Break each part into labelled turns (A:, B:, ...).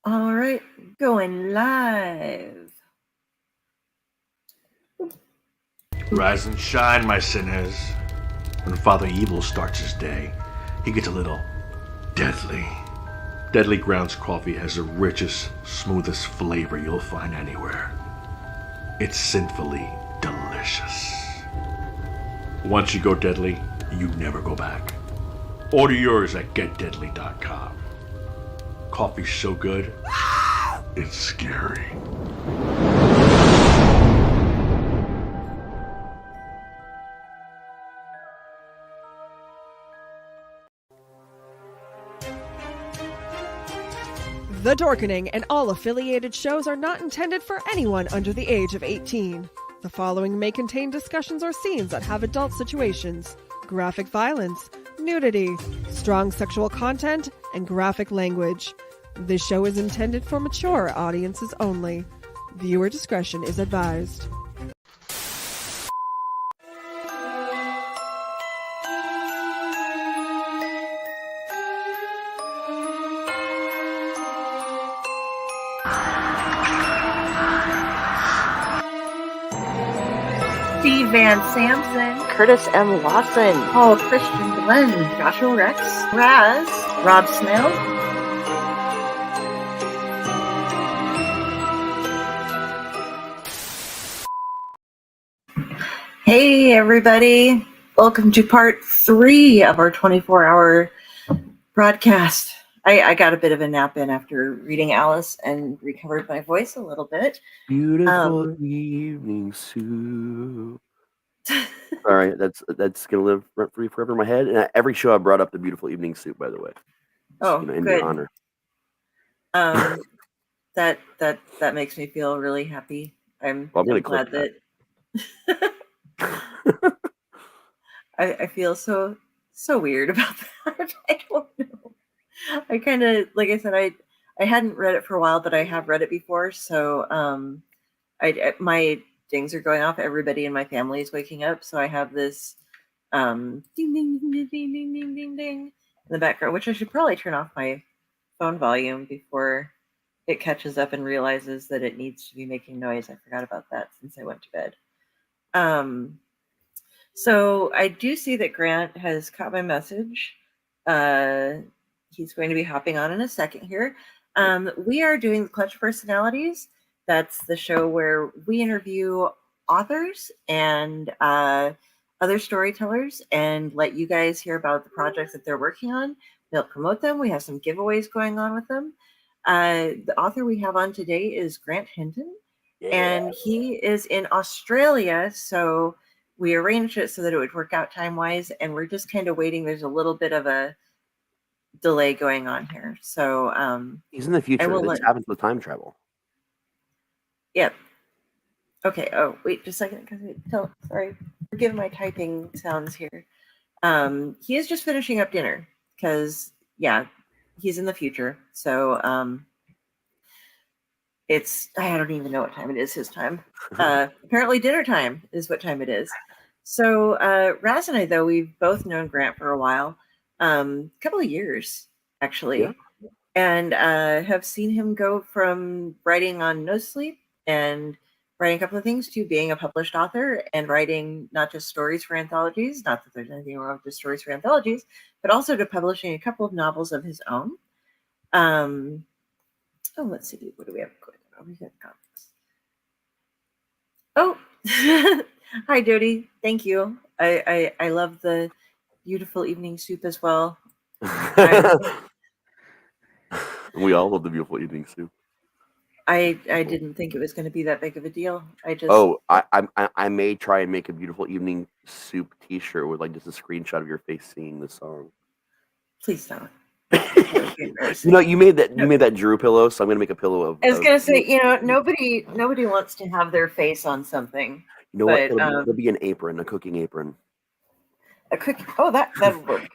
A: All right, going live.
B: Rise and shine, my sinners. When Father Evil starts his day, he gets a little deadly. Deadly Grounds coffee has the richest, smoothest flavor you'll find anywhere. It's sinfully delicious. Once you go deadly, you never go back. Order yours at getdeadly.com. Coffee's so good, it's scary.
C: The Dorkening and all affiliated shows are not intended for anyone under the age of 18. The following may contain discussions or scenes that have adult situations, graphic violence, nudity, strong sexual content, and graphic language. This show is intended for mature audiences only. Viewer discretion is advised.
A: Steve Van Samson,
D: Curtis M. Lawson,
A: Paul Christian Glenn, Joshua Rex, Raz, Rob Smales. Hey everybody, welcome to part 3 of our 24-hour broadcast. I got a bit of a nap in after reading Alice and recovered my voice a little bit.
D: Beautiful evening soup. All right, that's gonna live rent free forever in my head. And every show I brought up the beautiful evening soup, by the way.
A: Oh,
D: in
A: good.
D: your honor.
A: That makes me feel really happy. I'm
D: really
A: glad that I feel so weird about that. I don't know. I kind of, like I said, I hadn't read it for a while, but I have read it before. So my dings are going off. Everybody in my family is waking up. So I have this ding, ding, ding, ding, ding, ding, ding, ding, ding in the background, which I should probably turn off my phone volume before it catches up and realizes that it needs to be making noise. I forgot about that since I went to bed. So I do see that Grant has caught my message. He's going to be hopping on in a second here. We are doing the Clutch Personalities. That's the show where we interview authors and other storytellers and let you guys hear about the projects that they're working on. They'll promote them. We have some giveaways going on with them. The author we have on today is Grant Hinton, and he is in Australia, so we arranged it so that it would work out time-wise, and we're just kind of waiting. There's a little bit of a delay going on here. So
D: he's in the future. This happens with time travel.
A: Yep. Okay. Oh, wait just a second. Sorry. Forgive my typing sounds here. He is just finishing up dinner because, yeah, he's in the future. So I don't even know what time it is his time. Apparently dinner time is what time it is. So Raz and I, though, we've both known Grant for a while, a couple of years, actually, and have seen him go from writing on No Sleep and writing a couple of things to being a published author and writing not just stories for anthologies, not that there's anything wrong with just stories for anthologies, but also to publishing a couple of novels of his own. Let's see, what do we have going on? We got comics. Oh, hi, Jody. Thank you. I love the beautiful evening soup as well.
D: We all love the beautiful evening soup.
A: I didn't think it was going to be that big of a deal.
D: I may try and make a beautiful evening soup T-shirt with like just a screenshot of your face singing the song.
A: Please don't.
D: You made that Drew pillow, so I'm gonna make a pillow of.
A: I was gonna say, nobody wants to have their face on something.
D: You know what? It'll be an apron, a cooking apron.
A: A cooking. Oh, that'll work.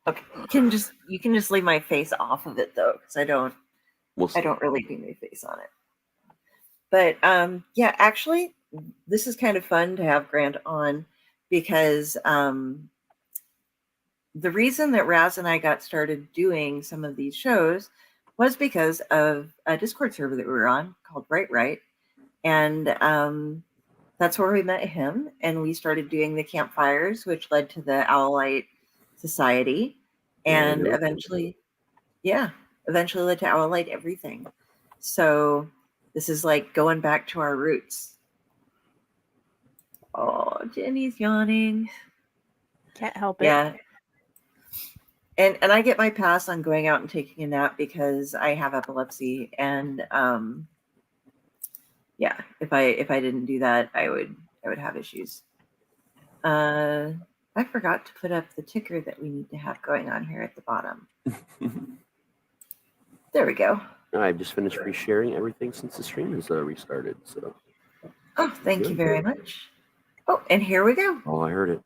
A: Okay, you can just leave my face off of it though, because I don't really do my face on it. But yeah, actually, this is kind of fun to have Grant on because the reason that Raz and I got started doing some of these shows was because of a Discord server that we were on called Right, and that's where we met him, and we started doing the campfires, which led to the Owlite Society, and eventually led to Owlite everything. So this is like going back to our roots. Oh, Jenny's yawning.
E: Can't help it.
A: Yeah. And I get my pass on going out and taking a nap because I have epilepsy, and if I didn't do that, I would have issues. I forgot to put up the ticker that we need to have going on here at the bottom. There we go.
D: I've just finished resharing everything since the stream has restarted. So.
A: Oh, thank you very much. Oh, and here we go.
D: Oh, I heard it.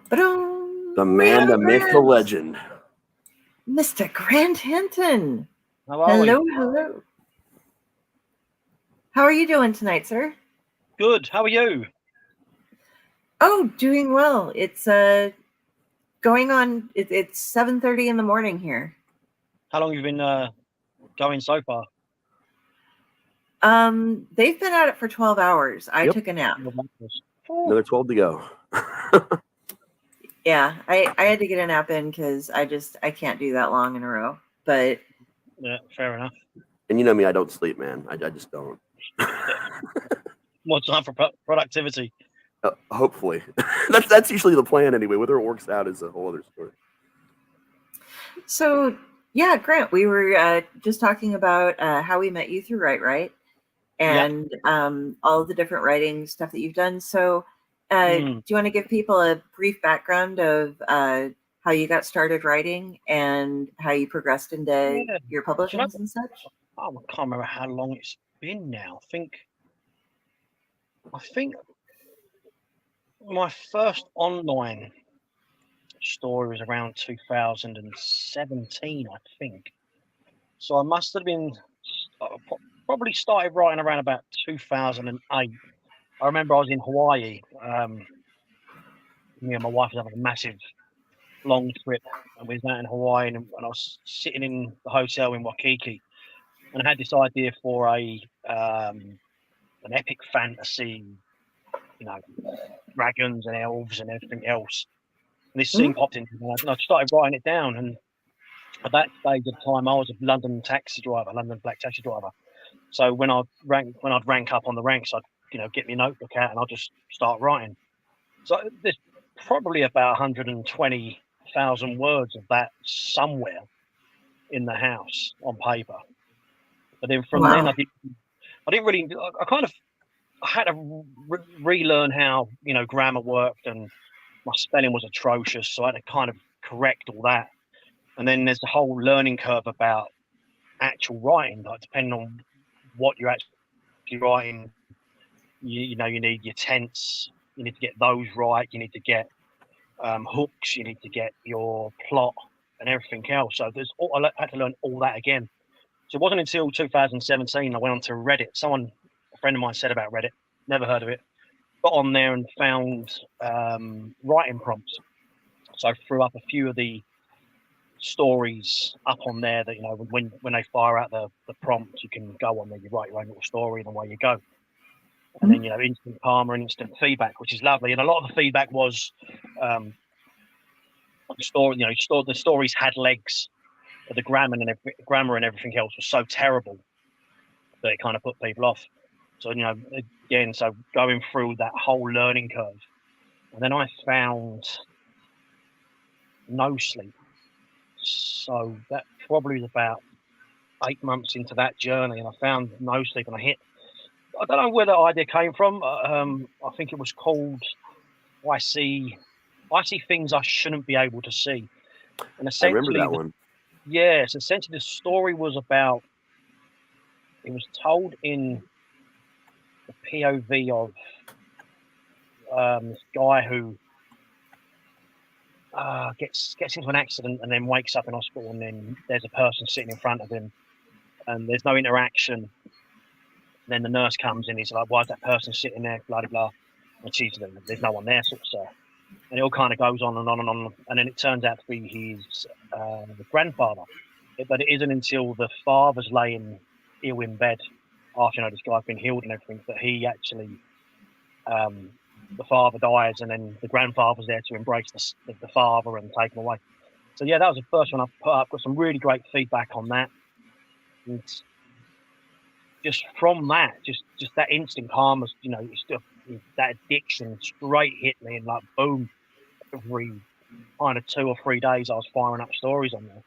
A: Ba-dum.
D: The man, the myth, the legend.
A: Mr. Grant Hinton.
F: Hello.
A: How are you doing tonight, sir?
F: Good. How are you?
A: Oh, doing well. It's going on. It's 7:30 in the morning here.
F: How long have you been going so far?
A: They've been at it for 12 hours. I took a nap.
D: Another 12 to go.
A: Yeah, I had to get a nap in because I can't do that long in a row. But
F: yeah, fair enough.
D: And you know me, I don't sleep, man. I just don't.
F: More time for productivity.
D: Hopefully. that's usually the plan anyway. Whether it works out is a whole other story.
A: So, yeah, Grant, we were just talking about how we met you through Right, and all of the different writing stuff that you've done. So do you want to give people a brief background of how you got started writing and how you progressed into your publishings and such?
F: I can't remember how long it's been now. I think my first online story was around 2017, I think. So I must have been probably started writing around about 2008. I remember I was in Hawaii. Me and my wife was having a massive long trip, and we was out in Hawaii, and I was sitting in the hotel in Waikiki, and I had this idea for an epic fantasy, dragons and elves and everything else. And this scene popped into me, and I started writing it down. And at that stage of time, I was a London black taxi driver. So when I'd rank up on the ranks, I'd get my notebook out and I'd just start writing. So there's probably about 120,000 words of that somewhere in the house on paper. But then from then, I had to relearn how grammar worked, and my spelling was atrocious, so I had to kind of correct all that. And then there's the whole learning curve about actual writing, like depending on what you're actually writing. You need your tense, you need to get those right, you need to get hooks, you need to get your plot and everything else. So I had to learn all that again. So it wasn't until 2017 I went on to Reddit. A friend of mine said about Reddit, never heard of it. Got on there and found writing prompts. So I threw up a few of the stories up on there that when they fire out the prompt, you can go on there, you write your own little story, and away you go. And then instant karma and instant feedback, which is lovely. And a lot of the feedback was the stories had legs, but the grammar and everything else was so terrible that it kind of put people off. So so going through that whole learning curve, and then I found no sleep. So that probably was about 8 months into that journey, and I found no sleep, and I don't know where the idea came from. I think it was called I see things I shouldn't be able to see. And essentially,
D: I remember that one.
F: Yes, essentially the story was about, it was told in the POV of this guy who gets into an accident and then wakes up in hospital, and then there's a person sitting in front of him and there's no interaction. Then the nurse comes in, he's like, why is that person sitting there, blah, blah, blah. And she's like, there's no one there, sort of stuff. And it all kind of goes on and on and on. And then it turns out to be his grandfather but it isn't until the father's laying ill in bed after this guy's been healed and everything that he actually, the father dies, and then the grandfather's there to embrace the father and take him away. So yeah, that was the first one I put up. Got some really great feedback on that. And just from that, just that instant calm was, that addiction straight hit me, and like boom, every kind of 2 or 3 days I was firing up stories on there.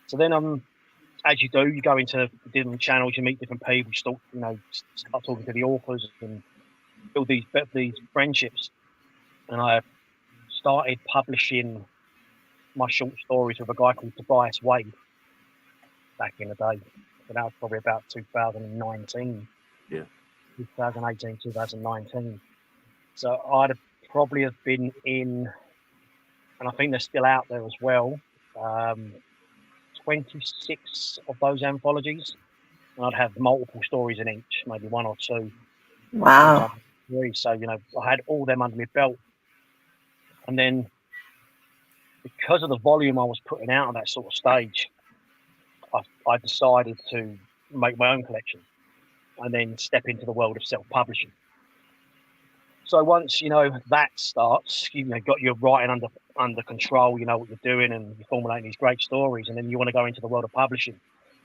F: So then as you do, you go into different channels, you meet different people, start talking to the authors and build these friendships. And I started publishing my short stories with a guy called Tobias Wade back in the day. So that was probably about 2019.
D: Yeah.
F: 2018, 2019. So I'd probably have been in, and I think they're still out there as well, 26 of those anthologies. And I'd have multiple stories in each, maybe 1 or 2.
A: Wow.
F: 3. So, I had all them under my belt. And then because of the volume I was putting out at that sort of stage, I decided to make my own collection and then step into the world of self-publishing. So once, that starts, got your writing under control, you know what you're doing, and you're formulating these great stories, and then you want to go into the world of publishing,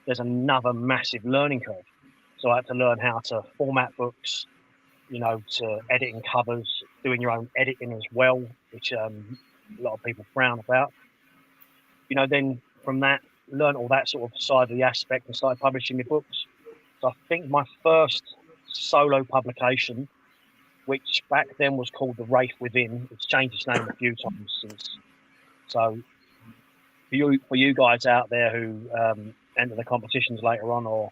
F: there's another massive learning curve. So I had to learn how to format books, to editing covers, doing your own editing as well, which a lot of people frown about. Then from that, learn all that sort of side of the aspect and started publishing my books. So I think my first solo publication, which back then was called The Wraith Within, it's changed its name a few times since. So for you guys out there who enter the competitions later on, or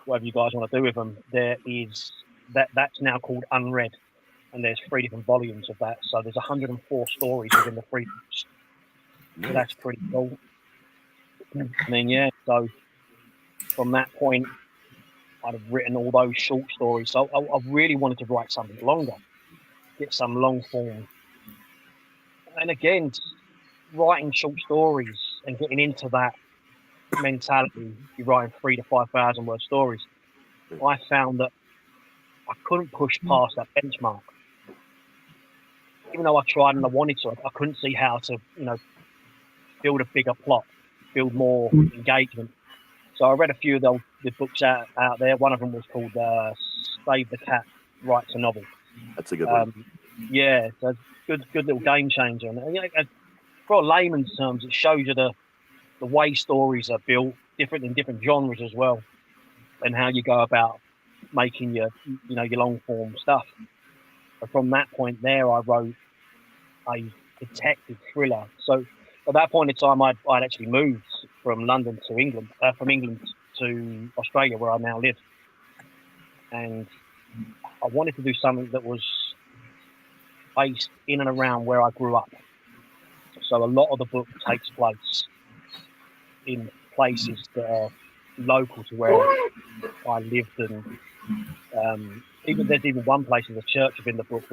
F: whatever you guys want to do with them, there is that's now called Unread, and there's 3 different volumes of that. So there's 104 stories within the 3 books. So that's pretty cool. And then so from that point, I'd have written all those short stories. So I really wanted to write something longer, get some long form. And again, writing short stories and getting into that mentality, you're writing 3,000 to 5,000 word stories. I found that I couldn't push past that benchmark. Even though I tried and I wanted to, I couldn't see how to, build a bigger plot, build more engagement. So I read a few of the books out there. One of them was called Save the Cat, Writes a Novel.
D: That's a good one.
F: Yeah, so good little game changer. And, for layman's terms, it shows you the way stories are built, different in different genres as well, and how you go about making your long form stuff. But from that point there, I wrote a detective thriller. So at that point in time, I'd actually moved from London to England, from England to Australia, where I now live. And I wanted to do something that was based in and around where I grew up. So a lot of the book takes place in places that are local to where I lived, and there's even one place in the church within the book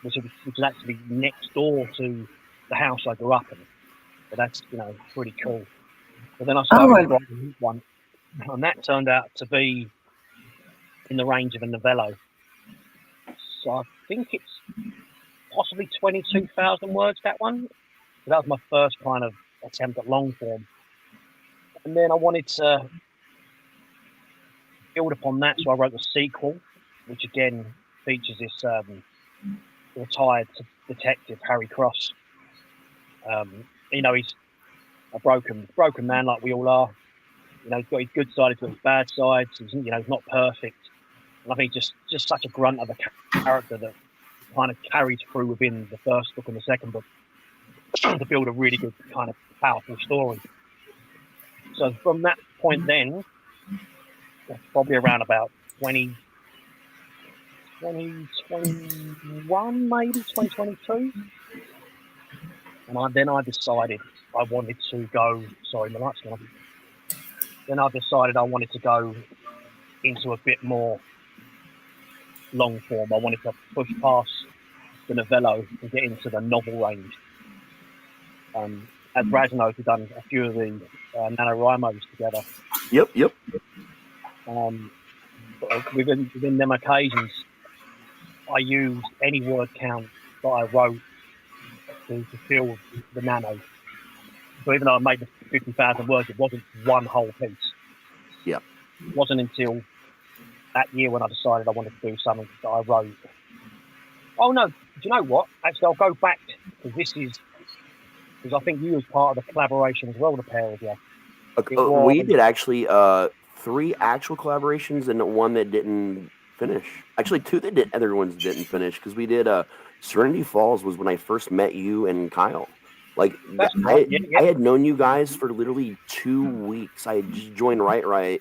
F: which is actually next door to the house I grew up in. So that's pretty cool. But then I started writing one, and that turned out to be in the range of a novello. So I think it's possibly 22,000 words, that one. So that was my first kind of attempt at long form. And then I wanted to build upon that, so I wrote the sequel, which again features this retired detective, Harry Cross. He's a broken man like we all are. He's got his good side, he's got his bad sides. He's not perfect. And I think just such a grunt of a character that kind of carried through within the first book and the second book to build a really good kind of powerful story. So from that point then, probably around about 2021, maybe 2022. And then I decided I wanted to go, sorry, my light's gone off. Then I decided I wanted to go into a bit more long form. I wanted to push past the novello and get into the novel range. And as Raz knows, we've done a few of the NaNoWriMos together.
D: Yep.
F: But within them occasions, I used any word count that I wrote to fill the nano. So even though I made the 50,000 words, it wasn't one whole piece.
D: Yeah.
F: It wasn't until that year when I decided I wanted to do something that I wrote. Oh no, do you know what? Actually, I'll go back because because I think you was part of the collaboration as well, the pair of you.
D: We did actually 3 actual collaborations and 1 that didn't finish. Actually, 2 that did, other ones didn't finish because we did Serenity Falls was when I first met you and Kyle. Like I had known you guys for literally 2 weeks. I had just joined Right,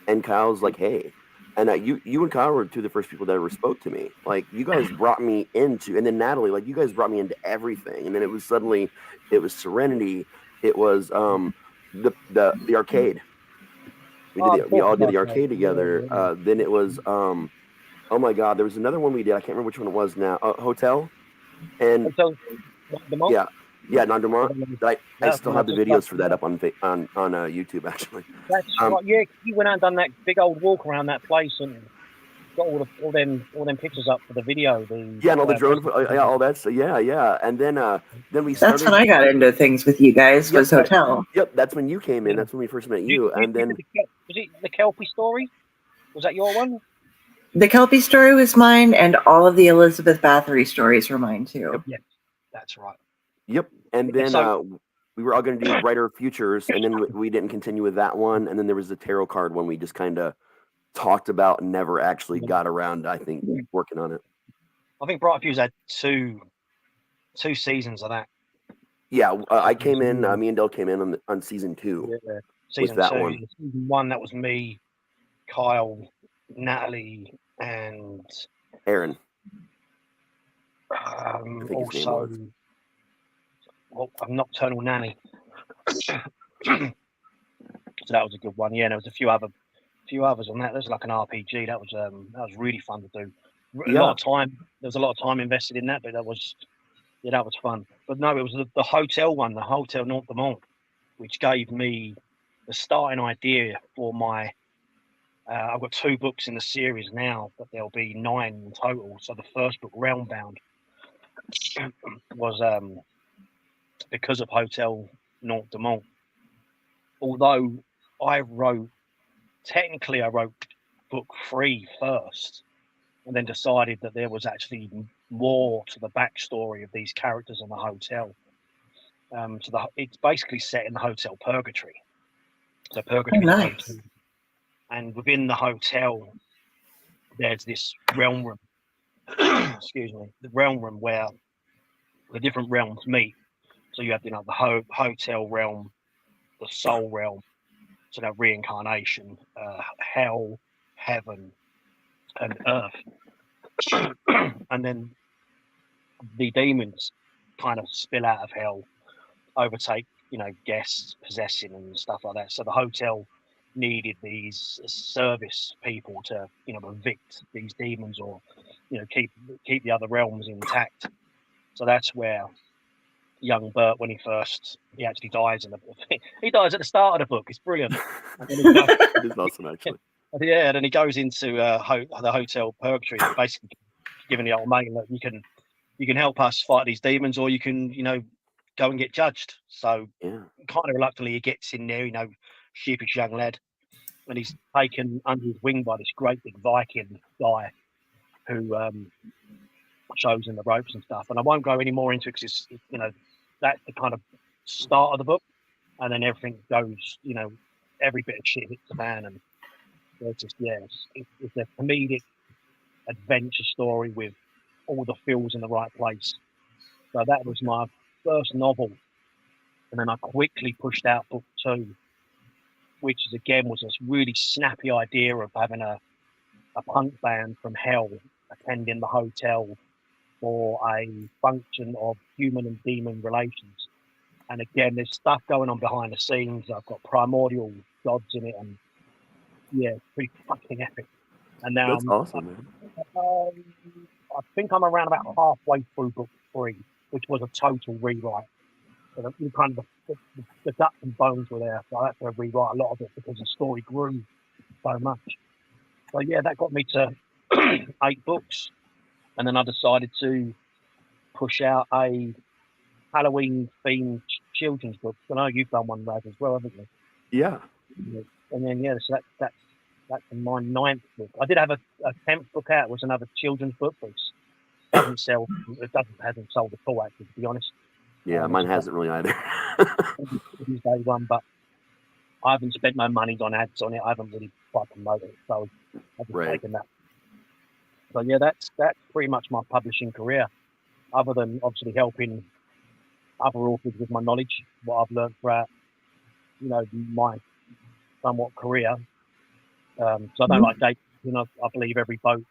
D: and Kyle's like, "Hey," and you and Kyle were 2 of the first people that ever spoke to me. Like you guys brought me into, and then Natalie, like you guys brought me into everything, and then it was Serenity, it was the arcade. We all did the arcade together. Then it was oh my god, there was another one we did. I can't remember which one it was now. Hotel, and Nandemont. I still have the videos for that up on YouTube actually.
F: That's right. Yeah, you went out and done that big old walk around that place and got all them pictures up for the video.
D: And all the drone, all that. So yeah, and then we started.
A: That's when I got into things with you guys. Was Hotel.
D: Yep, that's when you came in. That's when we first met you. And then
F: was it the Kelpie story? Was that your one?
A: The Kelpie story was mine, and all of the Elizabeth Bathory stories were mine too.
F: Yep, that's right.
D: Yep, and then we were all going to do Writer Futures, and then we didn't continue with that one. And then there was the tarot card one we just kind of talked about and never actually got around, I think, working on it.
F: I think Bright Fuse had two seasons of that.
D: Yeah, I came in, me and Del came in on season 2.
F: Yeah, season
D: that
F: 2.
D: one.
F: Season 1, that was me, Kyle, Natalie, and
D: Aaron.
F: Also, a Nocturnal Nanny. So that was a good one. Yeah, and there was a few others on that. There's like an RPG. That was really fun to do. A lot of time. There was a lot of time invested in that, but that was fun. But no, it was the hotel one, the Hotel North de Mont, which gave me the starting idea for my. I've got 2 books in the series now, but there'll be 9 in total. So the first book, Realmbound, was because of Hotel North de Mont. Although I wrote book 3 first, and then decided that there was actually more to the backstory of these characters in the hotel. It's basically set in the hotel Purgatory. So Purgatory is a hotel. And within the hotel, there's this realm room. Excuse me, the realm room where the different realms meet. So you have, the hotel realm, the soul realm, so that reincarnation, hell, heaven, and earth, and then the demons kind of spill out of hell, overtake, guests, possessing and stuff like that. So the hotel needed these service people to evict these demons or keep the other realms intact. So that's where young Bert, when he actually dies in the book. He dies at the start of the book. It's brilliant.
D: It's awesome, actually.
F: Yeah, and then he goes into the hotel Purgatory, basically giving the old mate, look, you can help us fight these demons, or you can go and get judged. So kind of reluctantly he gets in there, sheepish young lad, and he's taken under his wing by this great big Viking guy who shows him the ropes and stuff. And I won't go any more into it because that's the kind of start of the book, and then everything goes, every bit of shit hits the fan, and it's just it's a comedic adventure story with all the feels in the right place. So that was my first novel, and then I quickly pushed out book 2, which was this really snappy idea of having a punk band from hell attending the hotel for a function of human and demon relations. And again, there's stuff going on behind the scenes. I've got primordial gods in it, and it's pretty fucking epic. And now
D: that's awesome, man.
F: I think I'm around about halfway through book 3, which was a total rewrite. So kind of the guts and bones were there, so I had to rewrite a lot of it because the story grew so much. So yeah, that got me to 8 books, and then I decided to push out a Halloween themed children's book. I know you've done one, Raz, as well, haven't you?
D: Yeah.
F: And then so that's my 9th book. I did have a 10th book out. It was another children's book, but hasn't sold at all, actually, to be honest.
D: Yeah, mine hasn't really either.
F: It is day one, but I haven't spent no money on ads on it. I haven't really quite promoted it, so I've just taken that. So yeah, that's pretty much my publishing career, other than obviously helping other authors with my knowledge, what I've learned throughout, my somewhat career. So I don't like dates. I believe every boat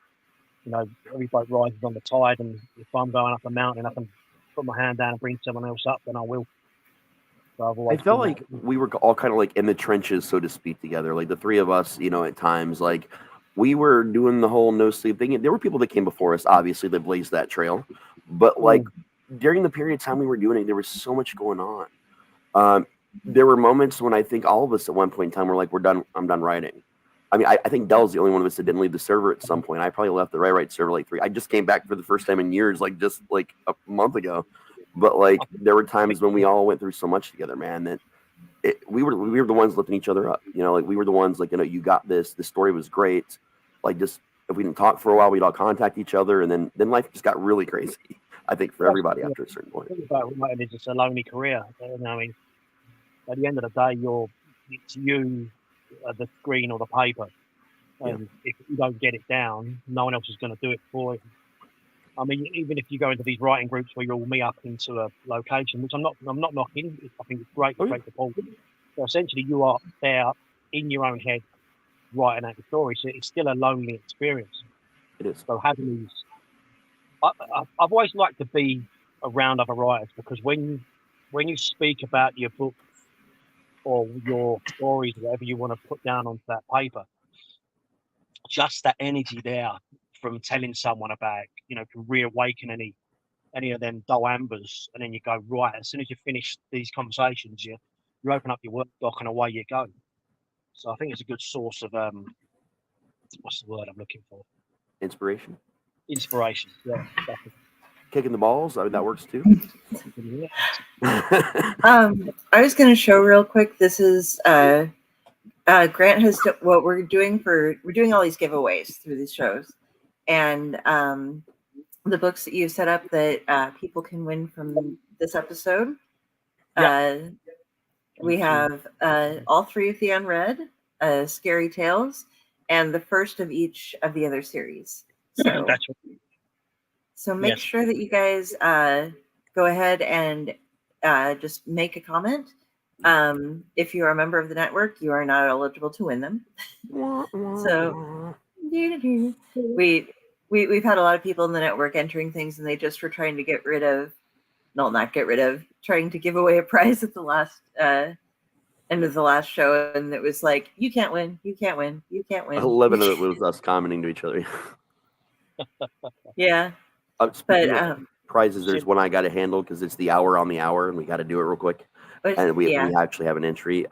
F: rises on the tide, and if I'm going up a mountain, I can put my hand down and bring someone else up, then I will. So
D: I felt like we were all kind of like in the trenches, so to speak, together. Like the three of us, at times, like we were doing the whole no sleep thing. There were people that came before us, obviously, that blazed that trail. But like during the period of time we were doing it, there was so much going on. There were moments when I think all of us at one point in time were like, "We're done. I'm done writing." I mean, I think Dell's the only one of us that didn't leave the server at some point. I probably left the Right server like 3. I just came back for the first time in years, just a month ago. But like there were times when we all went through so much together, man, that we were the ones lifting each other up. Like we were the ones like, you got this. The story was great. Like just if we didn't talk for a while, we'd all contact each other, and then life just got really crazy. I think for everybody after a certain point.
F: It's just a lonely career. I mean, at the end of the day, it's you, the screen or the paper, and if you don't get it down, no one else is going to do it for you. I mean, even if you go into these writing groups where you all meet up into a location, which I'm not knocking. I think it's great to break the ball. So essentially, you are there in your own head, writing out the story. So it's still a lonely experience.
D: It is.
F: So having these, I've always liked to be around other writers, because when you speak about your books or your stories, whatever you want to put down onto that paper, just that energy there from telling someone about, can reawaken any of them dull ambers, and then you go, right, as soon as you finish these conversations, you open up your work doc and away you go. So I think it's a good source of what's the word I'm looking for?
D: Inspiration,
F: yeah, definitely.
D: Kicking the balls, that works too.
A: I was going to show real quick, this is Grant has what we're doing all these giveaways through these shows, and the books that you set up that people can win from this episode. We have all 3 of the Unread, Scary Tales, and the first of each of the other series. So, so make sure that you guys go ahead and just make a comment. If you are a member of the network, you are not eligible to win them. So we've had a lot of people in the network entering things, and they just were trying to trying to give away a prize at the last end of the last show, and it was like, you can't win.
D: 11 of it was us commenting to each other.
A: Yeah.
D: But prizes, there's one I got to handle because it's the hour on the hour, and we got to do it real quick. And we actually have an entry.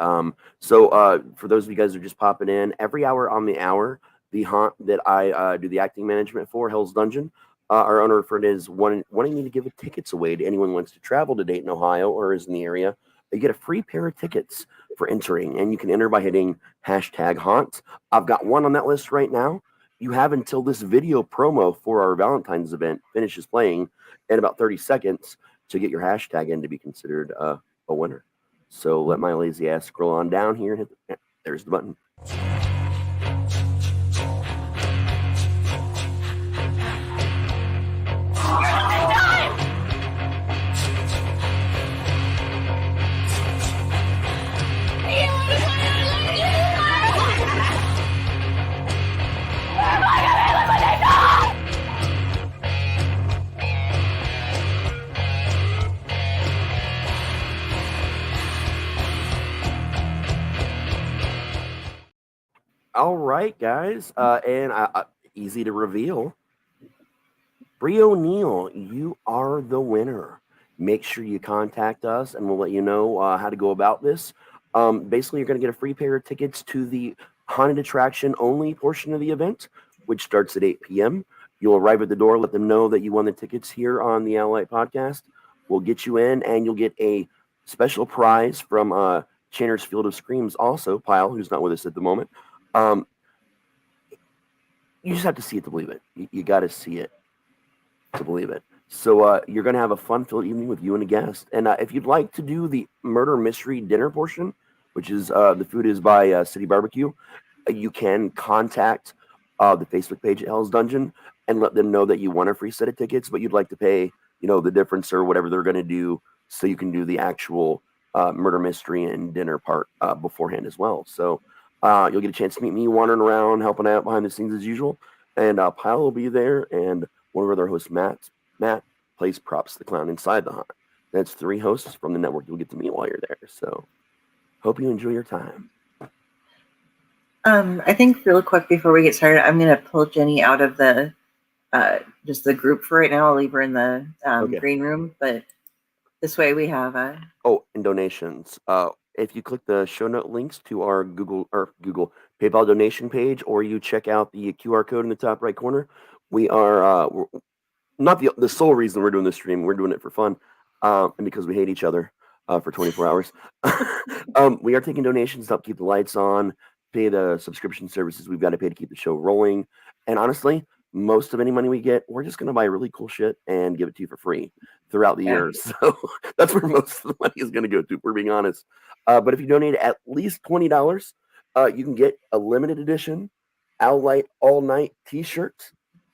D: So for those of you guys who are just popping in, every hour on the hour, the haunt that I do the acting management for, Hell's Dungeon, our owner for it is wanting me to give tickets away to anyone who wants to travel to Dayton, Ohio, or is in the area. You get a free pair of tickets for entering, and you can enter by hitting #haunt. I've got one on that list right now. You have until this video promo for our Valentine's event finishes playing in about 30 seconds to get your hashtag in to be considered a winner. So let my lazy ass scroll on down here. There's the button. All right, guys, and easy to reveal. Bree O'Neill, you are the winner. make sure you contact us, and we'll let you know how to go about this. Basically, you're going to get a free pair of tickets to the haunted attraction only portion of the event, which starts at 8 p.m. You'll arrive at the door, let them know that you won the tickets here on the Allight Podcast. We'll get you in, and you'll get a special prize from Channer's Field of Screams, also, Pyle, who's not with us at the moment. You just have to see it to believe it. You got to see it to believe it. So you're going to have a fun-filled evening with you and a guest. And if you'd like to do the murder mystery dinner portion, which is the food is by City Barbecue, you can contact the Facebook page at Hell's Dungeon and let them know that you want a free set of tickets, but you'd like to pay, the difference or whatever they're going to do so you can do the actual murder mystery and dinner part beforehand as well. So you'll get a chance to meet me wandering around, helping out behind the scenes as usual. And Pyle will be there, and one of our other hosts, Matt, plays Propz the Clown inside the haunt. That's 3 hosts from the network you'll get to meet while you're there. So hope you enjoy your time.
A: I think real quick before we get started, I'm going to pull Jenny out of the just the group for right now. I'll leave her in the green room, but this way we have and
D: donations. If you click the show note links to our Google PayPal donation page, or you check out the QR code in the top right corner, we are we're not the sole reason we're doing this stream. We're doing it for fun, and because we hate each other for 24 hours. We are taking donations to help keep the lights on, pay the subscription services we've got to pay to keep the show rolling, and honestly, most of any money we get, we're just going to buy really cool shit and give it to you for free throughout the year. So that's where most of the money is going to go to, if we're being honest. But if you donate at least $20, you can get a limited edition Owlite All Night t-shirt.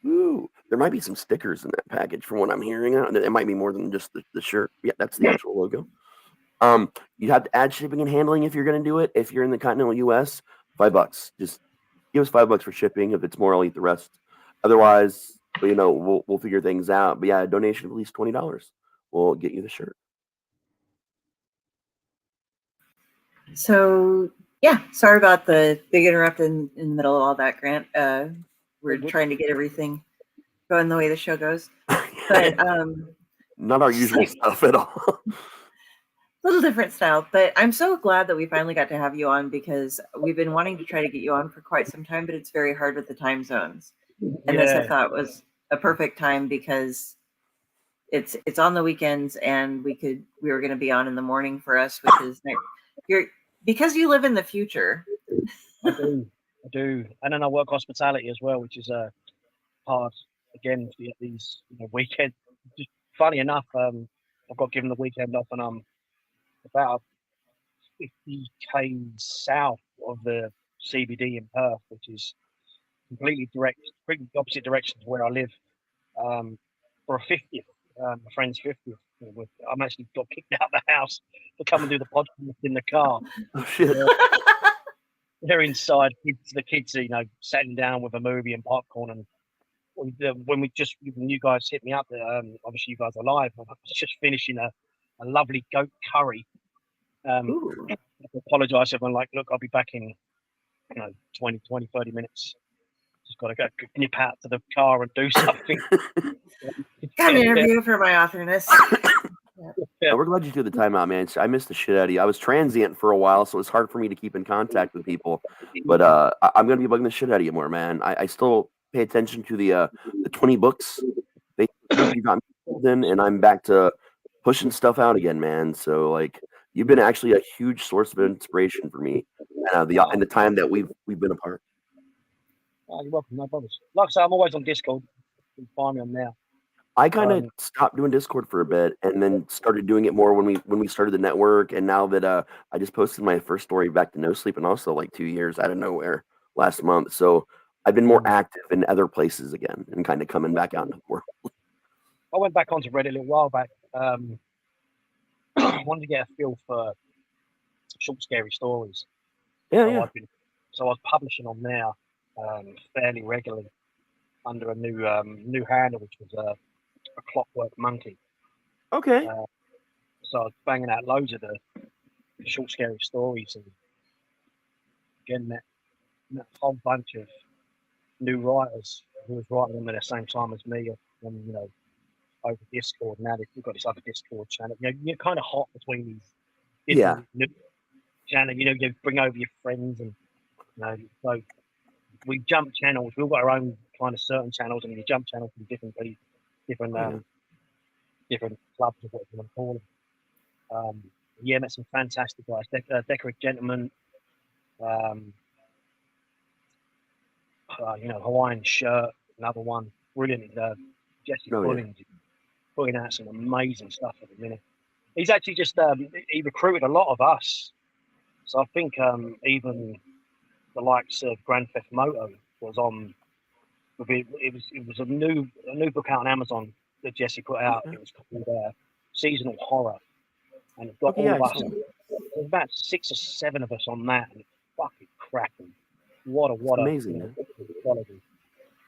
D: Ooh, there might be some stickers in that package from what I'm hearing. It might be more than just the shirt. Yeah, that's the actual logo. You have to add shipping and handling if you're going to do it. If you're in the continental U.S., $5. Just give us $5 for shipping. If it's more, I'll eat the rest. Otherwise, we'll figure things out. But yeah, a donation of at least $20 will get you the shirt.
A: So yeah, sorry about the big interrupt in the middle of all that, Grant. We're trying to get everything going the way the show goes, but
D: not our usual stuff at all.
A: Little different style, but I'm so glad that we finally got to have you on, because we've been wanting to try to get you on for quite some time, but it's very hard with the time zones. And this I thought was a perfect time, because it's on the weekends, and we were going to be on in the morning for us, which is because you live in the future.
F: I do, and then I work hospitality as well, which is hard again to get these weekend. Just funny enough, I've got given the weekend off, and I'm about 50 k's south of the CBD in Perth, which is completely opposite direction to where I live, for a 50th, my friend's 50th. I'm actually got kicked out of the house to come and do the podcast in the car.
D: Oh shit!
F: They're inside. The kids are sitting down with a movie and popcorn. And when you guys hit me up, obviously you guys are live. I was just finishing a lovely goat curry. I apologize if I'm like, look, I'll be back in 20, 30 minutes. Just got to go nip out to the car and do something.
A: Got an interview for my authorness.
D: Yeah. We're glad you took the time out, man. I missed the shit out of you. I was transient for a while, so it's hard for me to keep in contact with people. But I'm going to be bugging the shit out of you more, man. I still pay attention to the 20 books they got me involved in, and I'm back to pushing stuff out again, man. So you've been actually a huge source of inspiration for me, and the time that we've been apart.
F: Oh, you're welcome. No problems. Like I say, I'm always on Discord. You can find me on there.
D: I kind of stopped doing Discord for a bit, and then started doing it more when we started the network. And now that I just posted my first story back to No Sleep, and also 2 years out of nowhere last month. So I've been more active in other places again, and kind of coming back out into the world.
F: I went back onto Reddit a little while back. I wanted to get a feel for short, scary stories.
D: Yeah.
F: So I was publishing on there fairly regularly under a new handle, which was a Clockwork Monkey.
D: Okay.
F: So I was banging out loads of the short, scary stories, and again met a whole bunch of new writers who was writing them at the same time as me, and over Discord. Now we've got this other Discord channel. You know, you're kind of hot between these
D: Yeah.
F: different new channels. You know, you bring over your friends, and you know, so we jump channels. We've got our own kind of certain channels, and we jump channels from different people, different clubs or what you want to call them. Yeah, met some fantastic guys. Decorate Gentleman, you know, Hawaiian Shirt, another one, brilliant. Jesse Pullins, putting out some amazing stuff at the minute. He's actually just he recruited a lot of us, so I think even the likes of Grand Theft Moto was on. It was a new book out on Amazon that Jesse put out. It was called Seasonal Horror, and it got all of us. There's about 6 or 7 of us on that, and it's fucking cracking. What
D: amazing
F: quality.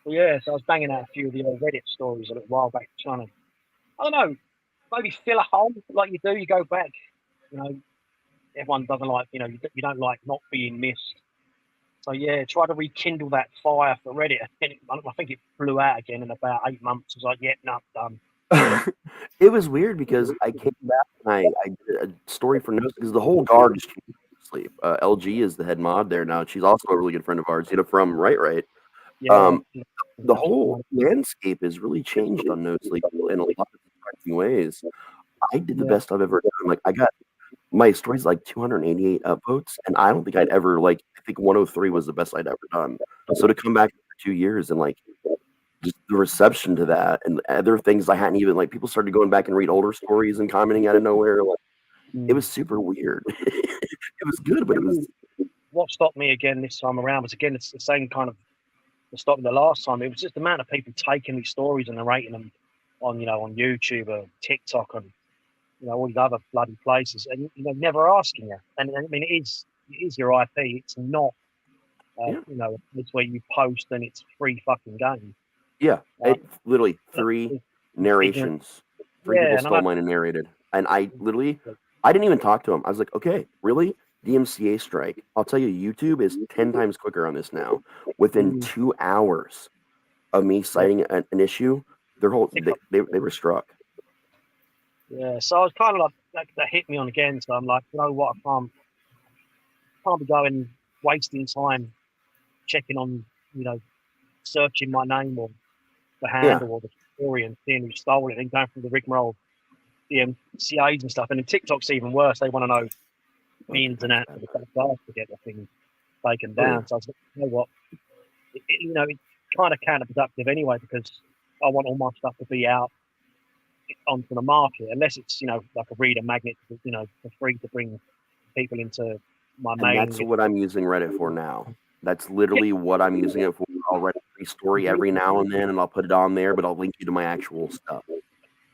F: Well, yeah, so I was banging out a few of the old Reddit stories a little while back, trying to, I don't know, maybe fill a hole like you do. You go back, you know, everyone doesn't like, you know, you don't like not being missed. So yeah, try to rekindle that fire for Reddit. And I think it blew out again in about 8 months. I was like, yeah, no, done.
D: It was weird because I came back and I did a story for notes because the whole guard just came to sleep. LG is the head mod there now. She's also a really good friend of ours, you know, from Right.
F: Yeah,
D: the whole landscape has really changed on No Sleep in a lot of surprising ways. I did the best I've ever done. Like, I got my story's like 288 upvotes, and I don't think I'd ever, like, I think 103 was the best I'd ever done. So to come back for 2 years and, like, just the reception to that and other things I hadn't even, like, people started going back and read older stories and commenting out of nowhere. Like, it was super weird. It was good, but it was.
F: What stopped me again this time around was, again, it's the same kind of that stopped me the last time. It was just the amount of people taking these stories and narrating them on, you know, on YouTube or TikTok and, you know, all these other bloody places, and, you know, never asking you. And I mean, it is your IP. It's not, you know, it's where you post and it's free fucking game.
D: Yeah, it's literally 3 narrations. 3 people stole mine and narrated. And I didn't even talk to him. I was like, okay, really? DMCA strike. I'll tell you, YouTube is 10 times quicker on this now. Within 2 hours of me citing an issue, they were struck.
F: Yeah, so I was kind of like, that hit me on again. So I'm like, you know what, I can't be going wasting time checking on, you know, searching my name or the handle or the story and seeing who stole it and going through the rigmarole, the MCAs and stuff. And in TikTok's even worse. They want to know the ins and outs of the stuff to get the thing taken down. So I was like, you know what, you know, it's kind of counterproductive anyway, because I want all my stuff to be out onto the market, unless it's, you know, like a reader magnet, you know, for free to bring people into my main.
D: And that's what I'm using Reddit for now. That's literally what I'm using it for. I'll write a free story every now and then, and I'll put it on there, but I'll link you to my actual stuff.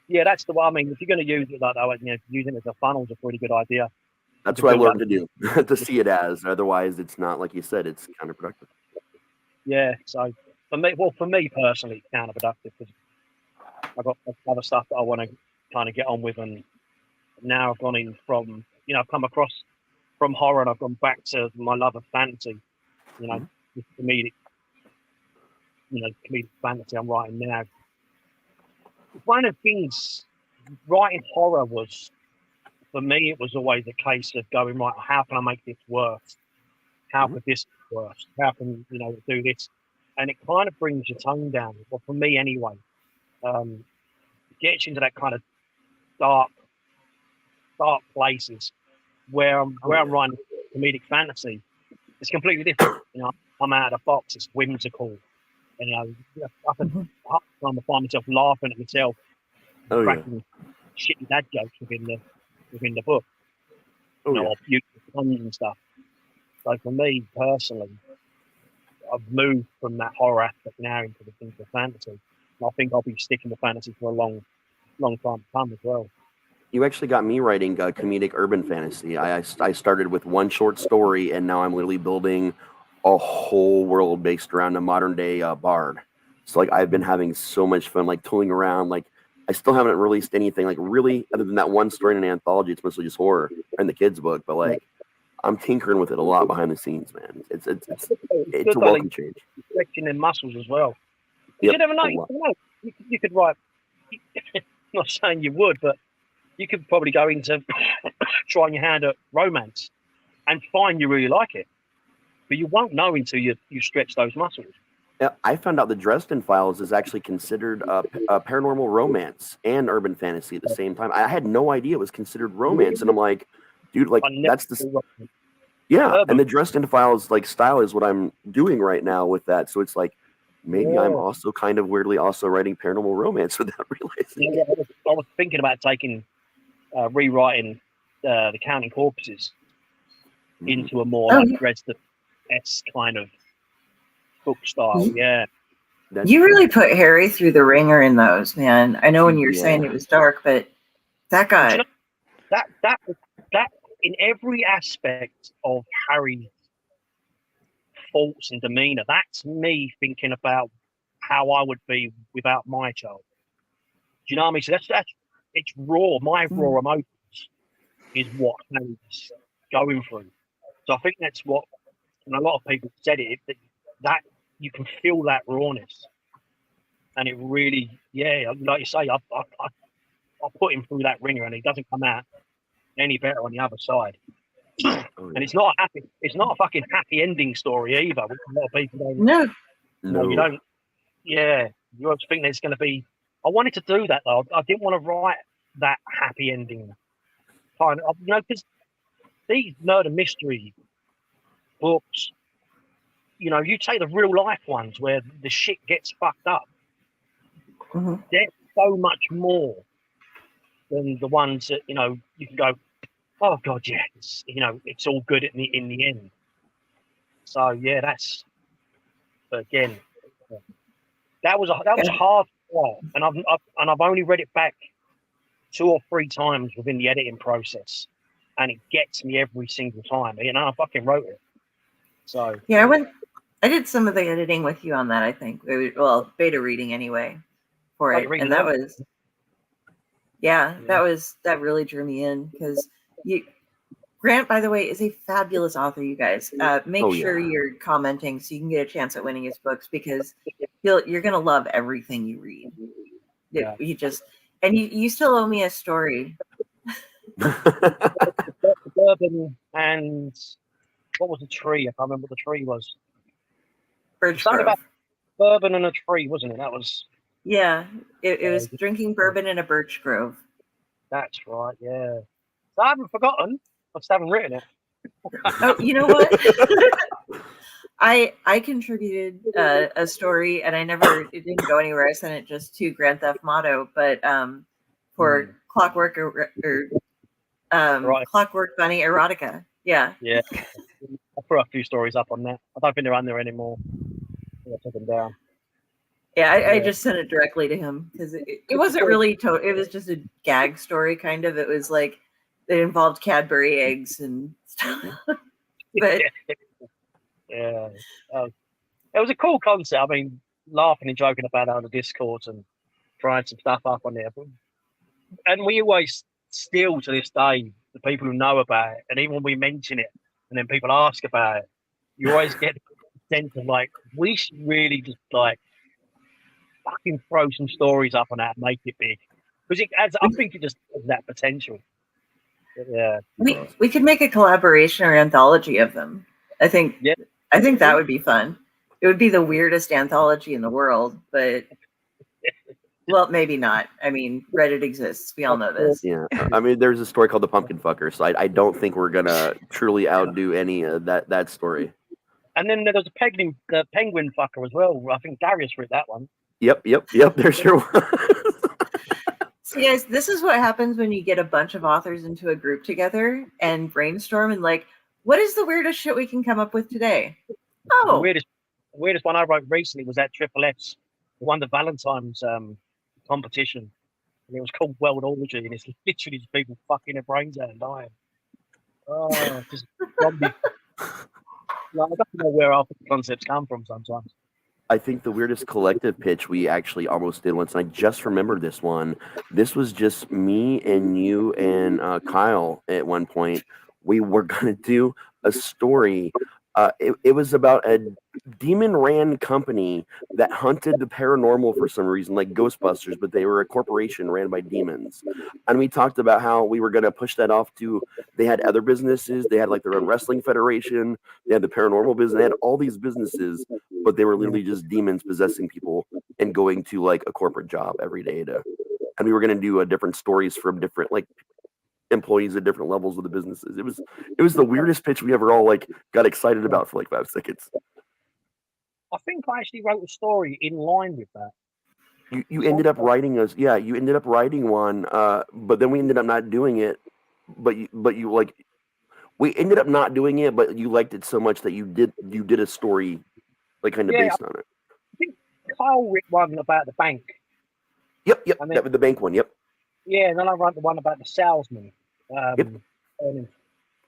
F: Yeah, that's the one. I mean, if you're going to use it like that, you know, using it as a funnel is a pretty good idea.
D: That's what I learned to do, to see it as. Otherwise, it's not, like you said, it's counterproductive.
F: Yeah, so for me personally, it's counterproductive because I've got other stuff that I want to kind of get on with, and now I've gone in from, you know, I've come across from horror and I've gone back to my love of fantasy, you know, comedic fantasy I'm writing now. One of the things writing horror was, for me, it was always a case of going, right, how can I make this worse? How could this be worse? How can, you know, do this? And it kind of brings your tongue down. Well, for me anyway, gets into that kind of dark places where I'm writing comedic fantasy. It's completely different. You know, I'm out of the box. It's whimsical. And, you know, I can find myself laughing at myself, cracking shitty dad jokes within the book. You know, or beautiful puns and stuff. So for me personally, I've moved from that horror aspect now into the fantasy. And I think I'll be sticking to fantasy for a long time to come as well.
D: You actually got me writing comedic urban fantasy. I started with one short story, and now I'm literally building a whole world based around a modern day bard. So like I've been having so much fun, like tooling around. Like I still haven't released anything like really other than that one story in an anthology. It's mostly just horror in the kids' book, but like I'm tinkering with it a lot behind the scenes, man. It's a welcome change.
F: Stretching their muscles as well. You never know. You could write. not saying you would, but you could probably go into trying your hand at romance and find you really like it. But you won't know until you stretch those muscles.
D: Yeah, I found out the Dresden Files is actually considered a paranormal romance and urban fantasy at the same time. I had no idea it was considered romance, and I'm like, dude, like that's the and the Dresden Files like style is what I'm doing right now with that. So it's like maybe I'm also kind of weirdly also writing paranormal romance without realizing.
F: Yeah, I was thinking about rewriting the Counting Corpses into a more like Dresden-esque kind of book style. Yeah.
A: You really put Harry through the ringer in those, man. I know when you were saying it was dark, but that guy.
F: You know, that in every aspect of Harry's faults and demeanor, that's me thinking about how I would be without my child. Do you know what I mean? So that's it's raw. My raw emotions is what Harry's going through. So I think that's what, and a lot of people said it, that you can feel that rawness, and it really, like you say, I put him through that ringer, and he doesn't come out any better on the other side. And it's not a fucking happy ending story either. Which a lot of people don't. No, you don't. Yeah, you always think there's going to be. I wanted to do that though. I didn't want to write that happy ending kind of, because these murder mystery books, you take the real life ones where the shit gets fucked up. There's so much more than the ones that you can go, oh god, yeah, it's all good in the end. So yeah, but again, that was hard, and I've only read it back 2 or 3 times within the editing process, and it gets me every single time. I fucking wrote it. So
A: yeah, I did some of the editing with you on that. I think beta reading anyway for it, and that was that really drew me in because Grant, by the way, is a fabulous author. You guys, make sure you're commenting so you can get a chance at winning his books because you're gonna love everything you read.
F: Yeah.
A: You still owe me a story.
F: Bourbon and what was the tree? I can't remember what the tree was.
A: Birch
F: Something
A: Grove.
F: about bourbon and a tree, wasn't it? That was.
A: Yeah, it was drinking bourbon in a birch grove.
F: That's right. Yeah. So I haven't forgotten. I just haven't written it.
A: Oh, you know what? I contributed a story, and it didn't go anywhere. I sent it just to Grand Theft Motto, but for Clockwork Clockwork Bunny erotica. Yeah.
F: Yeah. I threw a few stories up on that. I don't think they're on there anymore. I took them down.
A: Yeah, I just sent it directly to him because it wasn't really it was just a gag story, kind of. It was like it involved Cadbury eggs and stuff. But
F: yeah, it was a cool concept. I mean, laughing and joking about it on the Discord and trying some stuff up on there. And we always still to this day, the people who know about it, and even when we mention it, and then people ask about it, you always get the sense of like we should really just like fucking throw some stories up on that and make it big because I think it just has that potential. But yeah,
A: we could make a collaboration or anthology of them. I think that would be fun. It would be the weirdest anthology in the world, but well, maybe not. I mean, Reddit exists. We all know this.
D: Yeah, I mean, there's a story called The Pumpkin Fucker, so I don't think we're gonna truly outdo any of that story.
F: And then there was the penguin fucker as well. I think Darius wrote that one.
D: Yep. There sure was.
A: So, guys, this is what happens when you get a bunch of authors into a group together and brainstorm and like, what is the weirdest shit we can come up with today? Oh,
F: The weirdest one I wrote recently was that Triple X won the Valentine's competition. And it was called World Orgy, and it's literally just people fucking their brains out and dying. Oh, just zombie. Like, I don't know where our concepts come from sometimes.
D: I think the weirdest collective pitch we actually almost did once, and I just remembered this one. This was just me and you and Kyle at one point. We were going to do a story It was about a demon ran company that hunted the paranormal for some reason, like Ghostbusters, but they were a corporation ran by demons. And we talked about how we were going to push that off to, they had other businesses. They had like their own wrestling federation. They had the paranormal business. They had all these businesses, but they were literally just demons possessing people and going to like a corporate job every day and we were going to do different stories from different like employees at different levels of the businesses. It was the weirdest pitch we ever all like got excited about for like 5 seconds.
F: I think I actually wrote a story in line with that.
D: You ended up writing us, yeah. You ended up writing one, but then we ended up not doing it. But you like, we ended up not doing it, but you liked it so much that you did a story, like kind of based on it.
F: I think Kyle wrote one about the bank.
D: Yep. That was the bank one. Yep.
F: Yeah, and then I wrote the one about the salesman,
D: Yep.
F: earning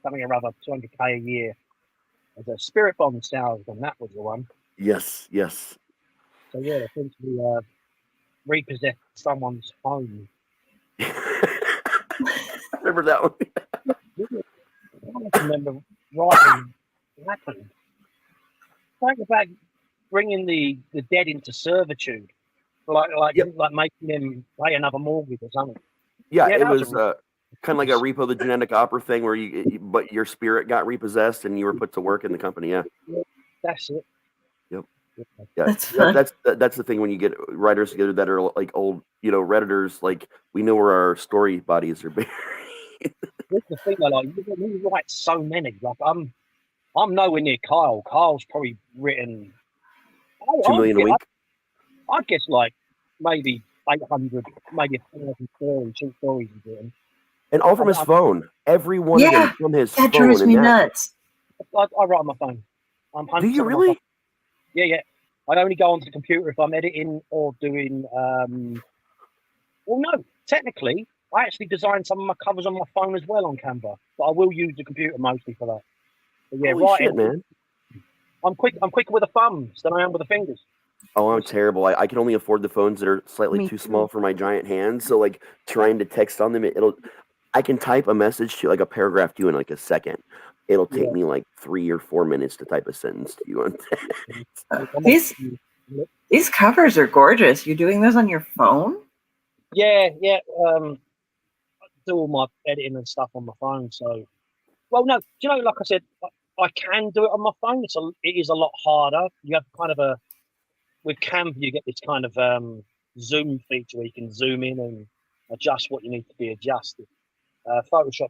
F: something or other $200K a year as a spirit bomb salesman. That was the one.
D: Yes.
F: So yeah, essentially repossess someone's home.
D: Remember that one?
F: I don't remember writing what happened. Think about bringing the dead into servitude, like making them pay another mortgage or something.
D: Yeah, it was kind of like a Repo the Genetic Opera thing where but your spirit got repossessed and you were put to work in the company. Yeah,
F: that's it.
D: Yep. Yeah,
A: That's
D: the thing when you get writers together that are like old, Redditors. Like we know where our story bodies are buried.
F: That's the thing. Like you write so many. Like I'm nowhere near Kyle. Kyle's probably written
D: 2 million a week.
F: I guess like maybe 800, maybe 1,000 stories, short stories he's written.
D: And all from his phone. Every one of them from his phone.
A: That drives me nuts.
F: I write on my phone.
D: Do you really?
F: Yeah. I only go onto the computer if I'm editing or doing. Well, no. Technically, I actually designed some of my covers on my phone as well on Canva, but I will use the computer mostly for that. But yeah,
D: Holy shit, man.
F: I'm quicker with the thumbs than I am with the fingers.
D: Oh, I'm terrible. I can only afford the phones that are slightly too small for my giant hands. So like trying to text on them, I can type a message to like a paragraph to you in like a second. It'll take me like 3 or 4 minutes to type a sentence to you on text.
A: These covers are gorgeous. You doing those on your phone?
F: Yeah. I do all my editing and stuff on my phone. So, well, no, like I said, I can do it on my phone. It is a lot harder. You have kind of with Canva, you get this kind of zoom feature where you can zoom in and adjust what you need to be adjusted. Photoshop,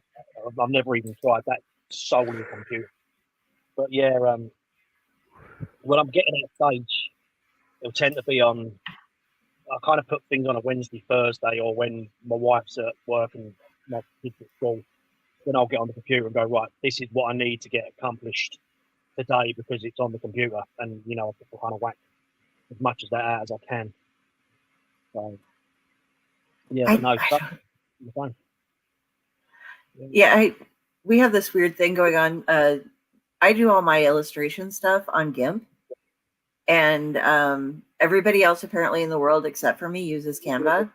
F: I've never even tried that solely on computer. But yeah, when I'm getting at stage, it'll tend to be on. I kind of put things on a Wednesday, Thursday, or when my wife's at work and my kids at school. Then I'll get on the computer and go, right, this is what I need to get accomplished today because it's on the computer, and I kind of whack as much as that out as I can. So yeah, fine.
A: Yeah, we have this weird thing going on. I do all my illustration stuff on GIMP, and everybody else apparently in the world except for me uses Canva.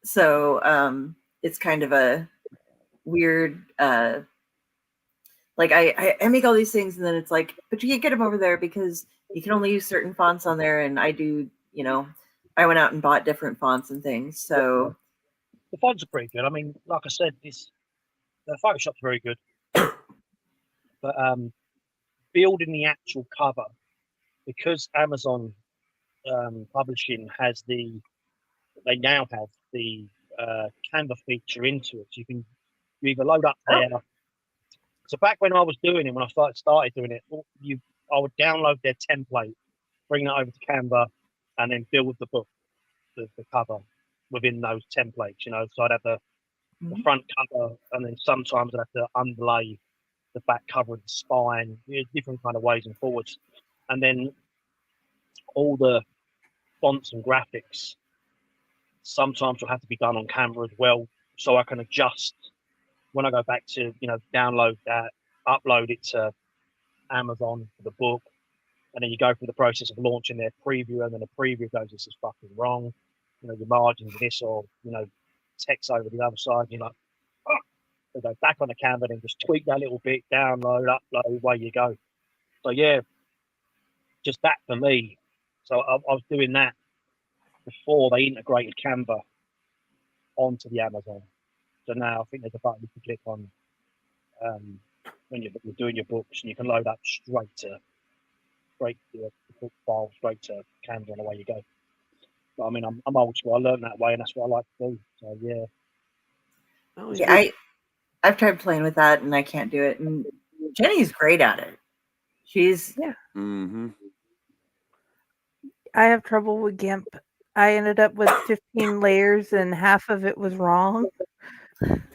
A: So it's kind of a weird. Like I make all these things, and then it's like, but you can't get them over there because you can only use certain fonts on there. And I do, I went out and bought different fonts and things. So
F: the fonts are pretty good. I mean, like I said, the Photoshop's very good, but building the actual cover, because Amazon Publishing has they now have the Canva feature into it. So you either load up there. So back when I was doing it, when I started doing it, I would download their template, bring that over to Canva, and then build the book, the cover within those templates. So I'd have the front cover, and then sometimes I'd have to underlay the back cover of the spine, different kind of ways and forwards, and then all the fonts and graphics sometimes will have to be done on Canva as well, so I can adjust when I go back to download that, upload it to Amazon for the book, and then you go through the process of launching their preview, and then the preview goes, this is fucking wrong, your margins are this, or text over the other side. You're like, so go back on the Canva and just tweak that little bit, download, upload, away you go. So yeah, just that for me. So I was doing that before they integrated Canva onto the Amazon. So now I think there's a button you can click on when you're doing your books, and you can load up straight to the book file, straight to Canva, and away you go. But I mean, I'm old school. I learned that way, and that's what I like to do. So yeah.
D: Oh, it's
A: Yeah,
D: good.
A: I've tried playing with that and I can't do it. And Jenny's great at it. She's
D: Mm-hmm.
E: I have trouble with GIMP. I ended up with 15 layers and half of it was wrong.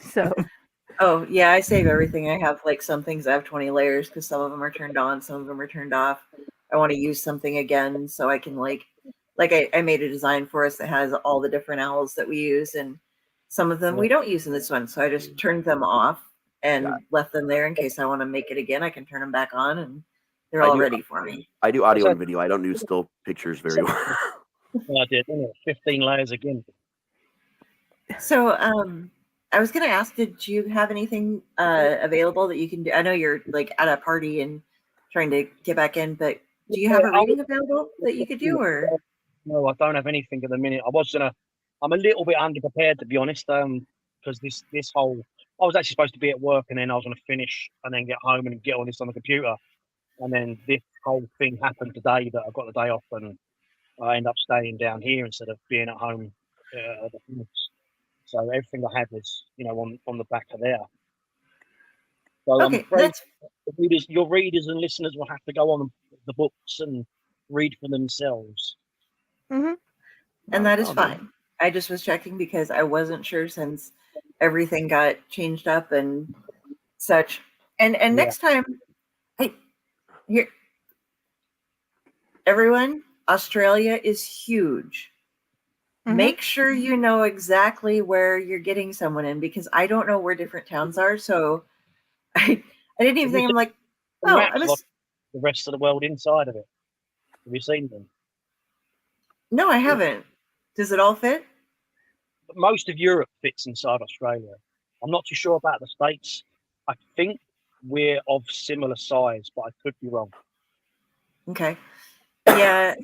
E: So
A: oh yeah, I save everything. I have like some things I have 20 layers because some of them are turned on, some of them are turned off. I want to use something again, so I can like I made a design for us that has all the different owls that we use, and some of them we don't use in this one. So I just turned them off and left them there in case I want to make it again. I can turn them back on, and they're all ready for me.
D: I do audio and video. I don't do still pictures very well.
F: I did 15 layers again.
A: So I was gonna ask, did you have anything available that you can do? I know you're like at a party and trying to get back in, but do you have a reading available that you could do? Or
F: no, I don't have anything at the minute. I'm a little bit underprepared, to be honest, because this whole, I was actually supposed to be at work, and then I was going to finish and then get home and get all this on the computer, and then this whole thing happened today that I got the day off, and I end up staying down here instead of being at home. At the house. So everything I had was, on the back of there. So
A: okay,
F: I'm afraid your readers and listeners will have to go on the books and read for themselves.
E: mhm.
A: and that is fine. I just was checking because I wasn't sure since everything got changed up and such. And next time, here, everyone, Australia is huge.
E: Mhm.
A: Make sure you know exactly where you're getting someone in, because I don't know where different towns are. So I didn't even think, I'm like, oh,
F: Maps of the rest of the world inside of it. Have you seen them?
A: No, I haven't. Does it all fit?
F: But most of Europe fits inside Australia. I'm not too sure about the States. I think we're of similar size, but I could be wrong.
A: Okay. Yeah,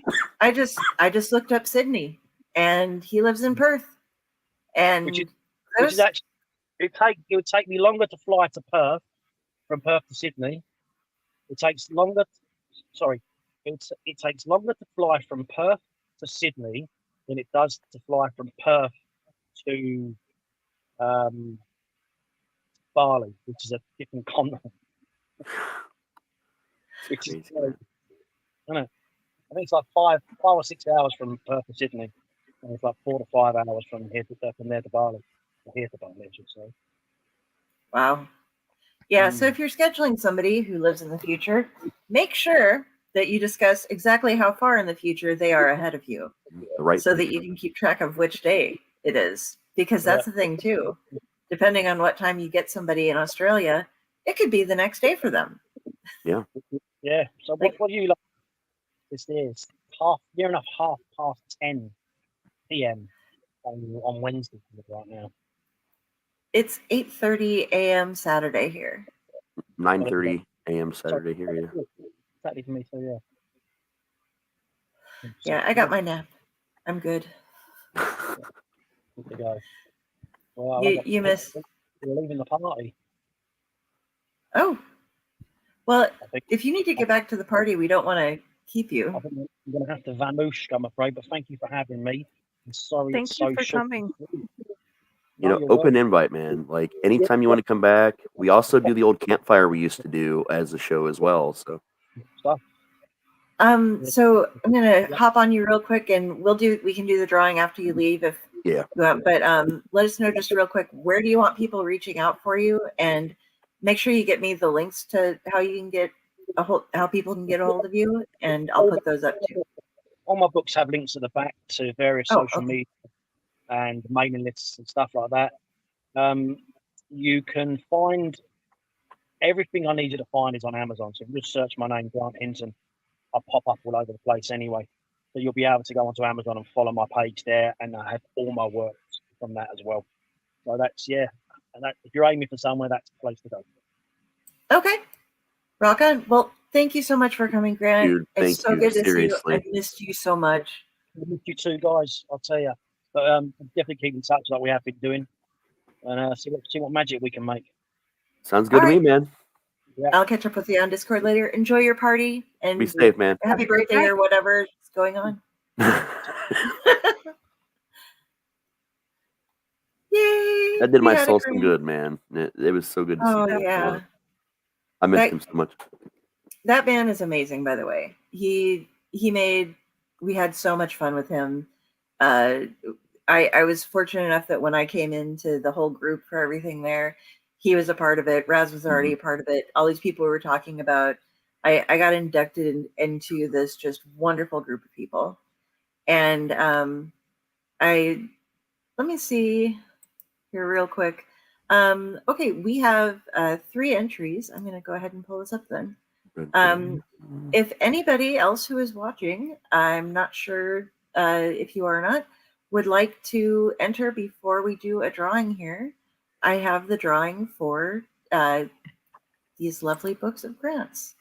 A: I just looked up Sydney, and he lives in Perth. And
F: Which is actually, it would take me longer to fly to Perth from Perth to Sydney. It takes longer. It takes longer to fly from Perth to Sydney than it does to fly from Perth to Bali, which is a different continent. Which is, I don't know. I think it's like 5 or 6 hours from Perth to Sydney, and it's like 4 to 5 hours from there to Bali, or here to Bali, I should say.
A: Wow. Yeah, so if you're scheduling somebody who lives in the future, make sure that you discuss exactly how far in the future they are ahead of you, so that you can keep track of which day it is. Because that's the thing too. Depending on what time you get somebody in Australia, it could be the next day for them.
D: Yeah.
F: Yeah. So what do you like? This is half past 10 p.m. on Wednesday right now.
A: It's 8:30 a.m. Saturday here.
D: 9:30 a.m. Saturday here. Yeah.
F: Saturday for me, so yeah.
A: Yeah, I got my nap. I'm good.
F: Good to go. Well,
A: You missed.
F: We're leaving the party.
A: Oh. Well, if you need to get back to the party, we don't want to keep you.
F: I think I'm going to have to vamoosh, I'm afraid, but thank you for having me. I'm sorry.
E: Thank you for coming.
D: Open invite, man. Like anytime you want to come back. We also do the old campfire we used to do as a show as well. So
A: so I'm gonna hop on you real quick, and we can do the drawing after you leave if you want. But let us know just real quick, where do you want people reaching out for you, and make sure you get me the links to how you can get how people can get a hold of you, and I'll put those up too.
F: All my books have links at the back to various social media and mailing lists and stuff like that. You can find everything I need you to find is on Amazon. So if you just search my name, Grant Hinton, I'll pop up all over the place anyway. So you'll be able to go onto Amazon and follow my page there, and I have all my works from that as well. So that's and if you're aiming for somewhere, that's the place to go.
A: Okay, rock on. Well, Thank you so much for coming, Grant.
D: Dude,
A: It's
D: thank
A: so
D: you.
A: good to see you.
D: Seriously.
A: I've missed you so much.
F: I miss you too, guys. I'll tell you. But definitely keep in touch like we have been doing, and see what magic we can make.
D: Sounds good
A: All
D: to me,
A: right.
D: man.
F: Yeah.
A: I'll catch up with you on Discord later. Enjoy your party and
D: Be safe, man.
A: happy birthday or whatever is going on. Yay!
D: That did
A: we
D: my
A: had a
D: soul some
A: great-
D: good, man. It was so good to see
A: Oh
D: him.
A: yeah,
D: I missed him so much.
A: that man is amazing. By the way, we had so much fun with him. I was fortunate enough that when I came into the whole group for everything there, he was a part of it. Raz was already a part of it. All these people we were talking about, I got inducted into this just wonderful group of people. And let me see here real quick. Okay, we have 3 entries. I'm going to go ahead and pull this up then. If anybody else who is watching, I'm not sure if you are or not, would like to enter before we do a drawing here, I have the drawing for these lovely books of Grant's.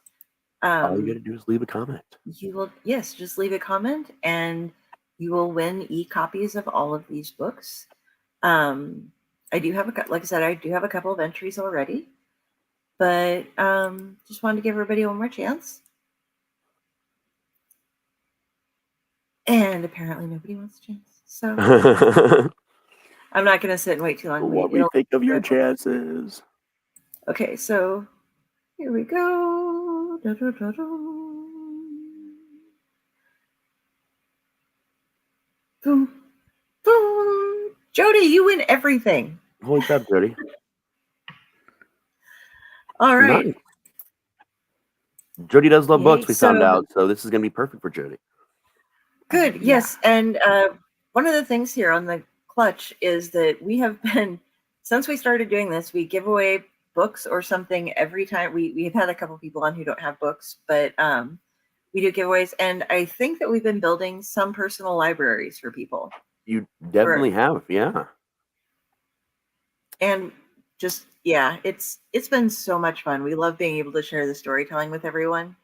D: All you got to do is leave a comment.
A: You will, yes, just leave a comment and you will win e-copies of all of these books. I do have like I said, I do have a couple of entries already, but just wanted to give everybody one more chance. And apparently nobody wants a chance. So I'm not going to sit and wait too long.
D: What do you think of your chances?
A: Okay, so here we go. Boom. Boom. Jody, you win everything.
D: Holy crap, Jody.
A: All right.
D: Nice. Jody does love books, we found
A: so-
D: out, so this is going to be perfect for Jody.
A: Good. Yes. And one of the things here on the clutch is that we have been, since we started doing this, we give away books or something every time. We've had a couple people on who don't have books, but we do giveaways. And I think that we've been building some personal libraries for people.
D: You definitely have, yeah.
A: And just, yeah, it's been so much fun. We love being able to share the storytelling with everyone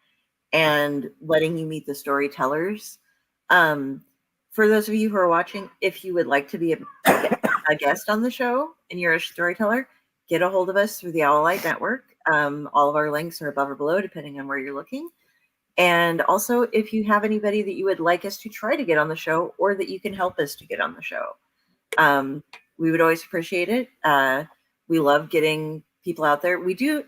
A: and letting you meet the storytellers. For those of you who are watching, if you would like to be a guest on the show and you're a storyteller, get a hold of us through the Owlite Network. All of our links are above or below, depending on where you're looking. And also, if you have anybody that you would like us to try to get on the show or that you can help us to get on the show, we would always appreciate it. We love getting people out there. We do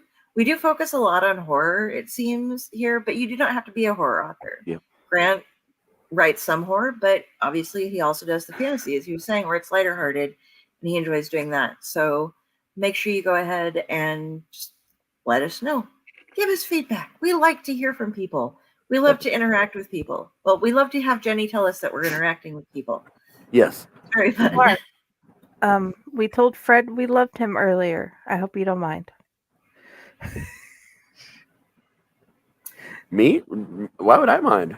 A: focus a lot on horror, it seems, here, but you do not have to be a horror author.
D: Yeah.
A: Grant writes some horror, but obviously he also does the fantasy, as you were saying, where it's lighter hearted, and he enjoys doing that. So make sure you go ahead and just let us know. Give us feedback. We like to hear from people. We love to interact with people. Well, we love to have Jenny tell us that we're interacting with people.
D: Yes.
A: Very fun.
E: Mark, we told Fred we loved him earlier. I hope you don't mind.
D: Me? Why would I mind?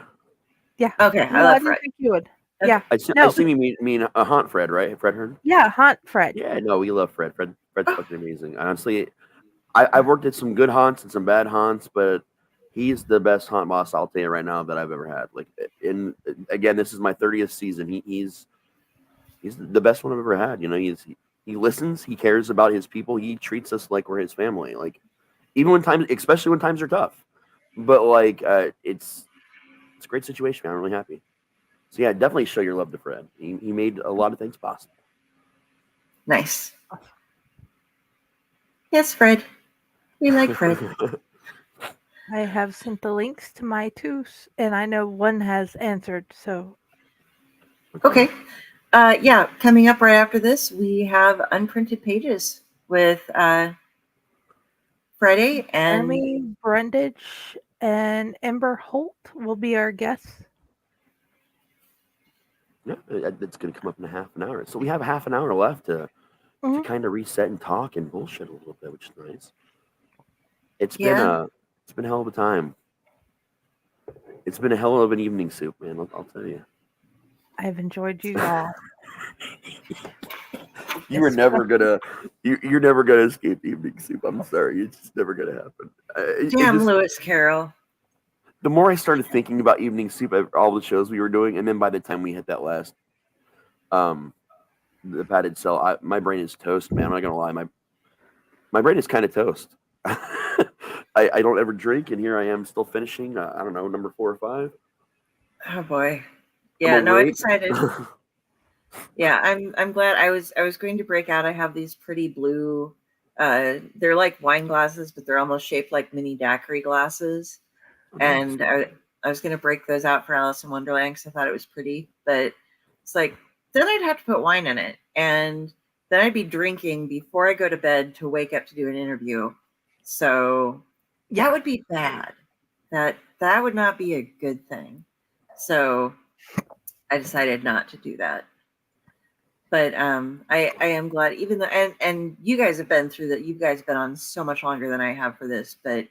E: Yeah.
A: Okay, I
E: No, I
A: love
E: didn't
A: Fred.
E: think you would.
A: Okay.
E: Yeah.
D: I assume you mean Haunt Fred, right? Fred Hearn?
E: Yeah, haunt Fred.
D: Yeah, no, we love Fred. Fred's fucking amazing. Honestly, I've worked at some good haunts and some bad haunts, but he's the best haunt boss, I'll tell you right now, that I've ever had. Like, again, this is my 30th season. He's the best one I've ever had. You know, he listens, he cares about his people, he treats us like we're his family. Like, even especially when times are tough. But like, it's a great situation, man. I'm really happy. So yeah, definitely show your love to Fred. He made a lot of things possible.
A: Nice. Yes, Fred. We like Fred.
E: I have sent the links to my two, and I know one has answered. So
A: Okay. Yeah, coming up right after this, we have Unprinted Pages with Friday and
E: Jeremy, Brundage, and Ember Holt will be our guests.
D: Yeah, it's going to come up in a half an hour. So we have half an hour left to kind of reset and talk and bullshit a little bit, which is nice. It's been a hell of a time. It's been a hell of an evening, Soup, man. I'll tell you.
E: I've enjoyed you all.
D: You're never gonna escape evening Soup. I'm sorry, it's just never gonna happen.
A: Damn Lewis Carroll.
D: the more I started thinking about Evening Soup, all the shows we were doing, and then by the time we hit that last, the padded cell, my brain is toast, man. I'm not gonna lie, my brain is kind of toast. I don't ever drink, and here I am still finishing. I don't know, number 4 or 5.
A: Oh boy. Yeah, no, I decided. Yeah, I'm glad I was going to break out. I have these pretty blue, they're like wine glasses, but they're almost shaped like mini daiquiri glasses. And I was going to break those out for Alice in Wonderland because I thought it was pretty, but it's like, then I'd have to put wine in it. And then I'd be drinking before I go to bed to wake up to do an interview. So that would be bad. That would not be a good thing. So I decided not to do that. But I am glad, even though, and you guys have been through that. You guys have been on so much longer than I have for this, but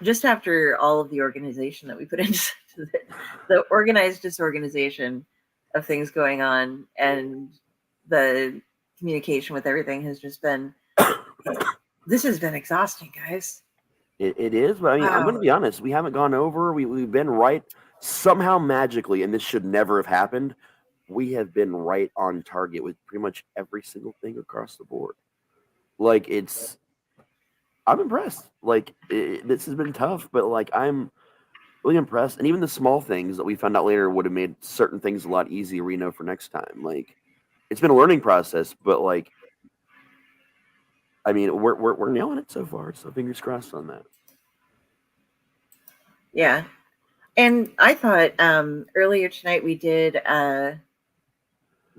A: just after all of the organization that we put into the organized disorganization of things going on, and the communication with everything has just been, this has been exhausting, guys.
D: It is, but I mean, I'm going to be honest. We haven't gone over. We've been right somehow magically, and this should never have happened. We have been right on target with pretty much every single thing across the board. Like, I'm impressed. Like, this has been tough, but like, I'm really impressed. And even the small things that we found out later would have made certain things a lot easier, we know, for next time. Like, it's been a learning process, but like, I mean, we're nailing it so far. So fingers crossed on that.
A: Yeah. And I thought earlier tonight we did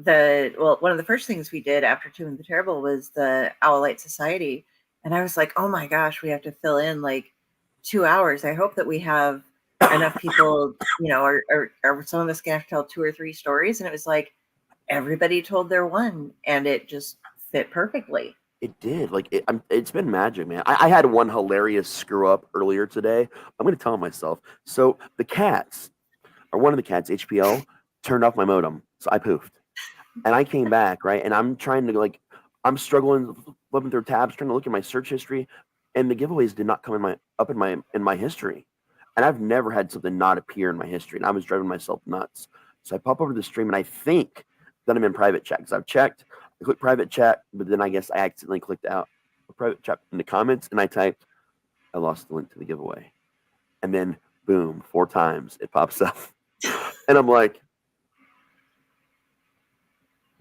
A: one of the first things we did after Tomb of the Terrible was the Owlite Society. And I was like, oh my gosh, we have to fill in like 2 hours. I hope that we have enough people, or some of us can have to tell 2 or 3 stories. And it was like, everybody told their one, and it just fit perfectly.
D: It did. Like, it's been magic, man. I had one hilarious screw up earlier today. I'm going to tell myself. So the cats, or one of the cats, HPL, turned off my modem. So I poofed. And I came back, right? And I'm trying to, I'm struggling, flipping through tabs, trying to look at my search history. And the giveaways did not come up in my history. And I've never had something not appear in my history. And I was driving myself nuts. So I pop over to the stream, and I think that I'm in private chat. Because I've checked. I clicked private chat, but then I guess I accidentally clicked out a private chat in the comments, and I typed, I lost the link to the giveaway. And then, boom, 4 times it pops up. And I'm like,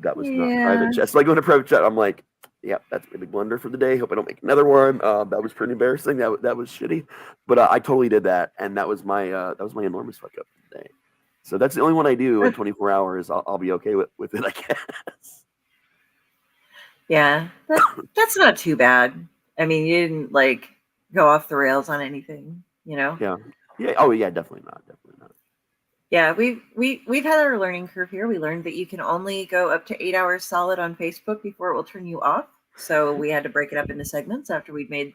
D: that was not private chat. So I go into private chat, I'm like, yeah, that's a big blunder for the day. Hope I don't make another one. That was pretty embarrassing. That was shitty. But I totally did that, and that was my enormous fuck up today. So that's the only one I do in 24 hours. I'll be okay with it, I guess.
A: Yeah, that's not too bad. I mean, you didn't go off the rails on anything, Yeah.
D: Oh yeah, definitely not.
A: Yeah, we've had our learning curve here. We learned that you can only go up to 8 hours solid on Facebook before it will turn you off. So we had to break it up into segments after we'd made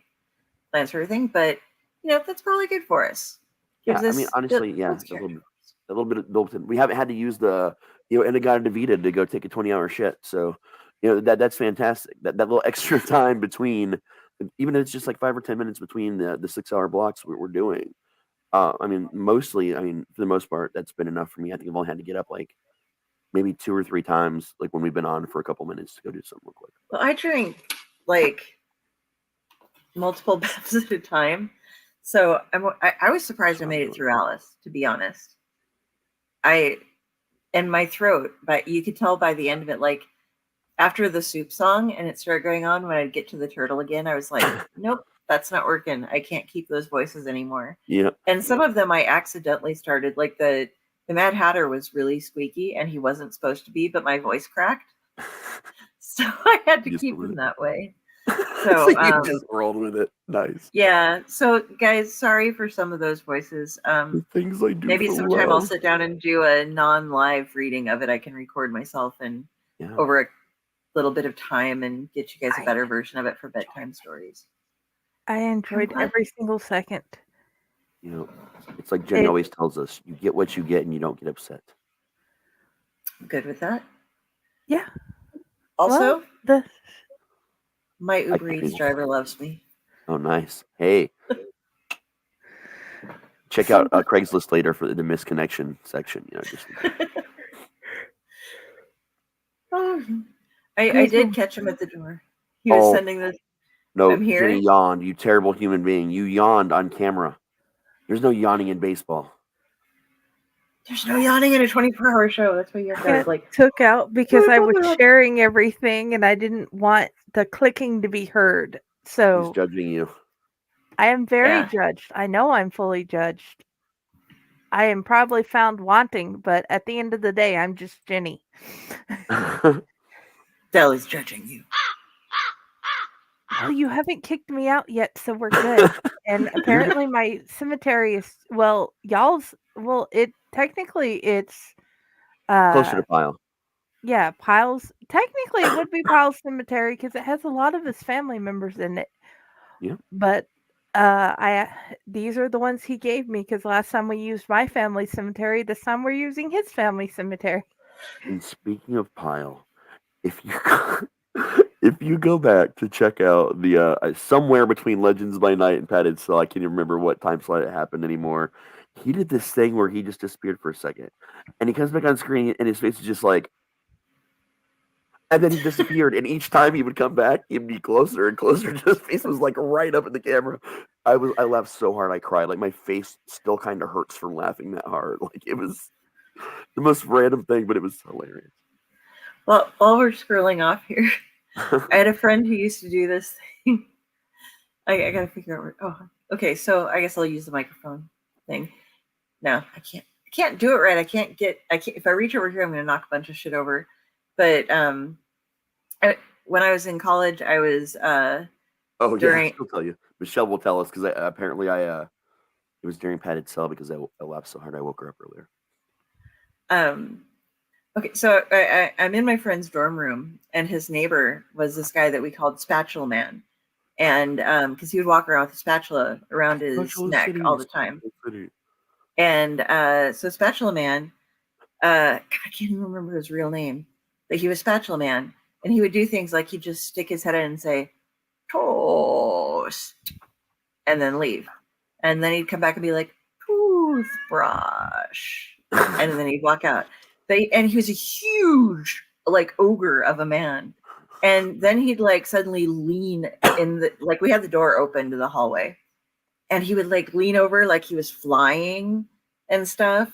A: plans for everything. But that's probably good for us.
D: Yeah, I mean, honestly, yeah, a little bit of built-in. We haven't had to use the Inagata Vita to go take a 20-hour shit. So that's fantastic. That little extra time between, even if it's just like 5 or 10 minutes between the 6-hour blocks we're doing. I mean, mostly, for the most part, that's been enough for me. I think I've only had to get up maybe 2 or 3 times, when we've been on for a couple minutes to go do something real quick.
A: Well, I drink multiple baths at a time, so I was surprised I made it through Alice. To be honest, and my throat, but you could tell by the end of it, after the soup song and it started going on, when I'd get to the turtle again, I was like, nope. That's not working. I can't keep those voices anymore.
D: Yeah.
A: And some of them I accidentally started. Like the Mad Hatter was really squeaky and he wasn't supposed to be, but my voice cracked. So I had to keep him that way. So
D: you just rolled with it. Nice.
A: Yeah. So guys, sorry for some of those voices.
D: The things I do.
A: Maybe sometime I'll sit down and do a non-live reading of it. I can record myself and over a little bit of time and get you guys a better version of it for bedtime stories.
E: I enjoyed every single second.
D: It's like Jenny always tells us, you get what you get and you don't get upset.
A: I'm good with that.
E: Yeah.
A: Also,
E: well,
A: my Uber Eats driver loves me.
D: Oh, nice. Hey. check out Craigslist later for the misconnection section. Just
A: I did catch him at the door. He was sending this.
D: No,
A: I'm here.
D: Jenny yawned. You terrible human being. You yawned on camera. There's no yawning in baseball.
A: There's no yawning in a 24-hour show. That's what your guys like.
E: Took out because I was sharing everything and I didn't want the clicking to be heard. So
D: He's judging you.
E: I am very judged. I know I'm fully judged. I am probably found wanting, but at the end of the day, I'm just Jenny.
A: Dell's judging you.
E: Well, you haven't kicked me out yet, so we're good. And apparently my cemetery is, technically it's
D: closer to Pyle.
E: Yeah, Pyle's, technically it would be Pyle's cemetery because it has a lot of his family members in it.
D: Yeah.
E: But these are the ones he gave me because last time we used my family cemetery, this time we're using his family cemetery.
D: And speaking of Pyle, if you go back to check out the somewhere between Legends by Night and Padded Cell, I can't even remember what time slot it happened anymore. He did this thing where he just disappeared for a second, and he comes back on screen, and his face is just like, and then he disappeared. And each time he would come back, he'd be closer and closer. His face was like right up in the camera. I laughed so hard I cried. Like my face still kind of hurts from laughing that hard. Like it was the most random thing, but it was hilarious.
A: Well, while we're scrolling off here, I had a friend who used to do this thing. I gotta figure out where. Oh, okay. So I guess I'll use the microphone thing. No, I can't do it right. I can't. If I reach over here, I'm gonna knock a bunch of shit over. But when I was in college, I was. I'll
D: tell you. Michelle will tell us because apparently it was during Padded Cell because I laughed so hard I woke her up earlier.
A: Okay, so I'm in my friend's dorm room, and his neighbor was this guy that we called Spatula Man, and because he would walk around with a spatula around his neck all the time. And so Spatula Man, I can't even remember his real name, but he was Spatula Man, and he would do things like he'd just stick his head in and say, toast, and then leave. And then he'd come back and be like, toothbrush, and then he'd walk out. And he was a huge, like, ogre of a man. And then he'd, like, suddenly lean in the, like, we had the door open to the hallway. And he would, like, lean over like he was flying and stuff.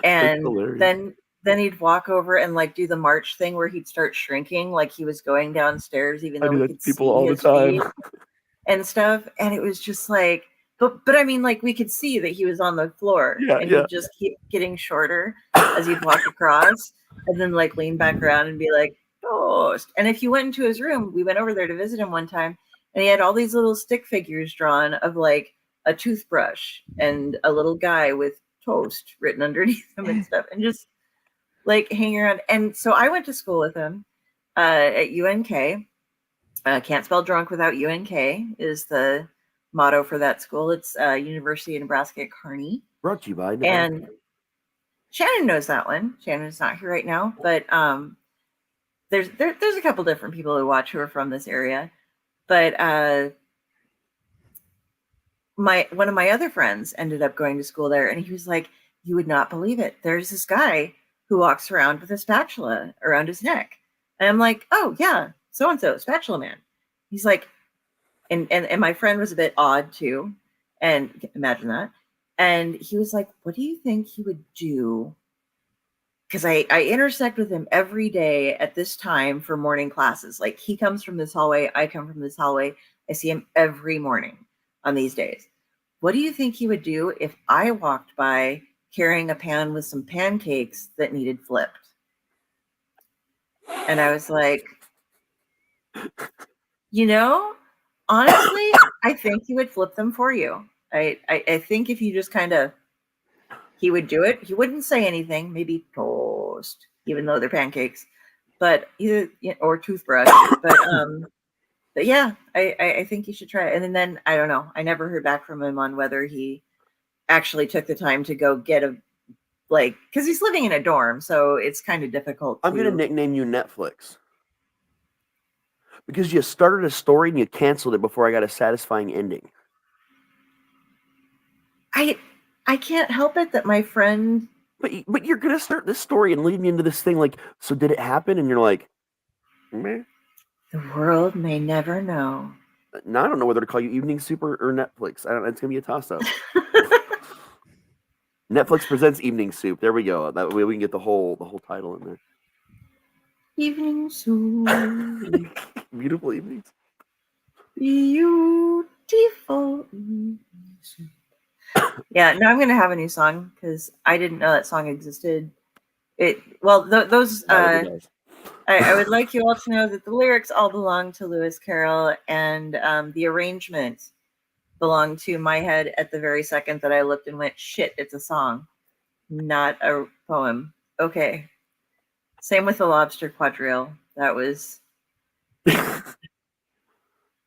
A: And then he'd walk over and, like, do the march thing where he'd start shrinking like he was going downstairs, even though we could
D: people
A: see
D: all
A: his
D: the time
A: feet and stuff. And it was just like, but I mean, like, we could see that he was on the floor, and he'd just keep getting shorter as he'd walk across, and then like lean back around and be like, toast. And if you went into his room, we went over there to visit him one time, and he had all these little stick figures drawn of like a toothbrush and a little guy with toast written underneath him and stuff, and just like hanging around. And so I went to school with him at UNK. Can't spell drunk without UNK is the motto for that school. It's University of Nebraska at Kearney.
D: Brought to you by
A: Nebraska. And Shannon knows that one. Shannon's not here right now, but there's a couple different people who watch who are from this area. But one of my other friends ended up going to school there, and he was like, "You would not believe it. There's this guy who walks around with a spatula around his neck." And I'm like, "Oh yeah, so and so, Spatula Man." He's like, and my friend was a bit odd too, and imagine that. And he was like, "What do you think he would do?" Because I intersect with him every day at this time for morning classes. Like, he comes from this hallway, I come from this hallway. I see him every morning on these days. What do you think he would do if I walked by carrying a pan with some pancakes that needed flipped? And I was like, honestly, I think he would flip them for you. I think if you just kind of, he would do it. He wouldn't say anything, maybe toast, even though they're pancakes, but either, or toothbrush. But yeah, I think you should try it. And then I don't know. I never heard back from him on whether he actually took the time to go get because he's living in a dorm, so it's kind of difficult.
D: I'm going to nickname you Netflix. Because you started a story and you canceled it before I got a satisfying ending.
A: I can't help it that my friend.
D: But you're gonna start this story and lead me into this thing like, so did it happen? And you're like, meh.
A: The world may never know.
D: Now I don't know whether to call you Evening Soup or Netflix. I don't know. It's gonna be a toss-up. Netflix presents Evening Soup. There we go. That way we can get the whole title in there.
A: Evening soup.
D: Beautiful evenings.
A: Beautiful evening soup. Yeah, now I'm gonna have a new song because I didn't know that song existed. Those. I would like you all to know that the lyrics all belong to Lewis Carroll, and the arrangement belonged to my head at the very second that I looked and went, "Shit, it's a song, not a poem." Okay. Same with the Lobster Quadrille. That was.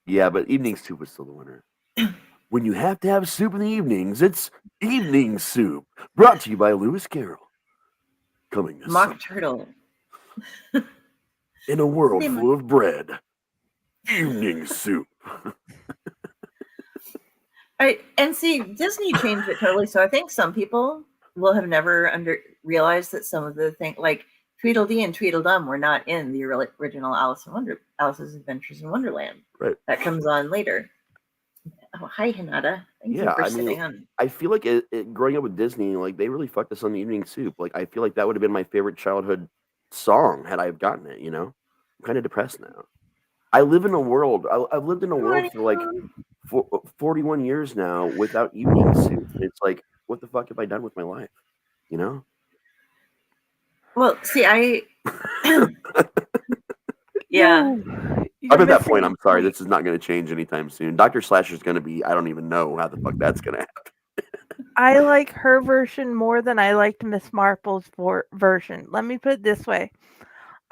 D: Yeah, but Evening Soup was still the winner. When you have to have soup in the evenings, it's Evening Soup, brought to you by Lewis Carroll. Coming this
A: Mock
D: summer.
A: Turtle.
D: In a world full of bread, Evening Soup.
A: And see, Disney changed it totally. So I think some people will have never realized that some of the things like Tweedledee and Tweedledum were not in the original Alice's Adventures in Wonderland.
D: Right.
A: That comes on later. Oh, hi, Hinata. Thank you for sitting on.
D: I feel like growing up with Disney, like they really fucked us on the Evening Soup. Like I feel like that would have been my favorite childhood song had I gotten it. You know, I'm kind of depressed now. I live in a world. I've lived in a world for like 41 years now without Evening Soup. It's like, what the fuck have I done with my life? You know.
A: Well, see, yeah.
D: Up at that point, I'm sorry. This is not going to change anytime soon. Dr. Slasher is going to be. I don't even know how the fuck that's going to happen.
E: I like her version more than I liked Miss Marple's version. Let me put it this way.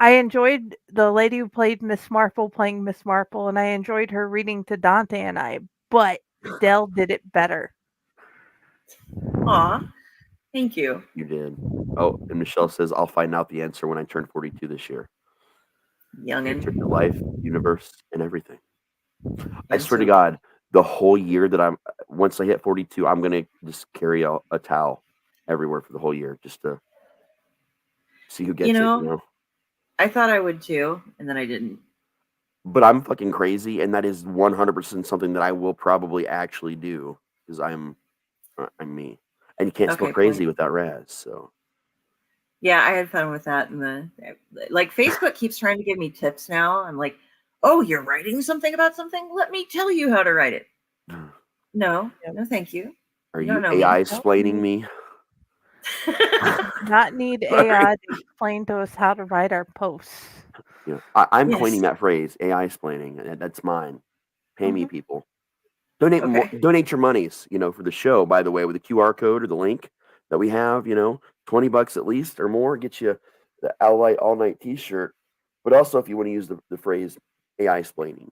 E: I enjoyed the lady who played Miss Marple playing Miss Marple, and I enjoyed her reading to Dante and I, but Dell did it better.
A: Aw, thank you.
D: You did. Oh, and Michelle says, I'll find out the answer when I turn 42 this year.
A: Youngin'.
D: Answer to life, universe, and everything. I swear to God, the whole year that once I hit 42, I'm going to just carry a towel everywhere for the whole year just to see who gets it, you know?
A: I thought I would too, and then I didn't.
D: But I'm fucking crazy, and that is 100% something that I will probably actually do because I'm me, and you can't spell crazy without Raz. So
A: yeah, I had fun with that, and like Facebook keeps trying to give me tips now. I'm like, oh, you're writing something about something? Let me tell you how to write it. No, thank you.
D: Are you AI explaining me?
E: Not need AI to explain to us how to write our posts.
D: Yeah, I'm coining that phrase, AI explaining. That's mine. Pay me, people. Donate your monies, for the show, by the way, with the QR code or the link that we have, $20 at least or more, get you the Owlite All Night t-shirt. But also if you want to use the phrase AI explaining,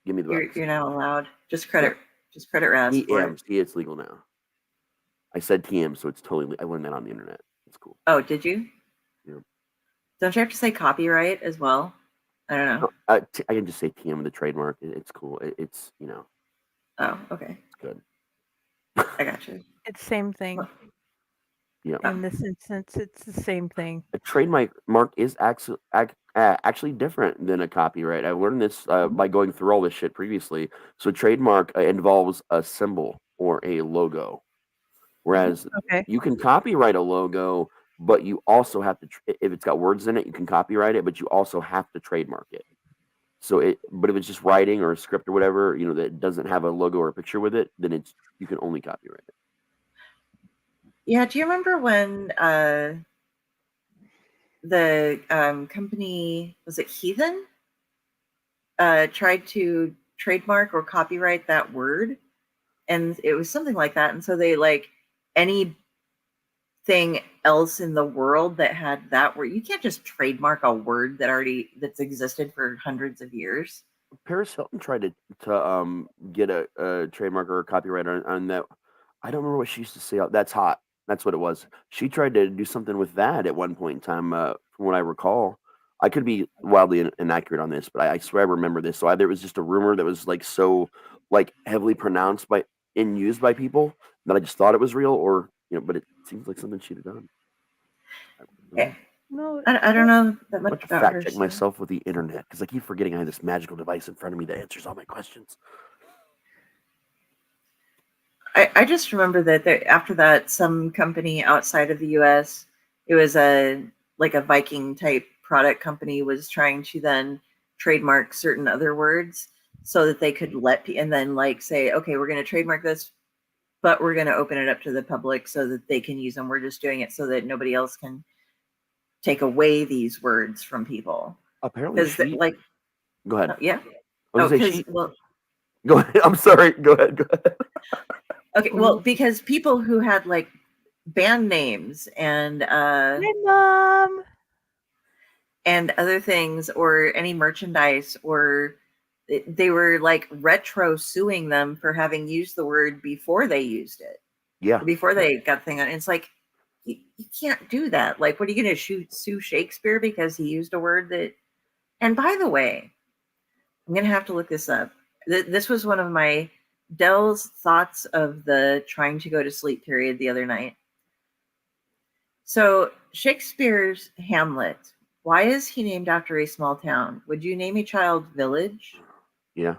D: give me the bucks.
A: You're not allowed. Just credit Raz.
D: TM. See, it's legal now. I said TM, so it's totally. I learned that on the internet. It's cool.
A: Oh, did you?
D: Yeah.
A: Don't you have to say copyright as well? I don't know.
D: I can just say TM with the trademark. It's cool. It's
A: Oh, okay.
D: It's good.
A: I got you.
E: It's same thing.
D: Yeah.
E: In this instance, it's the same thing.
D: A trademark is actually different than a copyright. I learned this by going through all this shit previously. So trademark involves a symbol or a logo. Whereas you can copyright a logo, but you also have to, if it's got words in it, you can copyright it, but you also have to trademark it. So but if it's just writing or a script or whatever, that doesn't have a logo or a picture with it, then you can only copyright it.
A: Yeah. Do you remember when the company, was it Heathen, tried to trademark or copyright that word? And it was something like that. And so they anything else in the world that had that word. You can't just trademark a word that's existed for hundreds of years.
D: Paris Hilton tried to get a trademark or a copyright on that. I don't remember what she used to say. That's hot. That's what it was. She tried to do something with that at one point in time, from what I recall. I could be wildly inaccurate on this, but I swear I remember this. So either it was just a rumor that was so heavily pronounced by and used by people that I just thought it was real, or but it seems like something she'd have done.
A: Yeah.
E: No,
A: I don't know that
D: I'm
A: much
D: about to
A: about
D: fact
A: her.
D: check
A: so-
D: myself with the internet because I keep forgetting I have this magical device in front of me that answers all my questions.
A: I just remember that after that, some company outside of the U.S., it was a Viking type product company, was trying to then trademark certain other words so that they could and then say, okay, we're going to trademark this, but we're going to open it up to the public so that they can use them. We're just doing it so that nobody else can take away these words from people.
D: Apparently, go ahead.
A: Yeah.
D: I was gonna say go ahead. I'm sorry. Go ahead.
A: Okay. Well, because people who had band names and
E: Hi, Mom.
A: and other things, or any merchandise, or they were retro suing them for having used the word before they used it.
D: Yeah.
A: Before they got the thing on. It's you can't do that. What are you going to sue Shakespeare because he used a word that? And by the way, I'm going to have to look this up. This was one of my Dell's thoughts of the trying to go to sleep period the other night. So Shakespeare's Hamlet, why is he named after a small town? Would you name a child Village?
D: Yeah.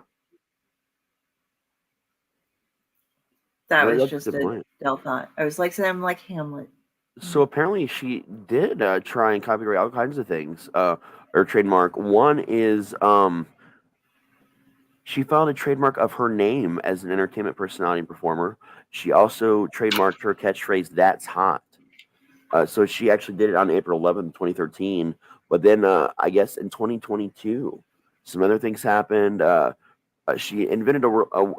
A: That was just a Dell thought. I was saying I'm like Hamlet.
D: So apparently she did try and copyright all kinds of things, or trademark. One is she filed a trademark of her name as an entertainment personality and performer. She also trademarked her catchphrase, "That's hot." So she actually did it on April 11th, 2013. But then I guess in 2022, some other things happened. She invented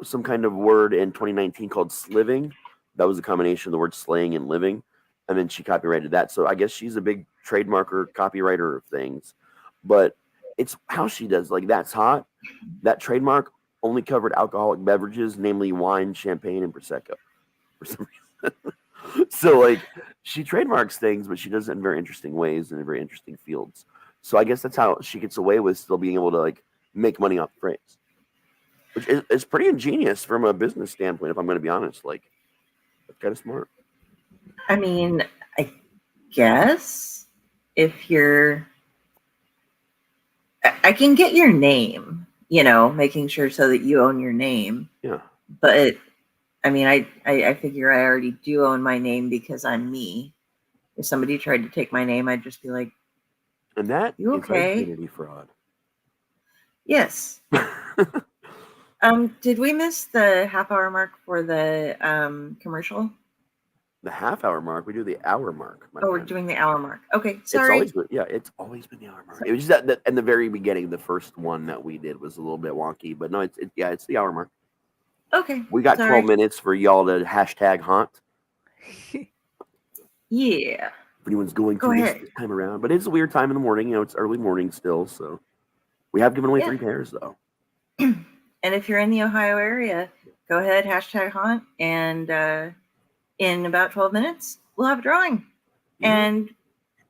D: some kind of word in 2019 called sliving. That was a combination of the word slaying and living. And then she copyrighted that. So I guess she's a big trademarker, copywriter of things. But it's how she does. That's hot. That trademark only covered alcoholic beverages, namely wine, champagne, and Prosecco. For some reason. So she trademarks things, but she does it in very interesting ways and in very interesting fields. So I guess that's how she gets away with still being able to make money off the phrase, which is pretty ingenious from a business standpoint. If I'm going to be honest, that's kind of smart.
A: I mean, I guess if you're, I can get your name, making sure so that you own your name.
D: Yeah.
A: But I mean, I figure I already do own my name because I'm me. If somebody tried to take my name, I'd just be like,
D: and that
A: you okay?
D: Is identity fraud.
A: Yes. Did we miss the half-hour mark for the commercial?
D: The half-hour mark. We do the hour mark.
A: We're doing the hour mark. Okay, sorry.
D: It's always been the hour mark. It was just that in the very beginning, the first one that we did was a little bit wonky, but no, it's the hour mark.
A: Okay.
D: We got 12 minutes for y'all to hashtag haunt.
A: Yeah.
D: If anyone's going through this time around, but it's a weird time in the morning. It's early morning still, so we have given away 3 pairs though.
A: And if you're in the Ohio area, go ahead, hashtag haunt, and in about 12 minutes, we'll have a drawing. And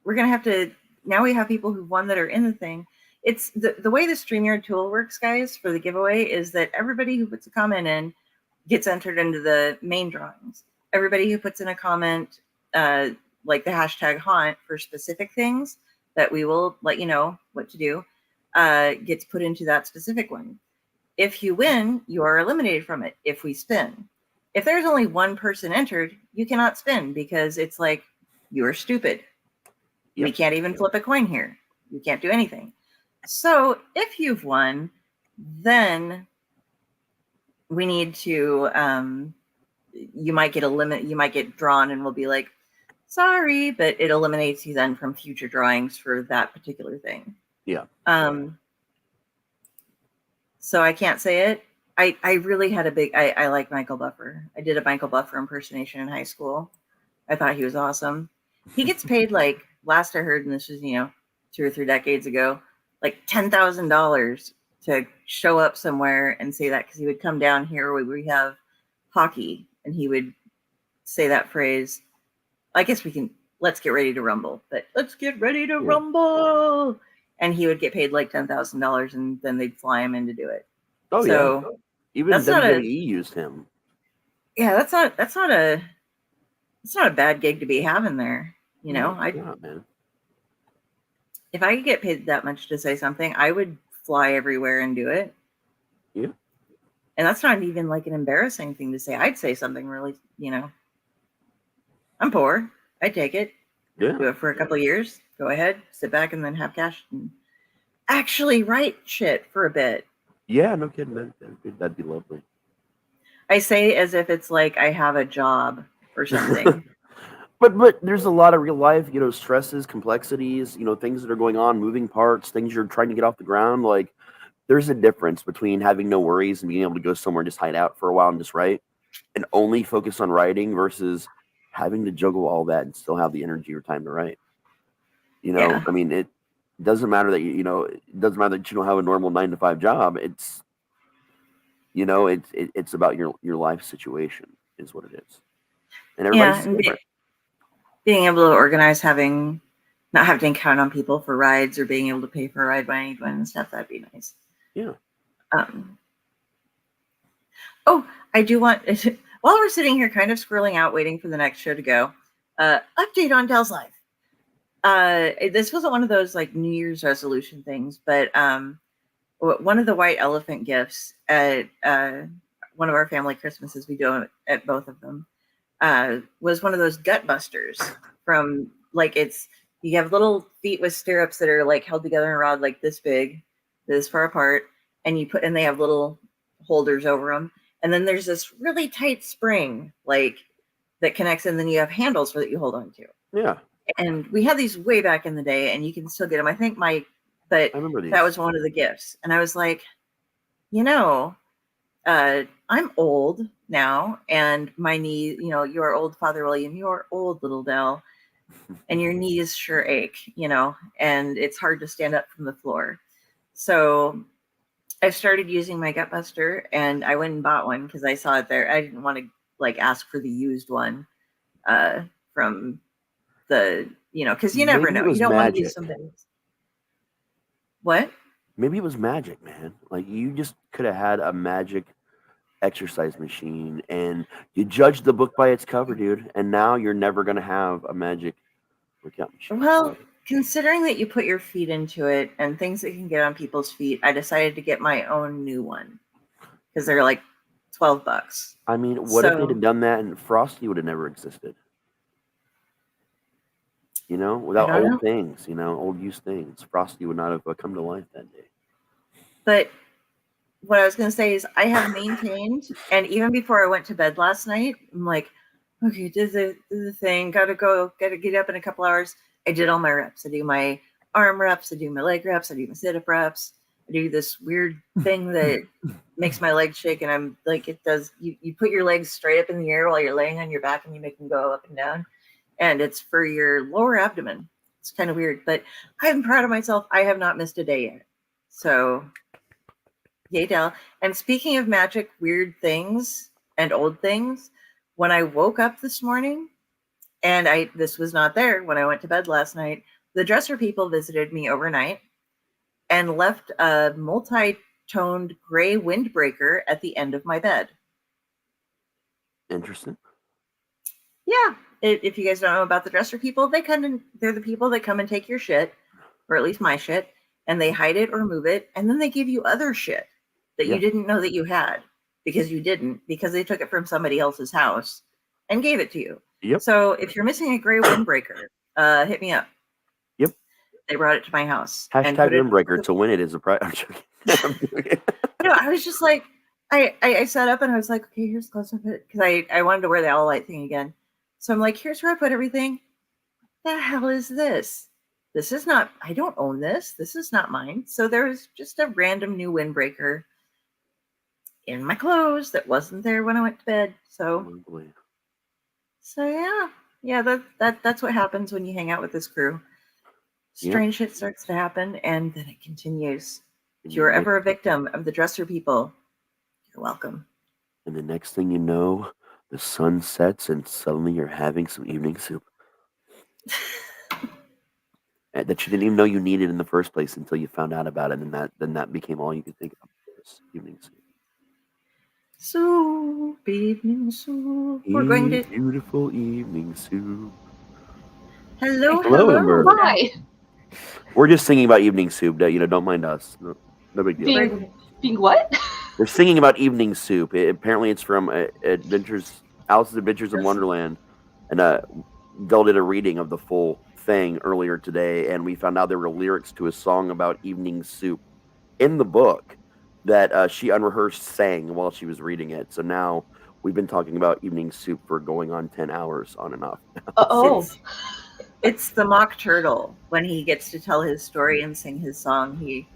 A: we're going to have to, now we have people who've won that are in the thing. It's the way the StreamYard tool works, guys, for the giveaway is that everybody who puts a comment in gets entered into the main drawings. Everybody who puts in a comment, like the hashtag haunt for specific things that we will let you know what to do, gets put into that specific one. If you win, you are eliminated from it if we spin. If there's only one person entered, you cannot spin because it's you're stupid. Yep. We can't even flip a coin here. You can't do anything. So if you've won, then we need to, you might get you might get drawn and we'll be like, sorry, but it eliminates you then from future drawings for that particular thing.
D: Yeah.
A: So I can't say it. I really had I like Michael Buffer. I did a Michael Buffer impersonation in high school. I thought he was awesome. He gets paid last I heard, and this was, 2 or 3 decades ago, $10,000 to show up somewhere and say that, because he would come down here where we have hockey and he would say that phrase. I guess let's get ready to rumble, but let's get ready to rumble. And he would get paid $10,000 and then they'd fly him in to do it.
D: Oh, so, yeah. Even WWE used him.
A: Yeah, that's not a bad gig to be having there. You know,
D: Man.
A: if I could get paid that much to say something, I would fly everywhere and do it.
D: Yeah.
A: And that's not even like an embarrassing thing to say. I'd say something really, I'm poor. I'd take it.
D: Yeah.
A: Do it for a couple of years. Go ahead, sit back, and then have cash and actually write shit for a bit.
D: Yeah, no kidding. That'd be lovely.
A: I say as if it's like I have a job or something.
D: But there's a lot of real life, stresses, complexities, things that are going on, moving parts, things you're trying to get off the ground. Like, there's a difference between having no worries and being able to go somewhere and just hide out for a while and just write and only focus on writing versus having to juggle all that and still have the energy or time to write.
A: Yeah.
D: I mean, it doesn't matter that it doesn't matter that you don't have a normal 9-to-5 job. It's, it's about your life situation is what it is. And everybody's different.
A: Being able to organize, not having to count on people for rides or being able to pay for a ride when I need one and stuff, that'd be nice.
D: Yeah.
A: I do want, while we're sitting here kind of scrolling out, waiting for the next show to go, update on Dell's life. This wasn't one of those like New Year's resolution things, but one of the white elephant gifts at one of our family Christmases, we do at both of them, was one of those gut busters from like you have little feet with stirrups that are like held together in a rod like this big, this far apart, and they have little holders over them. And then there's this really tight spring like that connects, and then you have handles that you hold on to.
D: Yeah.
A: And we had these way back in the day, and you can still get them. I think I remember these. That was one of the gifts. And I was like, I'm old now, and my knee, you're old, Father William, you're old, little Dell, and your knees sure ache, and it's hard to stand up from the floor. So I started using my gut buster, and I went and bought one because I saw it there. I didn't want to like ask for the used one from the, because you never know. You don't want to use somebody's. What?
D: Maybe it was magic, man. Like you just could have had a magic exercise machine, and you judged the book by its cover, dude. And now you're never gonna have a magic workout machine.
A: Well, considering that you put your feet into it and things that can get on people's feet, I decided to get my own new one because they're like $12.
D: I mean, what if they'd have done that and Frosty would have never existed? Without old things, old used things, Frosty would not have come to life that day.
A: But what I was going to say is I have maintained, and even before I went to bed last night, I'm like, okay, do the thing, gotta get up in a couple hours. I did all my reps. I do my arm reps, I do my leg reps, I do my sit-up reps. I do this weird thing that makes my legs shake, and I'm like, it does, you put your legs straight up in the air while you're laying on your back, and you make them go up and down. And it's for your lower abdomen. It's kind of weird, but I'm proud of myself. I have not missed a day yet. So, yay, Dell. And speaking of magic, weird things and old things, when I woke up this morning, and this was not there when I went to bed last night, the dresser people visited me overnight and left a multi-toned gray windbreaker at the end of my bed.
D: Interesting.
A: Yeah. If you guys don't know about the dresser people, they're the people that come and take your shit, or at least my shit, and they hide it or move it, and then they give you other shit that you didn't know that you had because they took it from somebody else's house and gave it to you.
D: Yep.
A: So if you're missing a gray windbreaker, hit me up.
D: Yep.
A: They brought it to my house.
D: Hashtag windbreaker to win it is a prize.
A: I was just like, I sat up and I was like, okay, here's close up it, because I wanted to wear the all light thing again. So I'm like, here's where I put everything. What the hell is this? This is not, I don't own this. This is not mine. So there was just a random new windbreaker in my clothes that wasn't there when I went to bed. So yeah, that's what happens when you hang out with this crew. Strange shit starts to happen, and then it continues. If you're ever a victim of the dresser people, you're welcome.
D: And the next thing you know, the sun sets and suddenly you're having some evening soup that you didn't even know you needed in the first place until you found out about it, and then that became all you could think of, this evening soup.
A: Soup, evening soup. We're going to.
D: Beautiful evening soup.
A: Hello,
D: Hello,
A: hello.
D: Ember.
G: Hi.
D: We're just singing about evening soup. Don't mind us. No big deal.
G: Being what?
D: We're singing about evening soup. Apparently, it's from Alice's Adventures in Wonderland, and Del did a reading of the full thing earlier today, and we found out there were lyrics to a song about evening soup in the book that she unrehearsed sang while she was reading it. So now we've been talking about evening soup for going on 10 hours on and off.
G: Oh.
A: It's the mock turtle. When he gets to tell his story and sing his song, he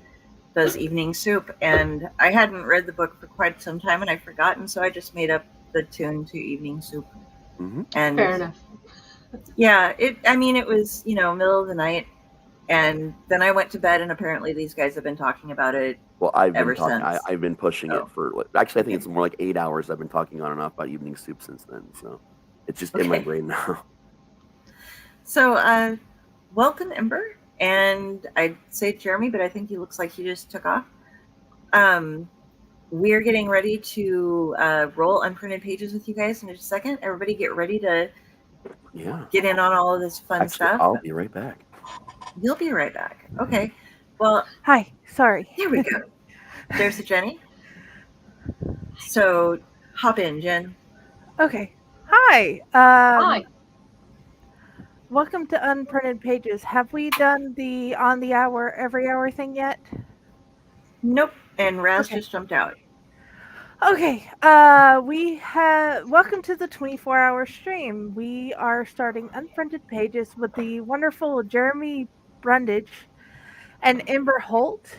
A: does evening soup. And I hadn't read the book for quite some time, and I'd forgotten, so I just made up the tune to evening soup.
D: Mm-hmm.
A: And
G: Fair enough.
A: yeah, it was, middle of the night, and then I went to bed, and apparently these guys have been talking about it.
D: Well, I've been
A: Ever
D: talking.
A: since.
D: I've been pushing it for. Actually, I think it's more like 8 hours. I've been talking on and off about evening soup since then. So it's just in my
A: Okay.
D: brain now.
A: So, welcome, Ember, and I'd say Jeremy, but I think he looks like he just took off. We're getting ready to roll Unprinted Pages with you guys in just a second. Everybody get ready to get in on all of this fun stuff.
D: I'll be right back.
A: You'll be right back. Okay. Well,
E: Hi. Sorry.
A: here we go. There's the Jenny. So, hop in, Jen.
E: Okay. Hi.
G: Hi.
E: Welcome to Unprinted Pages. Have we done the on the hour, every hour thing yet?
A: Nope. And Raz
E: Okay.
A: just jumped out.
E: Okay. We have welcome to the 24-hour stream. We are starting Unprinted Pages with the wonderful Jeremy Brundage and Ember Holt,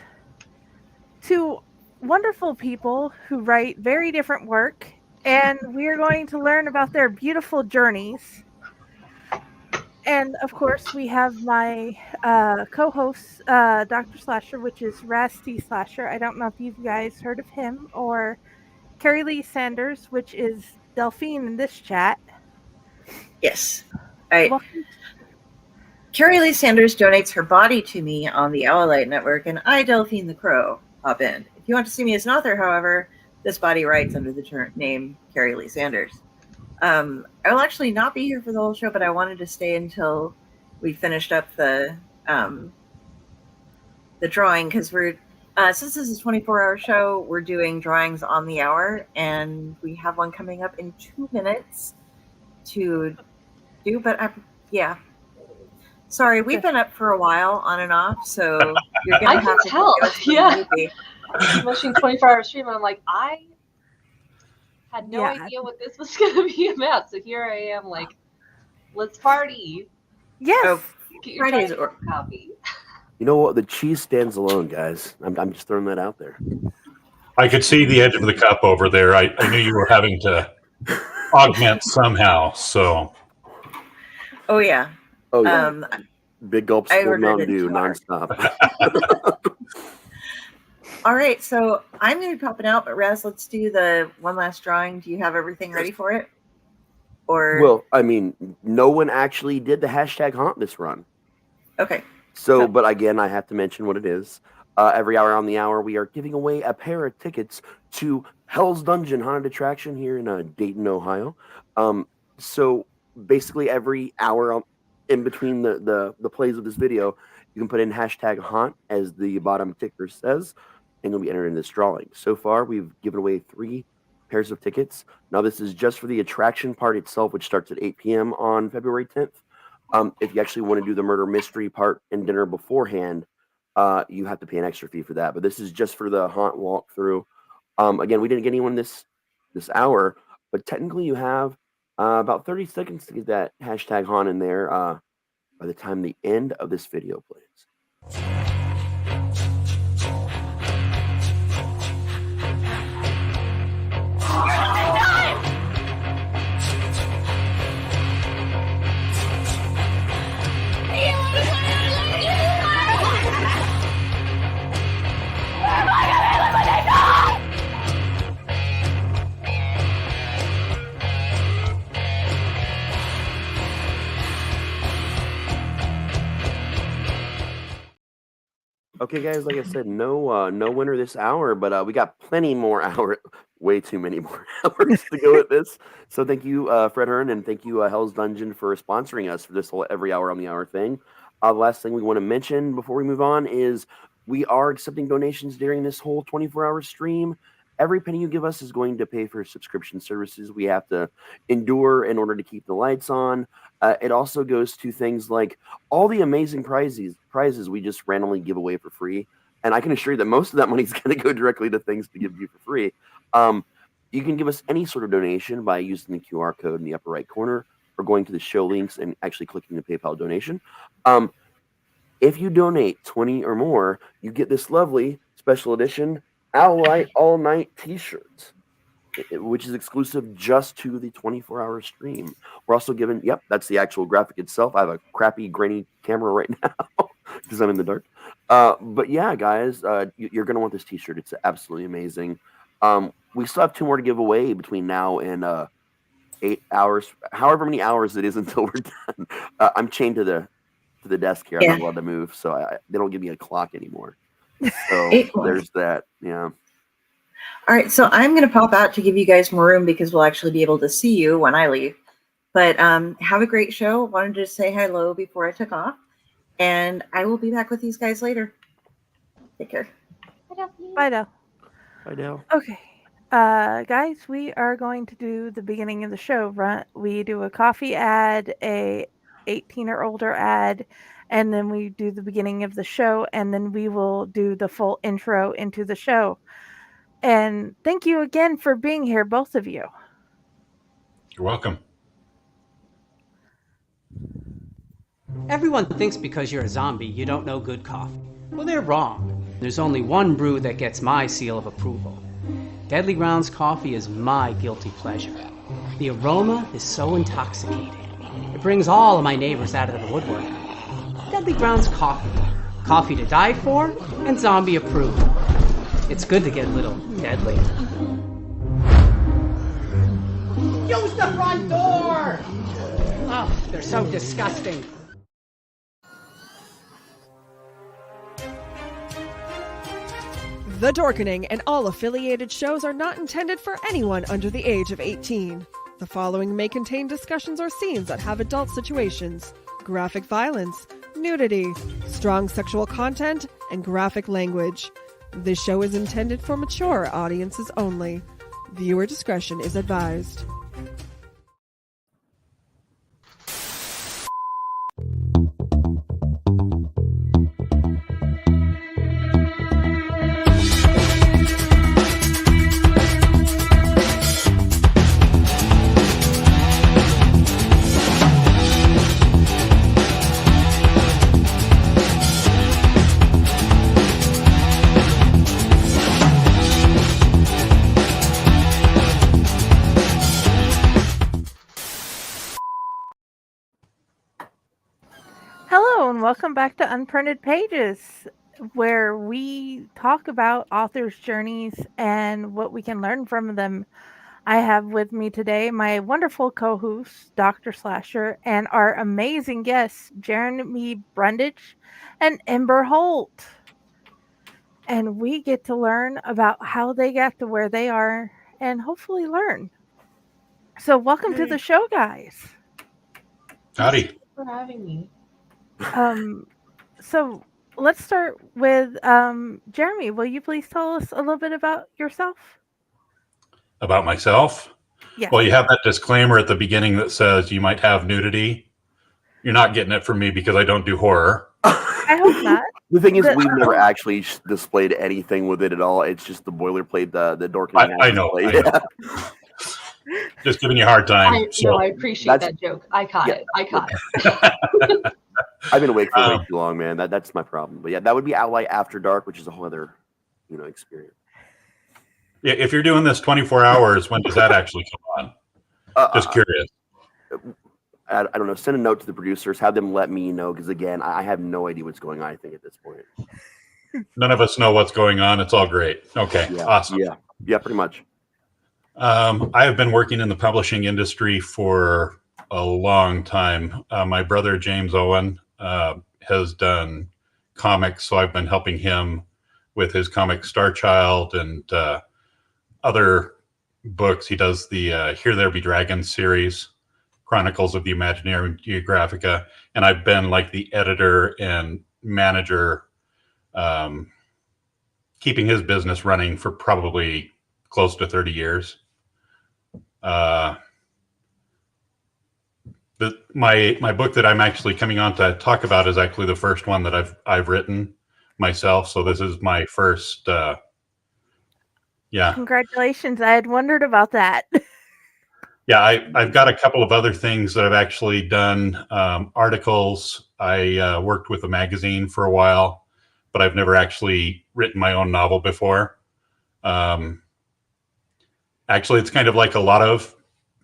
E: two wonderful people who write very different work, and we are going to learn about their beautiful journeys. And of course, we have my co-host, Dr. Slasher, which is Raz T Slasher. I don't know if you guys heard of him, or Carrie Lee Sanders, which is Delphine in this chat.
A: Yes.
E: Welcome.
A: Carrie Lee Sanders donates her body to me on the Owlite Network, and I, Delphine the Crow, hop in. If you want to see me as an author, however, this body writes under the name Carrie Lee Sanders. I will actually not be here for the whole show, but I wanted to stay until we finished up the drawing, because we're since this is a 24-hour show, we're doing drawings on the hour, and we have one coming up in 2 minutes to do. But yeah, sorry, we've been up for a while on and off, so you're gonna
G: I
A: have
G: can
A: to
G: tell.
A: go through
G: Yeah.
A: the movie.
G: You mentioned 24-hour stream, and I'm like, I had no idea what this was going to be about. So here I am, like, let's party.
E: Yes.
A: Oh,
G: Get your
A: Fridays
G: Chinese coffee.
D: You know what? The cheese stands alone, guys. I'm just throwing that out there.
H: I could see the edge of the cup over there. I knew you were having to augment somehow. So,
A: oh yeah.
D: Oh yeah. Big gulps
A: I
D: of
A: ordered
D: Mountain
A: it
D: Dew
A: tomorrow.
D: nonstop.
A: All right, so I'm going to be popping out, but Raz, let's do the one last drawing. Do you have everything ready for it? Or
D: Well, I mean, no one actually did the hashtag haunt this run.
A: okay.
D: So, but again, I have to mention what it is. Every hour on the hour, we are giving away a pair of tickets to Hell's Dungeon Haunted Attraction here in Dayton, Ohio. So basically every hour in between the plays of this video, you can put in hashtag haunt, as the bottom ticker says, and you'll be entered in this drawing. So far, we've given away 3 pairs of tickets. Now, this is just for the attraction part itself, which starts at 8 p.m. on February 10th. If you actually want to do the murder mystery part and dinner beforehand, you have to pay an extra fee for that. But this is just for the haunt walkthrough. Again, we didn't get anyone this hour, but technically you have about 30 seconds to get that hashtag haunt in there by the time the end of this video plays. Okay, guys, like I said, no winner this hour, but we got plenty more hours, way too many more hours to go with this. So thank you, Fred Hearn, and thank you, Hell's Dungeon, for sponsoring us for this whole every hour on the hour thing. The last thing we want to mention before we move on is we are accepting donations during this whole 24-hour stream. Every penny you give us is going to pay for subscription services we have to endure in order to keep the lights on. It also goes to things like all the amazing prizes we just randomly give away for free. And I can assure you that most of that money is going to go directly to things to give you for free. You can give us any sort of donation by using the QR code in the upper right corner or going to the show links and actually clicking the PayPal donation. If you donate 20 or more, you get this lovely special edition Owl Light All Night t-shirt, which is exclusive just to the 24-hour stream. We're also given, yep, that's the actual graphic itself. I have a crappy, grainy camera right now because I'm in the dark. But yeah, guys, you're going to want this t-shirt. It's absolutely amazing. We still have 2 more to give away between now and 8 hours, however many hours it is until we're done. I'm chained to the desk here. I'm not allowed to move, so they don't give me a clock anymore. So there's that. Yeah.
A: All right, so I'm going to pop out to give you guys more room because we'll actually be able to see you when I leave. But have a great show. Wanted to say hello before I took off. And I will be back with these guys later. Take care.
E: Bye, Del.
D: Bye, Del.
E: Okay. Guys, we are going to do the beginning of the show. We do a coffee ad, a 18 or older ad, and then we do the beginning of the show, and then we will do the full intro into the show. And thank you again for being here, both of you.
H: You're welcome.
I: Everyone thinks because you're a zombie, you don't know good coffee. Well, they're wrong. There's only one brew that gets my seal of approval. Deadly Grounds coffee is my guilty pleasure. The aroma is so intoxicating. It brings all of my neighbors out of the woodwork. Deadly Grounds coffee. Coffee to die for and zombie approved. It's good to get a little deadly. Use the front door! Oh, they're so disgusting.
C: The Dorkening and all affiliated shows are not intended for anyone under the age of 18. The following may contain discussions or scenes that have adult situations, graphic violence, nudity, strong sexual content, and graphic language. This show is intended for mature audiences only. Viewer discretion is advised.
E: Hello, and welcome back to Unprinted Pages, where we talk about authors' journeys and what we can learn from them. I have with me today my wonderful co-host, Dr. Slasher, and our amazing guests, Jeremy Brundage and Ember Holt. And we get to learn about how they got to where they are and hopefully learn. So welcome to the show, guys.
H: Howdy.
G: Thanks for having me.
E: So let's start with Jeremy. Will you please tell us a little bit about yourself?
H: About myself?
E: Yeah.
H: Well, you have that disclaimer at the beginning that says you might have nudity. You're not getting it from me because I don't do horror.
E: I hope not.
D: The thing is, we've never actually displayed anything with it at all. It's just the boilerplate, the Dorkening.
H: I know. Just giving you a hard time.
G: I appreciate that joke. I caught it.
D: I've been awake for way too long, man. That's my problem. But yeah, that would be Outlight After Dark, which is a whole other, experience.
H: Yeah, if you're doing this 24 hours, when does that actually come on? Just curious.
D: I don't know. Send a note to the producers. Have them let me know, because again, I have no idea what's going on. I think at this point,
H: none of us know what's going on. It's all great. Okay, awesome.
D: Yeah, pretty much.
H: I have been working in the publishing industry for a long time. My brother James Owen has done comics, so I've been helping him with his comic Star Child and other books. He does the Here There Be Dragons series, Chronicles of the Imaginary Geographica, and I've been like the editor and manager, keeping his business running for probably close to 30 years. My book that I'm actually coming on to talk about is actually the first one that I've written myself. So this is my first. Yeah.
E: Congratulations! I had wondered about that.
H: Yeah, I've got a couple of other things that I've actually done. Articles. I worked with a magazine for a while, but I've never actually written my own novel before. Actually, it's kind of like a lot of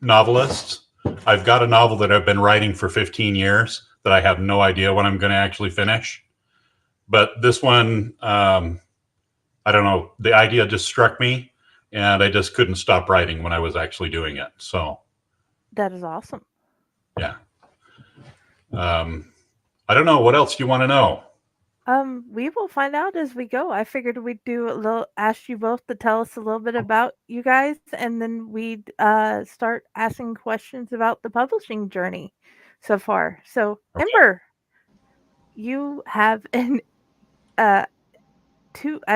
H: novelists. I've got a novel that I've been writing for 15 years that I have no idea when I'm going to actually finish. But this one, I don't know, the idea just struck me, and I just couldn't stop writing when I was actually doing it. So
E: that is awesome.
H: Yeah. I don't know. What else do you want to know?
E: We will find out as we go. I figured we'd ask you both to tell us a little bit about you guys, and then we'd start asking questions about the publishing journey so far. So, okay. Ember, you have I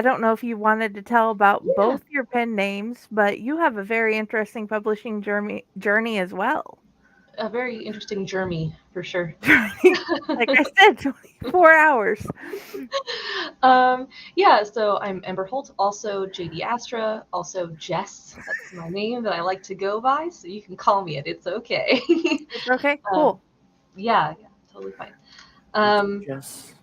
E: don't know if you wanted to tell about both your pen names, but you have a very interesting publishing journey as well.
G: A very interesting journey, for sure.
E: Like I said, 24 hours.
G: Yeah, so I'm Ember Holt, also JD Astra, also Jess. That's my name that I like to go by, so you can call me it. It's okay.
E: Okay, cool.
G: Yeah, totally fine.
D: Yes.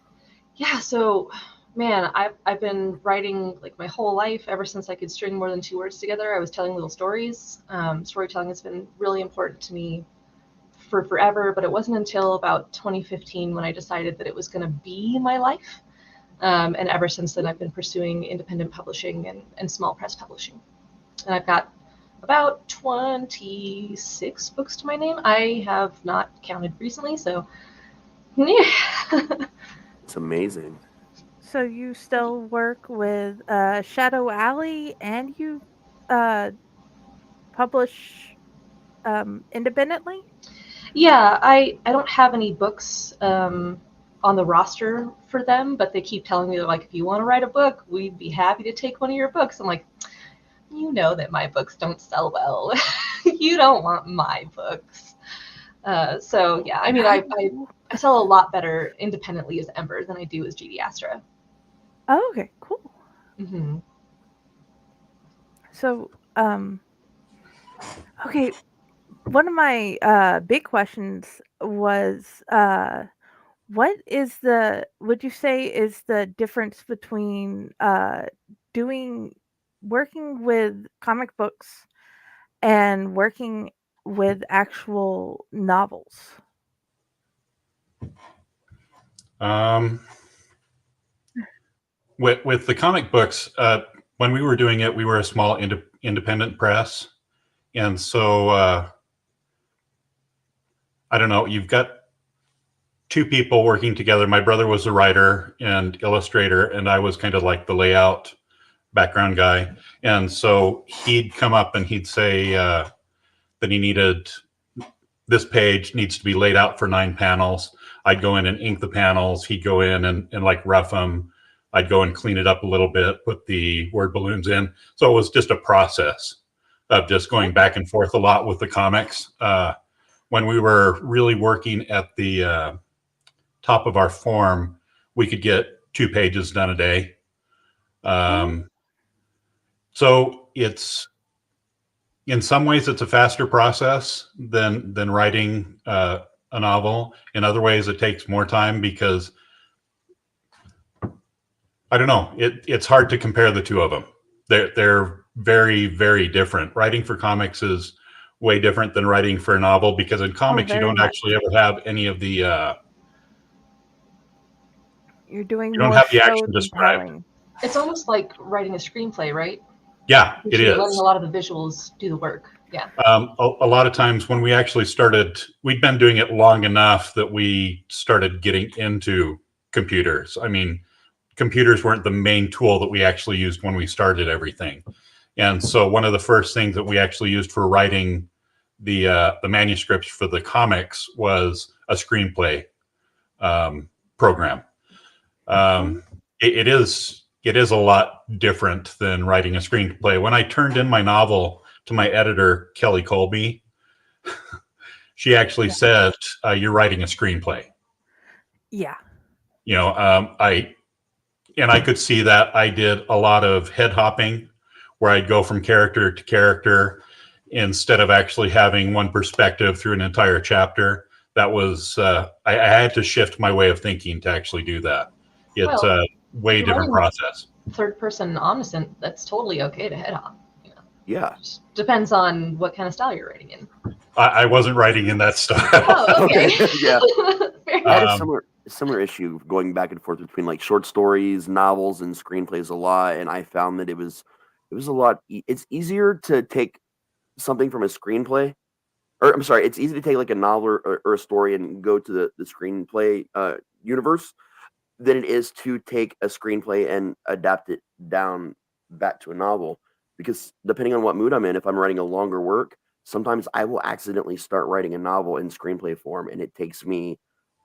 G: Yeah, so man, I've been writing like my whole life, ever since I could string more than 2 words together. I was telling little stories. Storytelling has been really important to me for forever, but it wasn't until about 2015 when I decided that it was going to be my life. And ever since then, I've been pursuing independent publishing and small press publishing. And I've got about 26 books to my name. I have not counted recently, so yeah.
D: It's amazing.
E: So you still work with Shadow Alley, and you publish independently?
G: Yeah, I don't have any books on the roster for them, but they keep telling me, they're like, if you want to write a book, we'd be happy to take one of your books. I'm like, you know that my books don't sell well. You don't want my books. So yeah, I mean, I sell a lot better independently as Ember than I do as GD Astra.
E: Oh, okay, cool.
G: Mm-hmm.
E: So, okay, one of my big questions was, what would you say is the difference between working with comic books and working with actual novels?
H: With the comic books, when we were doing it, we were a small independent press. And so, I don't know, you've got 2 people working together. My brother was a writer and illustrator, and I was kind of like the layout background guy. And so he'd come up and he'd say that he needed, this page needs to be laid out for 9 panels. I'd go in and ink the panels. He'd go in and like rough them. I'd go and clean it up a little bit, put the word balloons in. So it was just a process of just going back and forth a lot with the comics. When we were really working at the top of our form, we could get 2 pages done a day. So it's, in some ways, it's a faster process than writing a novel. In other ways, it takes more time because, I don't know, it's hard to compare the 2 of them. They're very, very different. Writing for comics is way different than writing for a novel, because in comics you don't actually ever have any of the
E: you don't
H: have the action described.
G: It's almost like writing a screenplay, right?
H: Yeah, it is.
G: Letting a lot of the visuals do the work. Yeah.
H: A lot of times when we actually started, we'd been doing it long enough that we started getting into computers. I mean, computers weren't the main tool that we actually used when we started everything. And so one of the first things that we actually used for writing the manuscripts for the comics was a screenplay program. It is a lot different than writing a screenplay. When I turned in my novel to my editor, Kelly Colby, she actually said, "You're writing a screenplay."
E: Yeah.
H: You know, I could see that. I did a lot of head hopping, where I'd go from character to character instead of actually having one perspective through an entire chapter. That was I had to shift my way of thinking to actually do that. It's a way different process.
G: Third person omniscient, that's totally okay to head hop.
D: Yeah.
G: Just depends on what kind of style you're writing in.
H: I wasn't writing in that style.
G: Oh, okay.
D: Yeah. I had a similar issue going back and forth between like short stories, novels, and screenplays a lot, and I found that it was a lot. It's easier to take something from a screenplay, or I'm sorry, it's easy to take like a novel or a story and go to the screenplay universe than it is to take a screenplay and adapt it down back to a novel. Because depending on what mood I'm in, if I'm writing a longer work, sometimes I will accidentally start writing a novel in screenplay form, and it takes me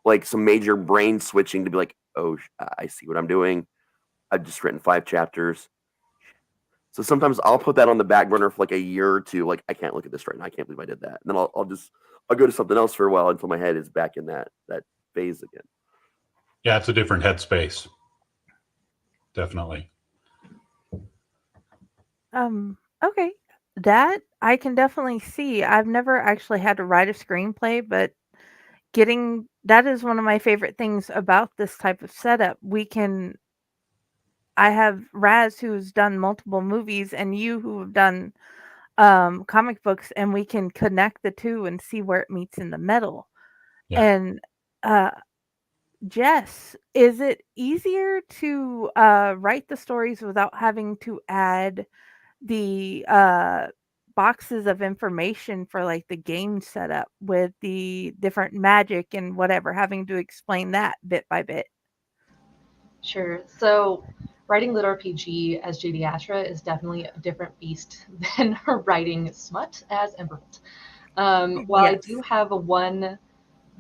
D: like some major brain switching to be like, oh, I see what I'm doing. I've just written 5 chapters. So sometimes I'll put that on the back burner for like a year or two. Like, I can't look at this right now. I can't believe I did that. And then I'll go to something else for a while until my head is back in that phase again.
H: Yeah, it's a different headspace. Definitely.
E: Okay. That I can definitely see. I've never actually had to write a screenplay, but that is one of my favorite things about this type of setup. I have Raz who's done multiple movies and you who have done comic books, and we can connect the two and see where it meets in the middle.
H: Yeah.
E: And Jess, is it easier to write the stories without having to add the boxes of information for like the game setup with the different magic and whatever, having to explain that bit by bit?
G: Sure. So writing lit RPG as JD Astra is definitely a different beast than writing smut as Ember. While I do have a one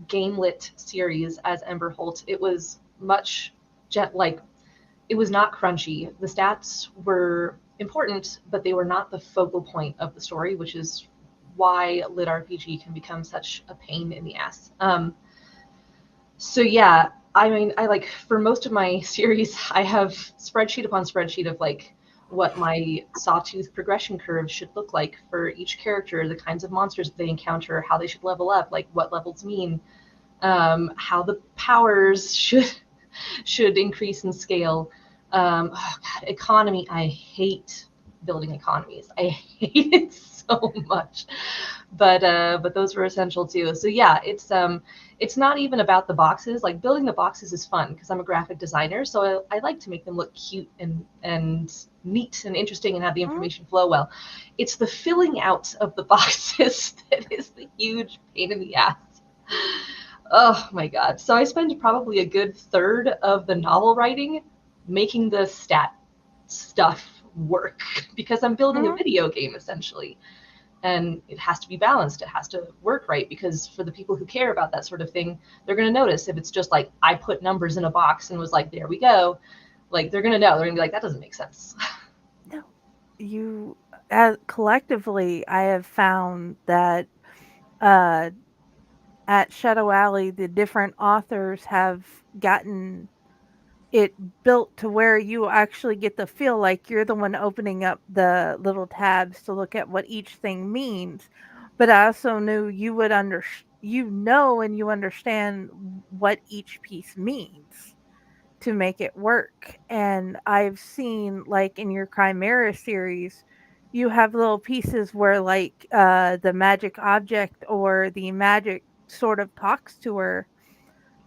G: game lit series as Ember Holt, it was much it was not crunchy. The stats were important, but they were not the focal point of the story, which is why lit RPG can become such a pain in the ass. So yeah, I mean, for most of my series, I have spreadsheet upon spreadsheet of like what my sawtooth progression curve should look like for each character, the kinds of monsters they encounter, how they should level up, like what levels mean, how the powers should increase in scale. Oh God, economy. I hate building economies. I hate it so much. But those were essential too. So yeah, it's not even about the boxes. Like building the boxes is fun because I'm a graphic designer, so I like to make them look cute and neat and interesting and have the information flow well. It's the filling out of the boxes that is the huge pain in the ass. Oh my God. So I spend probably a good third of the novel writing making the stat stuff work because I'm building a video game essentially. And it has to be balanced. It has to work right because for the people who care about that sort of thing, they're going to notice if it's just like I put numbers in a box and was like, there we go. Like they're going to know. They're going to be like, that doesn't make sense.
E: No, collectively, I have found that at Shadow Alley, the different authors have gotten it built to where you actually get to feel like you're the one opening up the little tabs to look at what each thing means. But I also knew you would and you understand what each piece means to make it work. And I've seen, like in your Chimera series, you have little pieces where like the magic object or the magic sort of talks to her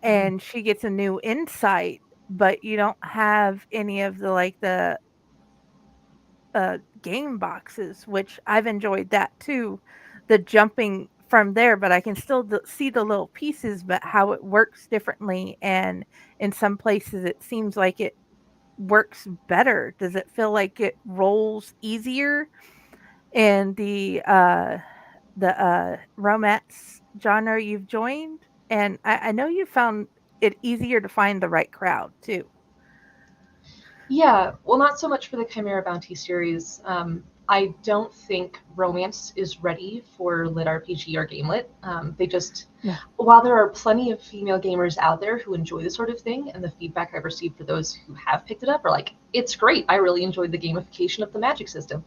E: and she gets a new insight, but you don't have any of the game boxes, which I've enjoyed that too. The jumping from there, but I can still see the little pieces, but how it works differently. And in some places, it seems like it works better. Does it feel like it rolls easier in the romance genre you've joined? And I know you found it easier to find the right crowd too.
G: Yeah, well, not so much for the Chimera Bounty series. I don't think romance is ready for lit RPG or game lit. They just,
E: Yeah.
G: while there are plenty of female gamers out there who enjoy this sort of thing, and the feedback I've received for those who have picked it up are like, it's great. I really enjoyed the gamification of the magic system.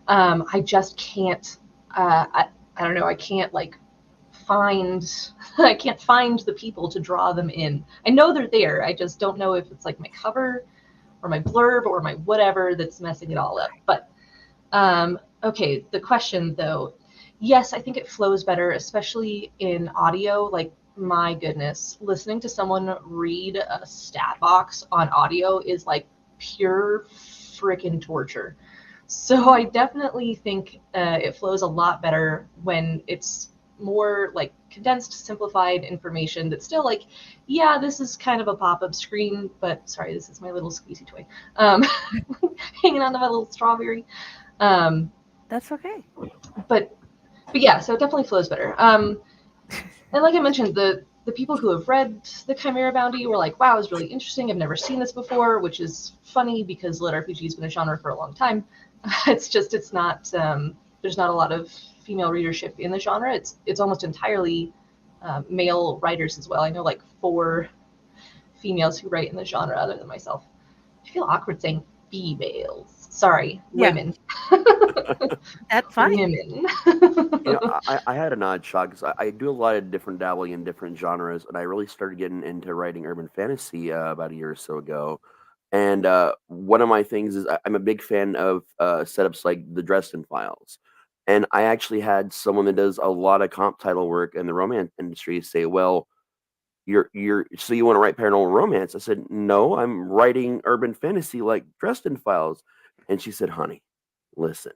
G: I just can't. I don't know. I can't like find. I can't find the people to draw them in. I know they're there. I just don't know if it's like my cover or my blurb or my whatever that's messing it all up. But okay, the question though, yes, I think it flows better, especially in audio. Like, my goodness, listening to someone read a stat box on audio is like pure freaking torture. So I definitely think it flows a lot better when it's more like condensed, simplified information that's still like, yeah, this is kind of a pop-up screen, but sorry, this is my little squeezy toy hanging onto my little strawberry.
E: That's okay.
G: But yeah, so it definitely flows better. And like I mentioned, the people who have read the Chimera Bounty were like, wow, it was really interesting. I've never seen this before, which is funny because lit RPG has been a genre for a long time. It's not, there's not a lot of female readership in the genre. It's almost entirely male writers as well. I know like 4 females who write in the genre other than myself. I feel awkward saying females. Sorry,
E: Yeah.
G: women.
E: That's fine.
G: Women.
D: I had an odd shock because I do a lot of different dabbling in different genres, and I really started getting into writing urban fantasy about a year or so ago. And one of my things is I'm a big fan of setups like the Dresden Files. And I actually had someone that does a lot of comp title work in the romance industry say, well, you want to write paranormal romance? I said, no, I'm writing urban fantasy like Dresden Files. And she said, honey, listen,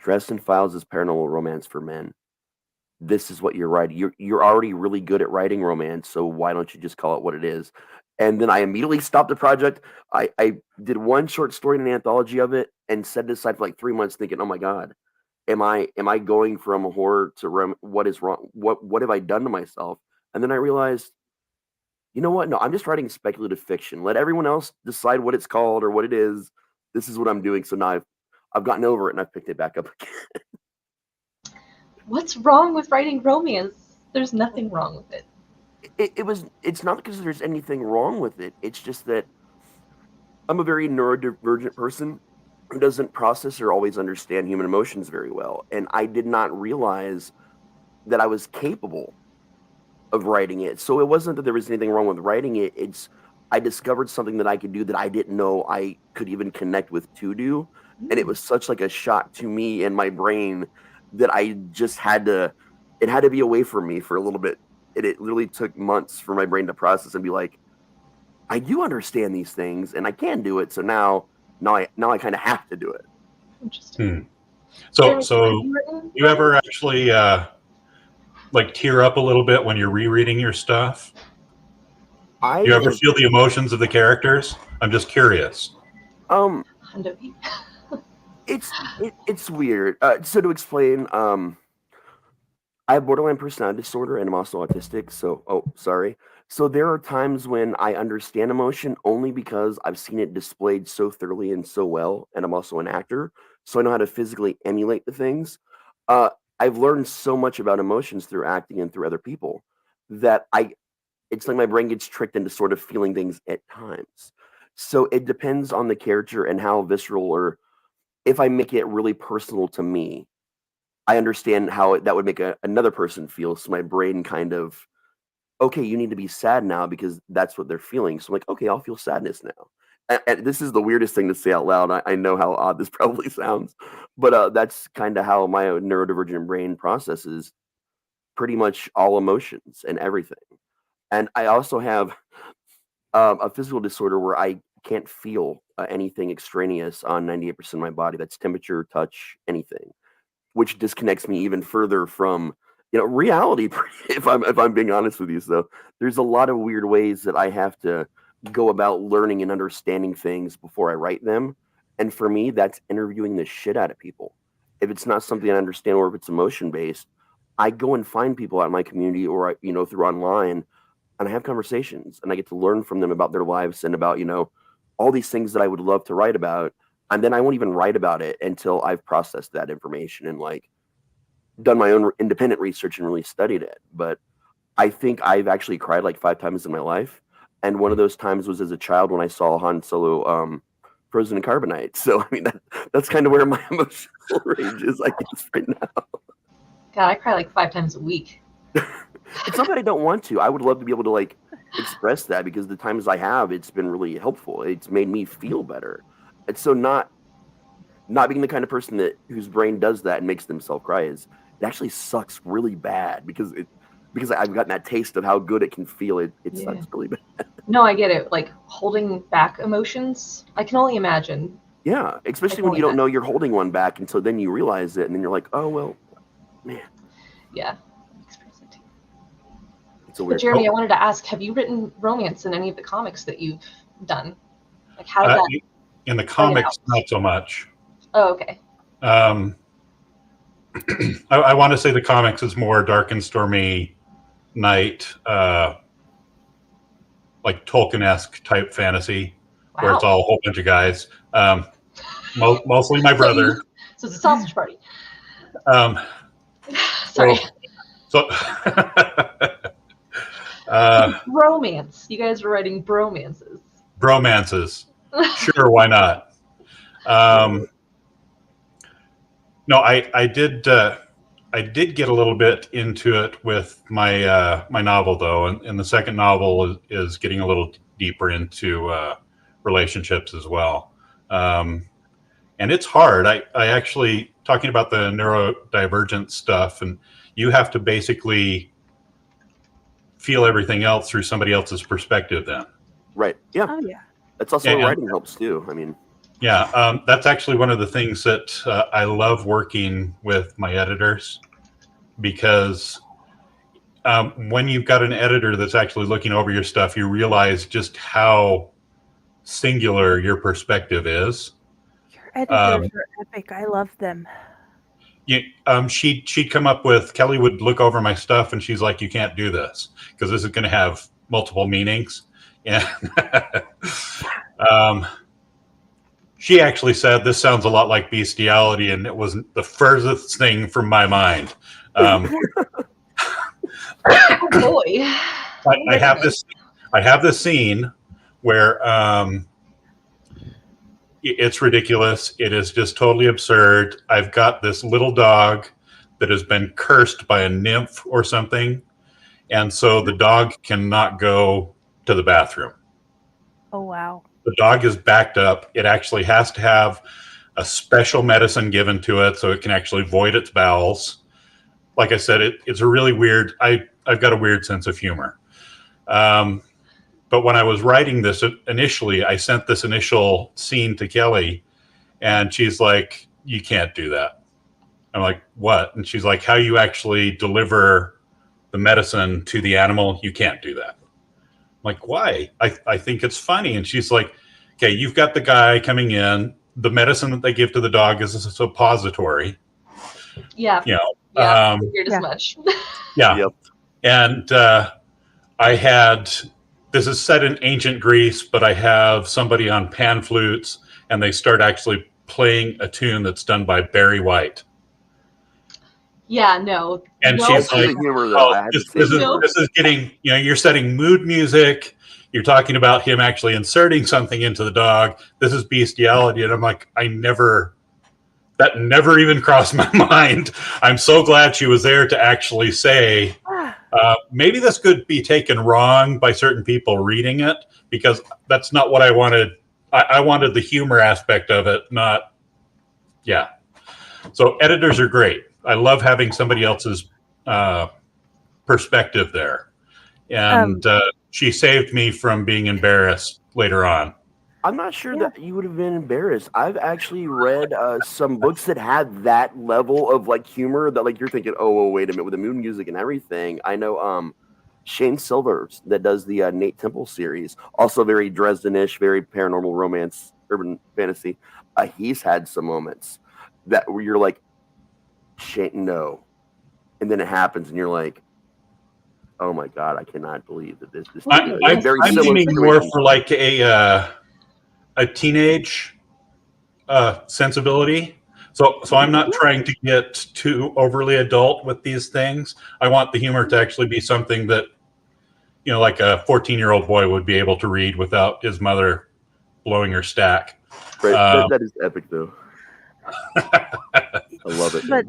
D: Dresden Files is paranormal romance for men. This is what you're writing. You're already really good at writing romance, so why don't you just call it what it is? And then I immediately stopped the project. I did one short story in an anthology of it and set it aside for like 3 months, thinking, oh my god, am I going from horror to what is wrong? What have I done to myself? And then I realized, you know what? No, I'm just writing speculative fiction. Let everyone else decide what it's called or what it is. This is what I'm doing. So now I've gotten over it and I've picked it back up again.
G: What's wrong with writing romance? There's nothing wrong with it.
D: It's not because there's anything wrong with it. It's just that I'm a very neurodivergent person who doesn't process or always understand human emotions very well. And I did not realize that I was capable of writing it. So it wasn't that there was anything wrong with writing it. I discovered something that I could do that I didn't know I could even connect with to do. And it was such like a shock to me and my brain that I just it had to be away from me for a little bit. It literally took months for my brain to process and be like, I do understand these things and I can do it. So now I kind of have to do it.
G: Interesting.
H: So you ever actually like tear up a little bit when you're rereading your stuff? You ever feel the emotions of the characters? I'm just curious.
D: It's weird. So to explain, I have borderline personality disorder and I'm also autistic. So there are times when I understand emotion only because I've seen it displayed so thoroughly and so well, and I'm also an actor, so I know how to physically emulate the things. I've learned so much about emotions through acting and through other people that it's like my brain gets tricked into sort of feeling things at times. So it depends on the character and how visceral, or if I make it really personal to me, I understand how that would make another person feel. So my brain kind of, okay, you need to be sad now because that's what they're feeling. So I'm like, okay, I'll feel sadness now. And this is the weirdest thing to say out loud. I know how odd this probably sounds, but that's kind of how my neurodivergent brain processes pretty much all emotions and everything. And I also have a physical disorder where I can't feel anything extraneous on 98% of my body. That's temperature, touch, anything, which disconnects me even further from reality. If I'm being honest with you, so there's a lot of weird ways that I have to go about learning and understanding things before I write them. And for me, that's interviewing the shit out of people. If it's not something I understand, or if it's emotion based, I go and find people out in my community, or through online, and I have conversations, and I get to learn from them about their lives and about all these things that I would love to write about. And then I won't even write about it until I've processed that information and done my own independent research and really studied it. But I think I've actually cried 5 times in my life. And one of those times was as a child when I saw Han Solo frozen in carbonite. So, I mean, that's kind of where my emotional range is, I guess, right now.
G: God, I cry 5 times a week.
D: It's not that I don't want to. I would love to be able to express that, because the times I have, it's been really helpful. It's made me feel better. And so not being the kind of person whose brain does that and makes themselves cry it actually sucks really bad, because I've gotten that taste of how good it can feel. It sucks really bad.
G: No, I get it. Holding back emotions, I can only imagine.
D: Yeah, especially when you don't know you're holding one back until then you realize it, and then you're like, oh, well, man.
G: Yeah.
D: It's a weird.
G: But Jeremy, I wanted to ask, have you written romance in any of the comics that you've done? How did that...
H: In the comics, not so much.
G: Oh, okay.
H: I want to say the comics is more dark and stormy night, Tolkien-esque type fantasy, where it's all a whole bunch of guys. Mostly my brother.
G: So it's a sausage party.
H: Sorry. So
G: romance. You guys were writing bromances.
H: Bromances. Sure, why not? No, I did get a little bit into it with my my novel, though, and the second novel is getting a little deeper into relationships as well. And it's hard. I actually, talking about the neurodivergent stuff, and you have to basically feel everything else through somebody else's perspective then.
D: Right. Yeah.
E: Oh, yeah.
D: That's also where writing helps too. I mean,
H: yeah, that's actually one of the things that I love working with my editors, because when you've got an editor that's actually looking over your stuff, you realize just how singular your perspective is.
E: Your editors are epic. I love them.
H: She'd come up with, Kelly would look over my stuff and she's like, you can't do this because this is going to have multiple meanings. And she actually said, this sounds a lot like bestiality, and it wasn't the furthest thing from my mind.
G: Oh boy.
H: I have this scene where it's ridiculous. It is just totally absurd. I've got this little dog that has been cursed by a nymph or something, and so the dog cannot go to the bathroom.
E: Oh, wow.
H: The dog is backed up. It actually has to have a special medicine given to it so it can actually void its bowels. Like I said, it's a really weird, I've got a weird sense of humor. But when I was writing this initially, I sent this initial scene to Kelly, and she's like, you can't do that. I'm like, what? And she's like, how you actually deliver the medicine to the animal, you can't do that. I'm like, why? I think it's funny. And she's like, okay, you've got the guy coming in. The medicine that they give to the dog is a suppository.
G: Yeah.
H: You know,
G: yeah, figured as much.
H: Yeah.
D: Yep.
H: And I had, this is set in ancient Greece, but I have somebody on pan flutes, and they start actually playing a tune that's done by Barry White.
G: Yeah, no.
H: And she's like, this is getting, you know, you're setting mood music. You're talking about him actually inserting something into the dog. This is bestiality. And I'm like, that never even crossed my mind. I'm so glad she was there to actually say, maybe this could be taken wrong by certain people reading it, because that's not what I wanted. I wanted the humor aspect of it, not, yeah. So editors are great. I love having somebody else's perspective there. And she saved me from being embarrassed later on.
D: I'm not sure
E: Yeah.
D: that you would have been embarrassed. I've actually read some books that had that level of like humor that like you're thinking, oh, wait a minute, with the moon music and everything. I know Shane Silvers that does the Nate Temple series, also very Dresden-ish, very paranormal romance, urban fantasy. He's had some moments that where you're like, Shane, no, and then it happens, and you're like, oh my god, I cannot believe that this.
H: I'm
D: very
H: I'm
D: similar
H: aiming more
D: situation.
H: for like a teenage sensibility. So I'm not trying to get too overly adult with these things. I want the humor to actually be something that, you know, like a 14-year-old boy would be able to read without his mother blowing her stack.
D: Right, that is epic though. I love it.
E: But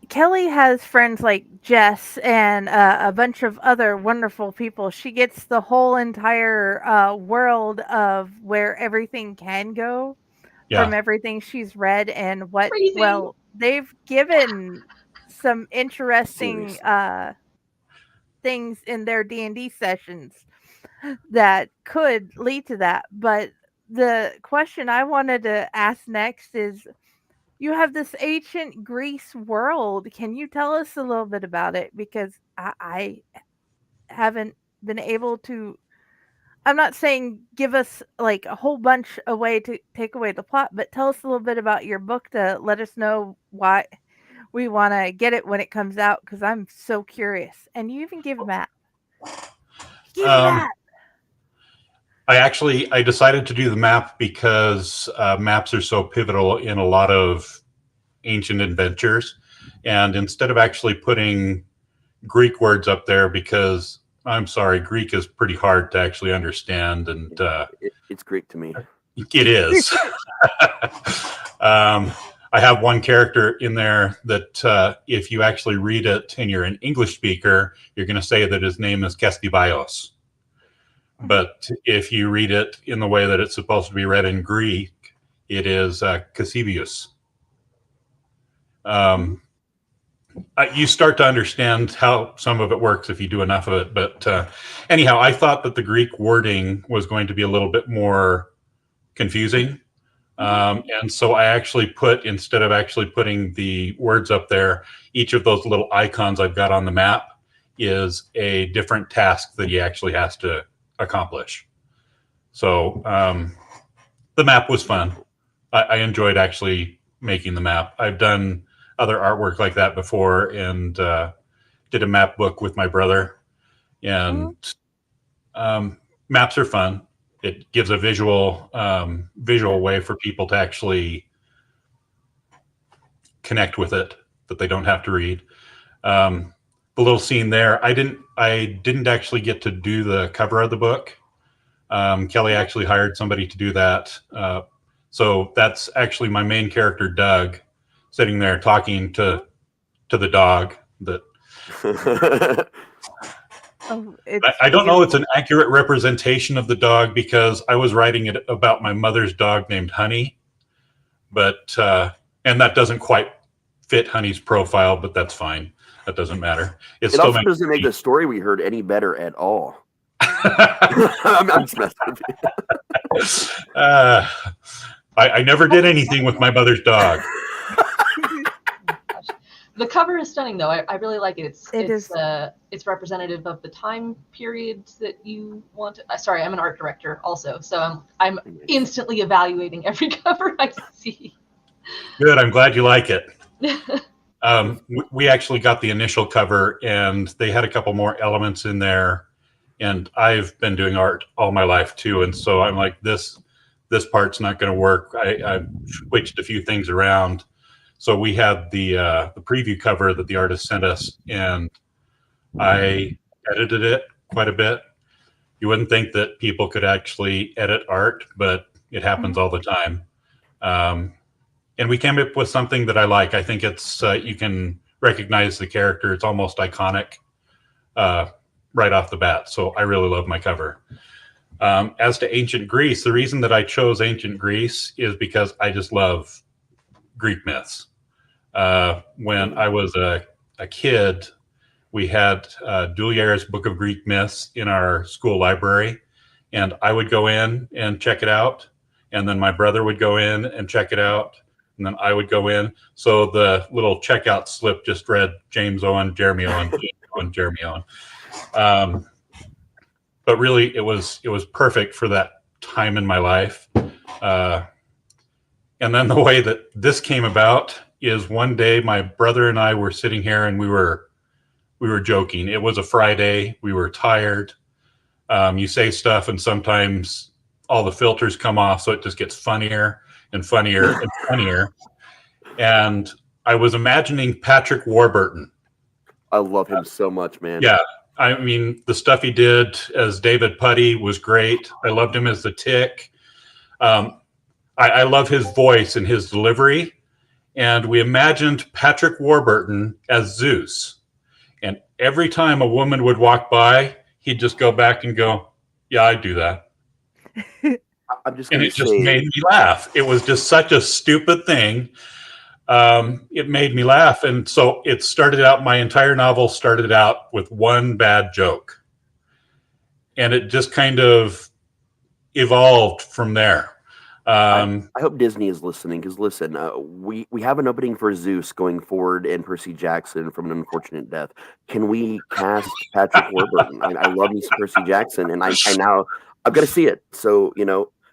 E: Kelly has friends like Jess and a bunch of other wonderful people. She gets the whole entire world of where everything can go from everything she's read and what.
G: Crazy.
E: Well, they've given some interesting things in their D&D sessions that could lead to that. But the question I wanted to ask next is, you have this ancient Greece world. Can you tell us a little bit about it? Because I haven't been able to. I'm not saying give us like a whole bunch away to take away the plot, but tell us a little bit about your book to let us know why we want to get it when it comes out, because I'm so curious. And you even give a map. Give a map.
H: I decided to do the map because maps are so pivotal in a lot of ancient adventures. And instead of actually putting Greek words up there, because I'm sorry, Greek is pretty hard to actually understand. And
D: it's Greek to me.
H: It is. I have one character in there that if you actually read it and you're an English speaker, you're going to say that his name is Kestibios. But if you read it in the way that it's supposed to be read in Greek, it is Kasibius. You start to understand how some of it works if you do enough of it. But anyhow, I thought that the Greek wording was going to be a little bit more confusing. And so I actually put, instead of actually putting the words up there, each of those little icons I've got on the map is a different task that he actually has to accomplish. So the map was fun. I enjoyed actually making the map. I've done other artwork like that before, and did a map book with my brother. And maps are fun. It gives a visual way for people to actually connect with it, that they don't have to read. The little scene there, I didn't actually get to do the cover of the book. Kelly actually hired somebody to do that. So that's actually my main character, Doug, sitting there talking to the dog. That I don't know it's an accurate representation of the dog, because I was writing it about my mother's dog named Honey, but and that doesn't quite fit Honey's profile, but that's fine. That doesn't matter. It still
D: also doesn't make the story we heard any better at all. I'm just messing with you.
H: I never did anything with my mother's dog.
G: The cover is stunning, though. I really like it. It's representative of the time period that you want to. Sorry, I'm an art director also, so I'm instantly evaluating every cover I see.
H: Good. I'm glad you like it. We actually got the initial cover, and they had a couple more elements in there. And I've been doing art all my life too, and so I'm like, this part's not going to work. I switched a few things around. So we had the preview cover that the artist sent us, and I edited it quite a bit. You wouldn't think that people could actually edit art, but it happens all the time. And we came up with something that I like. I think it's you can recognize the character. It's almost iconic right off the bat. So I really love my cover. As to ancient Greece, the reason that I chose ancient Greece is because I just love Greek myths. When I was a kid, we had Dulier's Book of Greek Myths in our school library, and I would go in and check it out, and then my brother would go in and check it out, and then I would go in. So the little checkout slip just read James Owen, Jeremy Owen, James Owen, Jeremy Owen. But really, it was perfect for that time in my life. And then the way that this came about is one day my brother and I were sitting here and we were joking. It was a Friday. We were tired. You say stuff and sometimes all the filters come off, so it just gets funnier and funnier and funnier. And I was imagining Patrick Warburton. I
D: love him so much, man.
H: Yeah. I mean, the stuff he did as David Putty was great. I loved him as the Tick. I love his voice and his delivery. And we imagined Patrick Warburton as Zeus. And every time a woman would walk by, he'd just go back and go, yeah, I do that. And it just made me laugh. It was just such a stupid thing. It made me laugh. And so it started out, my entire novel started out with one bad joke. And it just kind of evolved from there.
D: I hope Disney is listening, because listen, we have an opening for Zeus going forward and Percy Jackson from an unfortunate death. Can we cast Patrick Warburton? I love me some Percy Jackson, and I've got to see it. So,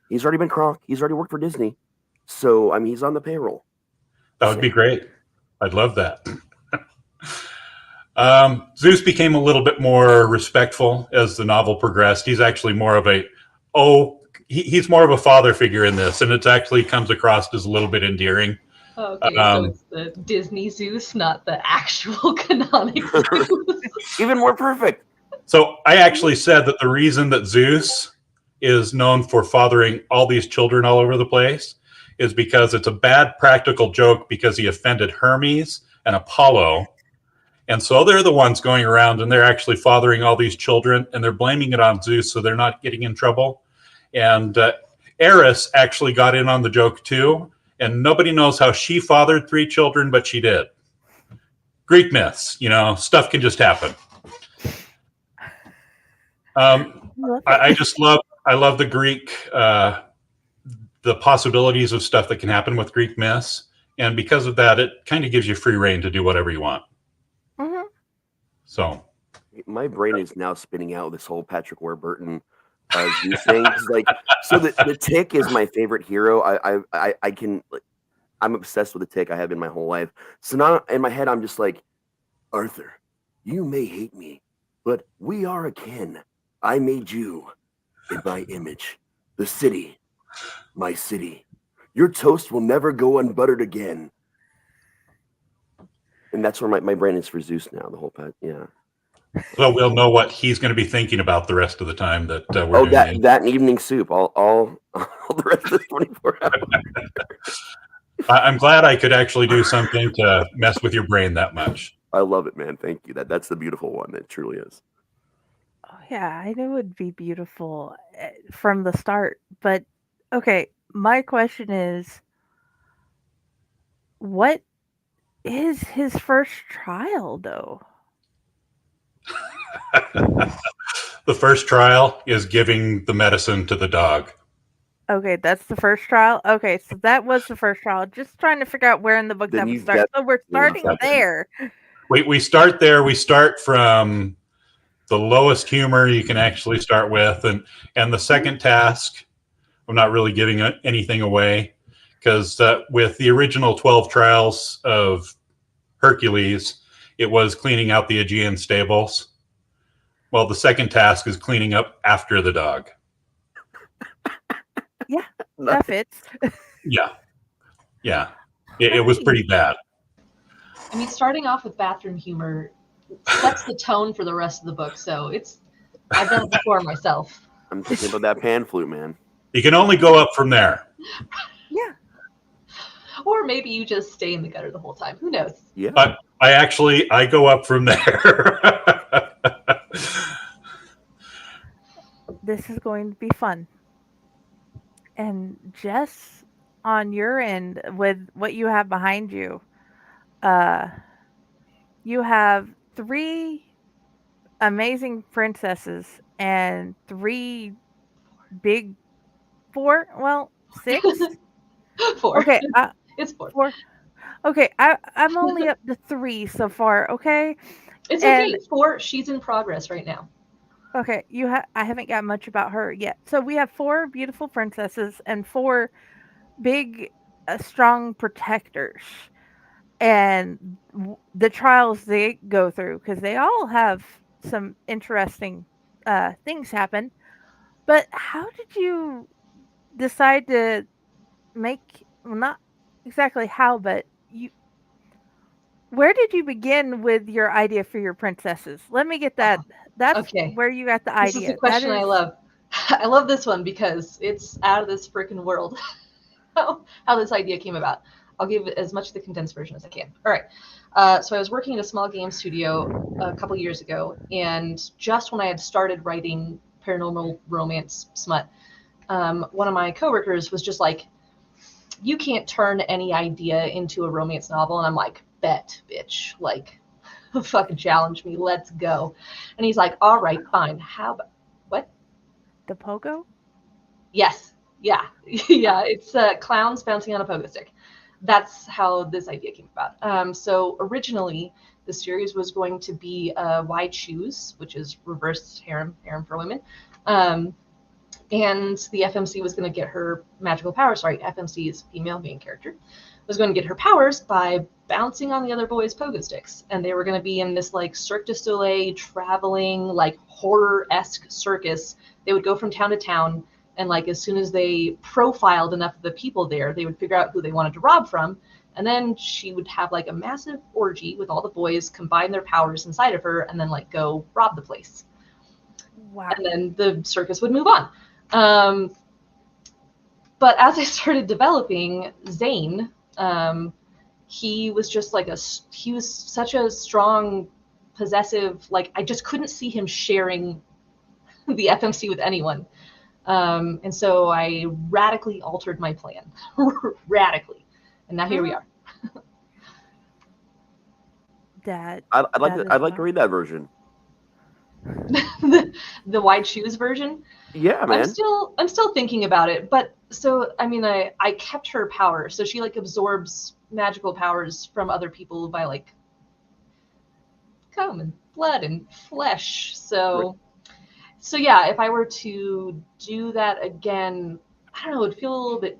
D: he's already been Kronk. He's already worked for Disney. So, I mean, he's on the payroll.
H: That would be great. I'd love that. Zeus became a little bit more respectful as the novel progressed. He's actually more of he's more of a father figure in this, and it actually comes across as a little bit endearing.
G: Okay, so it's the Disney Zeus, not the actual canonical Zeus.
D: Even more perfect.
H: So I actually said that the reason that Zeus is known for fathering all these children all over the place is because it's a bad practical joke because he offended Hermes and Apollo. And so they're the ones going around and they're actually fathering all these children, and they're blaming it on Zeus so they're not getting in trouble. And Eris actually got in on the joke too, and nobody knows how she fathered 3 children, but she did. Greek myths, stuff can just happen. I love the Greek, the possibilities of stuff that can happen with Greek myths, and because of that, it kind of gives you free reign to do whatever you want.
E: Mm-hmm.
H: So,
D: my brain is now spinning out this whole Patrick Warburton. Zeus thing. So the Tick is my favorite hero. I'm obsessed with the Tick. I have been my whole life. So now in my head, I'm just like, Arthur, you may hate me, but we are akin. I made you in my image. The city, my city. Your toast will never go unbuttered again. And that's where my brain is for Zeus now. The whole yeah.
H: So we'll know what he's going to be thinking about the rest of the time that we're doing.
D: That and evening soup. All the rest of the 24 hours.
H: I'm glad I could actually do something to mess with your brain that much.
D: I love it, man. Thank you. That's the beautiful one. It truly is.
E: Oh, yeah, I knew it would be beautiful from the start. But okay, my question is, what is his first trial, though?
H: The first trial is giving the medicine to the dog.
E: Okay, that's the first trial. Okay, so that was the first trial. Just trying to figure out where in the book that would start. So we're starting there.
H: We start there. We start from the lowest humor you can actually start with, and the second task, I'm not really giving anything away, because with the original 12 trials of Hercules, it was cleaning out the Aegean stables. Well, the second task is cleaning up after the dog.
E: Yeah, that fits.
H: Yeah. It was pretty bad.
G: I mean, starting off with bathroom humor sets the tone for the rest of the book. So I've done it before myself.
D: I'm thinking about that pan flute, man.
H: You can only go up from there.
E: Yeah.
G: Or maybe you just stay in the gutter the whole time. Who knows?
D: Yeah.
H: I go up from there.
E: This is going to be fun. And Jess, on your end, with what you have behind you, you have 3 amazing princesses and 3 big 4, well, 6.
G: 4.
E: Okay,
G: It's 4.
E: 4. Okay, I'm only up to 3 so far. Okay,
G: It's
E: and
G: okay. 4. She's in progress right now.
E: okay, I haven't got much about her yet. So we have 4 beautiful princesses and 4 big, strong protectors, and the trials they go through, because they all have some interesting things happen. But how did you decide to make? Well, not exactly how, but where did you begin with your idea for your princesses? Let me get that. That's
G: Okay.
E: where you got the
G: This
E: idea.
G: is a question I love. I love this one because it's out of this freaking world. How this idea came about. I'll give as much of the condensed version as I can. All right. So I was working in a small game studio a couple years ago, and just when I had started writing paranormal romance smut, one of my coworkers was just like, "You can't turn any idea into a romance novel." And I'm like, "Bet, bitch. Like, fucking challenge me. Let's go." And he's like, "All right, fine. How about what?"
E: The pogo?
G: Yes. Yeah. Yeah. It's clowns bouncing on a pogo stick. That's how this idea came about. So originally, the series was going to be Wide Shoes, which is reverse harem for women. And the FMC was going to get her magical powers. Sorry, FMC is female main character. Was going to get her powers by bouncing on the other boys' pogo sticks. And they were going to be in this like Cirque du Soleil traveling like horror-esque circus. They would go from town to town. And like as soon as they profiled enough of the people there, they would figure out who they wanted to rob from. And then she would have like a massive orgy with all the boys, combine their powers inside of her, and then like go rob the place.
E: Wow.
G: And then the circus would move on. But as I started developing Zane, he was just like he was such a strong, possessive, like I just couldn't see him sharing the FMC with anyone. And so I radically altered my plan. Radically. And now here we are.
D: I'd like to read that version.
G: The Wide Shoes version?
D: Yeah, man.
G: I'm still thinking about it, but so I mean I kept her power. So she like absorbs magical powers from other people by like cum and blood and flesh. So So yeah, if I were to do that again, I don't know, it would feel a little bit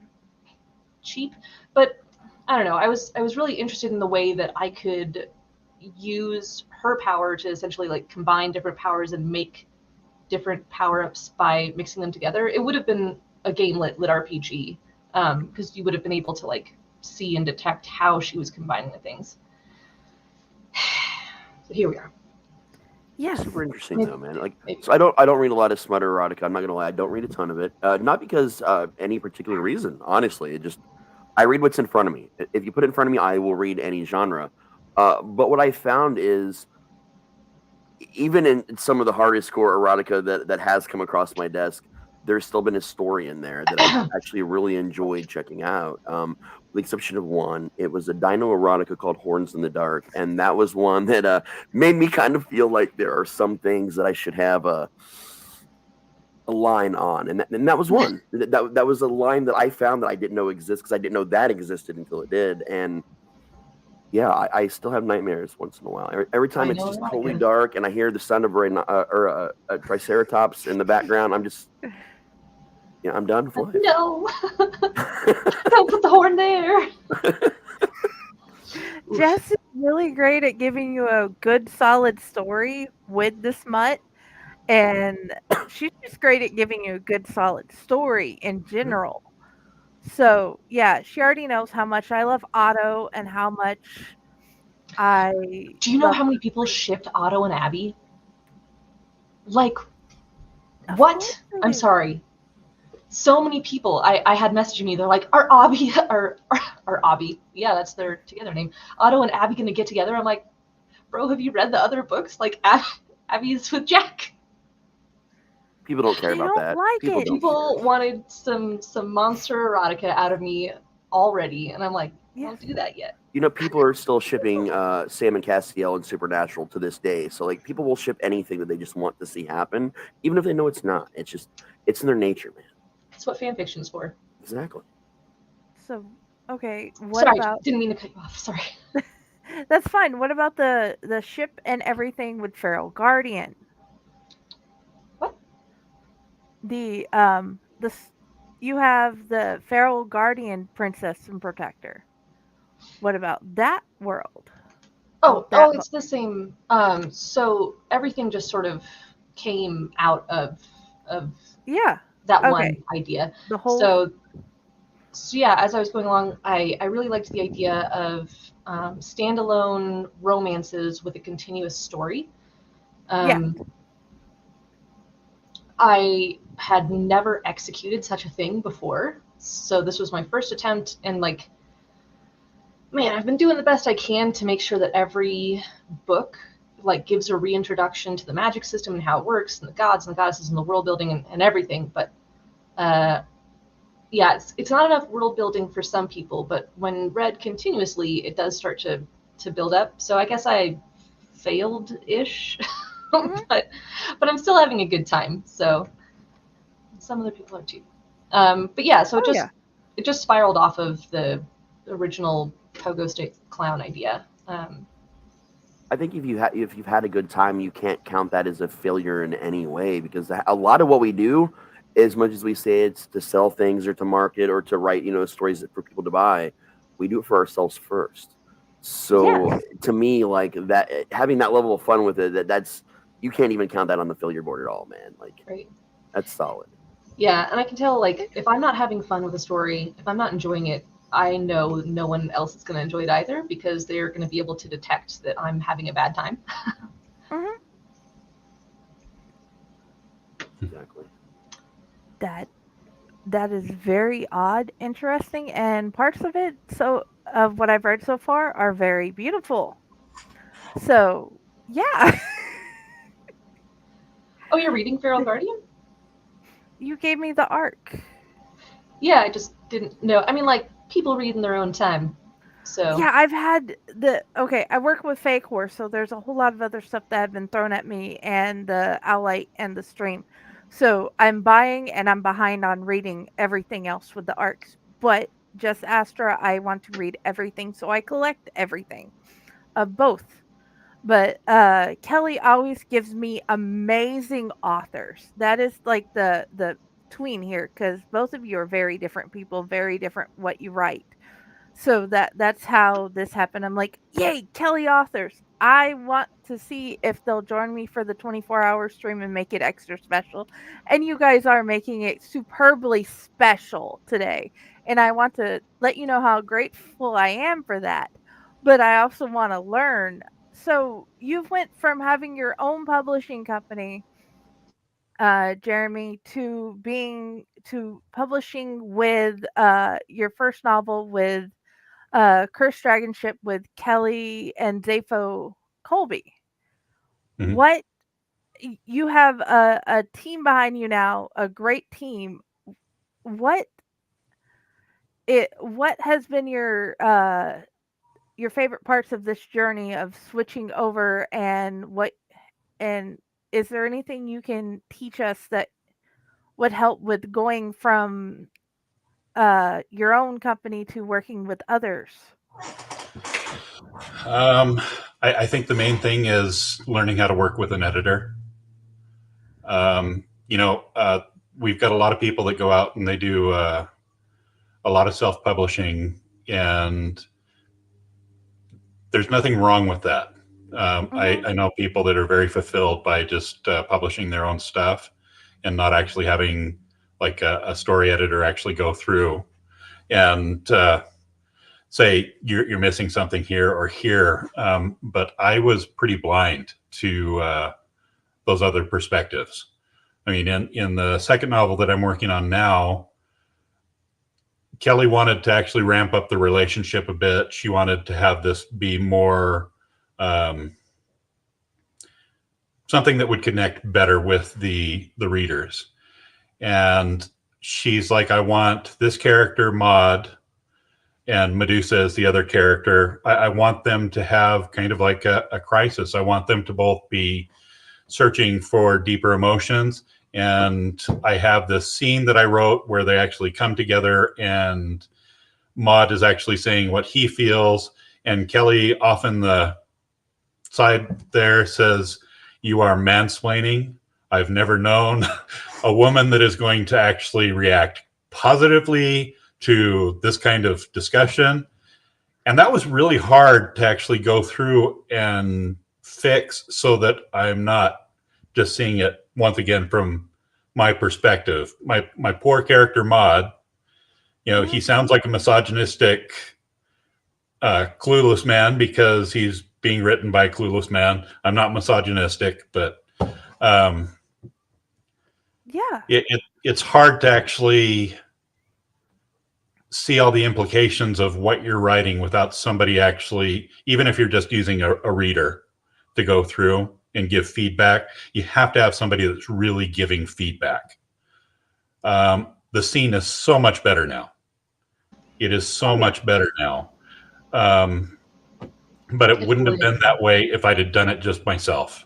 G: cheap, but I don't know. I was really interested in the way that I could use her power to essentially like combine different powers and make different power-ups by mixing them together. It would have been a game lit RPG, because you would have been able to like see and detect how she was combining the things. But here we are.
E: Yeah,
D: super interesting though, man. Like, so I don't read a lot of smut or erotica. I'm not gonna lie, I don't read a ton of it. Not because any particular reason. Honestly, I read what's in front of me. If you put it in front of me, I will read any genre. But what I found is, even in some of the hardest core erotica that has come across my desk, there's still been a story in there that I actually really enjoyed checking out. With the exception of one, it was a dino erotica called Horns in the Dark, and that was one that made me kind of feel like there are some things that I should have a line on, and that was one. That was a line that I found that I didn't know exists, because I didn't know that existed until it did. And yeah, I still have nightmares once in a while. Every time it's just totally dark and I hear the sound of a triceratops in the background, I'm just, I'm done for life.
G: No, don't put the horn there.
E: Jess is really great at giving you a good, solid story with the smut, and she's just great at giving you a good, solid story in general. So yeah, she already knows how much I love Otto and how much I.
G: Do you know how many people shipped Otto and Abby? Like, what? I'm sorry. So many people I had messaging me. They're like, are Abby? Yeah, that's their together name. Otto and Abby gonna get together? I'm like, bro, have you read the other books? Like, Abby's with Jack.
D: People don't care about that.
G: People wanted some monster erotica out of me already, and I'm like, want to do that yet.
D: You know, people are still shipping Sam and Castiel and Supernatural to this day. So, like, people will ship anything that they just want to see happen, even if they know it's not. It's just, it's in their nature, man.
G: That's what fan fiction's for.
D: Exactly.
E: So, okay, what
G: Sorry,
E: about?
G: didn't mean to cut you off. Sorry.
E: That's fine. What about the ship and everything with Feral Guardian?
G: What?
E: You have the Feral Guardian Princess and Protector. What about that world?
G: It's the same. So everything just sort of came out of that one idea.
E: The whole.
G: So yeah, as I was going along, I really liked the idea of standalone romances with a continuous story. I had never executed such a thing before, so this was my first attempt, and like, man, I've been doing the best I can to make sure that every book like gives a reintroduction to the magic system and how it works, and the gods and the goddesses and the world building and everything. But it's not enough world building for some people, but when read continuously, it does start to build up. So I guess I failed-ish, but I'm still having a good time. So some other people are too. It just spiraled off of the original Pogo Stick Clown idea.
D: I think if you've had a good time, you can't count that as a failure in any way, because a lot of what we do, as much as we say it's to sell things or to market or to write, stories for people to buy, we do it for ourselves first. So to me, like that, having that level of fun with it, that's you can't even count that on the failure board at all, man. Like, that's solid.
G: Yeah, and I can tell, like, if I'm not having fun with a story, if I'm not enjoying it, I know no one else is going to enjoy it either, because they're going to be able to detect that I'm having a bad time.
D: Exactly.
E: That is very odd, interesting, and parts of it, of what I've read so far, are very beautiful. So, yeah.
G: Oh, you're reading Feral Guardian?
E: You gave me the arc.
G: Yeah, I just didn't know. I mean, like, people read in their own time. So
E: yeah, I've had I work with Fae Corps, so there's a whole lot of other stuff that have been thrown at me, and the Owlite and the stream. So I'm buying and I'm behind on reading everything else with the arcs. But just Astra, I want to read everything, so I collect everything of both. But Kelly always gives me amazing authors. That is like the tween here, because both of you are very different people, very different what you write. So that's how this happened. I'm like, yay, Kelly authors. I want to see if they'll join me for the 24-hour stream and make it extra special. And you guys are making it superbly special today. And I want to let you know how grateful I am for that. But I also want to learn. So you've went from having your own publishing company, Jeremy, to publishing with your first novel with Cursed Dragon Ship with Kelly and Zafo Colby.
H: Mhm.
E: What you have a team behind you now, a great team. What has been your favorite parts of this journey of switching over, and is there anything you can teach us that would help with going from your own company to working with others?
H: I think the main thing is learning how to work with an editor. We've got a lot of people that go out and they do a lot of self-publishing, and there's nothing wrong with that. I know people that are very fulfilled by just publishing their own stuff and not actually having like a story editor actually go through and say you're missing something here or here. But I was pretty blind to those other perspectives. I mean, in the second novel that I'm working on now, Kelly wanted to actually ramp up the relationship a bit. She wanted to have this be more something that would connect better with the readers. And she's like, I want this character, Maud, and Medusa is the other character. I want them to have kind of like a crisis. I want them to both be searching for deeper emotions. And I have this scene that I wrote where they actually come together, and Maud is actually saying what he feels, and Kelly off in the side there says, "You are mansplaining. I've never known a woman that is going to actually react positively to this kind of discussion." And that was really hard to actually go through and fix, so that I'm not just seeing it once again from my perspective. My poor character Maud, he sounds like a misogynistic, clueless man because he's being written by a clueless man. I'm not misogynistic, but it's hard to actually see all the implications of what you're writing without somebody actually, even if you're just using a reader to go through and give feedback. You have to have somebody that's really giving feedback. The scene is so much better now. It is so much better now. But it wouldn't have been that way if I'd have done it just myself.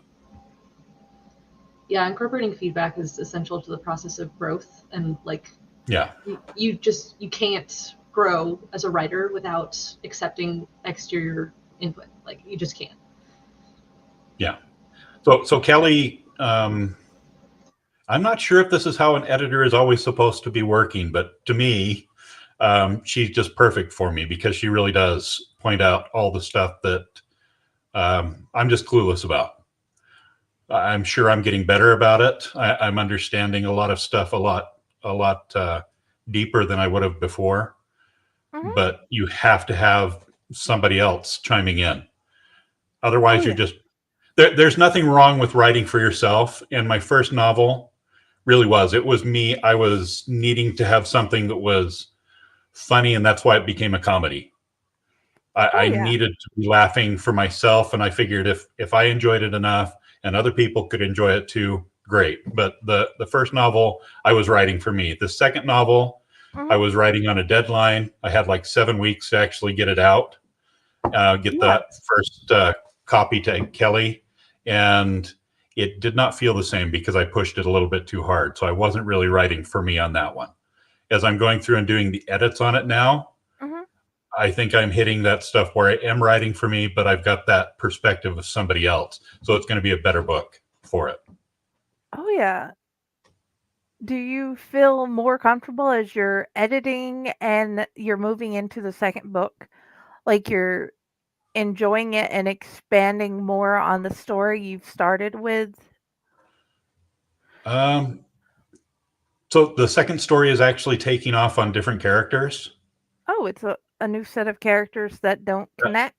G: Yeah, incorporating feedback is essential to the process of growth, and
H: yeah,
G: you can't grow as a writer without accepting exterior input. You just can't.
H: Yeah. So Kelly, I'm not sure if this is how an editor is always supposed to be working, but to me, she's just perfect for me because she really does point out all the stuff that I'm just clueless about. I'm sure I'm getting better about it. I'm understanding a lot of stuff a lot deeper than I would have before. Mm-hmm. But you have to have somebody else chiming in. Otherwise, you're just there's nothing wrong with writing for yourself. And my first novel really was. It was me. I was needing to have something that was funny, and that's why it became a comedy. I needed to be laughing for myself, and I figured if I enjoyed it enough and other people could enjoy it too, great. But the first novel I was writing for me. The second novel, I was writing on a deadline. I had like 7 weeks to actually get it out, get that first copy to Kelly, and it did not feel the same because I pushed it a little bit too hard. So I wasn't really writing for me on that one. As I'm going through and doing the edits on it now, I think I'm hitting that stuff where I am writing for me, but I've got that perspective of somebody else. So it's going to be a better book for it.
E: Oh, yeah. Do you feel more comfortable as you're editing and you're moving into the second book? Like you're enjoying it and expanding more on the story you've started with?
H: So the second story is actually taking off on different characters.
E: Oh, it's a new set of characters that don't connect?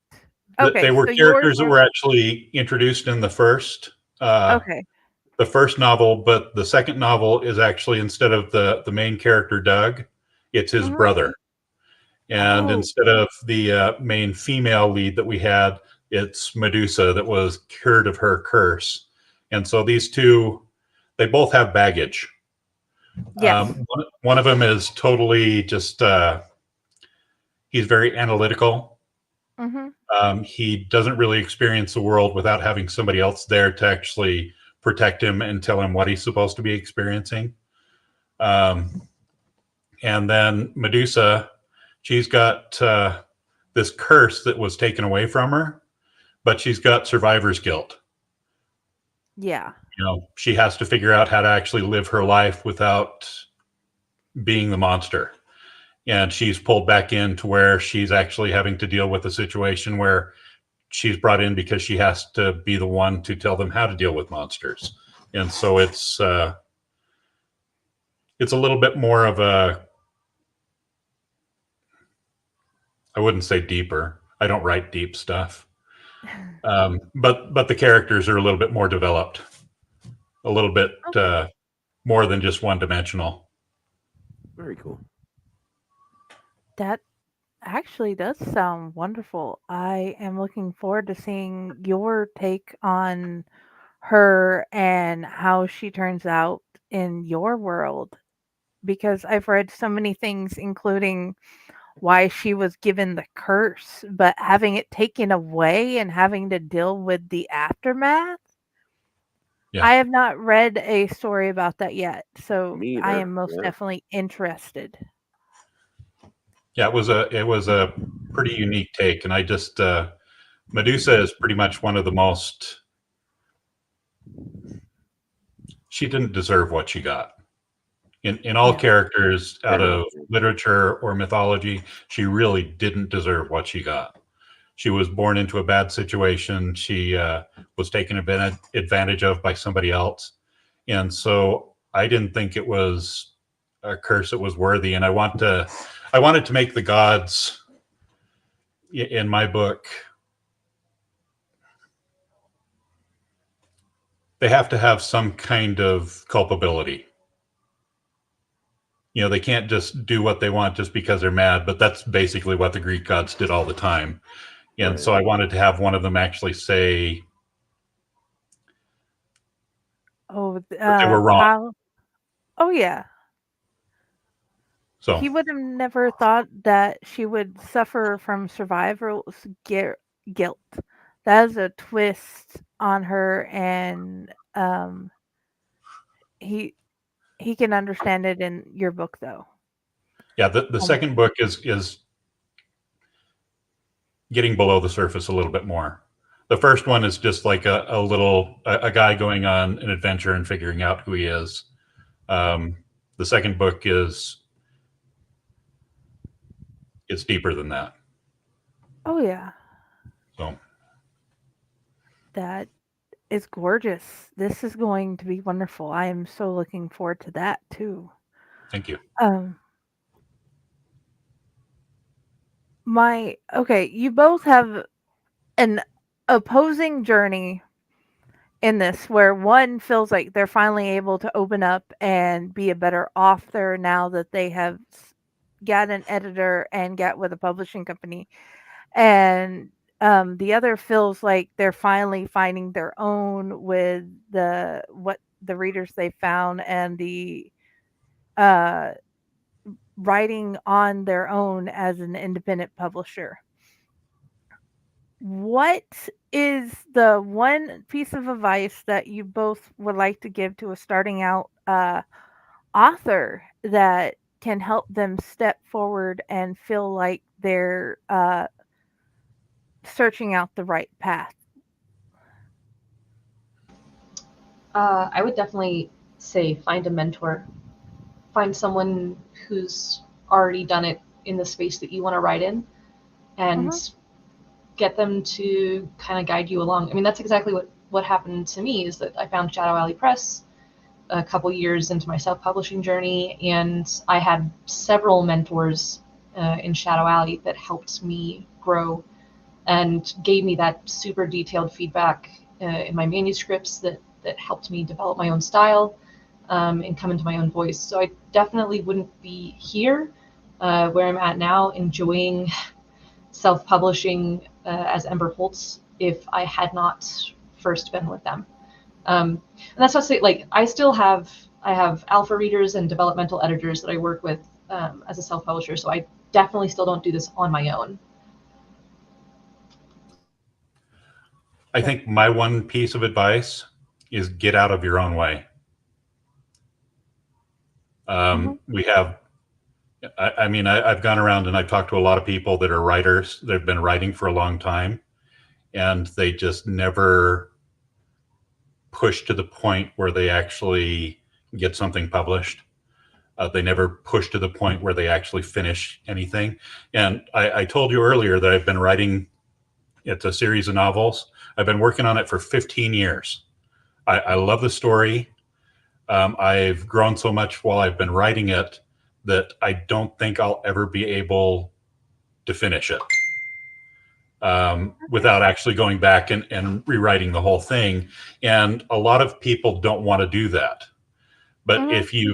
H: Okay, they were characters that were actually introduced in the first the first novel, but the second novel is actually, instead of the main character Doug, it's his brother. And instead of the main female lead that we had, it's Medusa that was cured of her curse. And so these two, they both have baggage. Yes. One of them is totally just, he's very analytical. He doesn't really experience the world without having somebody else there to actually protect him and tell him what he's supposed to be experiencing. And then Medusa, she's got this curse that was taken away from her, but she's got survivor's guilt.
E: Yeah.
H: She has to figure out how to actually live her life without being the monster. And she's pulled back in to where she's actually having to deal with a situation where she's brought in because she has to be the one to tell them how to deal with monsters. And so it's a little bit more of a, I wouldn't say deeper. I don't write deep stuff. But the characters are a little bit more developed, a little bit more than just one dimensional.
D: Very cool.
E: That actually does sound wonderful. I am looking forward to seeing your take on her and how she turns out in your world, because I've read so many things, including why she was given the curse, but having it taken away and having to deal with the aftermath.
H: Yeah.
E: I have not read a story about that yet, so
D: Me
E: I
D: either,
E: am most
D: yeah.
E: definitely interested.
H: Yeah, it was a pretty unique take, and I just Medusa is pretty much one of the most. She didn't deserve what she got. In all
E: No.
H: characters out
D: Fair
H: of
D: enough.
H: literature or mythology, she really didn't deserve what she got. She was born into a bad situation. She was taken advantage of by somebody else, and so I didn't think it was a curse that was worthy. And I wanted to make the gods in my book. They have to have some kind of culpability. You know, they can't just do what they want just because they're mad, but that's basically what the Greek gods did all the time. And so I wanted to have one of them actually say
E: Oh,
H: that they were wrong.
E: Pyle. Oh yeah.
H: So
E: He would have never thought that she would suffer from survivor's guilt. That is a twist on her, and he can understand it in your book, though.
H: yeah, the second book is getting below the surface a little bit more. The first one is just like a guy going on an adventure and figuring out who he is. The second book it's deeper than that.
E: Oh yeah,
H: So
E: that is gorgeous. This is going to be wonderful. I am so looking forward to that too.
H: thank you.
E: You both have an opposing journey in this, where one feels like they're finally able to open up and be a better author now that they have got an editor and got with a publishing company, and the other feels like they're finally finding their own with the readers they found and the writing on their own as an independent publisher. What is the one piece of advice that you both would like to give to a starting out author that can help them step forward and feel like they're searching out the right path?
G: I would definitely say find a mentor. Find someone who's already done it in the space that you want to write in, and get them to kind of guide you along. I mean, that's exactly what happened to me, is that I found Shadow Alley Press a couple years into my self-publishing journey, and I had several mentors in Shadow Alley that helped me grow and gave me that super detailed feedback in my manuscripts that helped me develop my own style and come into my own voice. So I definitely wouldn't be here where I'm at now, enjoying self-publishing as Ember Holtz, if I had not first been with them. And that's not to say, like, I have alpha readers and developmental editors that I work with as a self-publisher, so I definitely still don't do this on my own.
H: I think my one piece of advice is get out of your own way. We have, I mean, I've gone around and I've talked to a lot of people that are writers. They've been writing for a long time, and they just never push to the point where they actually get something published. They never push to the point where they actually finish anything. And I told you earlier that I've been writing, it's a series of novels. I've been working on it for 15 years. I love the story. I've grown so much while I've been writing it that I don't think I'll ever be able to finish it without actually going back and rewriting the whole thing. And a lot of people don't want to do that. But if you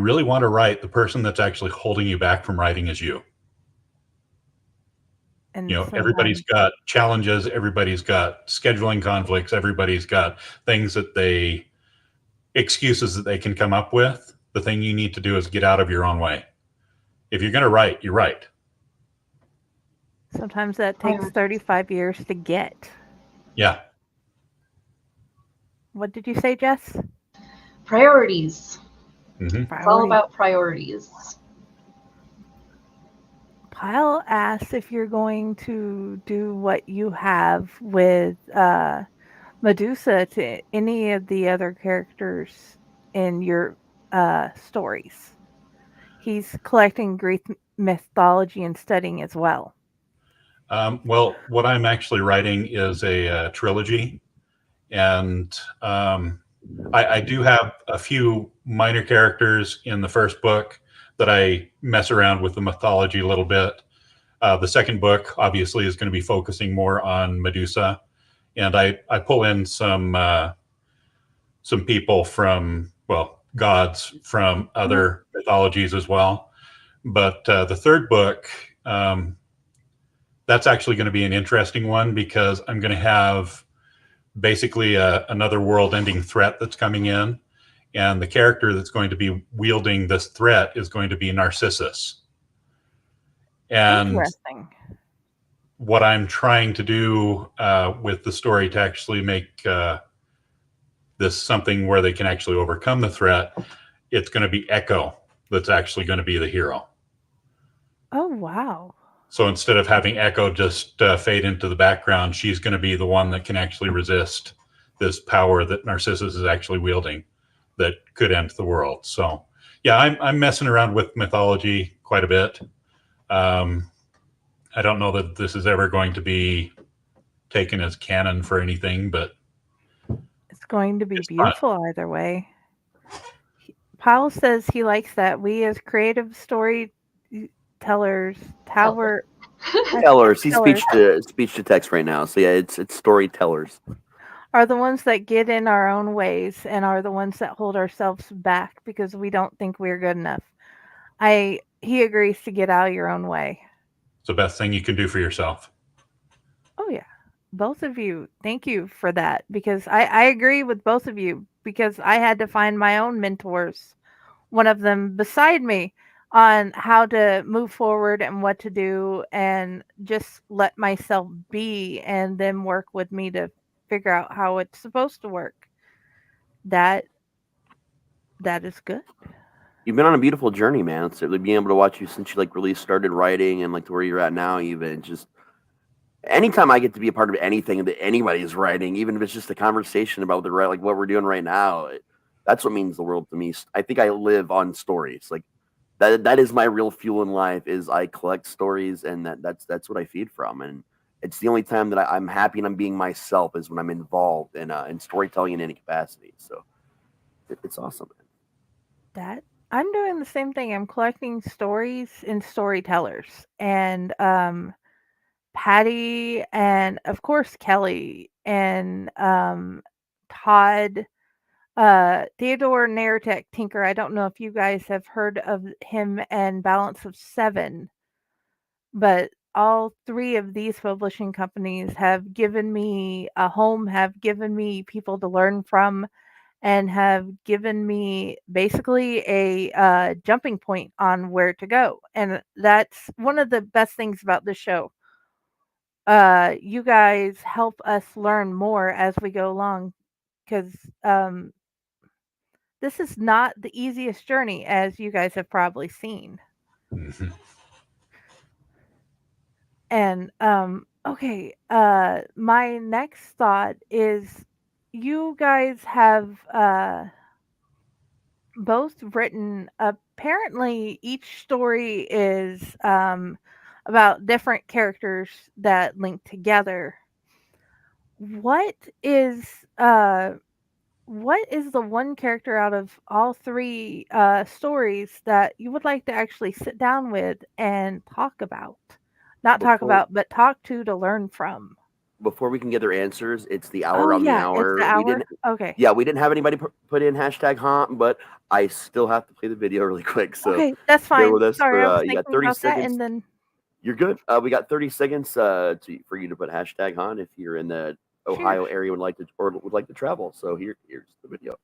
H: really want to write, the person that's actually holding you back from writing is you.
E: And
H: you know, everybody's got challenges, everybody's got scheduling conflicts, everybody's got excuses that they can come up with. The thing you need to do is get out of your own way. If you're going to write, you write.
E: Sometimes that takes 35 years to get.
H: Yeah.
E: What did you say, Jess?
G: Priorities.
H: Mm-hmm.
G: It's all about priorities.
E: Pyle asks if you're going to do what you have with Medusa to any of the other characters in your stories. He's collecting Greek mythology and studying as well.
H: Well, what I'm actually writing is a trilogy, and I do have a few minor characters in the first book that I mess around with the mythology a little bit. The second book, obviously, is going to be focusing more on Medusa, and I pull in some people from, well, gods from other mythologies as well. But the third book, that's actually going to be an interesting one because I'm going to have basically another world-ending threat that's coming in, and the character that's going to be wielding this threat is going to be Narcissus. And
E: interesting.
H: What I'm trying to do with the story to actually make this something where they can actually overcome the threat, it's going to be Echo that's actually going to be the hero.
E: Oh, wow.
H: So instead of having Echo just fade into the background, she's going to be the one that can actually resist this power that Narcissus is actually wielding that could end the world. So, yeah, I'm messing around with mythology quite a bit. I don't know that this is ever going to be taken as canon for anything, but
E: it's going to be beautiful fun. Either way. Pyle says he likes that we as creative storytellers,
D: Tellers. He's speech to text right now. So yeah, it's storytellers.
E: Are the ones that get in our own ways and are the ones that hold ourselves back because we don't think we're good enough. He agrees to get out of your own way.
H: It's the best thing you can do for yourself.
E: Oh yeah. Both of you, thank you for that, because I agree with both of you, because I had to find my own mentors, one of them beside me, on how to move forward and what to do, and just let myself be and then work with me to figure out how it's supposed to work. That is good.
D: You've been on a beautiful journey, man. It's really being able to watch you since you really started writing and to where you're at now. Even just anytime I get to be a part of anything that anybody's writing, even if it's just a conversation about the what we're doing right now, that's what means the world to me. I think I live on stories. That is my real fuel in life. Is I collect stories, and that's what I feed from. And it's the only time that I'm happy and I'm being myself is when I'm involved in storytelling in any capacity. So it's awesome.
E: That I'm doing the same thing. I'm collecting stories and storytellers, and Patti, and of course Kelly, and Todd, Theodore Naratek Tinker. I don't know if you guys have heard of him and Balance of Seven, but all three of these publishing companies have given me a home, have given me people to learn from, and have given me basically a jumping point on where to go. And that's one of the best things about this show. You guys help us learn more as we go along, because this is not the easiest journey, as you guys have probably seen.
H: Mm-hmm.
E: And okay, my next thought is, you guys have both written, apparently each story is about different characters that link together. What is the one character out of all three stories that you would like to actually sit down with and talk about? Not talk about, but talk to learn from.
D: Before we can get their answers, it's the hour on the hour.
E: It's the hour? Okay.
D: Yeah, we didn't have anybody put in hashtag haunt, but I still have to play the video really quick. So
E: okay, that's fine.
D: bear with us.
E: Sorry, I was
D: you got
E: thinking
D: 30
E: about
D: seconds.
E: that, and then
D: you're good. We got 30 seconds for you to put hashtag haunt if you're in the Ohio area and would like to travel. So here's the video.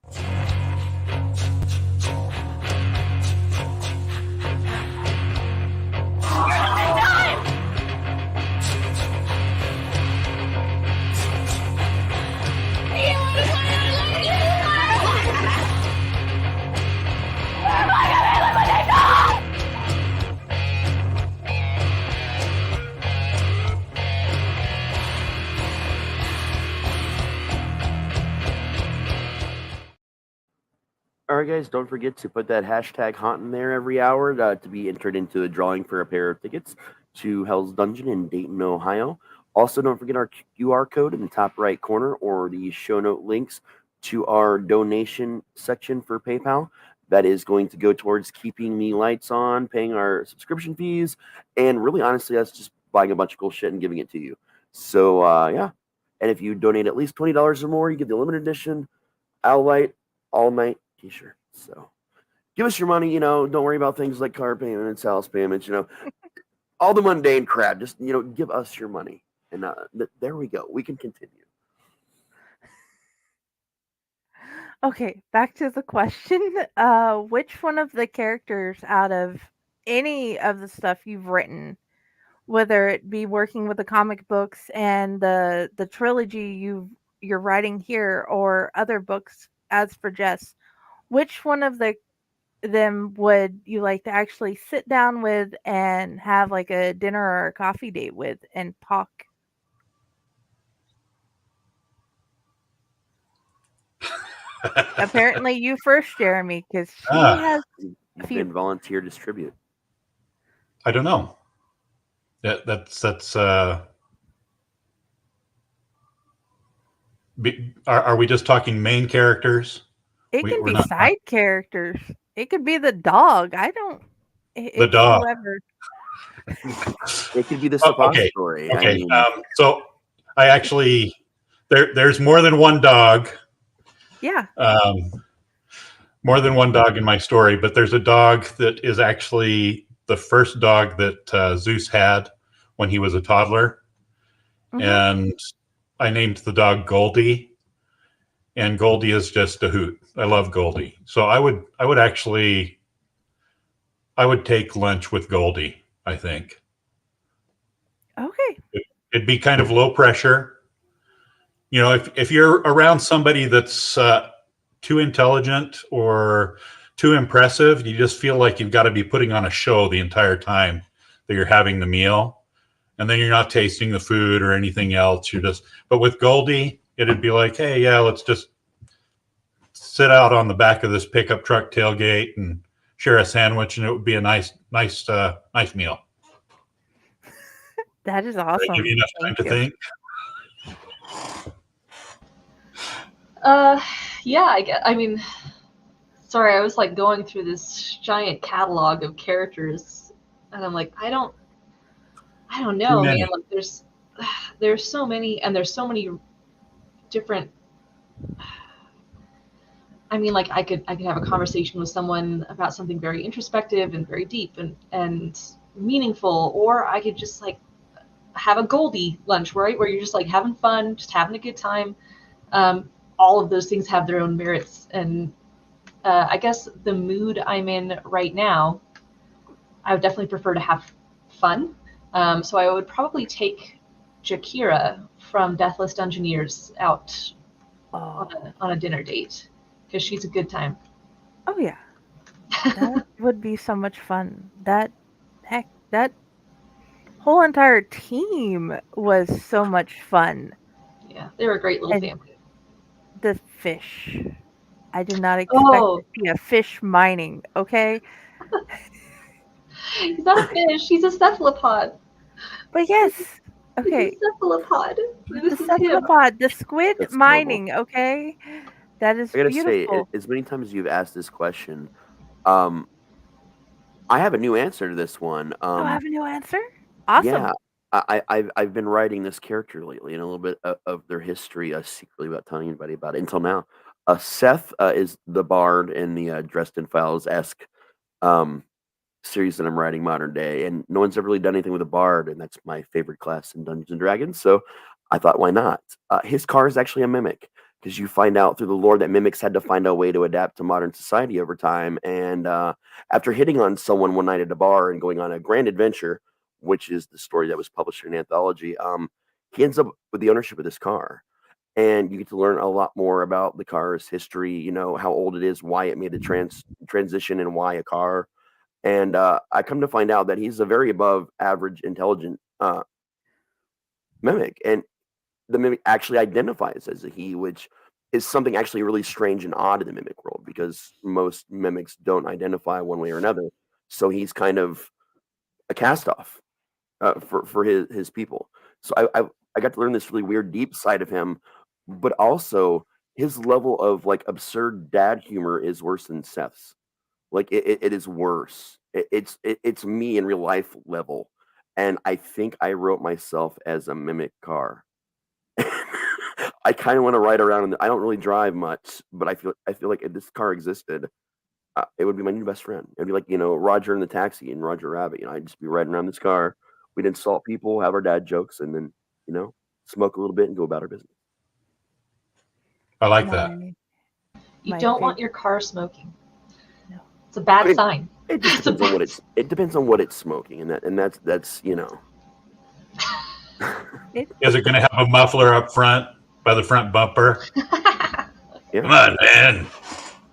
D: All right, guys, don't forget to put that hashtag haunt in there every hour to be entered into a drawing for a pair of tickets to Hell's Dungeon in Dayton, Ohio. Also, don't forget our QR code in the top right corner or the show note links to our donation section for PayPal. That is going to go towards keeping the lights on, paying our subscription fees, and really, honestly, that's just buying a bunch of cool shit and giving it to you. So, yeah. And if you donate at least $20 or more, you get the limited edition Owl Light All Night t-shirt. So give us your money, don't worry about things like car payments, house payments, all the mundane crap. Just, give us your money. And there we go. We can continue.
E: Okay, back to the question. Which one of the characters out of any of the stuff you've written, whether it be working with the comic books and the trilogy you're writing here or other books as for Jess, which one of them would you like to actually sit down with and have like a dinner or a coffee date with and talk? Apparently you first, Jeremy, because she has
D: You've been volunteer distribute.
H: I don't know. That's are we just talking main characters?
E: It can be side characters. It could be the dog. I don't.
H: The dog.
E: Whoever.
D: It could be the suppository.
H: Okay. So I actually there's more than one dog.
E: Yeah.
H: More than one dog in my story, but there's a dog that is actually the first dog that Zeus had when he was a toddler, and I named the dog Goldie. And Goldie is just a hoot. I love Goldie. So I would take lunch with Goldie, I think.
E: Okay.
H: It'd be kind of low pressure. If you're around somebody that's too intelligent or too impressive, you just feel like you've got to be putting on a show the entire time that you're having the meal. And then you're not tasting the food or anything else. But with Goldie, it'd be like, hey, yeah, let's just sit out on the back of this pickup truck tailgate and share a sandwich, and it would be a nice meal.
E: That is awesome.
H: Did I give you enough time to think?
G: Yeah, I mean, sorry, I was like going through this giant catalog of characters, and I'm like, I don't know, man. Like, there's so many, and there's so many different. I mean, like I could have a conversation with someone about something very introspective and very deep and meaningful, or I could just like have a Goldie lunch, right, where you're just like having fun, just having a good time. All of those things have their own merits, and I guess the mood I'm in right now, I would definitely prefer to have fun. So I would probably take Jakira from Deathless Dungeoneers out on a dinner date, because she's a good time.
E: Oh yeah, that would be so much fun. That whole entire team was so much fun.
G: Yeah, they were a great little family.
E: The fish. I did not expect to see a fish mining, okay?
G: He's not a fish, he's a cephalopod.
E: But yes, okay.
G: He's a cephalopod.
E: The cephalopod, the squid That's mining, normal. Okay? That is beautiful. I gotta
D: say, as many times as you've asked this question, I have a new answer to this one.
E: I have a new answer? Awesome.
D: Yeah. I've been writing this character lately and a little bit of their history, secretly without telling anybody about it until now. Seth is the bard in the Dresden Files-esque series that I'm writing modern day, and no one's ever really done anything with a bard, and that's my favorite class in Dungeons and Dragons, so I thought, why not? His car is actually a mimic, because you find out through the lore that mimics had to find a way to adapt to modern society over time, and after hitting on someone one night at a bar and going on a grand adventure, which is the story that was published in an anthology, he ends up with the ownership of this car. And you get to learn a lot more about the car's history, how old it is, why it made the transition, and why a car. And I come to find out that he's a very above average intelligent mimic. And the mimic actually identifies as a he, which is something actually really strange and odd in the mimic world, because most mimics don't identify one way or another. So he's kind of a cast-off for his people. So I got to learn this really weird, deep side of him, but also his level of like absurd dad humor is worse than Seth's. Like it is worse. It's me in real life level, and I think I wrote myself as a mimic car. I kind of want to ride around, I don't really drive much, but I feel like if this car existed, it would be my new best friend. It'd be like, Roger in the Taxi and Roger Rabbit. I'd just be riding around this car. We'd insult people, have our dad jokes, and then smoke a little bit and go about our business.
H: I like that.
G: You don't want your car smoking. No, it's a bad sign.
D: It just depends on what it depends on what it's smoking, and that's
H: Is it going to have a muffler up front by the front bumper?
D: Yeah.
H: Come on, man.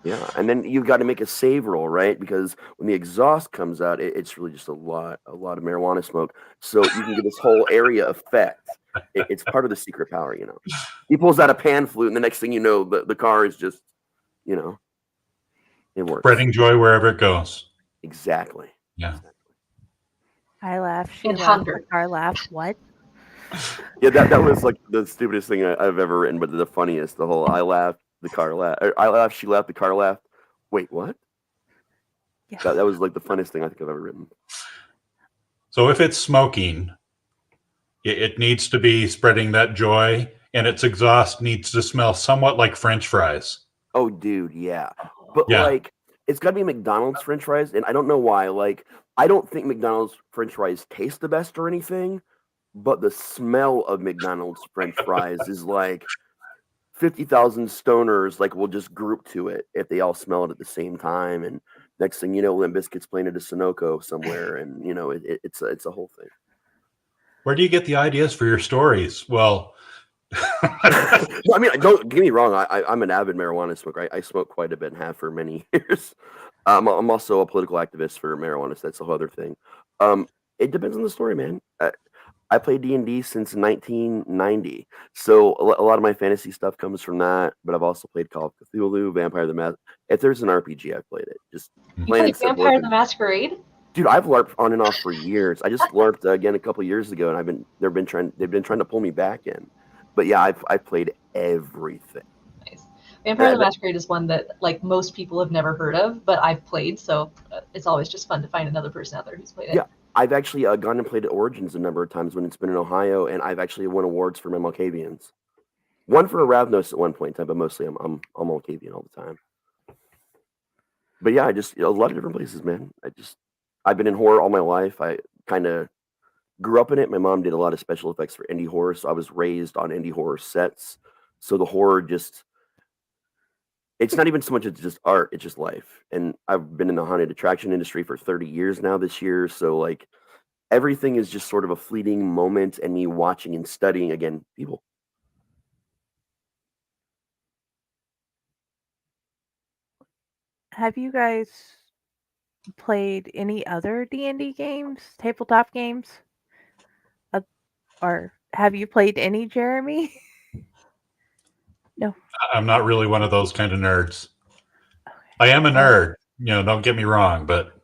D: Yeah, and then you've got to make a save roll, right? Because when the exhaust comes out, it's really just a lot of marijuana smoke. So you can get this whole area effect. It's part of the secret power, He pulls out a pan flute, and the next thing you know, the car is just, it works.
H: Spreading joy wherever it goes.
D: Exactly.
H: Yeah.
E: I laughed. She
G: And
E: laughed.
G: hunger.
E: The car laughed. What?
D: Yeah, that was like the stupidest thing I've ever written, but the funniest. The whole I laughed, the car laughed. I laughed, she laughed, the car laughed. Wait, what?
E: Yeah.
D: That was like the funniest thing I think I've ever written.
H: So if it's smoking, it needs to be spreading that joy, and its exhaust needs to smell somewhat like French fries.
D: Oh, dude, yeah. But
H: Yeah.
D: like, it's got to be McDonald's French fries, and I don't know why. Like, I don't think McDonald's French fries taste the best or anything, but the smell of McDonald's French fries is like 50,000 stoners like will just group to it if they all smell it at the same time, and next thing you know, Limp Bizkit's playing at a Sunoco somewhere, and it's a whole thing.
H: Where do you get the ideas for your stories? Well,
D: No, I mean, don't get me wrong. I'm an avid marijuana smoker. I smoke quite a bit and have for many years. I'm also a political activist for marijuana, so that's a whole other thing. It depends on the story, man. I played D&D since 1990, so a lot of my fantasy stuff comes from that. But I've also played Call of Cthulhu, Vampire the Masquerade. If there's an RPG, I've played it. Just
G: You
D: plain
G: played
D: and simple.
G: Vampire the Masquerade?
D: Dude, I've LARPed on and off for years. I just LARPed again a couple years ago, and they've been trying to pull me back in. But yeah, I've played everything.
G: Nice. Vampire the Masquerade is one that like most people have never heard of, but I've played, so it's always just fun to find another person out there who's played it.
D: Yeah, I've actually gone and played at Origins a number of times when it's been in Ohio, and I've actually won awards for my Malkavians. One for a Ravnos at one point in time, but mostly I'm Malkavian all the time. But yeah, a lot of different places, man. I've been in horror all my life. I kind of grew up in it. My mom did a lot of special effects for indie horror, so I was raised on indie horror sets. So the horror it's not even so much it's just art, it's just life. And I've been in the haunted attraction industry for 30 years now this year, so like everything is just sort of a fleeting moment and me watching and studying, again, people.
E: Have you guys played any other D&D games, tabletop games? Or have you played any, Jeremy? No.
H: I'm not really one of those kind of nerds. Okay. I am a nerd, don't get me wrong, but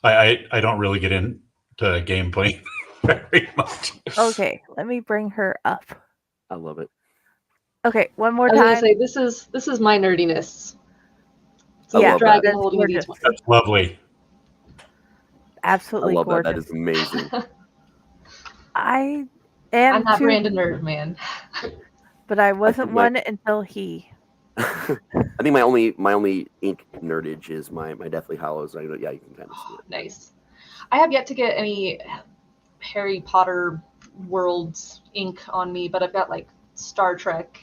H: I don't really get into gameplay very much.
E: Okay, let me bring her up.
D: I love it.
E: Okay, one more
G: I was
E: time.
G: gonna say this is my nerdiness.
E: Yeah,
G: dragon holding these.
H: That's lovely.
E: Absolutely
D: I love
E: gorgeous.
D: that. That is amazing.
E: I am
G: I'm not
E: too,
G: Brandon nerd, man.
E: but I wasn't one until he.
D: I think my only ink nerdage is my Deathly Hallows. Yeah, you can kind of see it.
G: Nice. I have yet to get any Harry Potter worlds ink on me, but I've got like Star Trek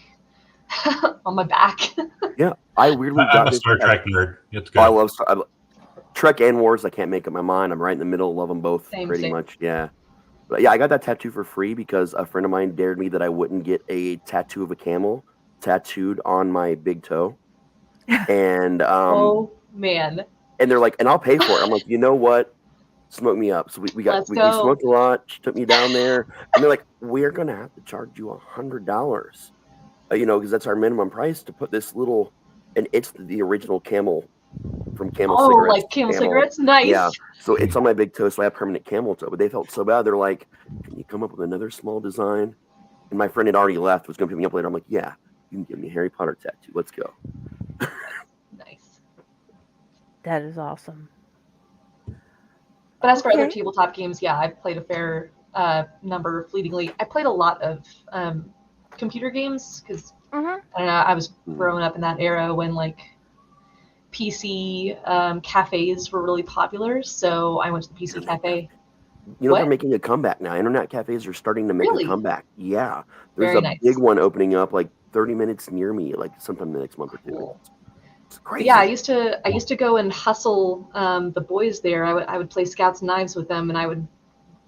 G: on my back.
D: Yeah, I weirdly got
H: I'm a Star Trek nerd. It's good.
D: I love Trek and Wars. I can't make up my mind. I'm right in the middle. Love them both pretty much. Yeah. But yeah, I got that tattoo for free because a friend of mine dared me that I wouldn't get a tattoo of a camel tattooed on my big toe. And
G: oh man.
D: And they're like, and I'll pay for it. I'm like, you know what? Smoke me up. So we smoked a lot. She took me down there, and they're like, we're gonna have to charge you $100. because that's our minimum price to put this little, and it's the original Camel from Camel
G: Oh,
D: cigarettes.
G: like Camel cigarettes? Nice.
D: Yeah. So it's on my big toe, so I have permanent Camel toe. But they felt so bad. They're like, "Can you come up with another small design?" And my friend had already left, was going to pick me up later. I'm like, "Yeah, you can give me a Harry Potter tattoo. Let's go."
G: Nice.
E: That is awesome.
G: But as for other tabletop games, yeah, I've played a fair number fleetingly. I played a lot of computer games because I don't know, I was growing up in that era when like PC cafes were really popular, so I went to the PC cafe.
D: They're making a comeback now. Internet cafes are starting to make a comeback. Yeah, there's
G: Very
D: a
G: nice.
D: big one opening up like 30 minutes near me, like sometime the next month or two.
G: Cool.
D: It's crazy.
G: Yeah, I used to go and hustle the boys there. I would play Scouts and Knives with them, and I would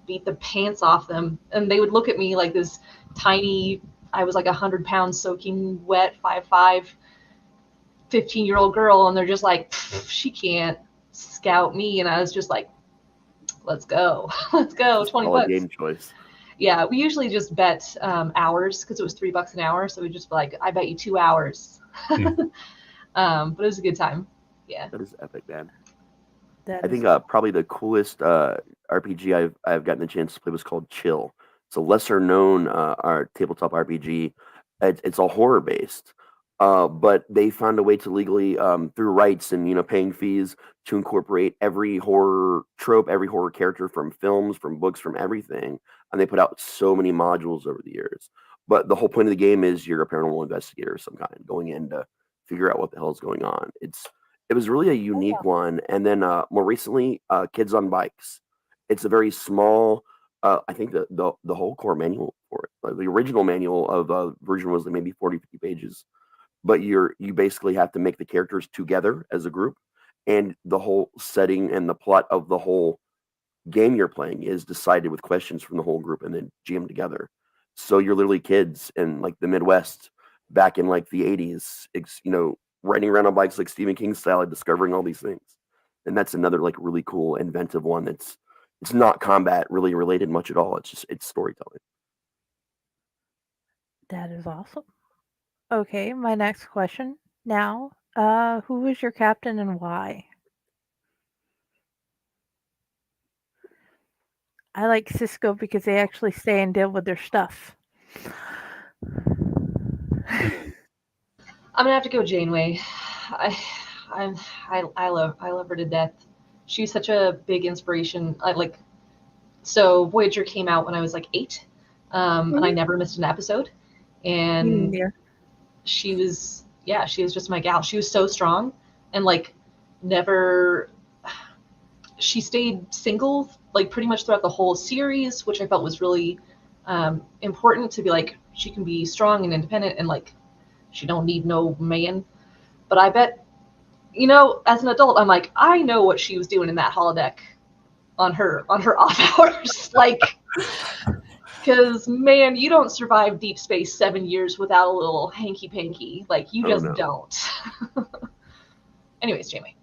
G: beat the pants off them, and they would look at me like this tiny. I was like 100 pounds soaking wet, 5'5", 15-year-old girl, and they're just like, she can't scout me, and I was just like, let's go, let's go, $20.
D: Game choice.
G: Yeah, we usually just bet hours because it was $3 an hour, so we just be like, I bet you 2 hours. But it was a good time. Yeah,
D: that is epic, man.
E: That
D: I think probably the coolest RPG I've gotten the chance to play was called Chill. It's a lesser known tabletop RPG. It's a horror based, but they found a way to legally through rights and paying fees to incorporate every horror trope, every horror character from films, from books, from everything. And they put out so many modules over the years. But the whole point of the game is you're a paranormal investigator of some kind going in to figure out what the hell is going on. It was really a unique one. And then more recently, Kids on Bikes. It's a very small, I think the whole core manual for it, the original manual of version was maybe 40, 50 pages. But you basically have to make the characters together as a group. And the whole setting and the plot of the whole game you're playing is decided with questions from the whole group and then jammed together. So you're literally kids in like the Midwest back in like the 80s, riding around on bikes like Stephen King style and discovering all these things. And that's another like really cool, inventive one it's not combat really related much at all. It's storytelling.
E: That is awesome. Okay, my next question now. Who is your captain and why? I like Cisco because they actually stay and deal with their stuff.
G: I'm gonna have to go Janeway. I love her to death. She's such a big inspiration. So Voyager came out when I was like 8, and I never missed an episode. And she was just my gal. She was so strong, and like never. She stayed single like pretty much throughout the whole series, which I felt was really important to be like she can be strong and independent and like she don't need no man. But I bet, as an adult, I'm like, I know what she was doing in that holodeck on her off hours. Like, because, man, you don't survive deep space 7 years without a little hanky-panky. Like, you just don't. Anyways, Jamie.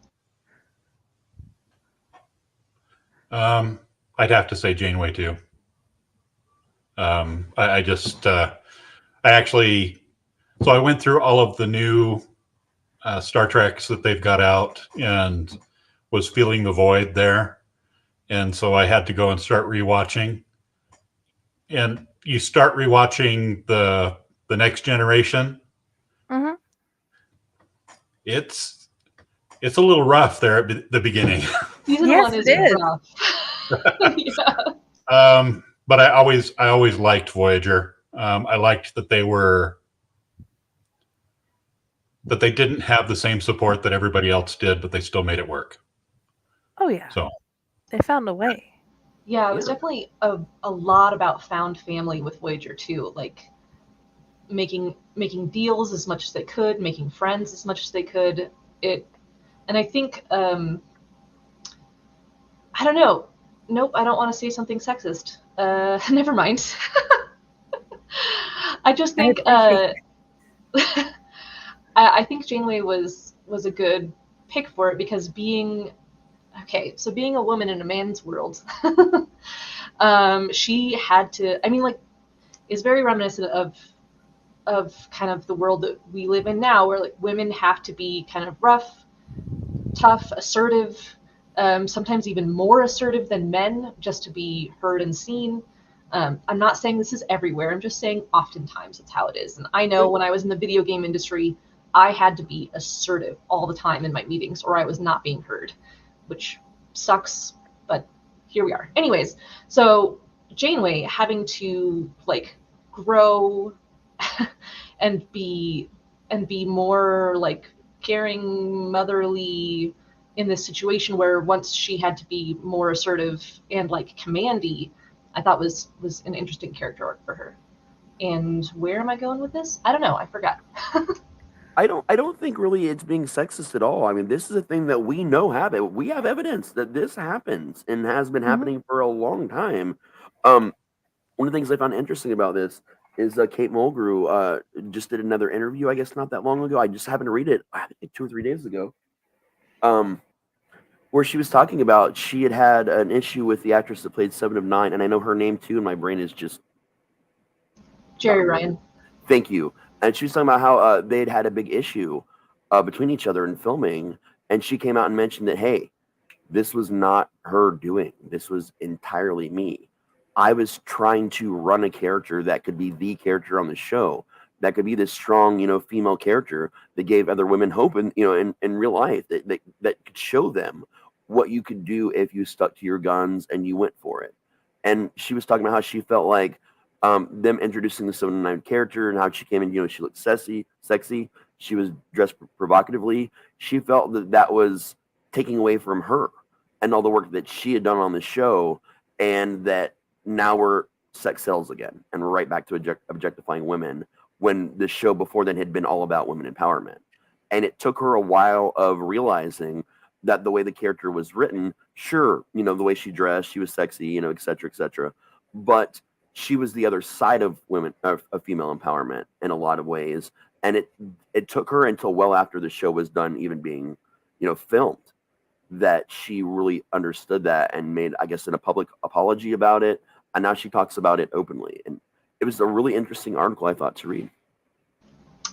H: I'd have to say Janeway, too. So I went through all of the new Star Treks that they've got out and was feeling the void there. And so I had to go and start rewatching. And you start rewatching the Next Generation. Mm-hmm. It's a little rough there at the beginning.
G: Season 1 is rough. Yeah.
H: But I always liked Voyager. I liked that they didn't have the same support that everybody else did, but they still made it work.
E: Oh yeah.
H: So
E: they found a way.
G: Yeah, it was definitely a lot about found family with Voyager too, like making deals as much as they could, making friends as much as they could. And I think I don't know. Nope, I don't want to say something sexist. Never mind. I just think I think Janeway was a good pick for it because being a woman in a man's world, she had to. I mean, like, is very reminiscent of of kind of the world that we live in now, where like women have to be kind of rough, tough, assertive, sometimes even more assertive than men just to be heard and seen. I'm not saying this is everywhere. I'm just saying oftentimes it's how it is. And I know when I was in the video game industry, I had to be assertive all the time in my meetings or I was not being heard, which sucks, but here we are. Anyways, so Janeway having to like grow and be more like caring, motherly in this situation where once she had to be more assertive and like commandy, I thought was an interesting character arc for her. And where am I going with this? I don't know. I forgot.
D: I don't think really it's being sexist at all. I mean, this is a thing that we know happen. We have evidence that this happens and has been happening for a long time. One of the things I found interesting about this is Kate Mulgrew just did another interview, I guess not that long ago. I just happened to read it, I think 2 or 3 days ago, where she was talking about she had an issue with the actress that played Seven of Nine, and I know her name too, and my brain is just...
G: Jerry Ryan.
D: Thank you. And she was talking about how they'd had a big issue between each other in filming, and she came out and mentioned that, hey, this was not her doing. This was entirely me. I was trying to run a character that could be the character on the show, that could be this strong, female character that gave other women hope in real life, that could show them what you could do if you stuck to your guns and you went for it. And she was talking about how she felt like them introducing the 709 character and how she came in, she looked sexy. She was dressed provocatively. She felt that was taking away from her and all the work that she had done on the show, and that now we're sex sells again, and we're right back to objectifying women when the show before then had been all about women empowerment. And it took her a while of realizing that the way the character was written, sure, the way she dressed, she was sexy, et cetera, but she was the other side of female empowerment in a lot of ways. And it took her until well after the show was done, even being, filmed, that she really understood that and made, I guess, a public apology about it. And now she talks about it openly. And it was a really interesting article, I thought, to read.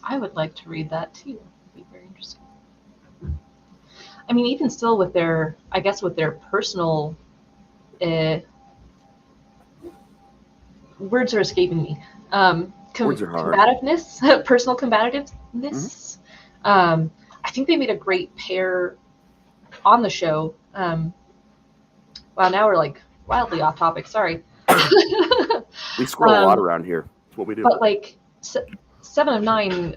G: I would like to read that too. It'd be very interesting. I mean, even still with their personal words are escaping me.
D: Words are hard.
G: Combativeness, personal combativeness. I think they made a great pair on the show. Wow, now we're like wildly off topic. Sorry.
D: We squirrel a lot around here. That's what we do.
G: But like 7 of 9,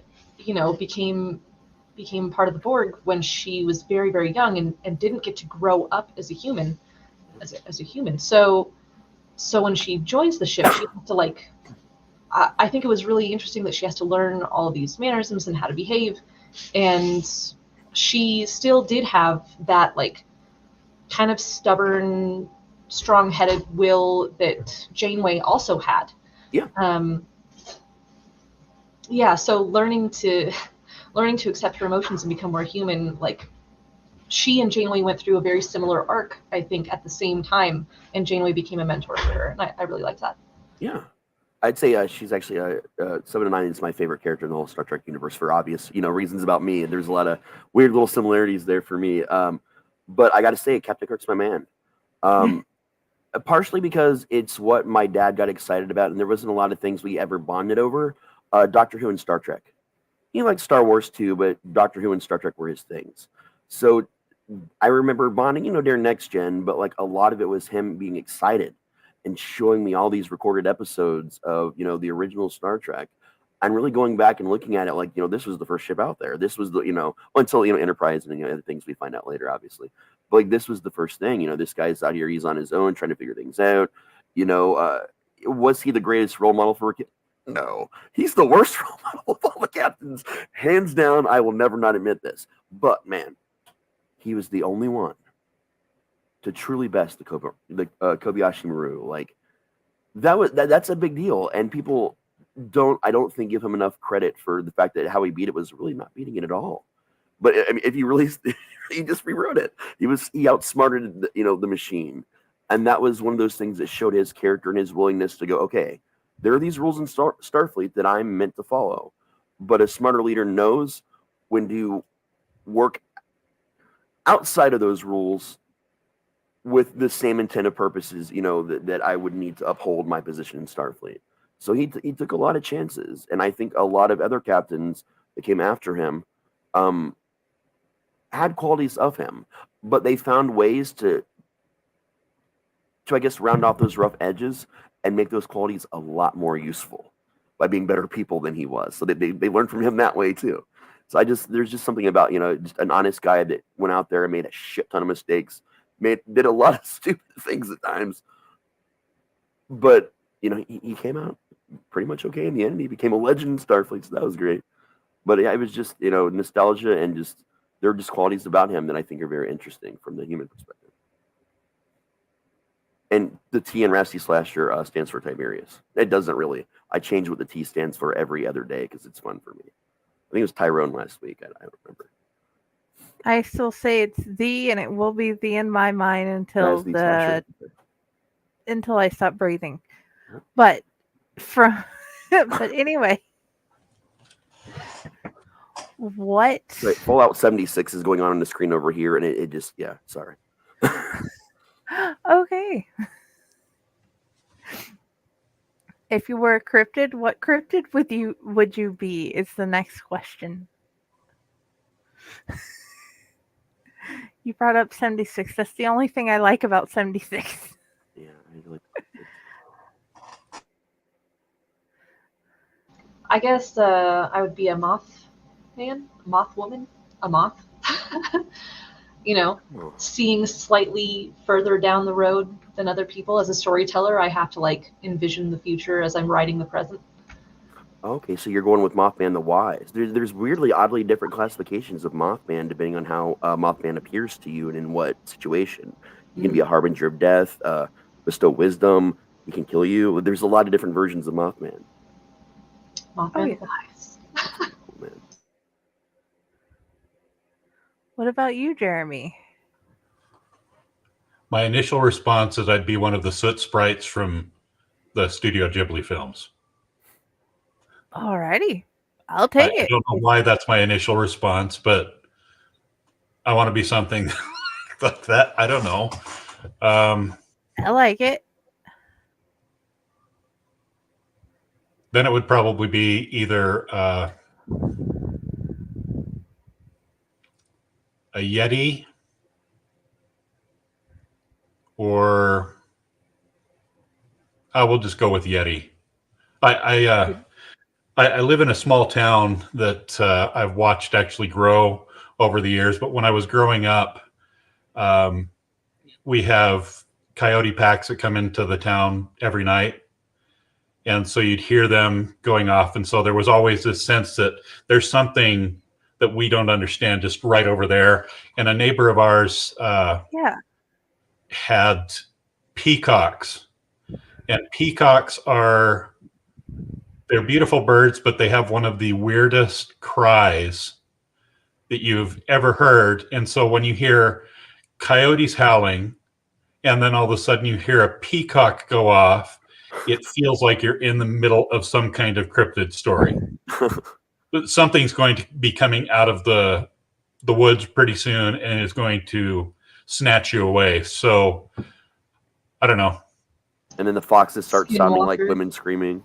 G: became part of the Borg when she was very, very young and didn't get to grow up as a human, as a human. So when she joins the ship, she has to I think it was really interesting that she has to learn all of these mannerisms and how to behave. And she still did have that kind of stubborn, strong-headed will that Janeway also had.
D: Yeah.
G: So learning to accept her emotions and become more human, she and Janeway went through a very similar arc, I think, at the same time, and Janeway became a mentor for her, and I really liked that.
D: Yeah. I'd say she's actually 7 of 9 is my favorite character in the whole Star Trek universe for obvious, reasons about me. There's a lot of weird little similarities there for me. But I got to say, Captain Kirk's my man. Partially because it's what my dad got excited about, and there wasn't a lot of things we ever bonded over. Doctor Who and Star Trek. He liked Star Wars too, but Doctor Who and Star Trek were his things. So I remember bonding, during Next Gen, but a lot of it was him being excited and showing me all these recorded episodes of, the original Star Trek, and really going back and looking at it this was the first ship out there. This was the, until, Enterprise and other things we find out later, obviously. But this was the first thing, this guy's out here, he's on his own, trying to figure things out. Was he the greatest role model for a kid? No, he's the worst role model of all the captains. Hands down, I will never not admit this. But, man, he was the only one to truly best the Kobayashi Maru. That's a big deal, and people I don't think give him enough credit for the fact that how he beat it was really not beating it at all. But I mean, if you really, he just rewrote it. He outsmarted the machine, and that was one of those things that showed his character and his willingness to go, okay, there are these rules in Starfleet that I'm meant to follow, but a smarter leader knows when to work outside of those rules with the same intended purposes, that I would need to uphold my position in Starfleet. So he took a lot of chances, and I think a lot of other captains that came after him had qualities of him, but they found ways to I guess round off those rough edges and make those qualities a lot more useful by being better people than he was. So they learned from him that way too. So there's just something about, just an honest guy that went out there and made a shit ton of mistakes, did a lot of stupid things at times, but he came out pretty much okay in the end. He became a legend in Starfleet, so that was great. But yeah, it was just, nostalgia, and just there are just qualities about him that I think are very interesting from the human perspective. And the T in Raz T Slasher stands for Tiberius. It doesn't really. I change what the T stands for every other day because it's fun for me. I think it was Tyrone last week. I don't remember.
E: I still say it's the, and it will be the in my mind until I stop breathing. But but anyway, what?
D: Right, Fallout 76 is going on the screen over here, and it just sorry.
E: Okay. If you were a cryptid, what cryptid would you be? Is the next question. You brought up 76. That's the only thing I like about 76.
D: Yeah, I like.
G: I guess I would be a moth man, a moth woman, a moth. Seeing slightly further down the road than other people. As a storyteller, I have to envision the future as I'm writing the present.
D: Okay, so you're going with Mothman the Wise. There's weirdly, oddly different classifications of Mothman depending on how Mothman appears to you and in what situation. He can be a harbinger of death, bestow wisdom, he can kill you. There's a lot of different versions of Mothman.
G: Mothman the Wise.
E: What about you, Jeremy?
H: My initial response is I'd be one of the soot sprites from the Studio Ghibli films.
E: Alrighty. I'll take it.
H: I don't know why that's my initial response, but I want to be something like that. I don't know.
E: I like it.
H: Then it would probably be either a Yeti or I will just go with Yeti. I live in a small town that I've watched actually grow over the years. But when I was growing up, we have coyote packs that come into the town every night. And so you'd hear them going off. And so there was always this sense that there's something that we don't understand just right over there. And a neighbor of ours had peacocks. And peacocks they're beautiful birds, but they have one of the weirdest cries that you've ever heard. And so when you hear coyotes howling, and then all of a sudden you hear a peacock go off, it feels like you're in the middle of some kind of cryptid story. Something's going to be coming out of the woods pretty soon, and it's going to snatch you away. So, I don't know.
D: And then the foxes start sounding like women screaming.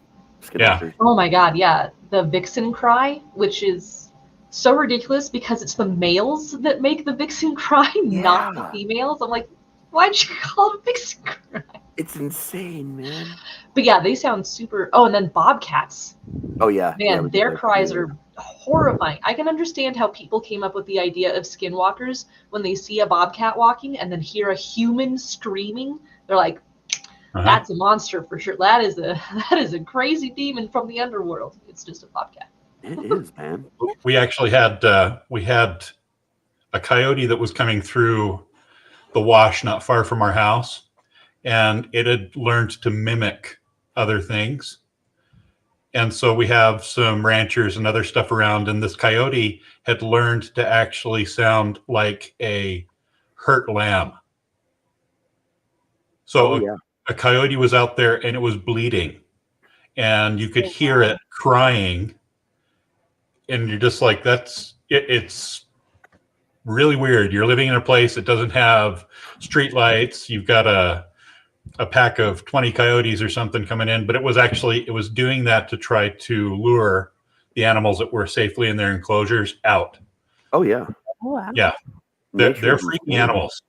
H: Yeah.
G: Oh my God, yeah. The vixen cry, which is so ridiculous because it's the males that make the vixen cry, not the females. I'm like, why'd you call it a vixen cry?
D: It's insane, man.
G: But yeah, they sound super. Oh, and then bobcats.
D: Oh yeah,
G: man, their cries are horrifying. I can understand how people came up with the idea of skinwalkers when they see a bobcat walking and then hear a human screaming. They're like, that's a monster for sure. That is a crazy demon from the underworld. It's just a bobcat.
D: It is, man.
H: We actually had a coyote that was coming through the wash not far from our house, and it had learned to mimic other things. And so we have some ranchers and other stuff around, and this coyote had learned to actually sound like a hurt lamb. So a coyote was out there and it was bleeding. and you could hear it crying, and you're just like, it's really weird. You're living in a place that doesn't have street lights. You've got a pack of 20 coyotes or something coming in, but it was doing that to try to lure the animals that were safely in their enclosures out.
D: Oh yeah.
E: Oh, wow.
H: Yeah. They're freaky animals.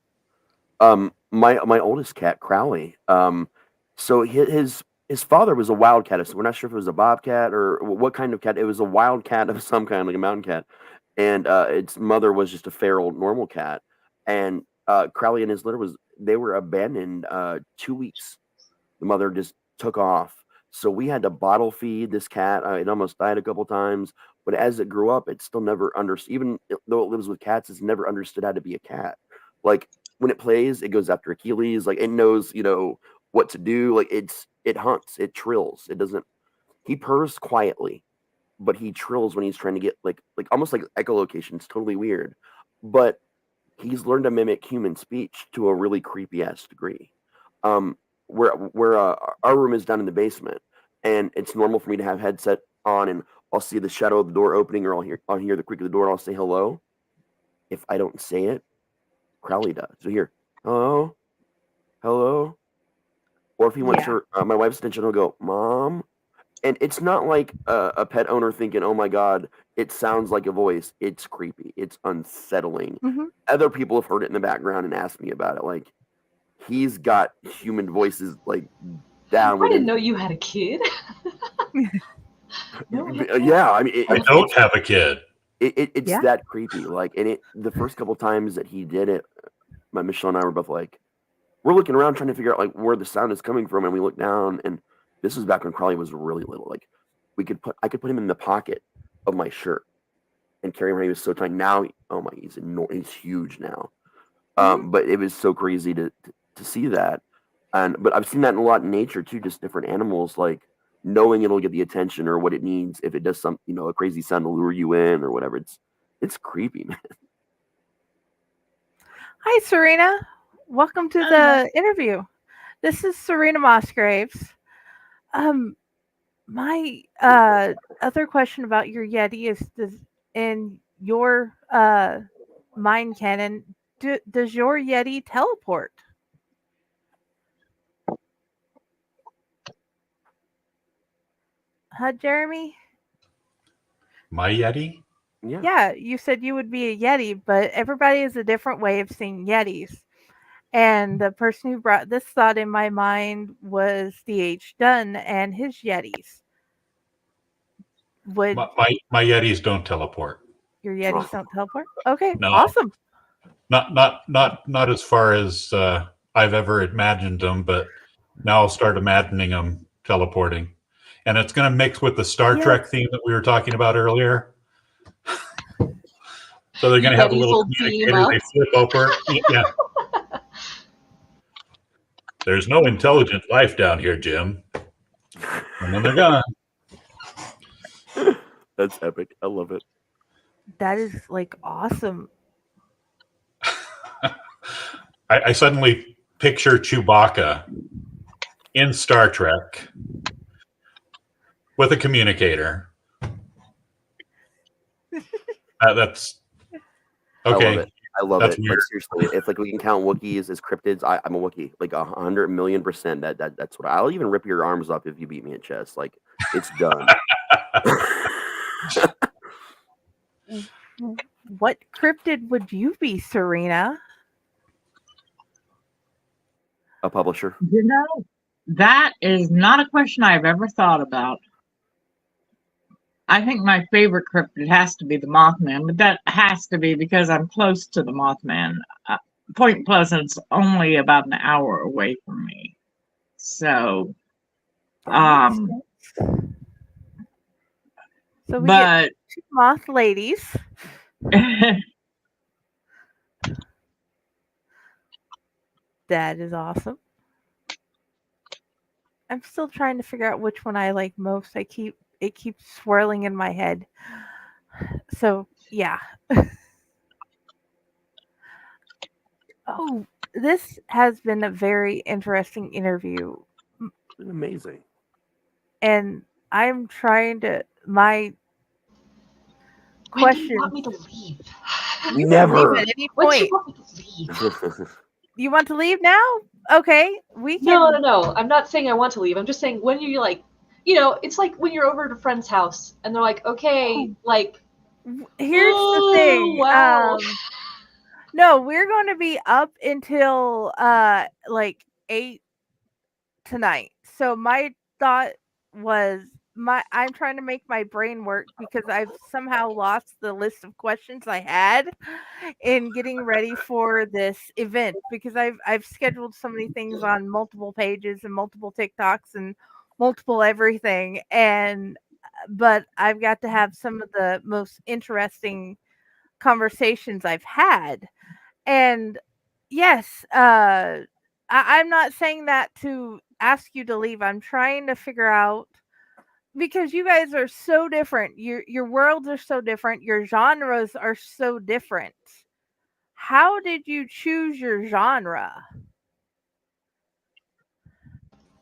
D: My oldest cat, Crowley. So his father was a wildcat. So we're not sure if it was a bobcat or what kind of cat. It was a wildcat of some kind, like a mountain cat. And its mother was just a feral normal cat. And Crowley and his litter they were abandoned 2 weeks. The mother just took off. So we had to bottle feed this cat. It almost died a couple times. But as it grew up, it still never understood. Even though it lives with cats, it's never understood how to be a cat. Like when it plays, it goes after Achilles. Like it knows, what to do. Like it hunts. It trills. It doesn't. He purrs quietly, but he trills when he's trying to get like almost like echolocation. It's totally weird, but he's learned to mimic human speech to a really creepy ass degree. Where our room is down in the basement, and it's normal for me to have headset on, and I'll see the shadow of the door opening, or I'll hear the creak of the door, and I'll say hello. If I don't say it, Crowley does. So here, hello, hello. Or if he wants my wife's attention, he'll go, Mom. And it's not like a pet owner thinking, oh my God, it sounds like a voice. It's creepy. It's unsettling.
E: Mm-hmm.
D: Other people have heard it in the background and asked me about it. Like, he's got human voices like down.
G: I didn't know you had a kid.
D: Yeah, I mean,
H: I don't have a kid.
D: It's that creepy. Like, and the first couple times that he did it, Michelle and I were both like, we're looking around trying to figure out like where the sound is coming from, and we look down, and this was back when Crowley was really little. Like, I could put him in the pocket of my shirt and carry him around. He was so tiny. Now, he's huge now. But it was so crazy to see that, but I've seen that a lot in nature too. Just different animals, like knowing it'll get the attention or what it needs if it does something, a crazy sound to lure you in or whatever. It's creepy, man.
E: Hi, Serena. Welcome to the interview. This is Serena Mossgraves. My other question about your Yeti is, in your mind canon, does your Yeti teleport? Huh, Jeremy?
H: My Yeti?
E: Yeah, you said you would be a Yeti, but everybody has a different way of seeing Yetis. And the person who brought this thought in my mind was D.H. Dunn and his Yetis.
H: My Yetis don't teleport.
E: Your Yetis don't teleport? Okay,
H: No.
E: awesome.
H: Not as far as I've ever imagined them, but now I'll start imagining them teleporting. And it's going to mix with the Star Trek theme that we were talking about earlier. So they're going to have a little communicator they flip over. Yeah. There's no intelligent life down here, Jim. And then they're gone.
D: That's epic. I love it.
E: That is like awesome.
H: I suddenly picture Chewbacca in Star Trek with a communicator. That's okay.
D: I love it. Like, seriously, if like we can count Wookiees as cryptids, I'm a Wookiee. Like 100,000,000%. That's what I'll even rip your arms off if you beat me at chess. Like, it's done.
E: What cryptid would you be, Serena?
D: A publisher.
J: That is not a question I've ever thought about. I think my favorite cryptid has to be the Mothman, but that has to be because I'm close to the Mothman. Point Pleasant's only about an hour away from me. So,
E: So we get two moth ladies. That is awesome. I'm still trying to figure out which one I like most. It keeps swirling in my head. So yeah. Oh, this has been a very interesting interview.
D: Amazing.
E: and I'm trying to my
G: When do you
E: question.
G: want me to leave?
E: You can
D: Never.
E: leave at any
G: When do
E: point.
G: you want me to leave?
E: You want to leave now? Okay, we can.
G: No. I'm not saying I want to leave. I'm just saying when you're like, it's like when you're over at a friend's house and they're like, okay, like.
E: Here's the thing.
G: Wow.
E: No, we're going to be up until like 8 tonight. So my thought was I'm trying to make my brain work because I've somehow lost the list of questions I had in getting ready for this event because I've scheduled so many things on multiple pages and multiple TikToks and multiple everything, but I've got to have some of the most interesting conversations I've had. And yes, I'm not saying that to ask you to leave. I'm trying to figure out because you guys are so different. Your worlds are so different. Your genres are so different. How did you choose your genre?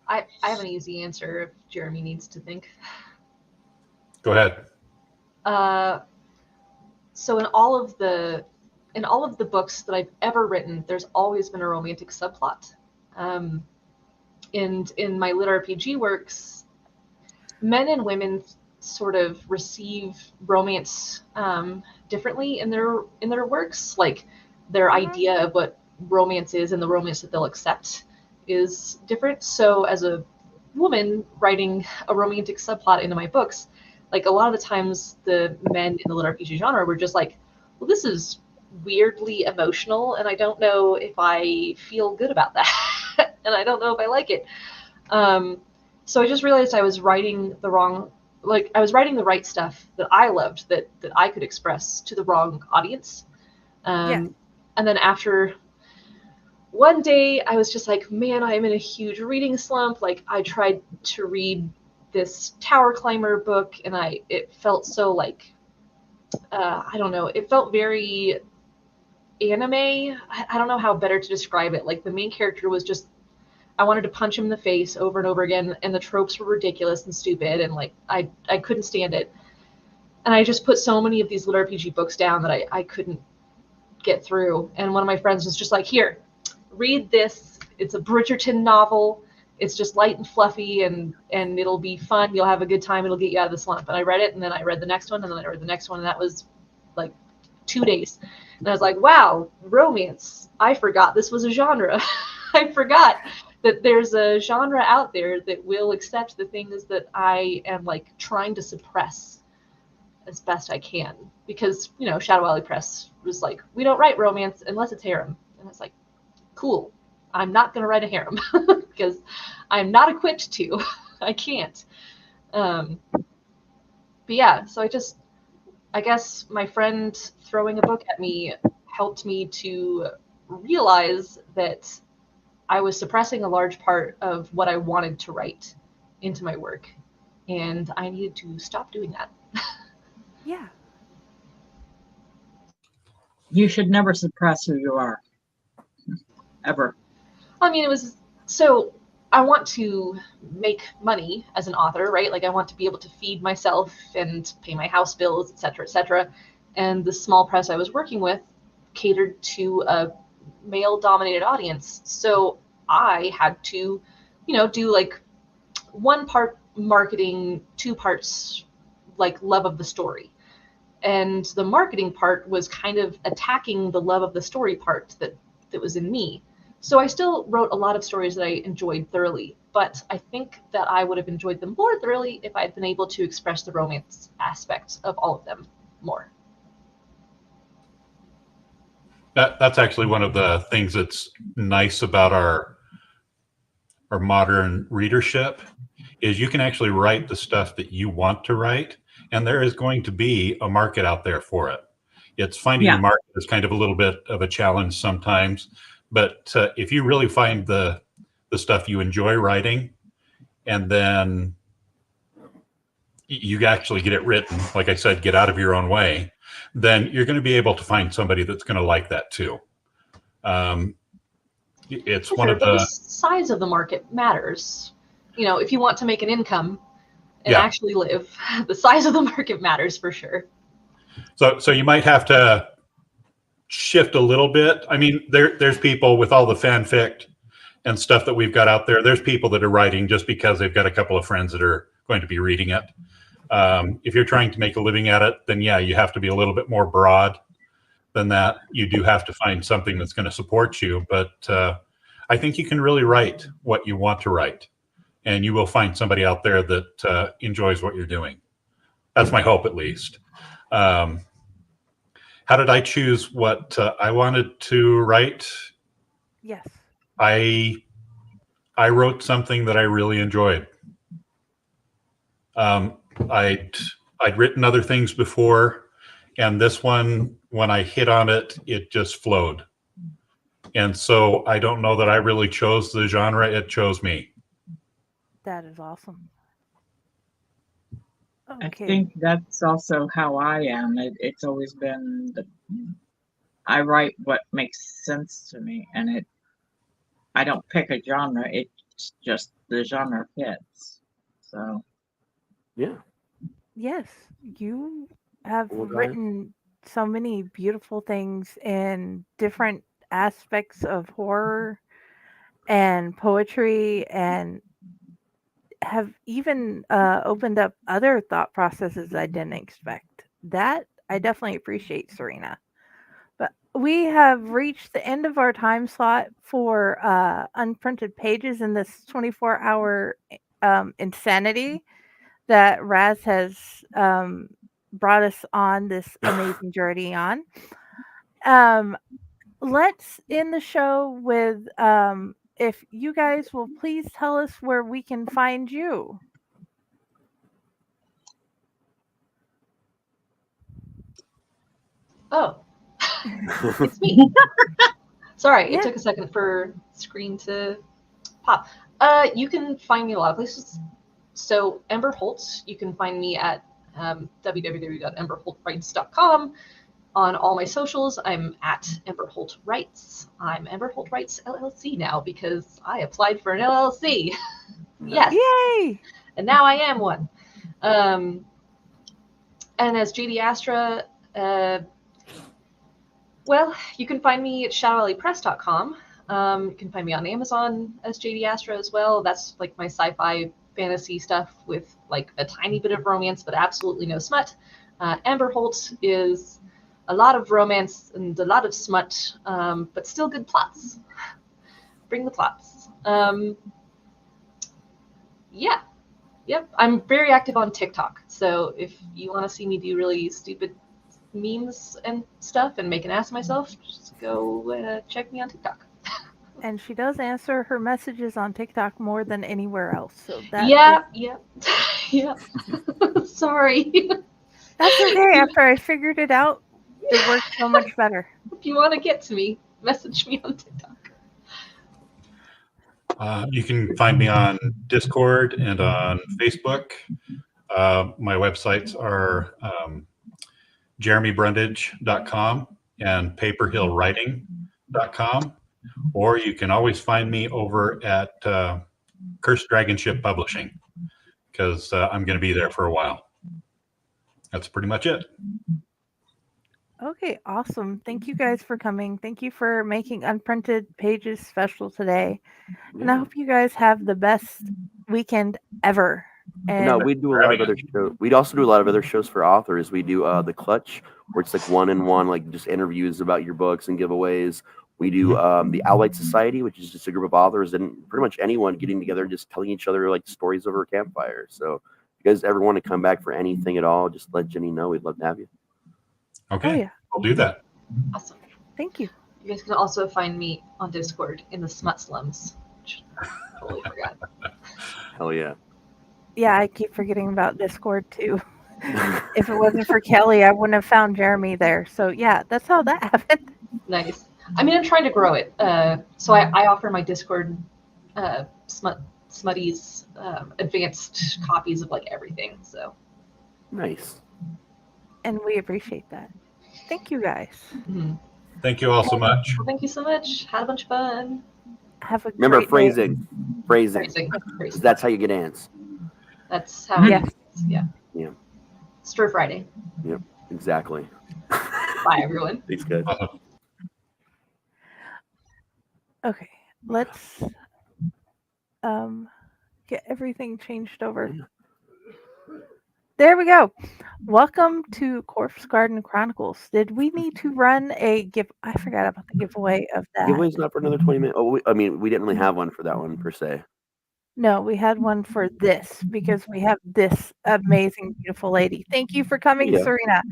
G: I have an easy answer if Jeremy needs to think.
H: Go ahead.
G: So in all of the books that I've ever written, there's always been a romantic subplot. And in my lit RPG works, men and women sort of receive romance differently in their works. Like their idea of what romance is and the romance that they'll accept is different. So as a woman writing a romantic subplot into my books, like a lot of the times the men in the lit RPG genre were just like, well, this is weirdly emotional and I don't know if I feel good about that and I don't know if I like it. So I just realized I was writing the right stuff that I loved that I could express to the wrong audience. And then after one day I was just like, man, I'm in a huge reading slump. Like I tried to read this tower climber book and it felt so like, I don't know, it felt very anime. I don't know how better to describe it. Like the main character was just, I wanted to punch him in the face over and over again, and the tropes were ridiculous and stupid, and like I couldn't stand it. And I just put so many of these lit RPG books down that I couldn't get through. And one of my friends was just like, here, read this. It's a Bridgerton novel. It's just light and fluffy, and it'll be fun. You'll have a good time. It'll get you out of the slump. And I read it, and then I read the next one, and then I read the next one, and that was like 2 days. And I was like, wow, romance. I forgot this was a genre. I forgot that there's a genre out there that will accept the things that I am like trying to suppress as best I can. Because, Shadow Alley Press was like, we don't write romance unless it's harem. And it's like, cool. I'm not going to write a harem because I'm not equipped to. I can't. But yeah, so I guess my friend throwing a book at me helped me to realize that I was suppressing a large part of what I wanted to write into my work, and I needed to stop doing that.
E: Yeah.
J: You should never suppress who you are. Ever.
G: I mean, so I want to make money as an author, right? Like I want to be able to feed myself and pay my house bills, et cetera, et cetera. And the small press I was working with catered to a male-dominated audience. So I had to, do like 1 part marketing, 2 parts like love of the story. And the marketing part was kind of attacking the love of the story part that was in me. So I still wrote a lot of stories that I enjoyed thoroughly, but I think that I would have enjoyed them more thoroughly if I had been able to express the romance aspects of all of them more.
H: That's actually one of the things that's nice about our modern readership is you can actually write the stuff that you want to write, and there is going to be a market out there for it. It's finding the market is kind of a little bit of a challenge sometimes, but if you really find the stuff you enjoy writing, and then you actually get it written, like I said, get out of your own way, then you're going to be able to find somebody that's going to like that too. It's one of the
G: size of the market matters. If you want to make an income, and actually live. The size of the market matters for sure.
H: So you might have to shift a little bit. I mean, there's people with all the fanfic and stuff that we've got out there. There's people that are writing just because they've got a couple of friends that are going to be reading it. If you're trying to make a living at it, then yeah, you have to be a little bit more broad than that. You do have to find something that's going to support you. But I think you can really write what you want to write, and you will find somebody out there that enjoys what you're doing. That's my hope, at least. How did I choose what I wanted to write?
E: Yes.
H: I wrote something that I really enjoyed. I'd written other things before, and this one, when I hit on it, it just flowed. And so I don't know that I really chose the genre, it chose me.
E: That is awesome.
J: I think that's also how I am. It's always been I write what makes sense to me, and I don't pick a genre. It's just the genre fits. So,
D: yeah.
E: Yes, you have
D: Well, guys.
E: written so many beautiful things in different aspects of horror and poetry, and have even opened up other thought processes I didn't expect. That I definitely appreciate, Serena. But we have reached the end of our time slot for Unprinted Pages in this 24-hour insanity that Raz has brought us on this amazing journey on. Let's end the show with if you guys will please tell us where we can find you.
G: Oh, it's me. Sorry,
E: Yeah.
G: it took a second for screen to pop. You can find me a lot of places. So Ember Holt, you can find me at www.emberholtwrites.com. On all my socials, I'm at Ember Holt Writes. I'm Ember Holt Writes LLC now because I applied for an LLC. Yes.
E: Yay!
G: And now I am one. And as JD Astra, well, you can find me at shadowalleypress.com. You can find me on Amazon as JD Astra as well. That's like my sci-fi fantasy stuff with like a tiny bit of romance, but absolutely no smut. Ember Holt is a lot of romance and a lot of smut, but still good plots. Bring the plots. Yeah. Yep. I'm very active on TikTok. So if you want to see me do really stupid memes and stuff and make an ass of myself, just go check me on TikTok.
E: And she does answer her messages on TikTok more than anywhere else. So that
G: Yeah.
E: is...
G: Sorry.
E: That's okay. After I figured it out, it worked so much better.
G: If you want to get to me, message me on TikTok.
H: You can find me on Discord and on Facebook. My websites are jeremybrundage.com and paperhillwriting.com. Or you can always find me over at Cursed Dragon Ship Publishing, because I'm going to be there for a while. That's pretty much it.
E: Okay, awesome. Thank you guys for coming. Thank you for making Unprinted Pages special today. And I hope you guys have the best weekend ever. And
D: No, we do a lot of other shows. We also do a lot of other shows for authors. We do The Clutch, where it's like one-on-one, like just interviews about your books and giveaways. We do the Owlite Society, which is just a group of authors and pretty much anyone getting together, just telling each other like stories over a campfire. So if you guys ever want to come back for anything at all, just let Jenny know. We'd love to have you.
H: Okay,
E: Oh, yeah.
H: I'll do that.
G: Awesome.
E: Thank you.
G: You guys can also find me on Discord in the Smut Slums, which I totally forgot.
D: Hell yeah.
E: Yeah, I keep forgetting about Discord too. If it wasn't for Kelly, I wouldn't have found Jeremy there. So yeah, that's how that happened.
G: Nice. I mean, I'm trying to grow it. So I offer my Discord Smutties advanced copies of like everything. So
D: Nice.
E: And we appreciate that. Thank you guys.
G: mhm.
H: Thank you all so much.
G: Well, thank you so much. Had a bunch of fun.
E: Have a
D: Remember
E: great day.
D: phrasing. Phrasing.
G: Phrasing.
D: 'Cause that's how you get ants.
G: That's how.
E: Yes.
G: Yeah.
D: Yeah.
G: Stir Friday.
D: Yep.
G: Exactly.
D: Yeah.
G: Stir Friday.
D: Yep. Exactly.
G: Bye, everyone.
D: Thanks, guys.
E: Okay, let's get everything changed over. There we go. Welcome to Corpse Garden Chronicles. Did we need to run a give? I forgot about the giveaway of that.
D: Giveaway's not for another 20 minutes. Oh, we didn't really have one for that one per se.
E: No, we had one for this because we have this amazing, beautiful lady. Thank you for coming,
D: Yeah.
E: Serena.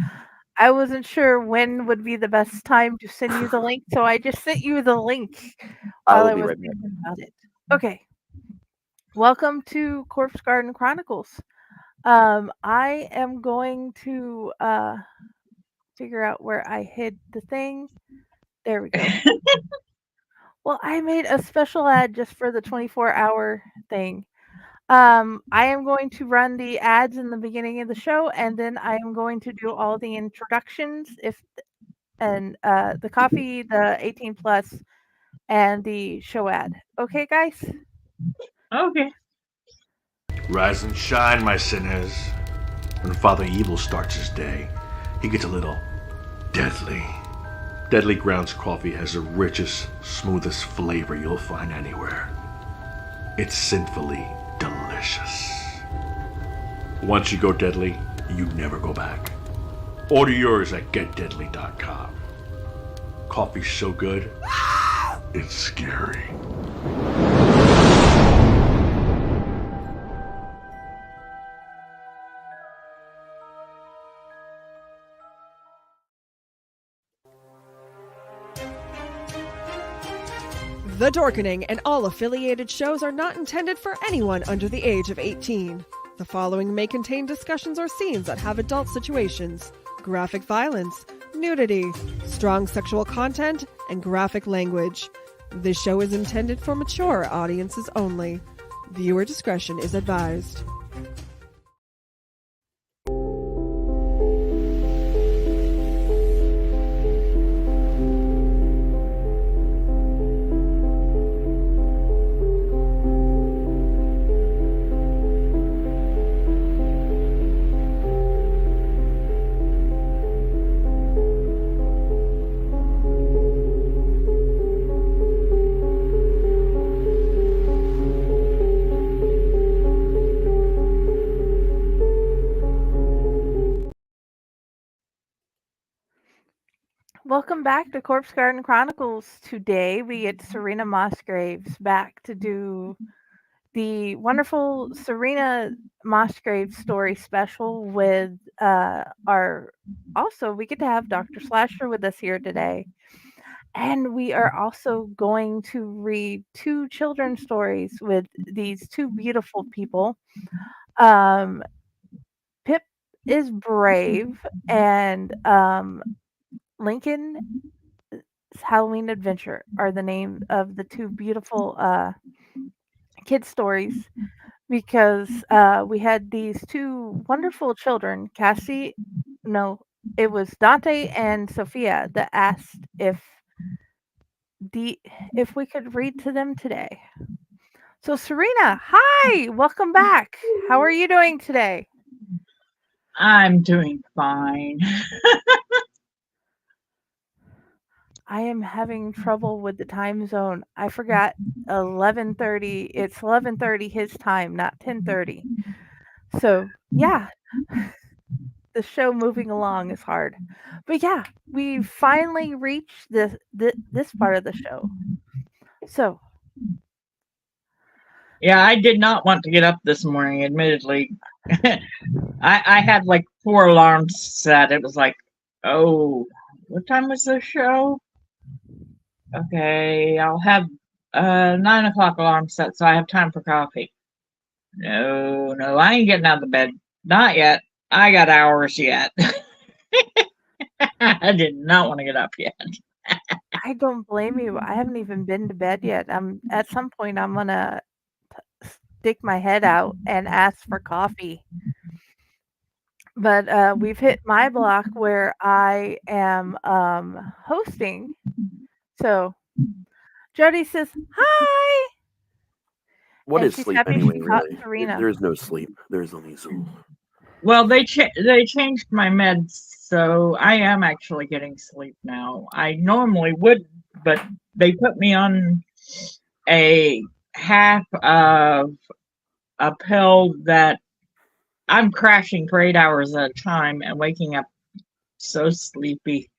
E: I wasn't sure when would be the best time to send you the link, so I just sent you the link while I
D: will be
E: was
D: right back.
E: thinking about it. Okay. Welcome to Corpse Garden Chronicles. I am going to figure out where I hid the thing. There we go. Well, I made a special ad just for the 24-hour thing. I am going to run the ads in the beginning of the show, and then I am going to do all the introductions, the coffee, the 18 plus, and the show ad. Okay, guys?
J: Okay.
B: Rise and shine, my sinners. When Father Evil starts his day, he gets a little deadly. Deadly Grounds coffee has the richest, smoothest flavor you'll find anywhere. It's sinfully delicious. Once you go deadly, you never go back. Order yours at getdeadly.com. Coffee's so good, it's scary.
C: The Dorkening and all affiliated shows are not intended for anyone under the age of 18. The following may contain discussions or scenes that have adult situations, graphic violence, nudity, strong sexual content, and graphic language. This show is intended for mature audiences only. Viewer discretion is advised.
E: Welcome back to Corpse Garden Chronicles. Today we get Serena Mossgraves back to do the wonderful Serena Mossgraves story special with we get to have Dr. Slasher with us here today. And we are also going to read 2 children's stories with these 2 beautiful people. Pip is brave, and Lincoln's Halloween Adventure are the name of the 2 beautiful kid stories, because we had these 2 wonderful children, it was Dante and Sophia, that asked if we could read to them today. So Serena, hi, welcome back. How are you doing today?
J: I'm doing fine.
E: I am having trouble with the time zone. I forgot 11:30. It's 11:30 his time, not 10:30. So, yeah. The show moving along is hard. But yeah, we finally reached this part of the show. So,
J: Yeah, I did not want to get up this morning, admittedly. I had like 4 alarms set. It was like, oh, what time was the show? Okay, I'll have 9 o'clock alarm set, so I have time for coffee. No, I ain't getting out of bed. Not yet. I got hours yet. I did not want to get up yet.
E: I don't blame you. I haven't even been to bed yet. At some point I'm gonna stick my head out and ask for coffee. But we've hit my block where I am hosting. So Jody says hi,
D: What
E: And
D: is
E: she's
D: sleep
E: happy
D: anyway?
E: she caught
D: Really,
E: Serena.
D: there is no sleep. There is only Zool.
J: Well, they changed my meds, so I am actually getting sleep now. I normally would, but they put me on a half of a pill that I'm crashing for 8 hours at a time and waking up so sleepy.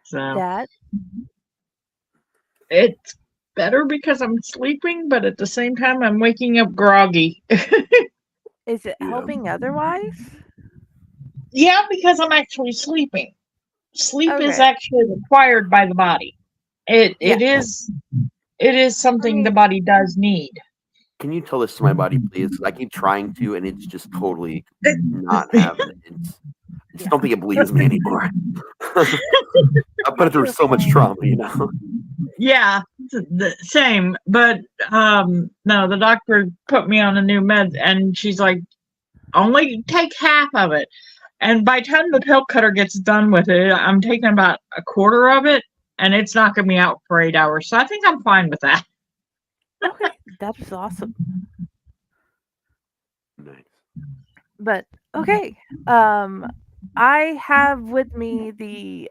J: So
E: That
J: it's better because I'm sleeping, but at the same time I'm waking up groggy.
E: is it
D: Yeah.
E: helping otherwise?
J: Yeah, because I'm actually sleeping. Sleep is
E: Okay.
J: actually required by the body. It is something the
E: mean-
J: body does need.
D: Can you tell this to my body, please? 'Cause I keep trying to, and it's just totally not having it. I just don't think it believes me anymore. I put it through so much trauma, you know.
J: Yeah, the same. But no, the doctor put me on a new med, and she's like, only take half of it. And by the time the pill cutter gets done with it, I'm taking about a quarter of it, and it's knocking me out for 8 hours. So I think I'm fine with that.
E: Okay, that's awesome.
D: Nice.
E: But okay, I have with me the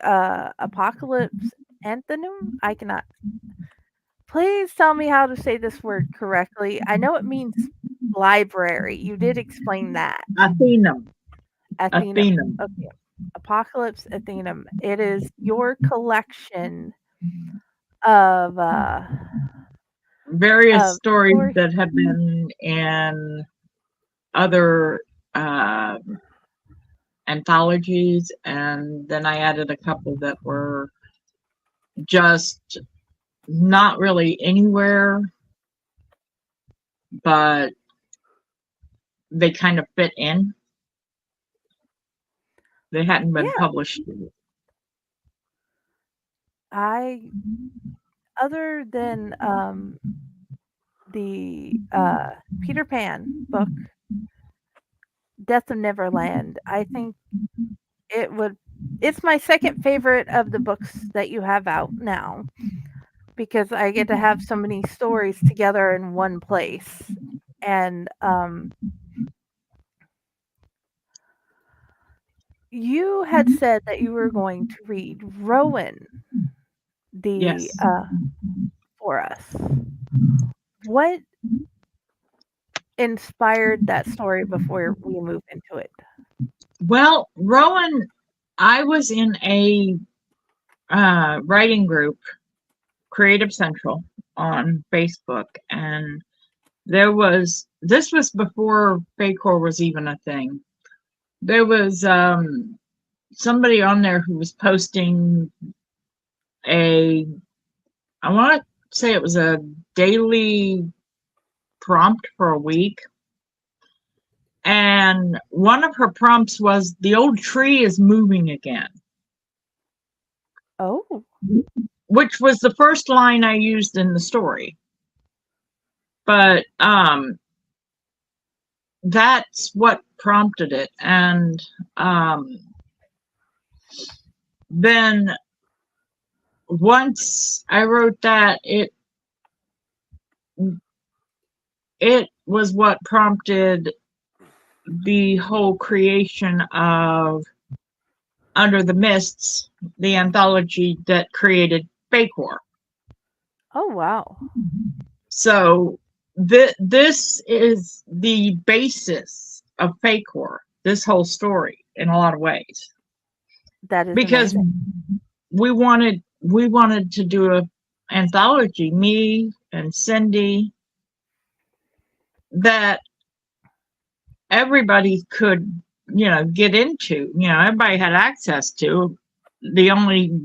E: Apocalypse Anthony. I cannot. Please tell me how to say this word correctly. I know it means library. You did explain that.
J: Athenum.
E: Athenum. Okay. Apocalypse Athenum. It is your collection of
J: Various stories that have been in other anthologies, and then I added a couple that were just not really anywhere, but they kind of fit in. They hadn't been published.
E: Other than the Peter Pan book, Death of Neverland, I think it's my second favorite of the books that you have out now, because I get to have so many stories together in one place. And you had said that you were going to read Rowan for us. What inspired that story before we move into it?
J: Well, Rowan, I was in a writing group, Creative Central, on Facebook, and this was before Fae Corps was even a thing. There was somebody on there who was posting I want to say it was a daily prompt for a week. And one of her prompts was, the old tree is moving again.
E: Oh.
J: Which was the first line I used in the story. But that's what prompted it. And then once I wrote that, it was what prompted the whole creation of Under the Mists, the anthology that created Fae Corps.
E: Oh, wow.
J: So this is the basis of Fae Corps, this whole story, in a lot of ways.
E: That is
J: because
E: amazing.
J: we wanted to do an anthology, me and Cindy, that everybody could, get into. Everybody had access to. The only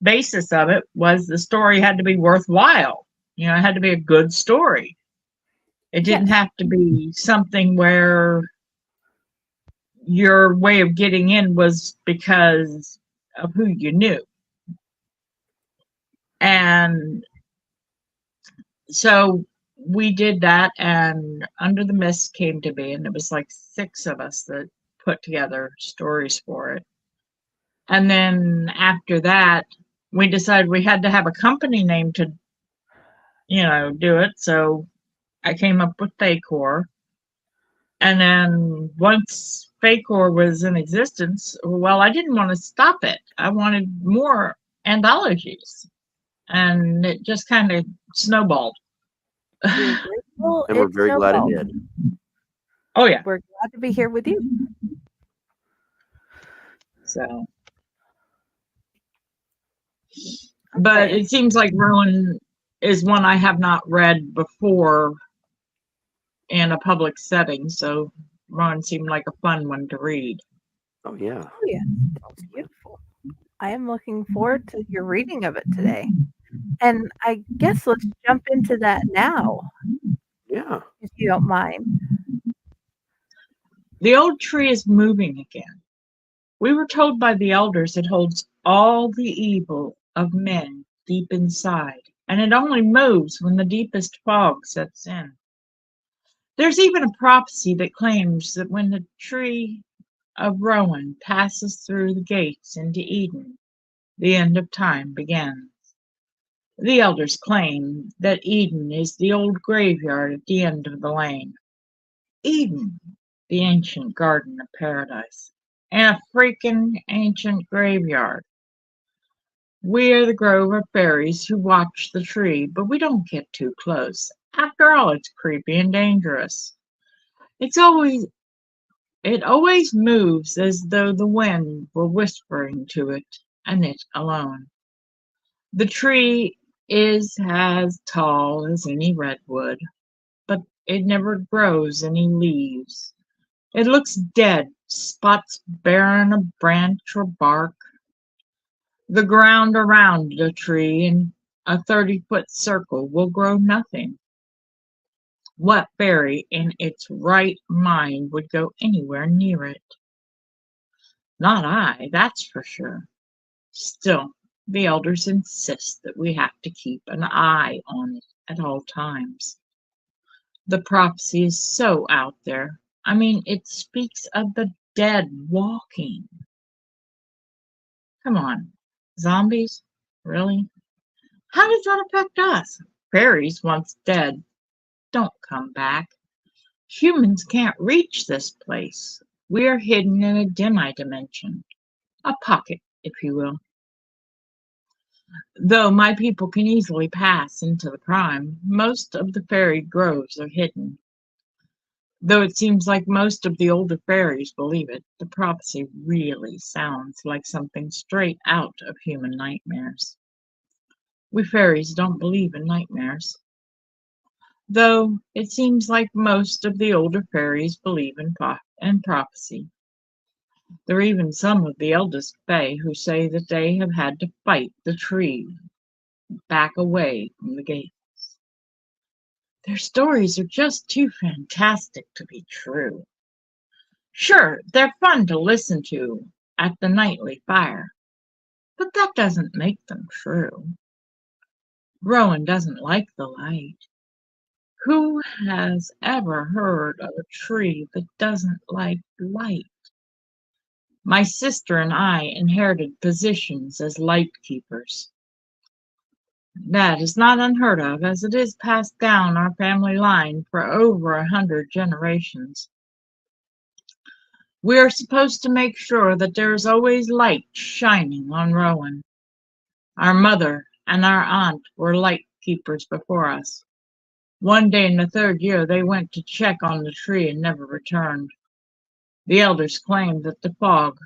J: basis of it was the story had to be worthwhile. It had to be a good story. It didn't have to be something where your way of getting in was because of who you knew. And so we did that, and Under the Mist came to be, and it was like 6 of us that put together stories for it. And then after that, we decided we had to have a company name to do it. So I came up with Fae Corps. And then once Fae Corps was in existence, well, I didn't want to stop it. I wanted more anthologies. And it just kind of snowballed.
E: We're grateful.
D: And we're
E: It's
D: very glad it
E: snowballed.
D: did.
J: Oh, yeah.
E: We're glad to be here with you.
J: So, but
E: Okay.
J: it seems like Rowan is one I have not read before in a public setting. So Rowan seemed like a fun one to read.
D: Oh, yeah.
E: Oh, yeah. Sounds beautiful. I am looking forward to your reading of it today. And I guess let's jump into that now,
D: Yeah.
E: if you don't mind.
J: The old tree is moving again. We were told by the elders it holds all the evil of men deep inside, and it only moves when the deepest fog sets in. There's even a prophecy that claims that when the tree of Rowan passes through the gates into Eden, the end of time begins. The elders claim that Eden is the old graveyard at the end of the lane. Eden, the ancient garden of paradise, and a freaking ancient graveyard. We're the grove of fairies who watch the tree, but we don't get too close. After all, it's creepy and dangerous. It always moves as though the wind were whispering to it, and it alone. The tree is as tall as any redwood, but it never grows any leaves. It looks dead, spots barren of branch or bark. The ground around the tree in a 30-foot circle will grow nothing. What fairy in its right mind would go anywhere near it? Not I, that's for sure. Still, the elders insist that we have to keep an eye on it at all times. The prophecy is so out there. I mean, it speaks of the dead walking. Come on, zombies? Really? How does that affect us? Fairies, once dead, don't come back. Humans can't reach this place. We are hidden in a demi-dimension, a pocket, if you will. Though my people can easily pass into the prime, most of the fairy groves are hidden. Though it seems like most of the older fairies believe it, the prophecy really sounds like something straight out of human nightmares. We fairies don't believe in nightmares. Though it seems like most of the older fairies believe in prophecy. There are even some of the eldest Fae who say that they have had to fight the tree back away from the gates. Their stories are just too fantastic to be true. Sure, they're fun to listen to at the nightly fire, but that doesn't make them true. Rowan doesn't like the light. Who has ever heard of a tree that doesn't like light? My sister and I inherited positions as light keepers. That is not unheard of, as it is passed down our family line for over 100 generations. We are supposed to make sure that there is always light shining on Rowan. Our mother and our aunt were light keepers before us. One day in the 3rd year, they went to check on the tree and never returned. The elders claimed that the fog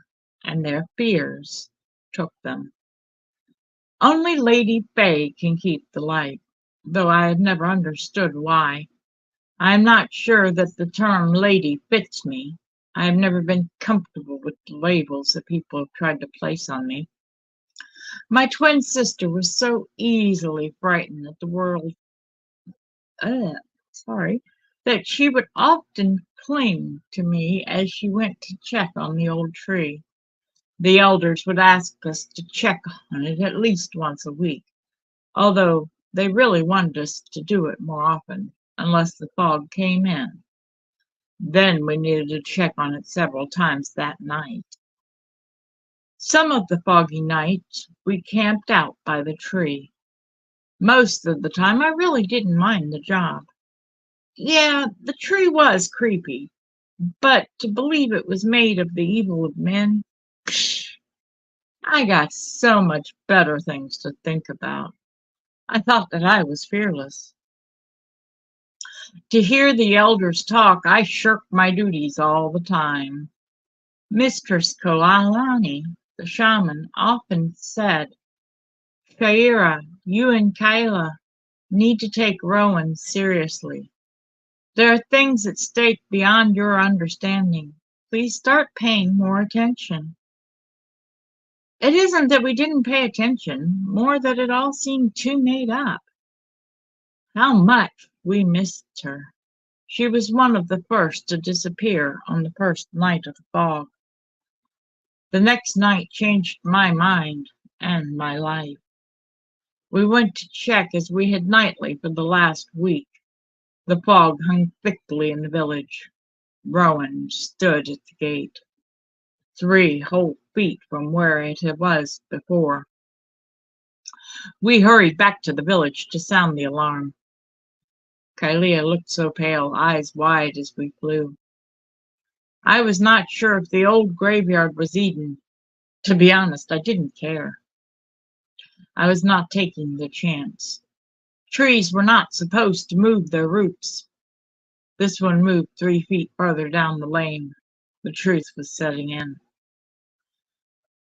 J: and their fears took them. Only Lady Fae can keep the light, though I have never understood why. I am not sure that the term lady fits me. I have never been comfortable with the labels that people have tried to place on me. My twin sister was so easily frightened at the world, that she would often cling to me as she went to check on the old tree. The elders would ask us to check on it at least once a week, although they really wanted us to do it more often, unless the fog came in. Then we needed to check on it several times that night. Some of the foggy nights we camped out by the tree. Most of the time, I really didn't mind the job. Yeah, the tree was creepy, but to believe it was made of the evil of men, psh, I got so much better things to think about. I thought that I was fearless. To hear the elders talk, I shirked my duties all the time. Mistress Koalani, the shaman, often said, Shaira, you and Kyla need to take Rowan seriously. There are things at stake beyond your understanding. Please start paying more attention. It isn't that we didn't pay attention, more that it all seemed too made up. How much we missed her. She was one of the first to disappear on the first night of the fog. The next night changed my mind and my life. We went to check as we had nightly for the last week. The fog hung thickly in the village. Rowan stood at the gate, 3 whole feet from where it was before. We hurried back to the village to sound the alarm. Kylia looked so pale, eyes wide as we flew. I was not sure if the old graveyard was Eden. To be honest, I didn't care. I was not taking the chance. Trees were not supposed to move their roots. This one moved 3 feet further down the lane. The truth was setting in.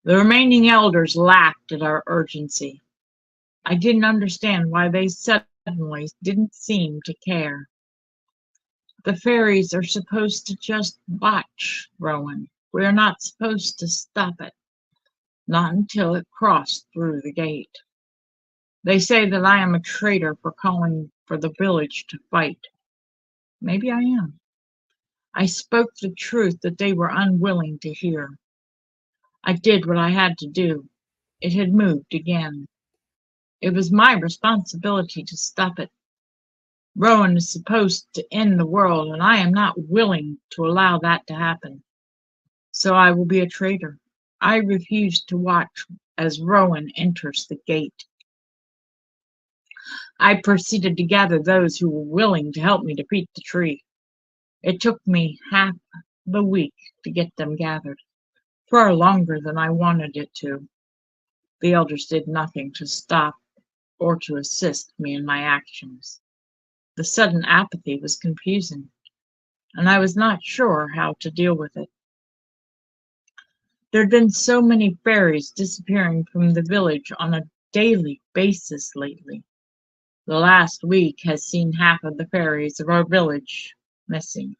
J: The remaining elders laughed at our urgency. I didn't understand why they suddenly didn't seem to care. The fairies are supposed to just watch, Rowan. We are not supposed to stop it. Not until it crossed through the gate. They say that I am a traitor for calling for the village to fight. Maybe I am. I spoke the truth that they were unwilling to hear. I did what I had to do. It had moved again. It was my responsibility to stop it. Rowan is supposed to end the world, and I am not willing to allow that to happen. So I will be a traitor. I refuse to watch as Rowan enters the gate. I proceeded to gather those who were willing to help me defeat the tree. It took me half the week to get them gathered, far longer than I wanted it to. The elders did nothing to stop or to assist me in my actions. The sudden apathy was confusing, and I was not sure how to deal with it. There had been so many fairies disappearing from the village on a daily basis lately. The last week has seen half of the fairies of our village missing.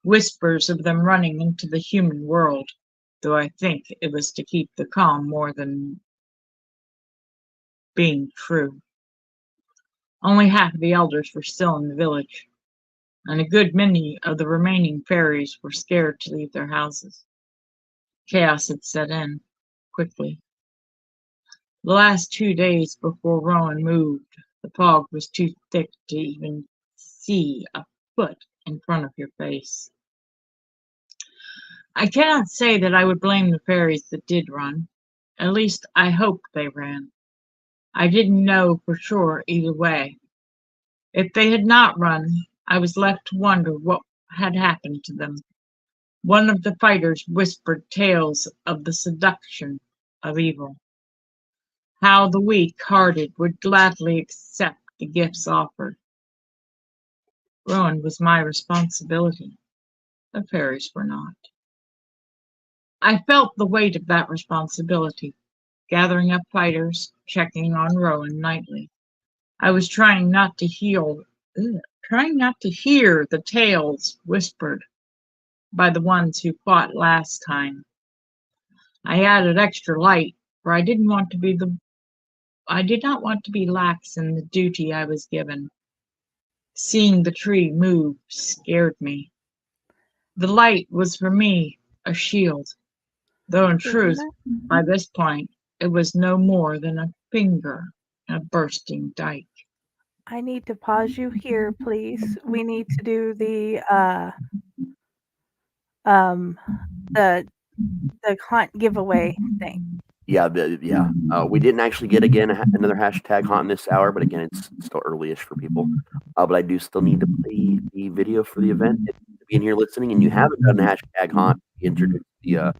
J: Whispers of them running into the human world, though I think it was to keep the calm more than being true. Only half of the elders were still in the village, and a good many of the remaining fairies were scared to leave their houses. Chaos had set in quickly. The last 2 days before Rowan moved, the fog was too thick to even see a foot in front of your face. I cannot say that I would blame the fairies that did run. At least I hoped they ran. I didn't know for sure either way. If they had not run, I was left to wonder what had happened to them. One of the fighters whispered tales of the seduction of evil. How the weak-hearted would gladly accept the gifts offered. Rowan was my responsibility. The fairies were not. I felt the weight of that responsibility, gathering up fighters, checking on Rowan nightly. I was trying not to hear the tales whispered by the ones who fought last time. I added extra light, for I did not want to be lax in the duty I was given. Seeing the tree move scared me. The light was for me a shield, though in truth, by this point, it was no more than a finger in a bursting dike.
E: I need to pause you here, please. We need to do the hunt giveaway thing.
D: Yeah, we didn't actually get another hashtag haunt in this hour, but again, it's still early-ish for people. But I do still need to play the video for the event. If you're being here listening and you haven't done the hashtag haunt, you entered the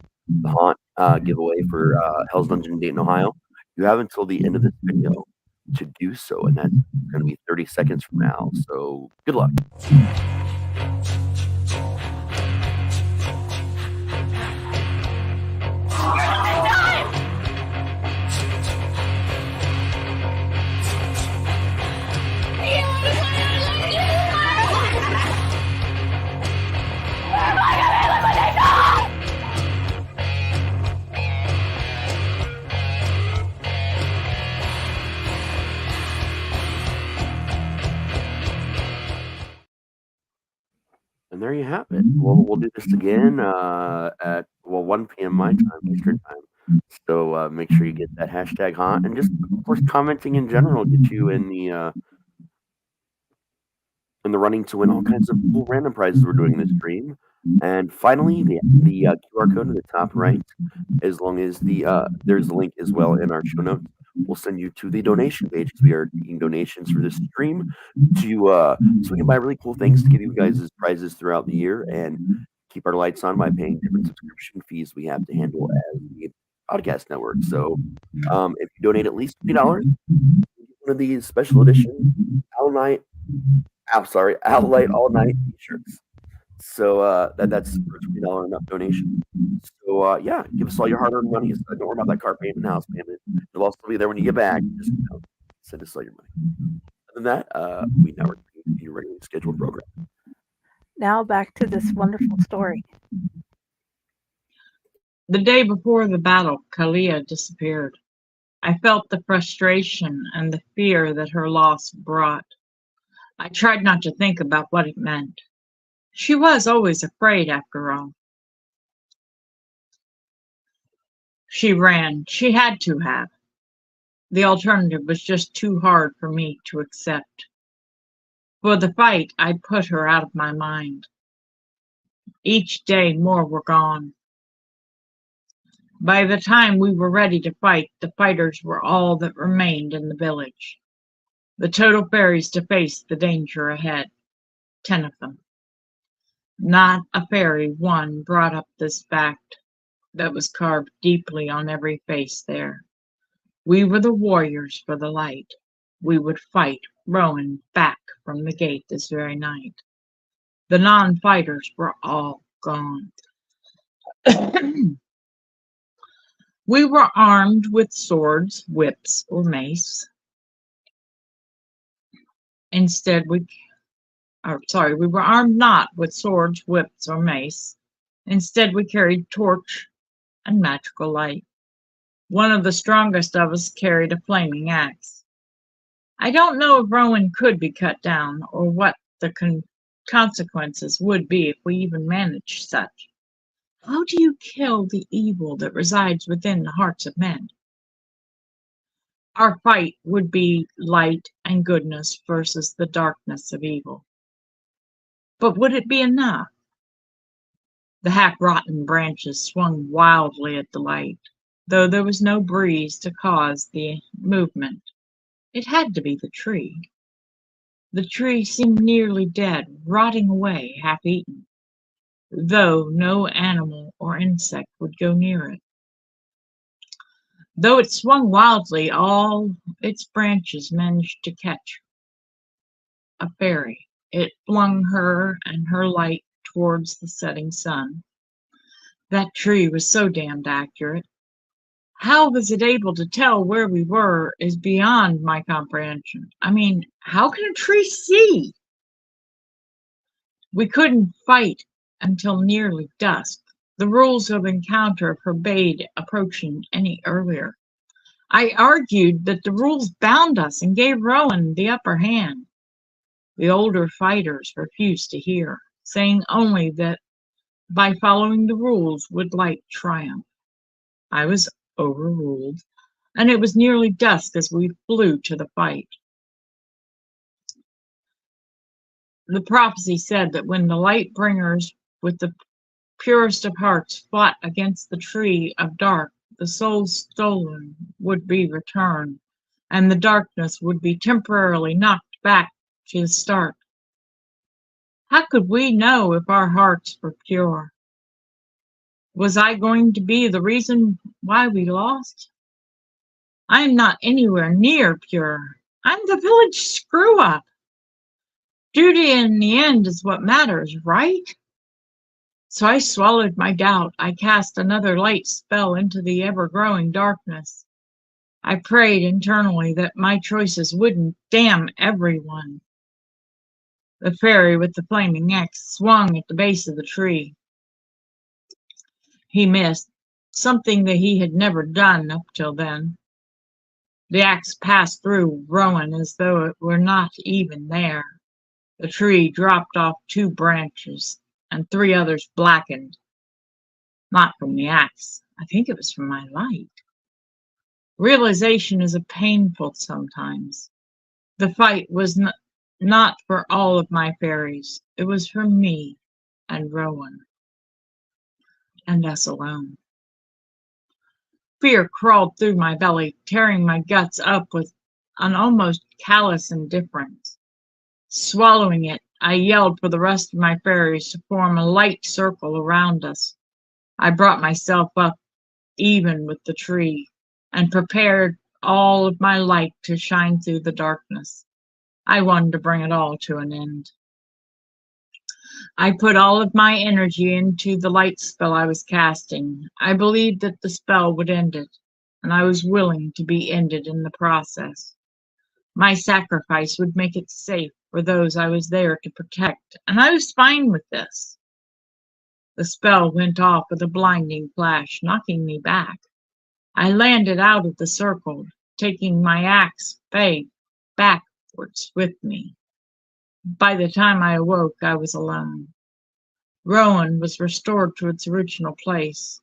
D: haunt giveaway for Hell's Dungeon in Dayton, Ohio. You have until the end of this video to do so, and that's going to be 30 seconds from now. So good luck. And there you have it. We'll do this again at 1 p.m. my time, Eastern time. So make sure you get that hashtag haunt, and just of course commenting in general get you in the running to win all kinds of cool random prizes we're doing in this stream. And finally, the QR code in the top right, as long as there's a link as well in our show notes, we'll send you to the donation page, because we are taking donations for this stream so we can buy really cool things to give you guys as prizes throughout the year and keep our lights on by paying different subscription fees we have to handle as the podcast network. So if you donate at least $20, one of these special edition Outlight All Night t-shirts. So that's for $20 enough donation. So yeah, give us all your hard-earned money. Don't worry about that car payment, house payment. It'll also be there when you get back. Just send us all your money. Other than that, we now return to your regularly scheduled program.
E: Now back to this wonderful story.
J: The day before the battle, Kalia disappeared. I felt the frustration and the fear that her loss brought. I tried not to think about what it meant. She was always afraid, after all. She ran. She had to have. The alternative was just too hard for me to accept. For the fight, I put her out of my mind. Each day more were gone. By the time we were ready to fight, the fighters were all that remained in the village. The total fairies to face the danger ahead. 10 of them. Not a fairy one brought up this fact that was carved deeply on every face there. We were the warriors for the light. We would fight Rowan back from the gate this very night. The non-fighters were all gone. We were armed with swords, whips, or mace. Instead, we were armed not with swords, whips, or mace. Instead, we carried torch and magical light. One of the strongest of us carried a flaming axe. I don't know if Rowan could be cut down, or what the consequences would be if we even managed such. How do you kill the evil that resides within the hearts of men? Our fight would be light and goodness versus the darkness of evil. But would it be enough? The half-rotten branches swung wildly at the light, though there was no breeze to cause the movement. It had to be the tree. The tree seemed nearly dead, rotting away, half-eaten, though no animal or insect would go near it. Though it swung wildly, all its branches managed to catch a fairy. It flung her and her light towards the setting sun. That tree was so damned accurate. How was it able to tell where we were is beyond my comprehension. I mean, how can a tree see? We couldn't fight until nearly dusk. The rules of encounter forbade approaching any earlier. I argued that the rules bound us and gave Rowan the upper hand. The older fighters refused to hear, saying only that by following the rules would light triumph. I was overruled, and it was nearly dusk as we flew to the fight. The prophecy said that when the light bringers with the purest of hearts fought against the tree of dark, the souls stolen would be returned, and the darkness would be temporarily knocked back to the start. How could we know if our hearts were pure? Was I going to be the reason why we lost? I am not anywhere near pure. I'm the village screw-up. Duty in the end is what matters, right? So I swallowed my doubt. I cast another light spell into the ever-growing darkness. I prayed internally that my choices wouldn't damn everyone. The fairy with the flaming axe swung at the base of the tree. He missed, something that he had never done up till then. The axe passed through Rowan as though it were not even there. The tree dropped off 2 branches, and 3 others blackened. Not from the axe. I think it was from my light. Realization is painful sometimes. The fight was not for all of my fairies. It was for me and Rowan. And us alone. Fear crawled through my belly, tearing my guts up with an almost callous indifference. Swallowing it, I yelled for the rest of my fairies to form a light circle around us. I brought myself up even with the tree and prepared all of my light to shine through the darkness. I wanted to bring it all to an end. I put all of my energy into the light spell I was casting. I believed that the spell would end it, and I was willing to be ended in the process. My sacrifice would make it safe for those I was there to protect, and I was fine with this. The spell went off with a blinding flash, knocking me back. I landed out of the circle, taking my axe Fae backwards with me. By the time I awoke, I was alone. Rowan was restored to its original place.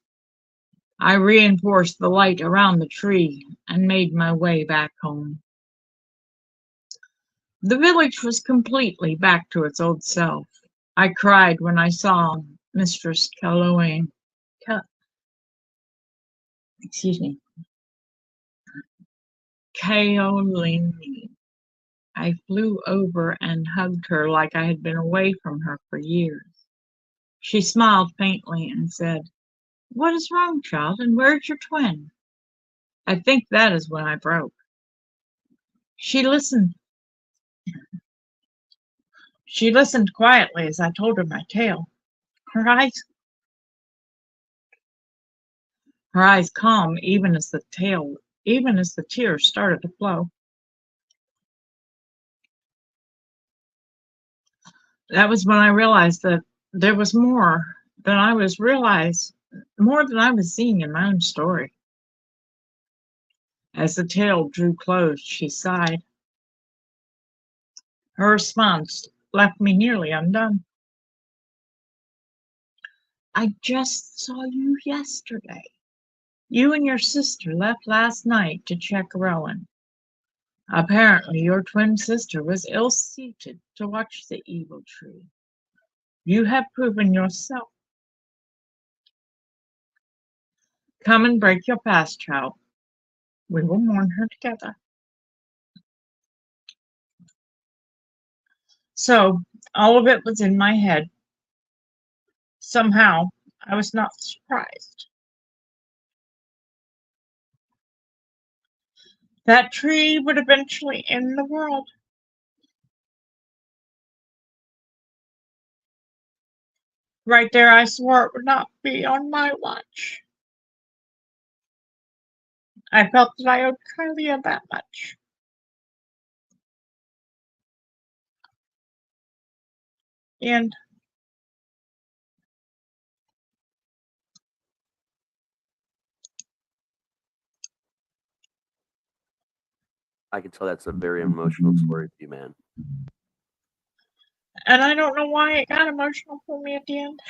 J: I reinforced the light around the tree and made my way back home. The village was completely back to its old self. I cried when I saw Mistress Caroline. Caroline. I flew over and hugged her like I had been away from her for years. She smiled faintly and said, "What is wrong, child, and where's your twin?" I think that is when I broke. She listened quietly as I told her my tale. Her eyes calm even as the tears started to flow. That was when I realized that there was more than I was seeing in my own story. As the tale drew close, she sighed. Her response left me nearly undone. "I just saw you yesterday. You and your sister left last night to check Rowan. Apparently your twin sister was ill-suited to watch the evil tree. You have proven yourself. Come and break your fast, child. We will mourn her together." So, all of it was in my head. Somehow, I was not surprised. That tree would eventually end the world. Right there, I swore it would not be on my watch. I felt that I owed Kylia that much. And
D: I can tell that's a very emotional story for you, man.
J: I don't know why it got emotional for me at the end.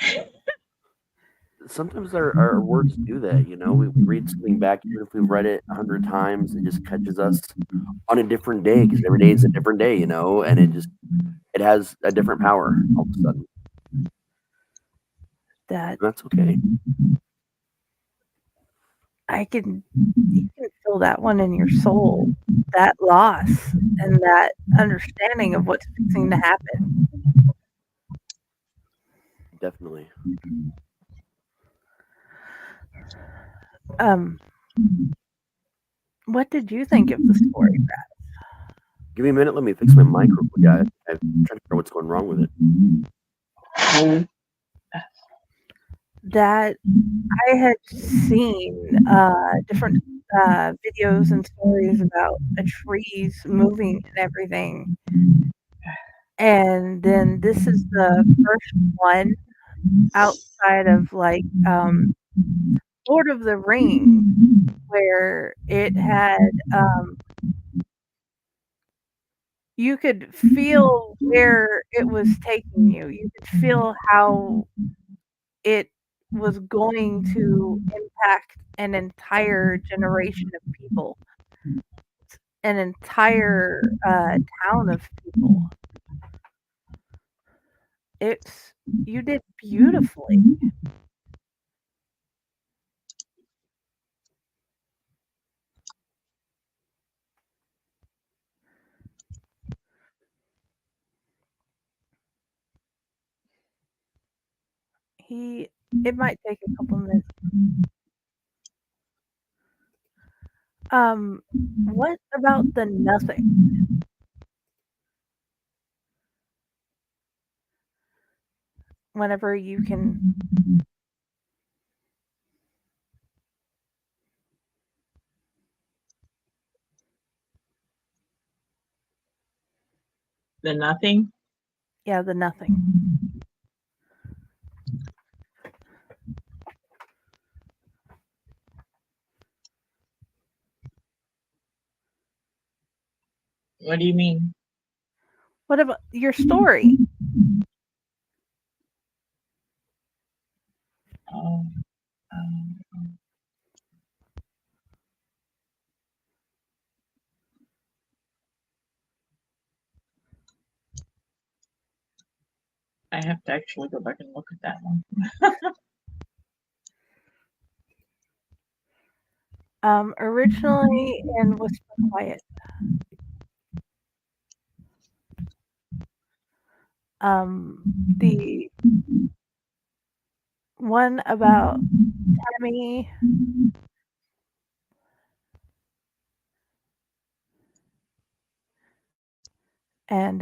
D: Sometimes our words do that, you know. We read something back, even if we've read it 100 times, it just catches us on a different day, because every day is a different day, you know, and it has a different power all of a sudden. That's okay.
E: you can feel that one in your soul, that loss and that understanding of what's fixing to happen.
D: Definitely.
E: What did you think of the story, Brad?
D: Give me a minute. Let me fix my mic real quick, guys. I'm trying to figure out what's going wrong with it.
E: That I had seen different videos and stories about trees moving and everything. And then this is the first one outside of like Lord of the Rings where it had you could feel where it was taking you. You could feel how it was going to impact an entire generation of people, an entire town of people. You did beautifully. It might take a couple minutes. What about the nothing? Whenever you can.
J: The nothing?
E: Yeah, the nothing.
J: What do you mean?
E: What about your story?
J: I have to actually go back and look at that one.
E: Originally in Whisper Quiet. The one about Tammy and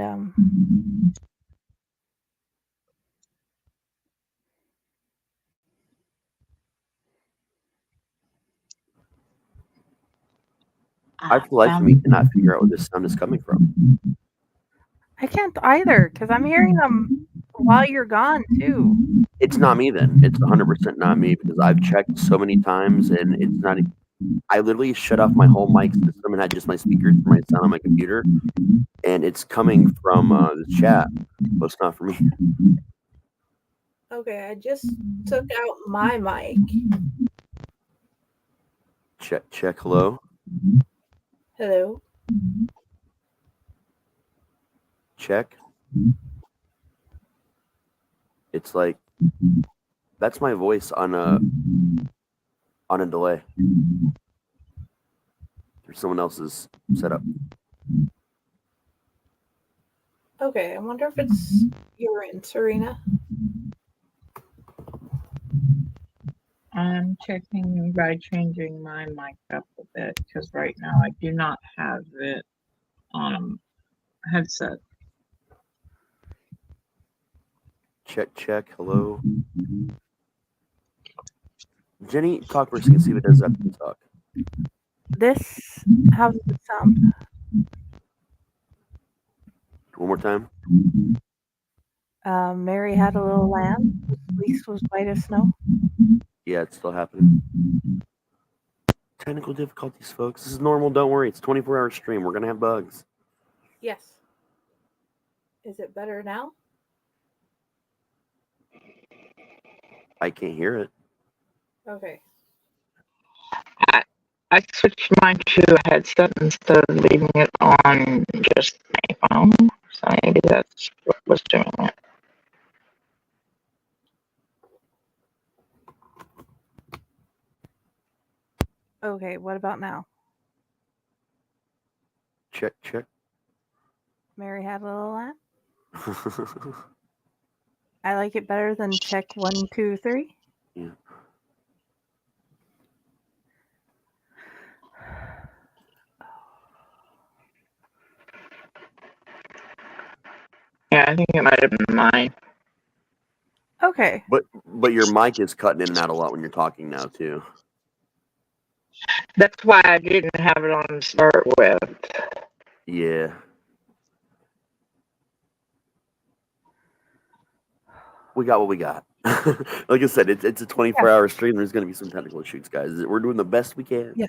D: I, for the life of me, cannot figure out where this sound is coming from.
E: I can't either because I'm hearing them while you're gone too.
D: It's not me then. It's 100% not me because I've checked so many times and it's not. I literally shut off my whole mic system and had just my speakers for my sound on my computer, and it's coming from the chat, but it's not for me.
E: Okay, I just took out my mic.
D: Check. Hello.
E: Hello.
D: Check. It's like that's my voice on a delay. There's someone else's setup.
E: Okay, I wonder if it's your end, Serena.
J: I'm checking by changing my mic up a bit because right now I do not have it on a headset.
D: Check. Hello. Jenny, talk first and see if it does after you talk.
E: How does it sound?
D: One more time.
E: Mary had a little lamb. Whose fleece was white as snow.
D: Yeah, it's still happening. Technical difficulties, folks. This is normal. Don't worry. It's a 24-hour stream. We're going to have bugs.
E: Yes. Is it better now?
D: I can't hear it.
E: Okay.
J: I switched mine to a headset instead of leaving it on just my phone. So maybe that's what was doing it.
E: what about now?
D: Check, check.
E: Mary had a little laugh. I like it better than check 1, 2, 3.
D: Yeah.
J: Yeah, I think it might have been mine.
E: Okay.
D: But your mic is cutting in and out a lot when you're talking now too.
J: That's why I didn't have it on to start with.
D: Yeah. We got what we got. Like I said, it's a 24-hour stream. There's going to be some technical issues, guys. We're doing the best we can.
E: Yeah.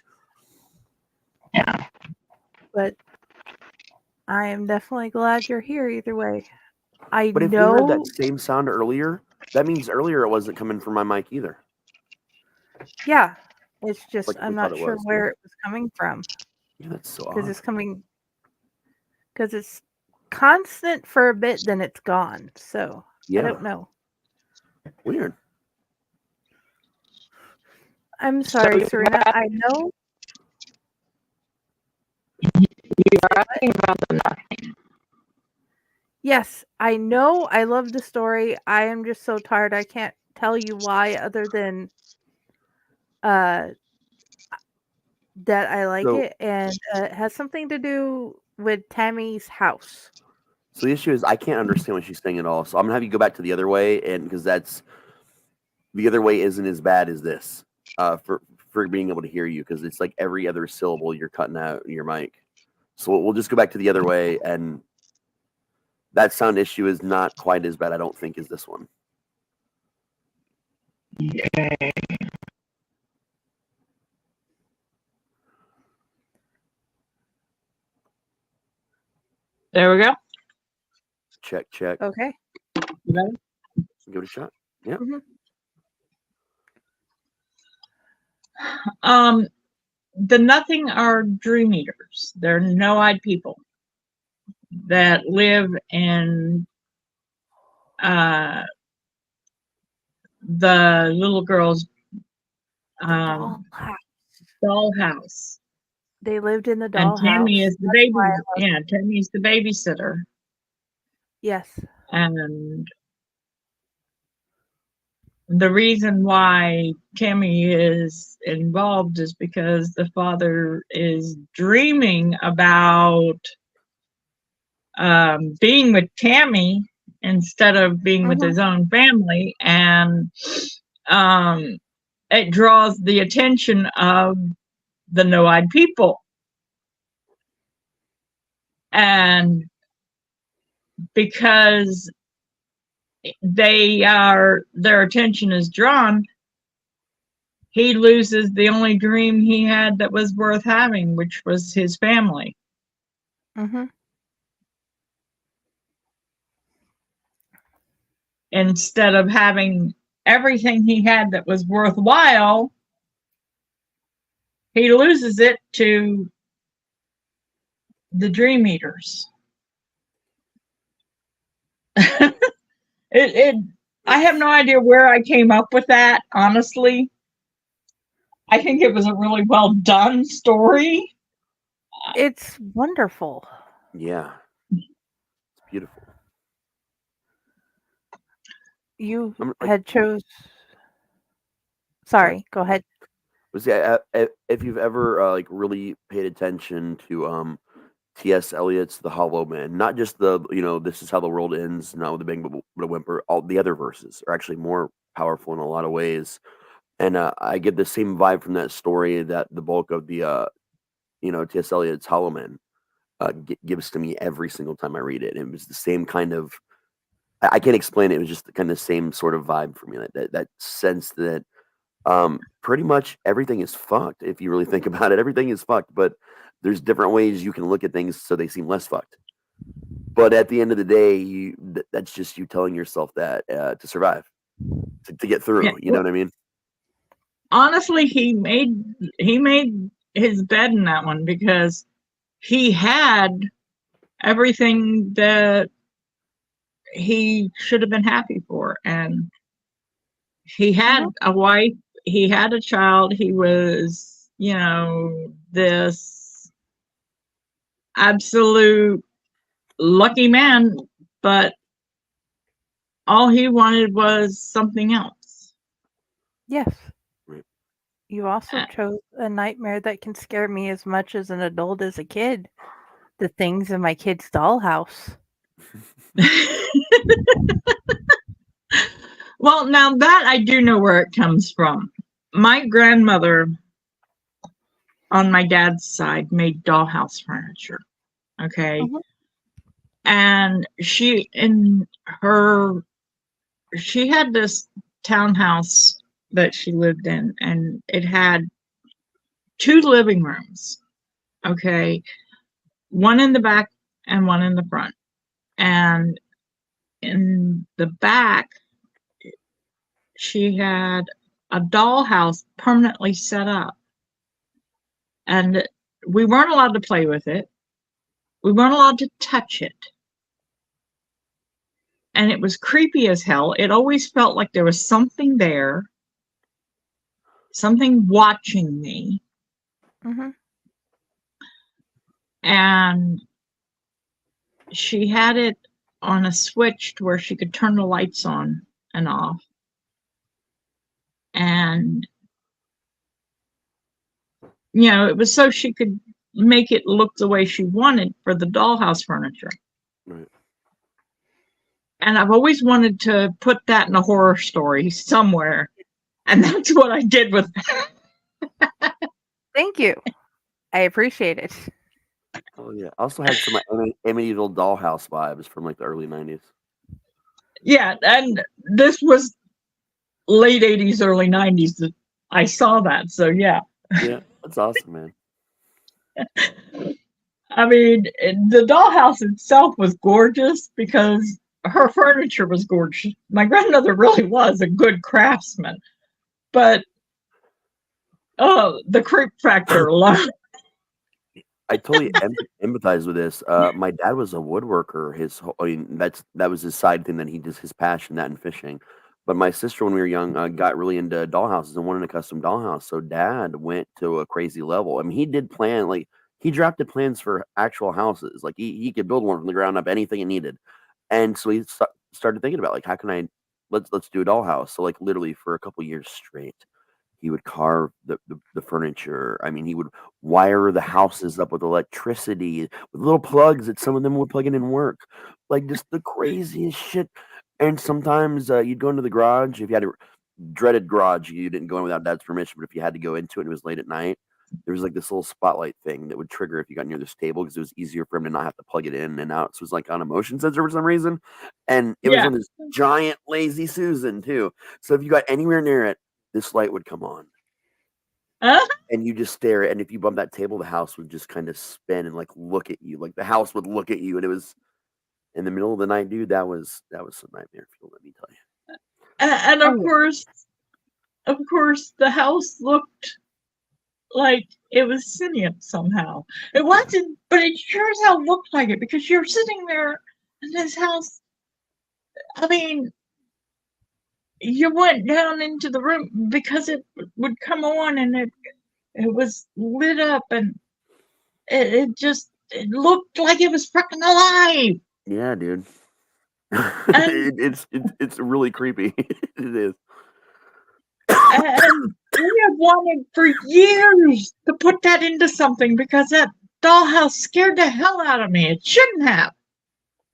J: Yeah.
E: But I am definitely glad you're here either way.
D: But if
E: know
D: you heard that same sound earlier, that means earlier it wasn't coming from my mic either.
E: Yeah. It's just
D: Like we
E: I'm
D: thought
E: not
D: it
E: sure
D: was,
E: where
D: yeah.
E: it was coming from.
D: Yeah, that's so
E: Because
D: odd.
E: it's coming because it's constant for a bit, then it's gone. So
D: Yeah.
E: I don't know.
D: Weird.
E: I'm sorry, Serena. I know
J: You were asking about the nothing.
E: Yes, I know I love the story. I am just so tired. I can't tell you why other than that I like
D: So-
E: it, and it has something to do with Tammy's house.
D: So the issue is I can't understand what she's saying at all. So I'm gonna have you go back to the other way, and because the other way isn't as bad as this for being able to hear you, because it's like every other syllable you're cutting out in your mic. So we'll just go back to the other way, and that sound issue is not quite as bad, I don't think, as this one.
J: Okay. There we go.
D: Check, check.
E: Okay.
J: You better?
D: Give it a shot. Yeah.
J: The nothing are dream eaters. They're no-eyed people that live in the little girl's dollhouse.
E: They lived in the
J: And
E: dollhouse.
J: Tammy is the baby. Yeah, Tammy's the babysitter.
E: Yes.
J: And the reason why Tammy is involved is because the father is dreaming about being with Tammy instead of being with his own family, and it draws the attention of the no-eyed people. And because their attention is drawn, he loses the only dream he had that was worth having, which was his family. Instead of having everything he had that was worthwhile, he loses it to the dream eaters. I have no idea where I came up with that, honestly. I think it was a really well done story.
E: It's wonderful.
D: Yeah. It's beautiful.
E: You had chose. Sorry, go ahead.
D: If you've ever like really paid attention to T.S. Elliott's The Hollow Man, not just the this is how the world ends, not with a bang but a whimper. All the other verses are actually more powerful in a lot of ways, and I get the same vibe from that story that the bulk of the T.S. Elliott's Hollow Man gives to me every single time I read it. And it was the same kind of. I can't explain it. It was just the kind of same sort of vibe for me. That sense that pretty much everything is fucked. If you really think about it, everything is fucked. But there's different ways you can look at things so they seem less fucked. But at the end of the day, that's just you telling yourself that to survive, to get through.
J: Yeah.
D: You know what I mean?
J: Honestly, he made his bed in that one because he had everything that he should have been happy for, and he had a wife, he had a child, he was this absolute lucky man, but all he wanted was something else.
E: Yes.
D: Right.
E: You also chose a nightmare that can scare me as much as an adult as a kid. The things in my kid's dollhouse.
J: Well, now that I do know where it comes from. My grandmother on my dad's side made dollhouse furniture. Okay.
E: Mhm.
J: And she had this townhouse that she lived in, and it had 2 living rooms. Okay. One in the back and one in the front. And in the back, she had a dollhouse permanently set up. And we weren't allowed to play with it. We weren't allowed to touch it. And it was creepy as hell. It always felt like there was something there, something watching me.
E: Mhm.
J: And she had it on a switch to where she could turn the lights on and off. And, it was so she could make it look the way she wanted for the dollhouse furniture.
D: Right.
J: And I've always wanted to put that in a horror story somewhere. And that's what I did with that.
E: Thank you. I appreciate it.
D: Oh yeah. I also had some Amityville Dollhouse vibes from like the early 90s.
J: Yeah, and this was late 80s, early 90s that I saw that. So yeah.
D: Yeah, that's awesome, man.
J: I mean, the dollhouse itself was gorgeous because her furniture was gorgeous. My grandmother really was a good craftsman, but the creep factor alone.
D: I totally empathize with this. My dad was a woodworker. That was his side thing that he does, his passion, that and fishing. But my sister, when we were young, got really into dollhouses and wanted a custom dollhouse. So dad went to a crazy level. I mean, he did he drafted plans for actual houses. Like he could build one from the ground up, anything it needed. And so he started thinking about how can let's do a dollhouse. So like literally for a couple years straight, he would carve the furniture. I mean, he would wire the houses up with electricity, with little plugs that some of them would plug in and work. Like just the craziest shit. And sometimes you'd go into the garage. If you had a dreaded garage, you didn't go in without dad's permission. But if you had to go into it and it was late at night, there was like this little spotlight thing that would trigger if you got near this table because it was easier for him to not have to plug it in and out. So it was like on a motion sensor for some reason. And it was on this giant Lazy Susan too. So if you got anywhere near it, this light would come on. And you just stare. And if you bump that table, the house would just kind of spin and like look at you. Like the house would look at you. And it was in the middle of the night, dude. That was some nightmare fuel, let me tell you.
J: And of course, the house looked like it was sentient somehow. It wasn't, but it sure as hell looked like it because you're sitting there in this house. I mean, you went down into the room because it would come on and it was lit up and it looked like it was freaking alive.
D: Yeah, dude. It's really creepy. It is.
J: And we have wanted for years to put that into something because that dollhouse scared the hell out of me. It shouldn't have.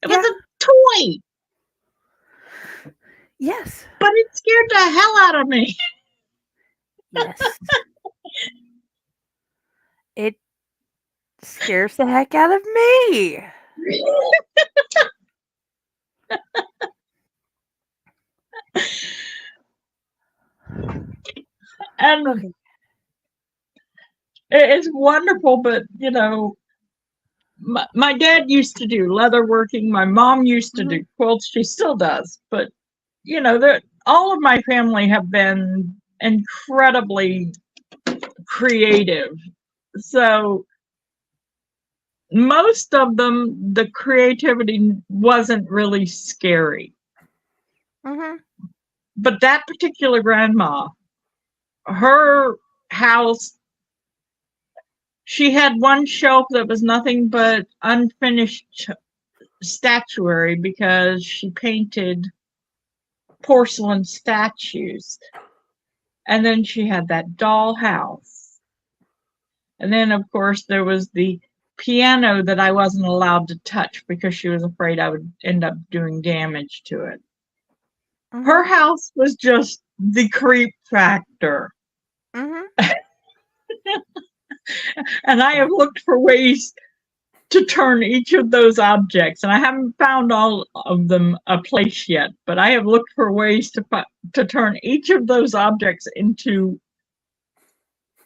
J: It was a toy.
E: Yes.
J: But it scared the hell out of me.
E: Yes. It scares the heck out of me.
J: And it's wonderful, but my dad used to do leatherworking. My mom used to do quilts. She still does. But all of my family have been incredibly creative. So most of them, the creativity wasn't really scary.
E: Mm-hmm.
J: But that particular grandma, her house she had one shelf that was nothing but unfinished statuary because she painted porcelain statues. And then she had that dollhouse. And then, of course, there was the piano that I wasn't allowed to touch because she was afraid I would end up doing damage to it. Her house was just the creep factor. And I have looked for ways to turn each of those objects, and I haven't found all of them a place yet, but I have looked for ways to turn each of those objects into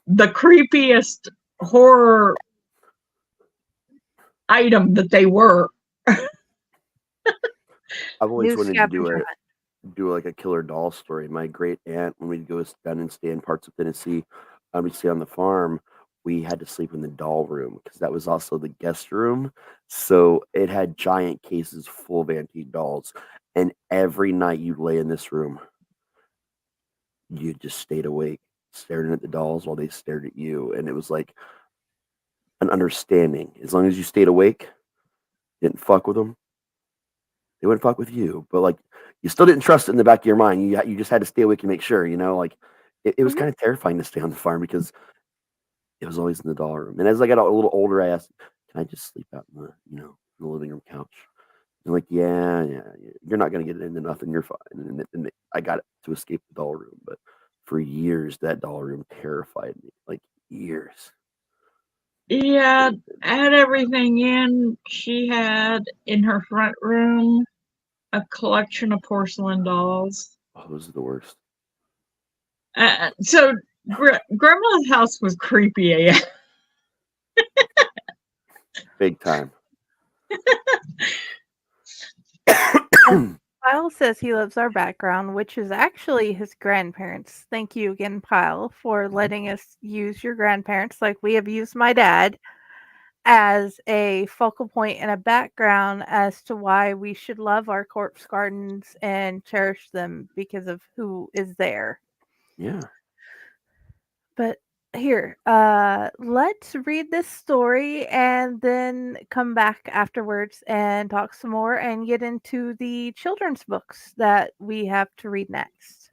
J: the creepiest horror item that they were.
D: I've always wanted to do like a killer doll story. My great aunt, when we'd go down and stay in parts of Tennessee, we'd stay on the farm. We had to sleep in the doll room because that was also the guest room. So it had giant cases full of antique dolls. And every night you lay in this room, you just stayed awake, staring at the dolls while they stared at you. And it was like an understanding. As long as you stayed awake, didn't fuck with them, they wouldn't fuck with you. But like, you still didn't trust it in the back of your mind. You just had to stay awake and make sure, like it was kind of terrifying to stay on the farm because it was always in the doll room. And as I got a little older, I asked, "Can I just sleep out in the, in the living room couch?" And like, yeah, you're not gonna get into nothing. You're fine. And I got it to escape the doll room, but for years that doll room terrified me, like years.
J: Yeah, had everything in. She had in her front room a collection of porcelain dolls.
D: Oh, those are the worst.
J: So Grandma's house was creepy.
D: Big time.
E: Pyle says he loves our background, which is actually his grandparents. Thank you again, Pyle, for letting us use your grandparents like we have used my dad as a focal point and a background as to why we should love our corpse gardens and cherish them because of who is there.
D: Yeah.
E: But here, let's read this story and then come back afterwards and talk some more and get into the children's books that we have to read next.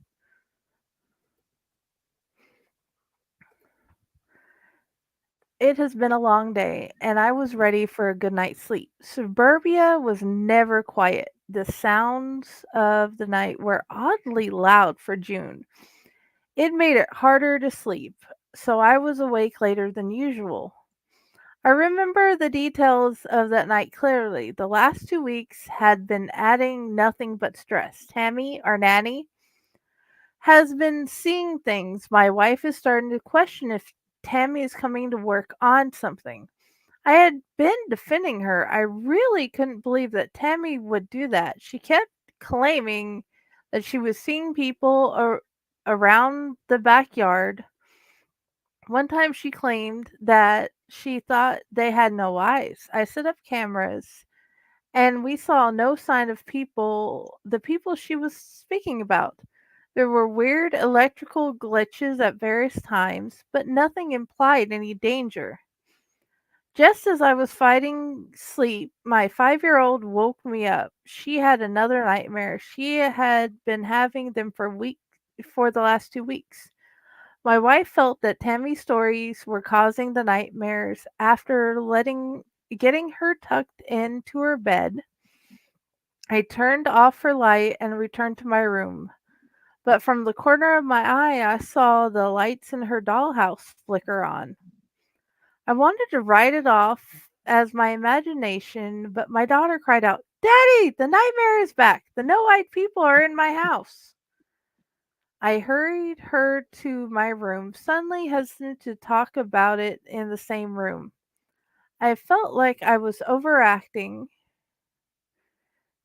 E: It has been a long day, and I was ready for a good night's sleep. Suburbia was never quiet. The sounds of the night were oddly loud for June. It made it harder to sleep, so I was awake later than usual. I remember the details of that night clearly. The last 2 weeks had been adding nothing but stress. Tammy, our nanny, has been seeing things. My wife is starting to question if Tammy is coming to work on something. I had been defending her. I really couldn't believe that Tammy would do that. She kept claiming that she was seeing people around the backyard. One time she claimed that she thought they had no eyes. I set up cameras and we saw no sign of the people she was speaking about. There were weird electrical glitches at various times, but nothing implied any danger. Just as I was fighting sleep, my 5-year-old woke me up. She had another nightmare. She had been having them for the last 2 weeks. My wife felt that Tammy's stories were causing the nightmares. After getting her tucked into her bed, I turned off her light and returned to my room. But from the corner of my eye, I saw the lights in her dollhouse flicker on. I wanted to write it off as my imagination, but my daughter cried out, "Daddy, the nightmare is back. The no-eyed people are in my house." I hurried her to my room, suddenly hesitant to talk about it in the same room. I felt like I was overacting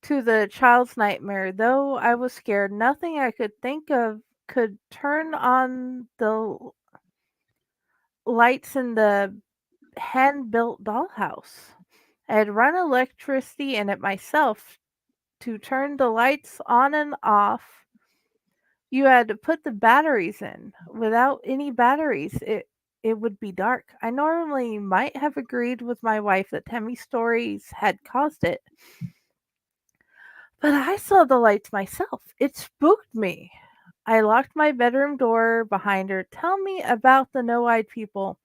E: to the child's nightmare. Though I was scared, nothing I could think of could turn on the lights in the hand-built dollhouse. I had run electricity in it myself. To turn the lights on and off, you had to put the batteries in. Without any batteries, it would be dark. I normally might have agreed with my wife that Tammy's stories had caused it, but I saw the lights myself. It spooked me. I locked my bedroom door behind her. Tell me about the no-eyed people,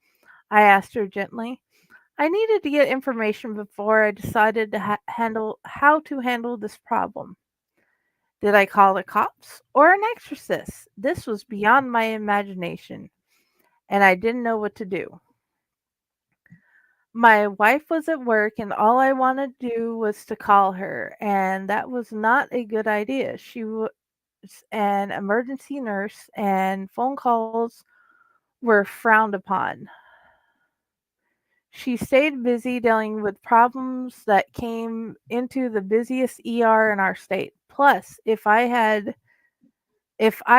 E: I asked her gently. I needed to get information before I decided to handle how to handle this problem. Did I call the cops or an exorcist? This was beyond my imagination, and I didn't know what to do. My wife was at work, and all I wanted to do was to call her, and that was not a good idea. She was an emergency nurse, and phone calls were frowned upon. She stayed busy dealing with problems that came into the busiest ER in our state. Plus, if I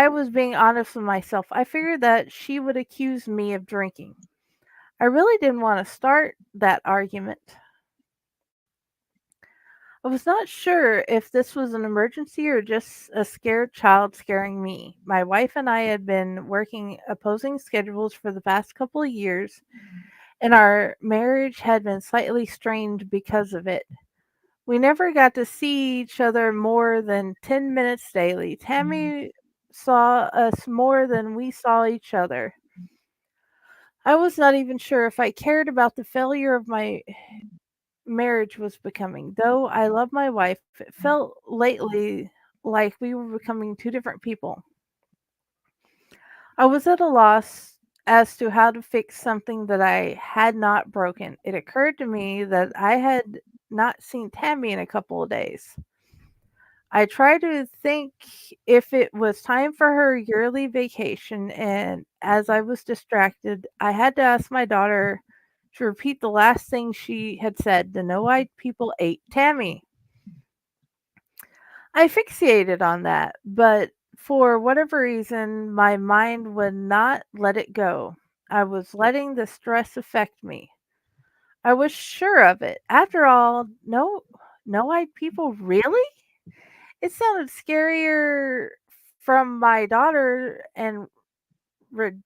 E: was being honest with myself, I figured that she would accuse me of drinking. I really didn't want to start that argument. I was not sure if this was an emergency or just a scared child scaring me. My wife and I had been working opposing schedules for the past couple of years, and our marriage had been slightly strained because of it. We never got to see each other more than 10 minutes daily. Tammy saw us more than we saw each other. I was not even sure if I cared about the failure of my marriage was becoming. Though I love my wife, it felt lately like we were becoming two different people. I was at a loss as to how to fix something that I had not broken. It occurred to me that I had not seen Tammy in a couple of days. I tried to think if it was time for her yearly vacation, and as I was distracted, I had to ask my daughter to repeat the last thing she had said. The no-eyed people ate Tammy. I fixated on that, but for whatever reason, my mind would not let it go. I was letting the stress affect me. I was sure of it. After all, no-eyed people, really? It sounded scarier from my daughter and rid-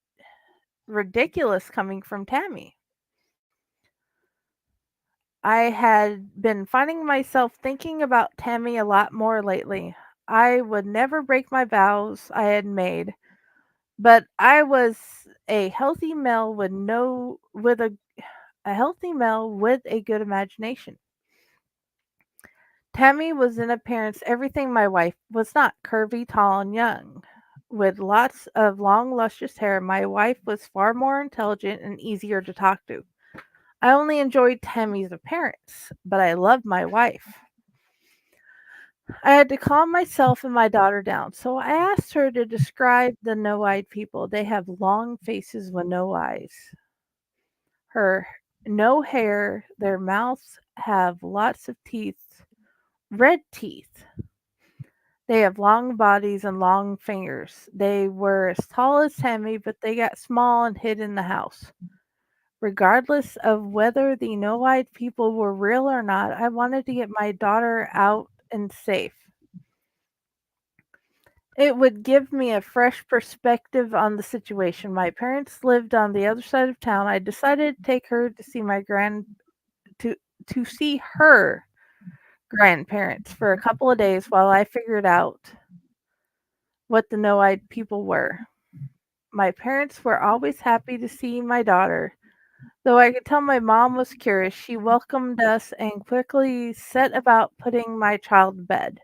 E: ridiculous coming from Tammy. I had been finding myself thinking about Tammy a lot more lately. I would never break my vows I had made, but I was a healthy male a healthy male with a good imagination. Tammy was in appearance everything my wife was not: curvy, tall, and young. With lots of long, luscious hair, my wife was far more intelligent and easier to talk to. I only enjoyed Tammy's appearance, but I loved my wife. I had to calm myself and my daughter down, so I asked her to describe the no-eyed people. They have long faces with no eyes. Her no hair, their mouths have lots of teeth, red teeth. They have long bodies and long fingers. They were as tall as Tammy, but they got small and hid in the house. Regardless of whether the no-eyed people were real or not, I wanted to get my daughter out and safe. It would give me a fresh perspective on the situation. My parents lived on the other side of town. I decided to take her to see to see her grandparents for a couple of days while I figured out what the no-eyed people were. My parents were always happy to see my daughter. Though I could tell my mom was curious, she welcomed us and quickly set about putting my child to bed.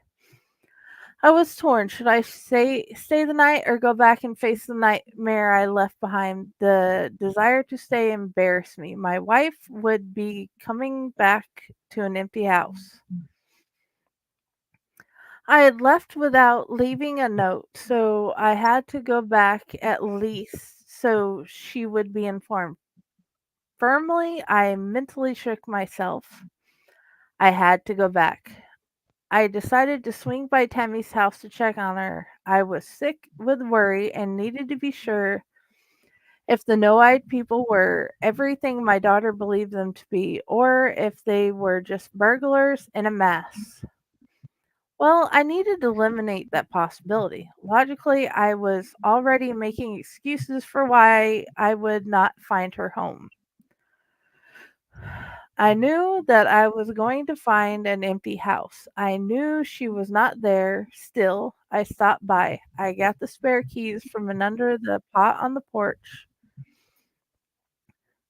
E: I was torn. Should I stay the night or go back and face the nightmare I left behind? The desire to stay embarrassed me. My wife would be coming back to an empty house. I had left without leaving a note, so I had to go back at least so she would be informed. Firmly, I mentally shook myself. I had to go back. I decided to swing by Tammy's house to check on her. I was sick with worry and needed to be sure if the no-eyed people were everything my daughter believed them to be, or if they were just burglars in a mask. Well, I needed to eliminate that possibility. Logically, I was already making excuses for why I would not find her home. I knew that I was going to find an empty house. I knew she was not there. Still, I stopped by. I got the spare keys from under the pot on the porch.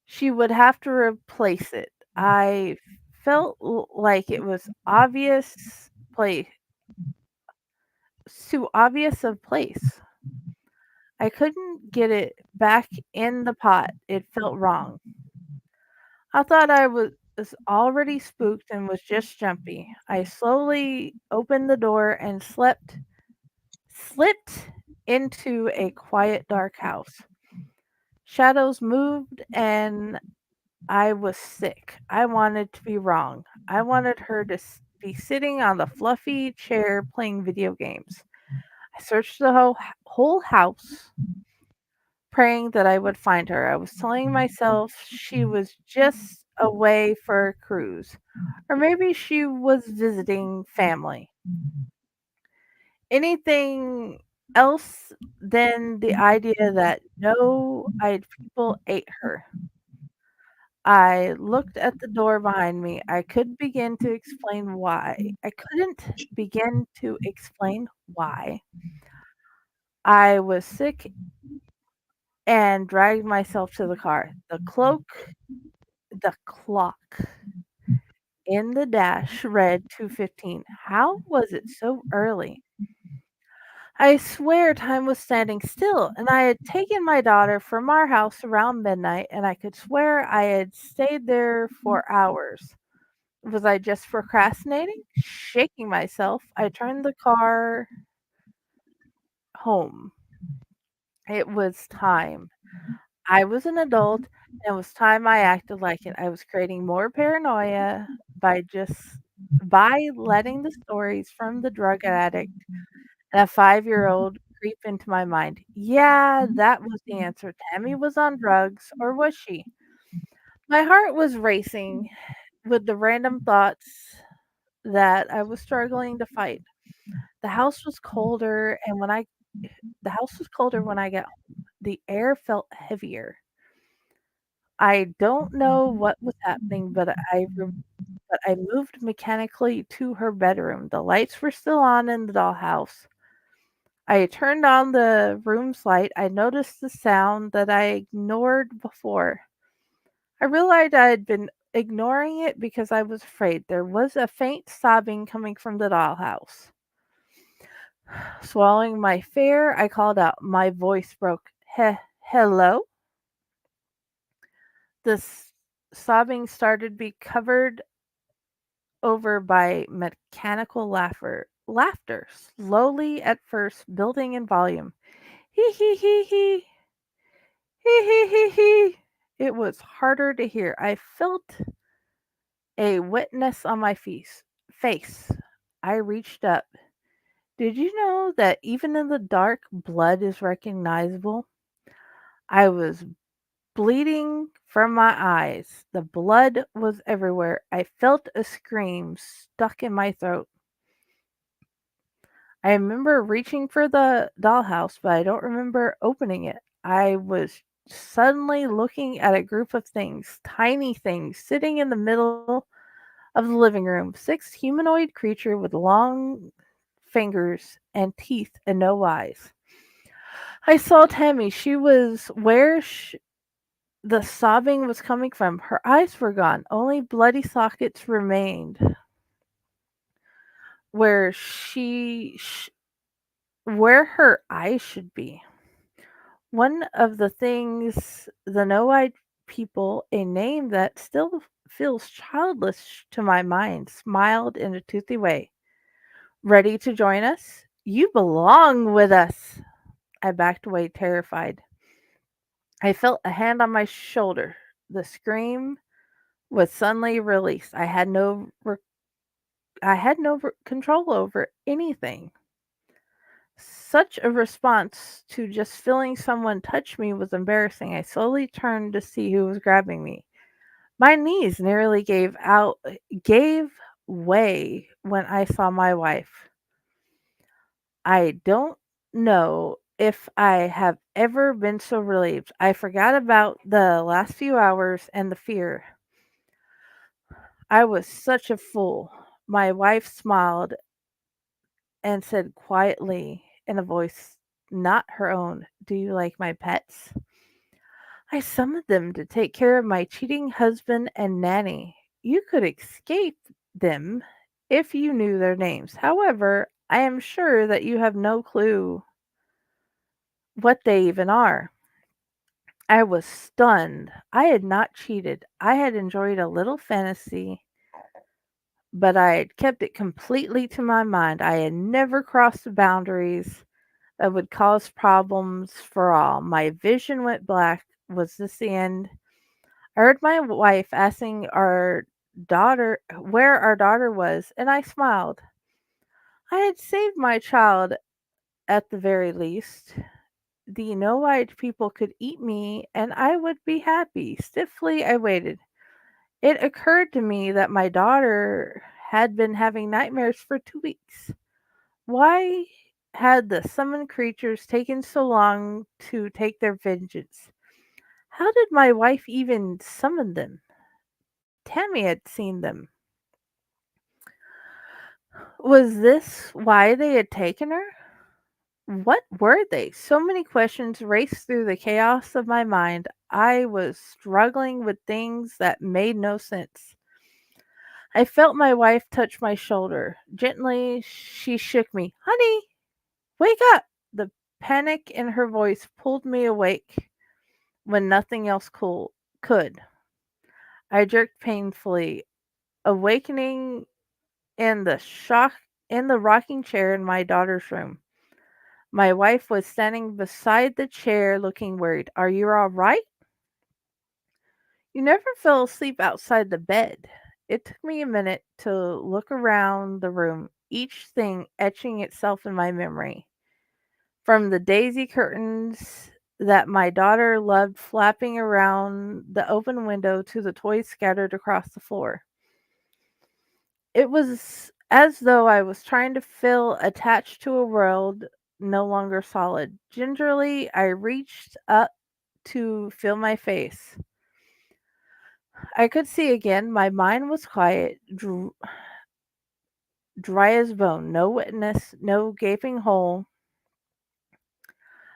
E: She would have to replace it. I felt like it was place too obvious of place. I couldn't get it back in the pot. It felt wrong. I thought I was already spooked and was just jumpy. I slowly opened the door and slipped into a quiet, dark house. Shadows moved and I was sick. I wanted to be wrong. I wanted her to be sitting on the fluffy chair playing video games. I searched the whole house, praying that I would find her. I was telling myself she was just away for a cruise, or maybe she was visiting family. Anything else than the idea that no-eyed people ate her. I looked at the door behind me. I couldn't begin to explain why. I was sick and dragged myself to the car. The clock in the dash read 2:15. How was it so early? I swear time was standing still, and I had taken my daughter from our house around midnight, and I could swear I had stayed there for hours. Was I just procrastinating? Shaking myself, I turned the car home. It was time. I was an adult, and it was time I acted like it. I was creating more paranoia by letting the stories from the drug addict and a 5-year-old creep into my mind. Yeah, that was the answer. Tammy was on drugs, or was she? My heart was racing with the random thoughts that I was struggling to fight. The house was colder, and the house was colder when I got home. The air felt heavier. I don't know what was happening, but I moved mechanically to her bedroom. The lights were still on in the dollhouse. I turned on the room's light. I noticed the sound that I ignored before. I realized I had been ignoring it because I was afraid. There was a faint sobbing coming from the dollhouse. Swallowing my fear, I called out. My voice broke. Hello? The sobbing started to be covered over by mechanical laughter, slowly at first building in volume. Hee hee hee hee. Hee hee hee hee. It was harder to hear. I felt a wetness on my face. I reached up. Did you know that even in the dark, blood is recognizable? I was bleeding from my eyes. The blood was everywhere. I felt a scream stuck in my throat. I remember reaching for the dollhouse, but I don't remember opening it. I was suddenly looking at a group of things, tiny things, sitting in the middle of the living room. 6 humanoid creature with long fingers and teeth and no eyes. I saw Tammy. She was where the sobbing was coming from. Her eyes were gone. Only bloody sockets remained where where her eyes should be. One of the things the no-eyed people, a name that still feels childish to my mind, smiled in a toothy way. Ready to join us? You belong with us. I backed away, terrified. I felt a hand on my shoulder. The scream was suddenly released. I had no control over anything. Such a response to just feeling someone touch me was embarrassing. I slowly turned to see who was grabbing me. My knees nearly gave way when I saw my wife. I don't know if I have ever been so relieved. I forgot about the last few hours and the fear. I was such a fool. My wife smiled and said quietly in a voice not her own, "Do you like my pets?" I summoned them to take care of my cheating husband and nanny. You could escape them if you knew their names. However, I am sure that you have no clue what they even are. I was stunned. I had not cheated. I had enjoyed a little fantasy, but I had kept it completely to my mind. I had never crossed the boundaries that would cause problems for all. My vision went black. Was this the end? I heard my wife asking our daughter where our daughter was, and I smiled. I had saved my child at the very least. The no-eyed people could eat me, and I would be happy. Stiffly, I waited. It occurred to me that my daughter had been having nightmares for 2 weeks. Why had the summoned creatures taken so long to take their vengeance? How did my wife even summon them? Tammy had seen them. Was this why they had taken her? What were they? So many questions raced through the chaos of my mind. I was struggling with things that made no sense. I felt my wife touch my shoulder. Gently, she shook me. "Honey, wake up!" The panic in her voice pulled me awake when nothing else could. I jerked painfully, awakening in the rocking chair in my daughter's room. My wife was standing beside the chair looking worried. "Are you all right? You never fell asleep outside the bed." It took me a minute to look around the room, each thing etching itself in my memory. From the daisy curtains that my daughter loved flapping around the open window to the toys scattered across the floor. It was as though I was trying to feel attached to a world no longer solid. Gingerly, I reached up to feel my face. I could see again. My mind was quiet, dry as bone. No witness, no gaping hole.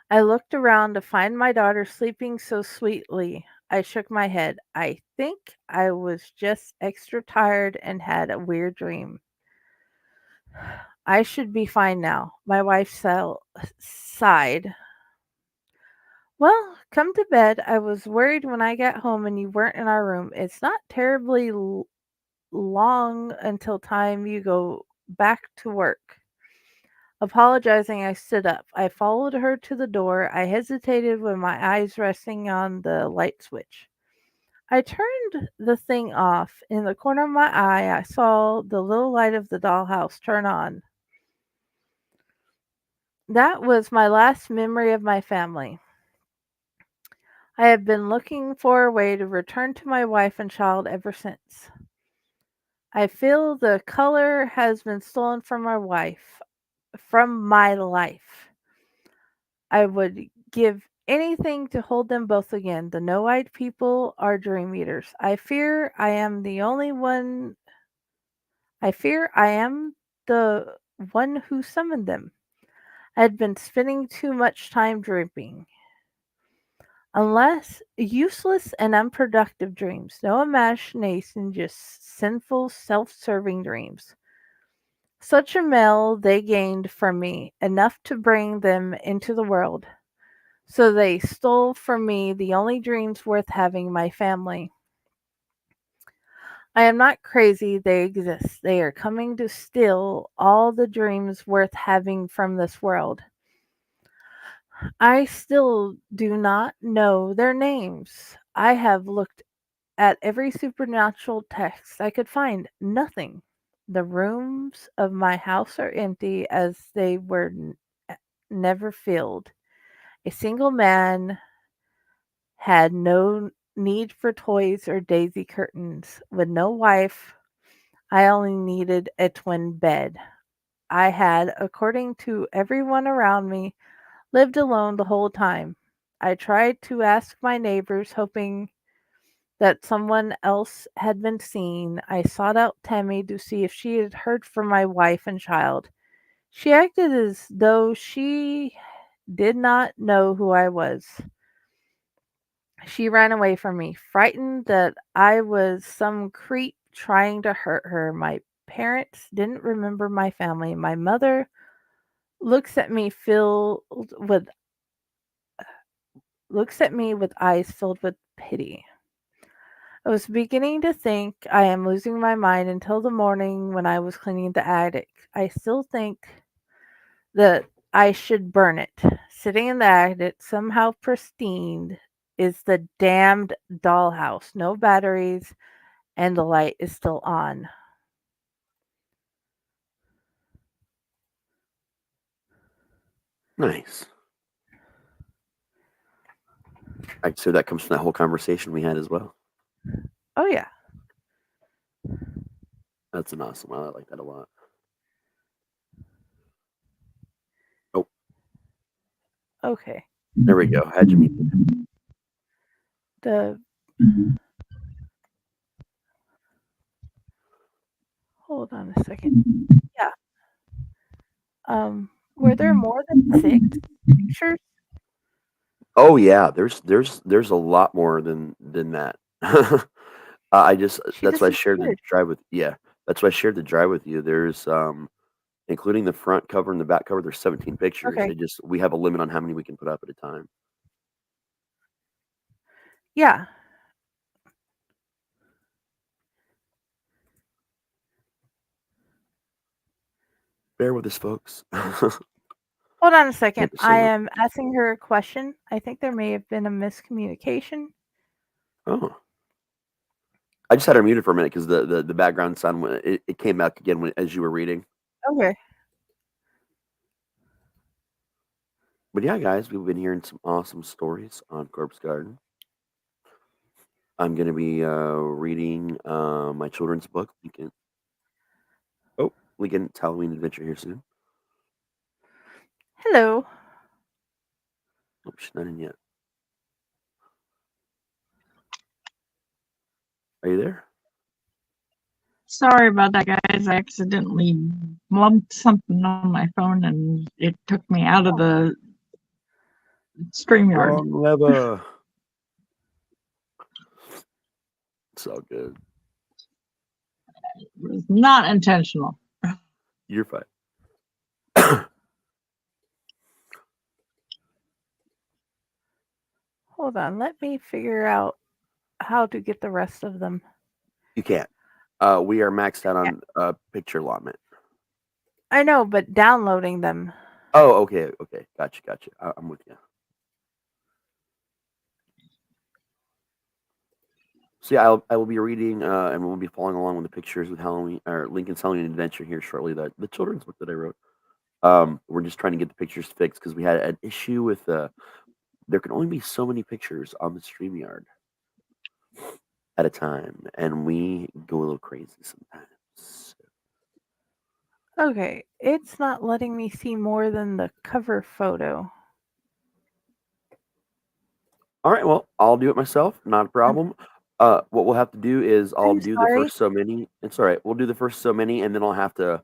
E: I looked around to find my daughter sleeping so sweetly. I shook my head. I think I was just extra tired and had a weird dream. I should be fine now. My wife sighed. "Well, come to bed. I was worried when I got home and you weren't in our room. It's not terribly long until time you go back to work." Apologizing, I stood up. I followed her to the door. I hesitated with my eyes resting on the light switch. I turned the thing off. In the corner of my eye, I saw the little light of the dollhouse turn on. That was my last memory of my family. I have been looking for a way to return to my wife and child ever since. I feel the color has been stolen from my life. I would give anything to hold them both again. The no-eyed people are dream eaters. I fear I am the one who summoned them. I had been spending too much time dreaming. Unless useless and unproductive dreams. No imagination, just sinful, self-serving dreams. Such a mail they gained from me, enough to bring them into the world. So they stole from me the only dreams worth having, my family. I am not crazy, they exist. They are coming to steal all the dreams worth having from this world. I still do not know their names. I have looked at every supernatural text I could find. Nothing. The rooms of my house are empty as they were never filled. A single man had no need for toys or daisy curtains. With no wife, I only needed a twin bed. I had, according to everyone around me, lived alone the whole time. I tried to ask my neighbors, hoping that someone else had been seen. I sought out Tammy to see if she had heard from my wife and child. She acted as though she did not know who I was. She ran away from me, frightened that I was some creep trying to hurt her. My parents didn't remember my family. My mother looks at me with eyes filled with pity. I was beginning to think I am losing my mind until the morning when I was cleaning the attic. I still think that I should burn it. Sitting in the attic, somehow pristine, is the damned dollhouse. No batteries, and the light is still on.
D: Nice. So that comes from that whole conversation we had as well.
E: Oh, yeah.
D: That's an awesome one. I like that a lot. Oh,
E: Okay.
D: there we go. How'd you meet them?
E: Hold on a second. Yeah. Were there more than 6 pictures?
D: Oh yeah, there's a lot more than that.
E: She
D: That's why I shared the
E: disappeared.
D: drive with that's why I shared the drive with you. There's including the front cover and the back cover, there's 17 pictures.
E: Okay.
D: We have a limit on how many we can put up at a time.
E: Yeah.
D: Bear with us, folks.
E: Hold on a second.
D: Episode.
E: I am asking her a question. I think there may have been a miscommunication.
D: Oh. I just had her muted for a minute because the background sound it came back again as you were reading.
E: Okay.
D: But yeah, guys, we've been hearing some awesome stories on Corpse Garden. I'm going to be reading my children's book, Lincoln. Oh, Lincoln's Halloween Adventure here soon.
E: Hello.
D: Oh, she's not in yet. Are you there?
J: Sorry about that, guys. I accidentally lumped something on my phone and it took me out of the StreamYard.
D: Wrong lever. It's all good.
J: It was not intentional.
D: You're fine.
E: Hold on. Let me figure out how to get the rest of them.
D: You can't. We are maxed out on picture allotment.
E: I know, but downloading them.
D: Oh, okay. Gotcha. I'm with you. So yeah, I will be reading and we'll be following along with the pictures with Halloween or Lincoln's Halloween Adventure here shortly. The children's book that I wrote. We're just trying to get the pictures fixed because we had an issue with there can only be so many pictures on the StreamYard at a time, and we go a little crazy sometimes.
E: Okay, it's not letting me see more than the cover photo.
D: All right, well, I'll do it myself. Not a problem. What we'll have to do is I'll do the first so many. It's all right. We'll do the first so many, and then I'll have to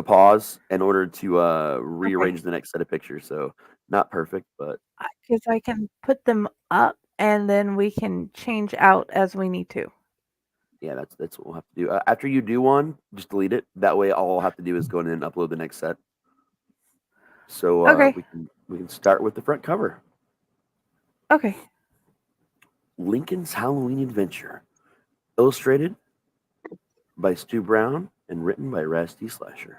D: pause in order to rearrange the next set of pictures. So not perfect, but
E: because I can put them up and then we can change out as we need to.
D: Yeah, that's what we'll have to do. After you do one, just delete it. That way, all I'll have to do is go in and upload the next set. So we can start with the front cover.
E: Okay.
D: Lincoln's Halloween Adventure, illustrated by Stu Brown and written by Raz T Slasher.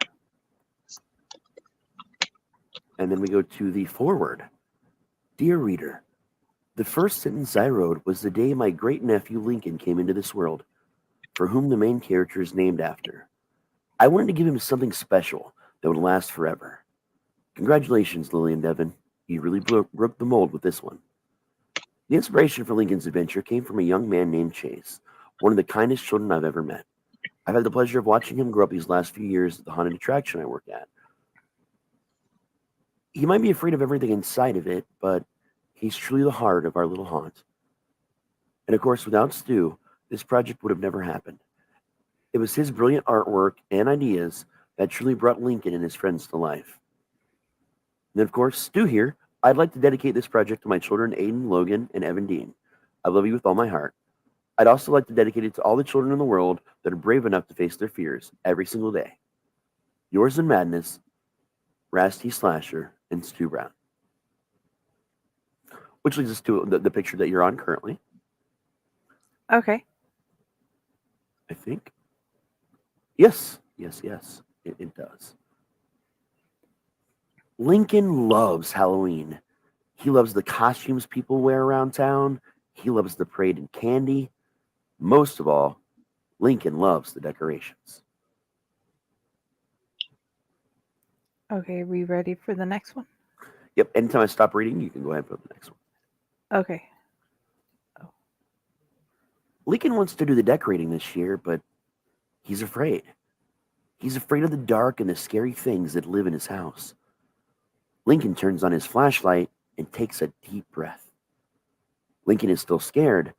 D: And then we go to the foreword. Dear reader, the first sentence I wrote was the day my great-nephew Lincoln came into this world, for whom the main character is named after. I wanted to give him something special that would last forever. Congratulations, Lily and Devin. You really broke the mold with this one. The inspiration for Lincoln's adventure came from a young man named Chase, one of the kindest children I've ever met. I've had the pleasure of watching him grow up these last few years at the haunted attraction I work at. He might be afraid of everything inside of it, but he's truly the heart of our little haunt. And of course, without Stu, this project would have never happened. It was his brilliant artwork and ideas that truly brought Lincoln and his friends to life. And of course, Stu here, I'd like to dedicate this project to my children, Aiden, Logan, and Evan Dean. I love you with all my heart. I'd also like to dedicate it to all the children in the world that are brave enough to face their fears every single day. Yours in madness, Raz T Slasher and Stu Brown. Which leads us to the picture that you're on currently,
E: Okay.
D: I think. Yes. It does. Lincoln loves Halloween. He loves the costumes people wear around town. He loves the parade and candy. Most of all, Lincoln loves the decorations.
E: Okay, we ready for the next one?
D: Yep, anytime I stop reading, you can go ahead and put the next one.
E: Okay.
D: Lincoln wants to do the decorating this year, but he's afraid. He's afraid of the dark and the scary things that live in his house. Lincoln turns on his flashlight and takes a deep breath. Lincoln is still scared,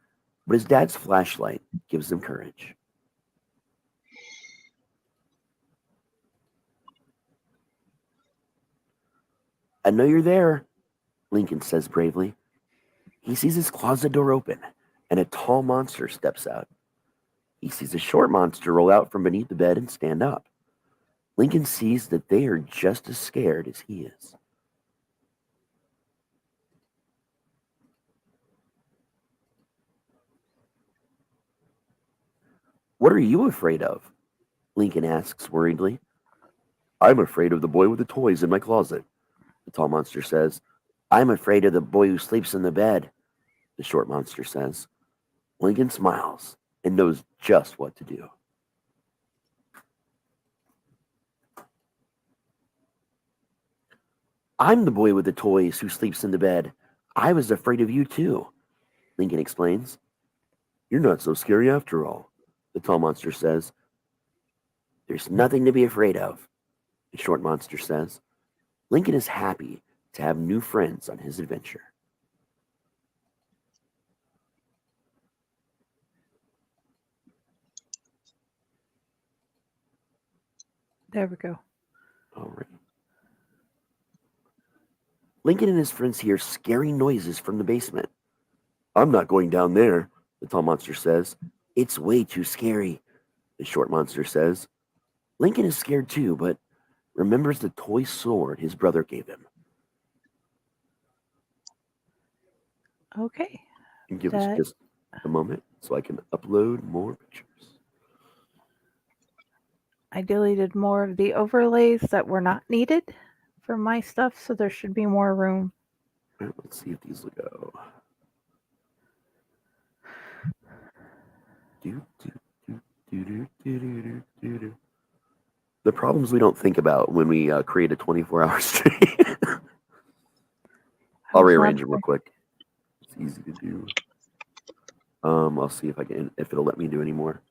D: but his dad's flashlight gives him courage. I know you're there, Lincoln says bravely. He sees his closet door open, and a tall monster steps out. He sees a short monster roll out from beneath the bed and stand up. Lincoln sees that they are just as scared as he is. What are you afraid of? Lincoln asks worriedly. I'm afraid of the boy with the toys in my closet, the tall monster says. I'm afraid of the boy who sleeps in the bed, the short monster says. Lincoln smiles and knows just what to do. I'm the boy with the toys who sleeps in the bed. I was afraid of you too, Lincoln explains. You're not so scary after all, the tall monster says. There's nothing to be afraid of, the short monster says. Lincoln is happy to have new friends on his adventure.
E: There we go.
D: All right. Lincoln and his friends hear scary noises from the basement. I'm not going down there, the tall monster says. It's way too scary, the short monster says. Lincoln is scared too, but remembers the toy sword his brother gave him.
E: Okay.
D: And give us just a moment so I can upload more pictures.
E: I deleted more of the overlays that were not needed for my stuff, so there should be more room.
D: All right, let's see if these will go. The problems we don't think about when we create a 24-hour stream. I'll rearrange it real quick. It's easy to do. I'll see if it'll let me do any more.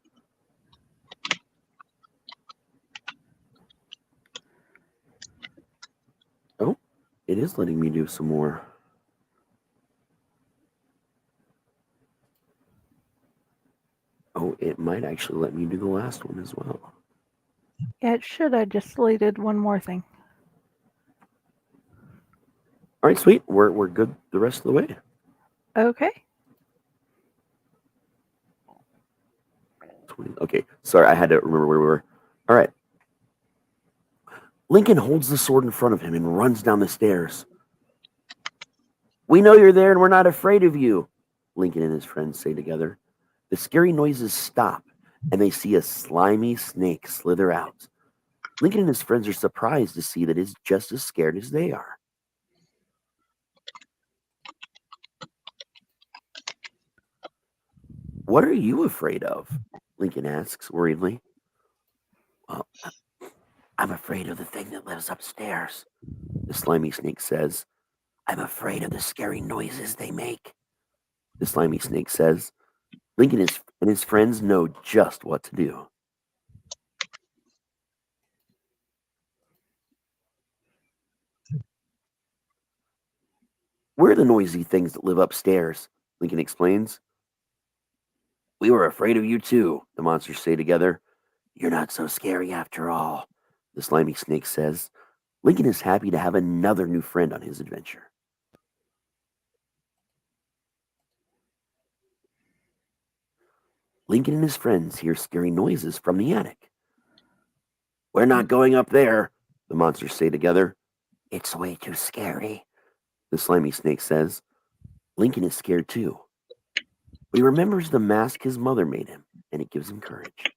D: Oh, it is letting me do some more. Oh, it might actually let me do the last one as well.
E: Yeah, it should. I just deleted one more thing.
D: All right, sweet. We're good the rest of the way.
E: Okay.
D: Okay, sorry, I had to remember where we were. All right. Lincoln holds the sword in front of him and runs down the stairs. We know you're there and we're not afraid of you, Lincoln and his friends say together. The scary noises stop and they see a slimy snake slither out. Lincoln and his friends are surprised to see that it's just as scared as they are. What are you afraid of? Lincoln asks worriedly. Well, I'm afraid of the thing that lives upstairs, the slimy snake says. I'm afraid of the scary noises they make, the slimy snake says. Lincoln and his friends know just what to do. We're the noisy things that live upstairs, Lincoln explains. We were afraid of you too, the monsters say together. You're not so scary after all, the slimy snake says. Lincoln is happy to have another new friend on his adventure. Lincoln and his friends hear scary noises from the attic. We're not going up there, the monsters say together. It's way too scary, the slimy snake says. Lincoln is scared too. But he remembers the mask his mother made him, and it gives him courage.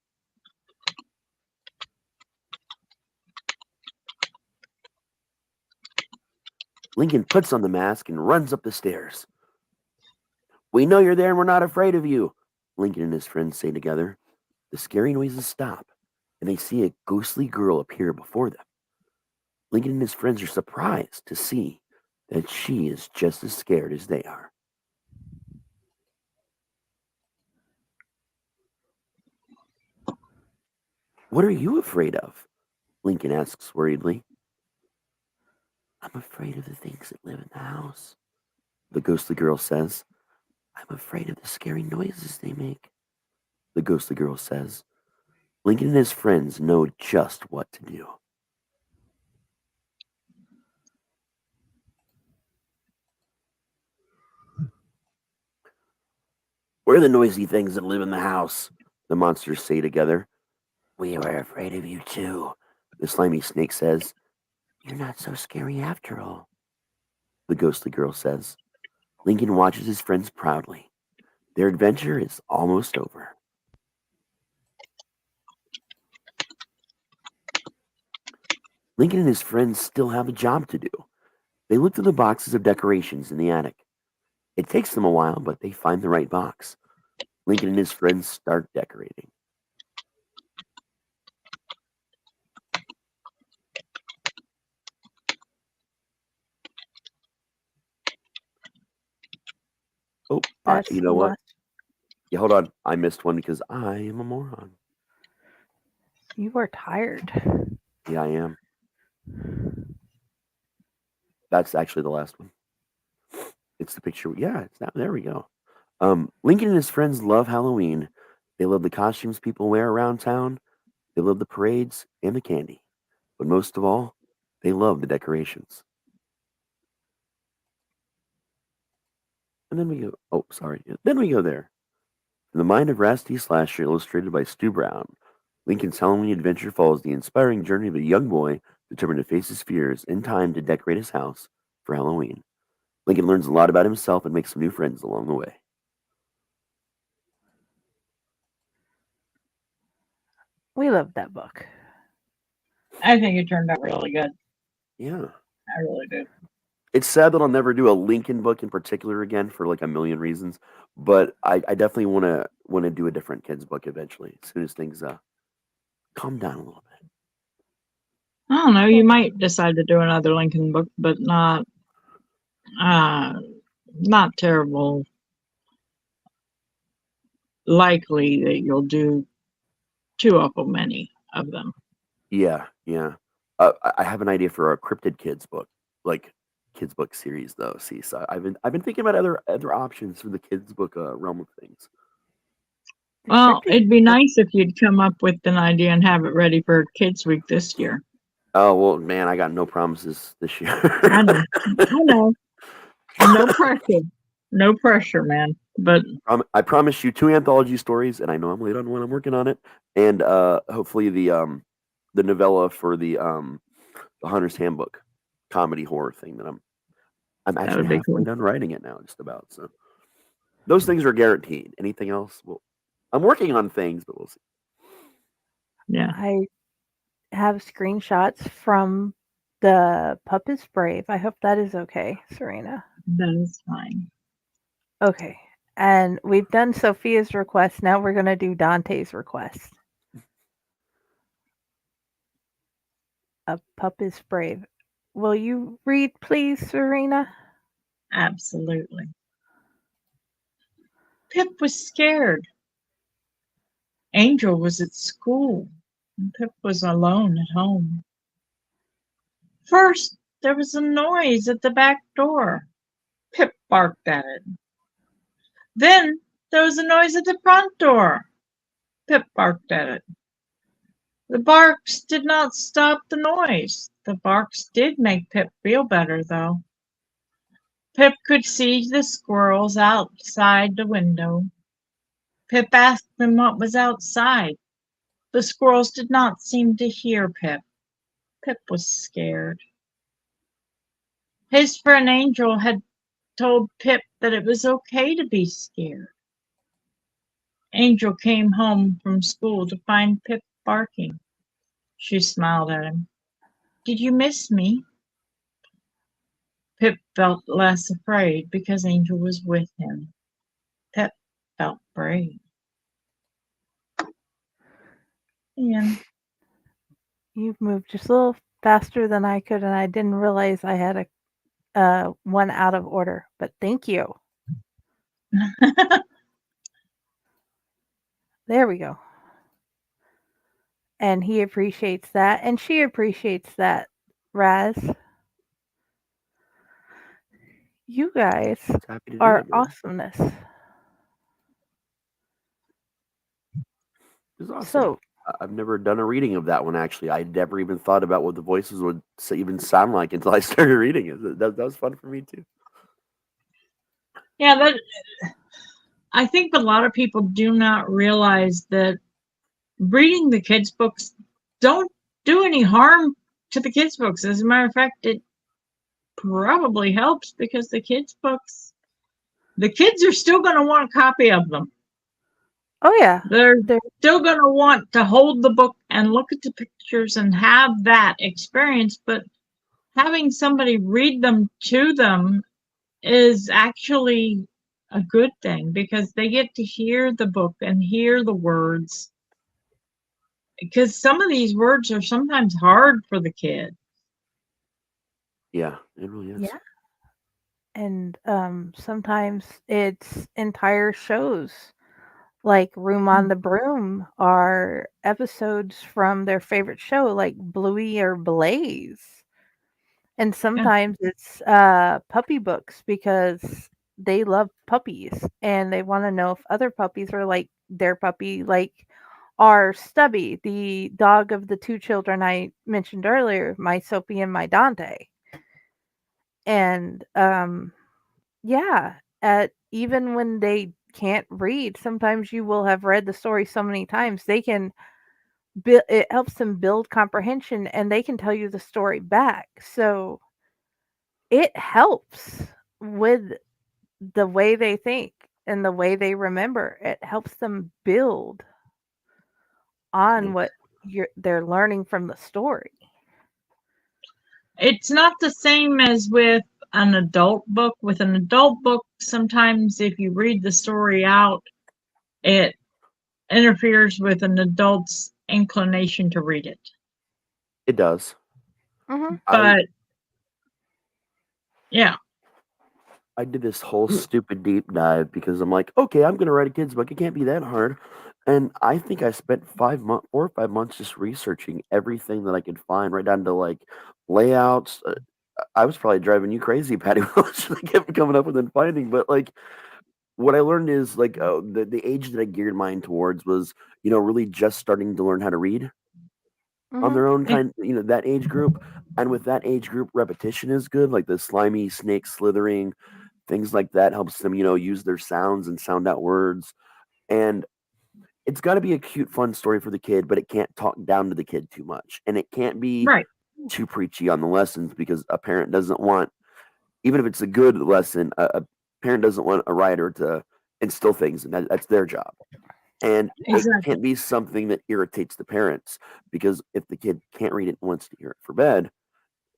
D: Lincoln puts on the mask and runs up the stairs. We know you're there and we're not afraid of you, Lincoln and his friends say together. The scary noises stop, and they see a ghostly girl appear before them. Lincoln and his friends are surprised to see that she is just as scared as they are. What are you afraid of? Lincoln asks worriedly. I'm afraid of the things that live in the house, the ghostly girl says. I'm afraid of the scary noises they make, the ghostly girl says. Lincoln and his friends know just what to do. We're the noisy things that live in the house, the monsters say together. We were afraid of you too, the slimy snake says. You're not so scary after all, the ghostly girl says. Lincoln watches his friends proudly. Their adventure is almost over. Lincoln and his friends still have a job to do. They look through the boxes of decorations in the attic. It takes them a while, but they find the right box. Lincoln and his friends start decorating. Oh, you know what? Yeah, hold on. I missed one because I am a moron.
E: You are tired.
D: Yeah, I am. That's actually the last one. It's the picture. Yeah, it's that. There we go. Lincoln and his friends love Halloween. They love the costumes people wear around town. They love the parades and the candy. But most of all, they love the decorations. And then we go, oh, sorry. Then we go there. In the mind of Raz T Slasher, illustrated by Stu Brown, Lincoln's Halloween adventure follows the inspiring journey of a young boy determined to face his fears in time to decorate his house for Halloween. Lincoln learns a lot about himself and makes some new friends along the way.
E: We love that book.
J: I think it turned out really good.
D: Yeah.
J: I really do.
D: It's sad that I'll never do a Lincoln book in particular again for like a million reasons, but I definitely want to do a different kids book eventually as soon as things calm down a little bit.
J: I don't know. You might decide to do another Lincoln book, but not terrible. Likely that you'll do too awful many of them.
D: Yeah. I have an idea for a cryptid kids book, like kids book series though. See, so I've been thinking about other options for the kids book realm of things.
J: Well, it'd be nice if you'd come up with an idea and have it ready for Kids Week this year.
D: Oh well, man, I got no promises this year.
J: I know. No pressure. No pressure, man. But
D: I promise you 2 anthology stories, and I know I'm late on one. I'm working on it, and hopefully the novella for the Hunter's Handbook comedy horror thing that I'm actually halfway done writing it now, just about. So those things are guaranteed. Anything else? Well, I'm working on things, but we'll see.
J: Yeah,
E: I have screenshots from the Pup is Brave. I hope that is okay, Serena.
J: that is fine.
E: Okay. And we've done Sophia's request. Now we're going to do Dante's request. A Pup is Brave. Will you read, please, Serena?
J: Absolutely. Pip was scared. Angel was at school, and Pip was alone at home. First, there was a noise at the back door. Pip barked at it. Then there was a noise at the front door. Pip barked at it. The barks did not stop the noise. The barks did make Pip feel better, though. Pip could see the squirrels outside the window. Pip asked them what was outside. The squirrels did not seem to hear Pip. Pip was scared. His friend Angel had told Pip that it was okay to be scared. Angel came home from school to find Pip barking. She smiled at him. Did you miss me? Pip felt less afraid because Angel was with him. Pip felt brave. And
E: You've moved just a little faster than I could, and I didn't realize I had a one out of order. But thank you. There we go. And he appreciates that, and she appreciates that, Raz. You guys
D: Happy to do
E: are
D: it, man.
E: awesomeness.
D: It was awesome.
E: So,
D: I've never done a reading of that one, actually. I never even thought about what the voices would even sound like until I started reading it. That was fun for me, too.
J: yeah, I think a lot of people do not realize that reading the kids' books don't do any harm to the kids' books. As a matter of fact, it probably helps because the kids' are still going to want a copy of them.
E: oh yeah,
J: They're still going to want to hold the book and look at the pictures and have that experience, but having somebody read them to them is actually a good thing because they get to hear the book and hear the words. Because some of these words are sometimes hard for the kid.
D: Yeah, it really is.
E: yeah. And sometimes it's entire shows, like Room on the Broom, are episodes from their favorite show, like Bluey or Blaze. And sometimes it's puppy books because they love puppies and they want to know if other puppies are like their puppy, like our Stubby, the dog of the two children I mentioned earlier, my Soapy and my Dante. And yeah, even when they can't read, sometimes you will have read the story so many times they can it helps them build comprehension and they can tell you the story back. So it helps with the way they think and the way they remember. It helps them build on what they're learning from the story.
J: It's not the same as with an adult book. With an adult book, sometimes if you read the story out, it interferes with an adult's inclination to read it.
D: It does.
E: Mm-hmm.
J: But yeah.
D: I did this whole stupid deep dive because I'm like, okay, I'm going to write a kid's book. It can't be that hard. And I think I spent 4 or 5 months just researching everything that I could find, right down to like layouts. I was probably driving you crazy, Patty, what I kept coming up with and finding. But like, what I learned is like the age that I geared mine towards was, really just starting to learn how to read on their own kind, that age group. And with that age group, repetition is good, like the slimy snake slithering, things like that helps them, use their sounds and sound out words. And it's got to be a cute, fun story for the kid, but it can't talk down to the kid too much. And it can't be too preachy on the lessons because a parent doesn't want, even if it's a good lesson, a parent doesn't want a writer to instill things, and that's their job. And it can't be something that irritates the parents because if the kid can't read it and wants to hear it for bed,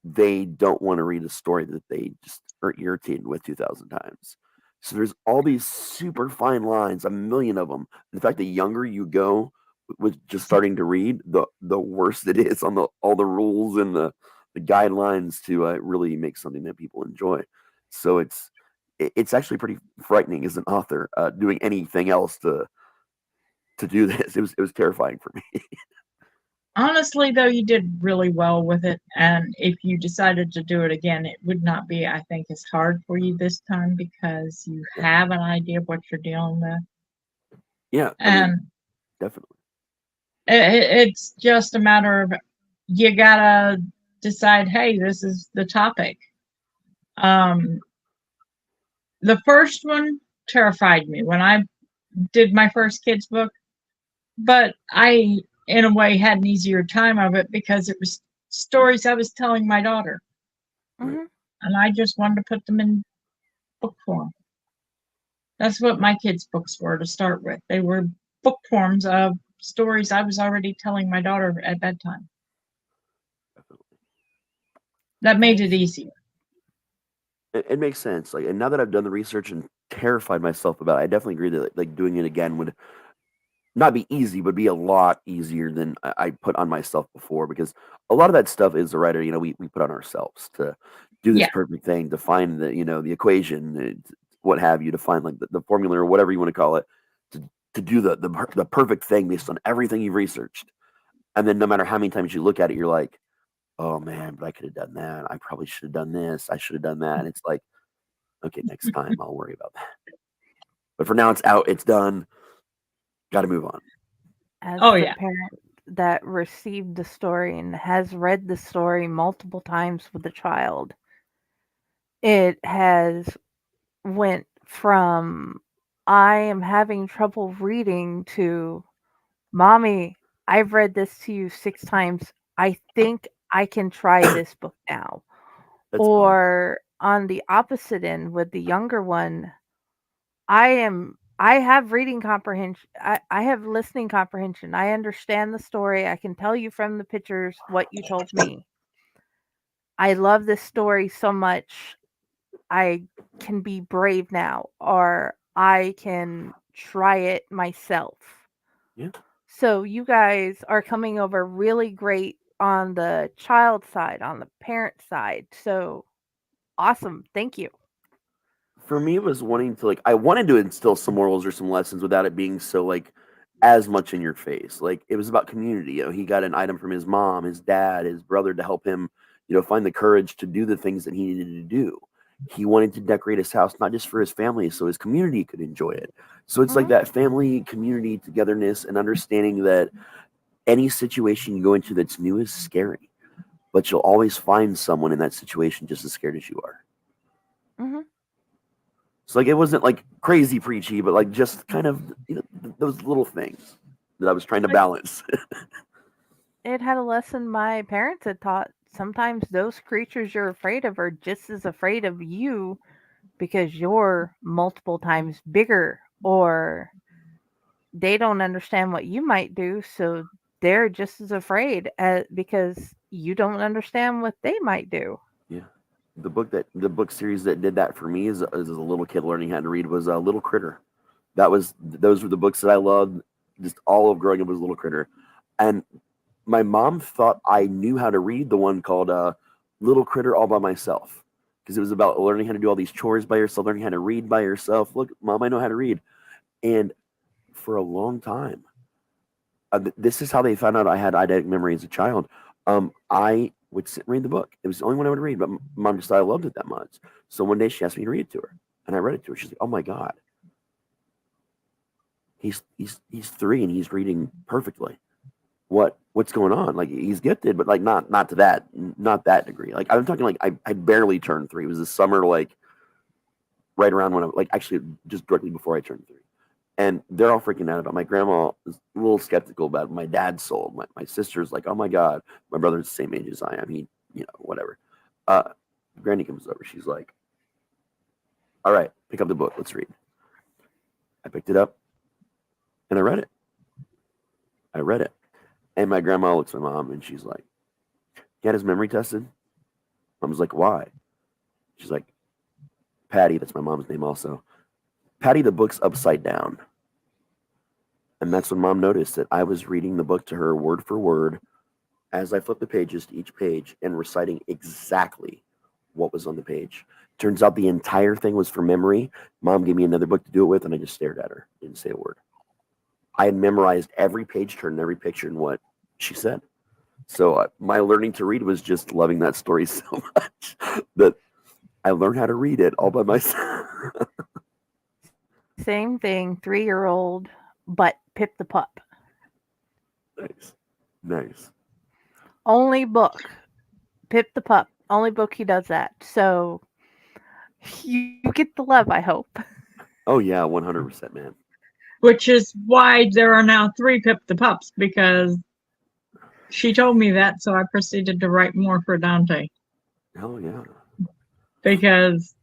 D: they don't want to read a story that they just are irritated with 2,000 times. So there's all these super fine lines, a million of them. In fact, the younger you go with just starting to read, the worse it is on all the rules and the guidelines to really make something that people enjoy. So it's actually pretty frightening as an author doing anything else to do this. It was terrifying for me.
J: Honestly, though, you did really well with it. And if you decided to do it again, it would not be, I think, as hard for you this time because you have an idea of what you're dealing with.
D: Yeah, I
J: And
D: mean, definitely.
J: it's just a matter of you gotta decide, hey, this is the topic. The first one terrified me when I did my first kids book, but I, in a way, had an easier time of it because it was stories I was telling my daughter.
E: Mhm.
J: And I just wanted to put them in book form. That's what my kids' books were to start with. They were book forms of stories I was already telling my daughter at bedtime. That made it easier.
D: It makes sense. Like, and now that I've done the research and terrified myself about it, I definitely agree that like doing it again would not be easy, but be a lot easier than I put on myself before. Because a lot of that stuff is the writer, we put on ourselves to do this
J: Yeah.
D: perfect thing, to find the equation, what have you, to find like the formula or whatever you want to call it, to do the perfect thing based on everything you've researched. And then no matter how many times you look at it, you're like, oh man, but I could have done that. I probably should have done this. I should have done that. And it's like, okay, next time I'll worry about that. But for now, it's out. It's done. Got to move on.
E: As
J: Oh,
E: the
J: yeah.
E: parent that received the story and has read the story multiple times with the child, it has went from I am having trouble reading to Mommy, I've read this to you 6 times. I think I can try this book now.
D: That's awesome.
E: Or on the opposite end with the younger one, I have reading comprehension. I have listening comprehension. I understand the story. I can tell you from the pictures what you told me. I love this story so much. I can be brave now, or I can try it myself.
D: Yeah.
E: So you guys are coming over really great on the child side, on the parent side. So awesome. Thank you.
D: For me, it was wanting to I wanted to instill some morals or some lessons without it being so as much in your face. Like, it was about community. He got an item from his mom, his dad, his brother to help him, find the courage to do the things that he needed to do. He wanted to decorate his house not just for his family, so his community could enjoy it. So it's like that family, community, togetherness, and understanding that any situation you go into that's new is scary, but you'll always find someone in that situation just as scared as you are.
E: Mm-hmm.
D: So it wasn't crazy preachy, but just kind of those little things that I was trying to balance.
E: It had a lesson my parents had taught. Sometimes those creatures you're afraid of are just as afraid of you because you're multiple times bigger, or they don't understand what you might do, so they're just as afraid because you don't understand what they might do.
D: Yeah. The book series that did that for me as a little kid learning how to read was Little Critter. Those were the books that I loved. Just all of growing up was Little Critter, and my mom thought I knew how to read the one called Little Critter All by Myself, because it was about learning how to do all these chores by yourself, learning how to read by yourself. Look, Mom, I know how to read. And for a long time, this is how they found out I had eidetic memory as a child. I would sit and read the book. It was the only one I would read, but Mom just thought I loved it that much. So one day she asked me to read it to her, and I read it to her. She's like, "Oh my God, he's 3 and he's reading perfectly. What's going on? He's gifted, but not to that degree. I'm talking I barely turned 3. It was the summer right around when I actually just directly before I turned 3." And they're all freaking out about it. My grandma is a little skeptical about it. My dad sold. My sister's like, "Oh my God." My brother's the same age as I am. He, whatever. Granny comes over. She's like, "All right, pick up the book. Let's read." I picked it up and I read it. And my grandma looks at my mom and she's like, "He had his memory tested?" Mom's like, "Why?" She's like, "Patti," that's my mom's name also. "Patti, the book's upside down." And that's when Mom noticed that I was reading the book to her word for word as I flipped the pages to each page and reciting exactly what was on the page. Turns out the entire thing was from memory. Mom gave me another book to do it with, and I just stared at her, didn't say a word. I had memorized every page turn and every picture and what she said. So my learning to read was just loving that story so much that I learned how to read it all by myself.
E: Same thing, 3-year-old, but Pip the Pup.
D: Nice.
E: Only book. Pip the Pup. Only book he does that. So you get the love, I hope.
D: Oh yeah, 100%, man.
J: Which is why there are now 3 Pip the Pups, because she told me that, so I proceeded to write more for Dante.
D: Oh yeah.
J: Because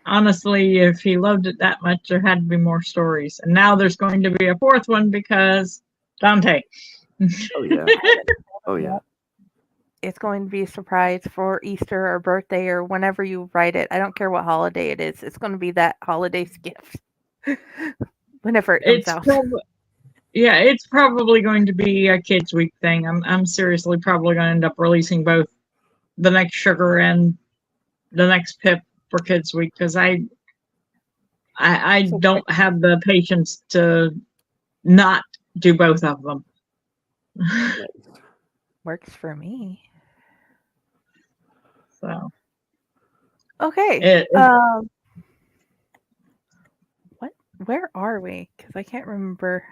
J: honestly, if he loved it that much, there had to be more stories. And now there's going to be a 4th one because Dante.
D: Oh yeah. Oh yeah.
E: It's going to be a surprise for Easter or birthday or whenever you write it. I don't care what holiday it is. It's going to be that holiday's gift. Whenever it comes out.
J: Yeah, it's probably going to be a Kids Week thing. I'm seriously probably going to end up releasing both the next Sugar and the next Pip for Kids Week, because I don't have the patience to not do both of them.
E: Works for me.
J: So
E: okay. Where are we? Because I can't remember.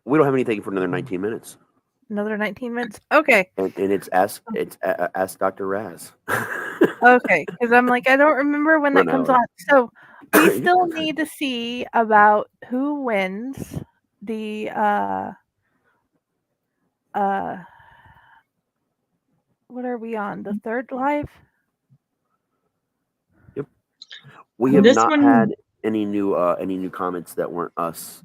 D: We don't have anything for another 19 minutes.
E: Another 19 minutes? Okay.
D: And it's ask Dr. Raz.
E: Okay, because I'm like, I don't remember when that comes on. So we still need to see about who wins the what are we on? The 3rd live?
D: Yep. We have not had any new comments that weren't us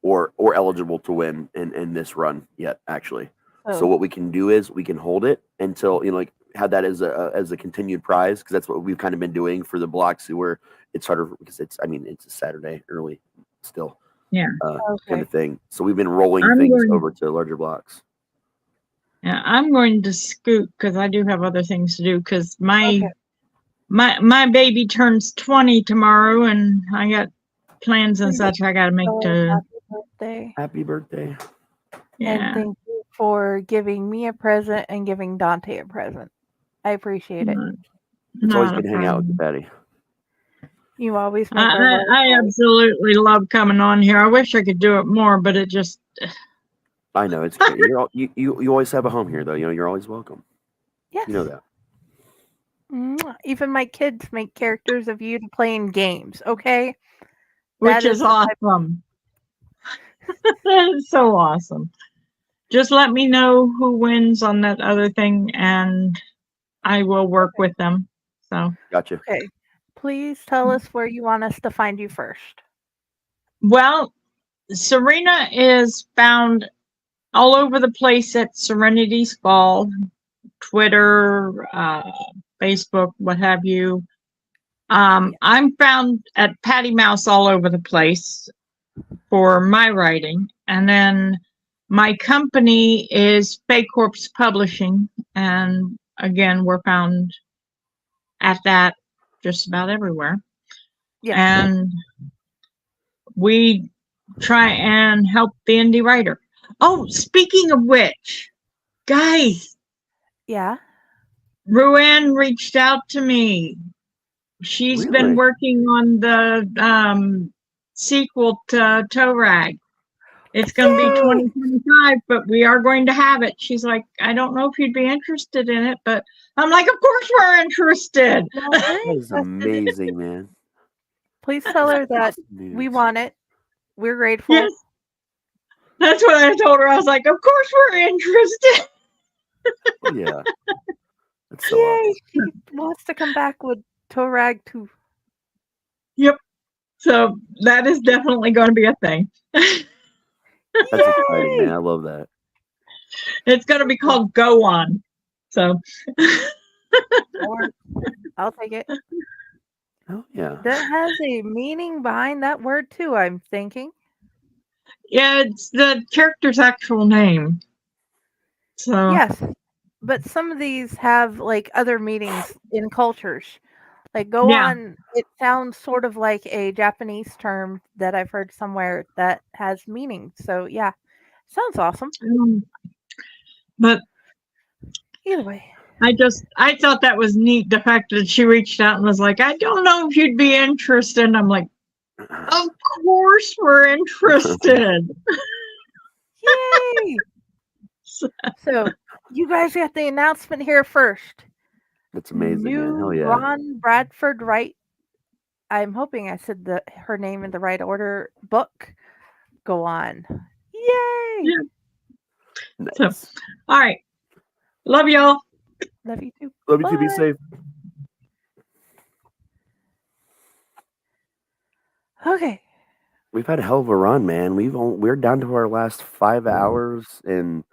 D: or eligible to win in this run yet, actually.
E: Oh.
D: So what we can do is we can hold it until, like, have that as a continued prize, because that's what we've kind of been doing for the blocks where it's harder because it's a Saturday early still.
J: Yeah.
D: Kind of thing. So we've been rolling things over to larger blocks.
J: Yeah, I'm going to scoot because I do have other things to do, because my baby turns 20 tomorrow, and I got plans and such I got to make to.
E: Happy birthday.
D: Happy birthday.
J: Yeah.
E: And thank you for giving me a present and giving Dante a present. I appreciate it.
D: It's always good to hang out with you, Patti.
E: You always make
J: I absolutely love coming on here. I wish I could do it more, but it just.
D: I know it's great. You always have a home here, though. You're always welcome.
E: Yes.
D: You know that.
E: Even my kids make characters of you to play in games. Okay.
J: Which is awesome. That is so awesome. Just let me know who wins on that other thing, and I will work with them. So.
D: Gotcha.
E: Okay. Please tell us where you want us to find you first.
J: Well, Serena is found all over the place at Serenity's Fall, Twitter, Facebook, what have you. I'm found at Patty Mouse all over the place for my writing. And then my company is Fae Corps Publishing. And again, we're found at that just about everywhere.
E: Yeah.
J: And we try and help the indie writer. Oh, speaking of which, guys.
E: Yeah.
J: Ruanne reached out to me. She's been working on the sequel to Toe Rag. It's going to be 2025, but we are going to have it. She's like, I don't know if you'd be interested in it, but I'm like, of course we're interested.
D: That is amazing, man.
E: Please tell her that we want it. We're grateful.
J: Yes. That's what I told her. I was like, of course we're interested.
D: Oh, yeah. That's so
E: Yay,
D: awesome.
E: she wants to come back with Toe Rag 2.
J: Yep. So that is definitely going to be a thing.
D: That's exciting, man. I love that.
J: It's going to be called Go On. So.
E: I'll take it.
D: Oh, yeah.
E: That has a meaning behind that word, too, I'm thinking.
J: Yeah, it's the character's actual name. So.
E: Yes. But some of these have like other meanings in cultures. Like Go On, it sounds sort of like a Japanese term that I've heard somewhere that has meaning. So yeah. Sounds awesome.
J: But
E: either way,
J: I thought that was neat. The fact that she reached out and was like, I don't know if you'd be interested. And I'm like, of course we're interested.
E: Yay! So you guys got the announcement here first.
D: That's amazing,
E: New
D: man. Hell yeah.
E: Ron Bradford Wright. I'm hoping I said her name in the right order. Book. Go on. Yay!
J: Yeah.
D: Nice.
J: So, all right. Love y'all.
E: Love you too.
D: Love you too. Be
E: Bye.
D: safe.
E: Okay.
D: We've had a hell of a run, man. We're down to our last 5 hours and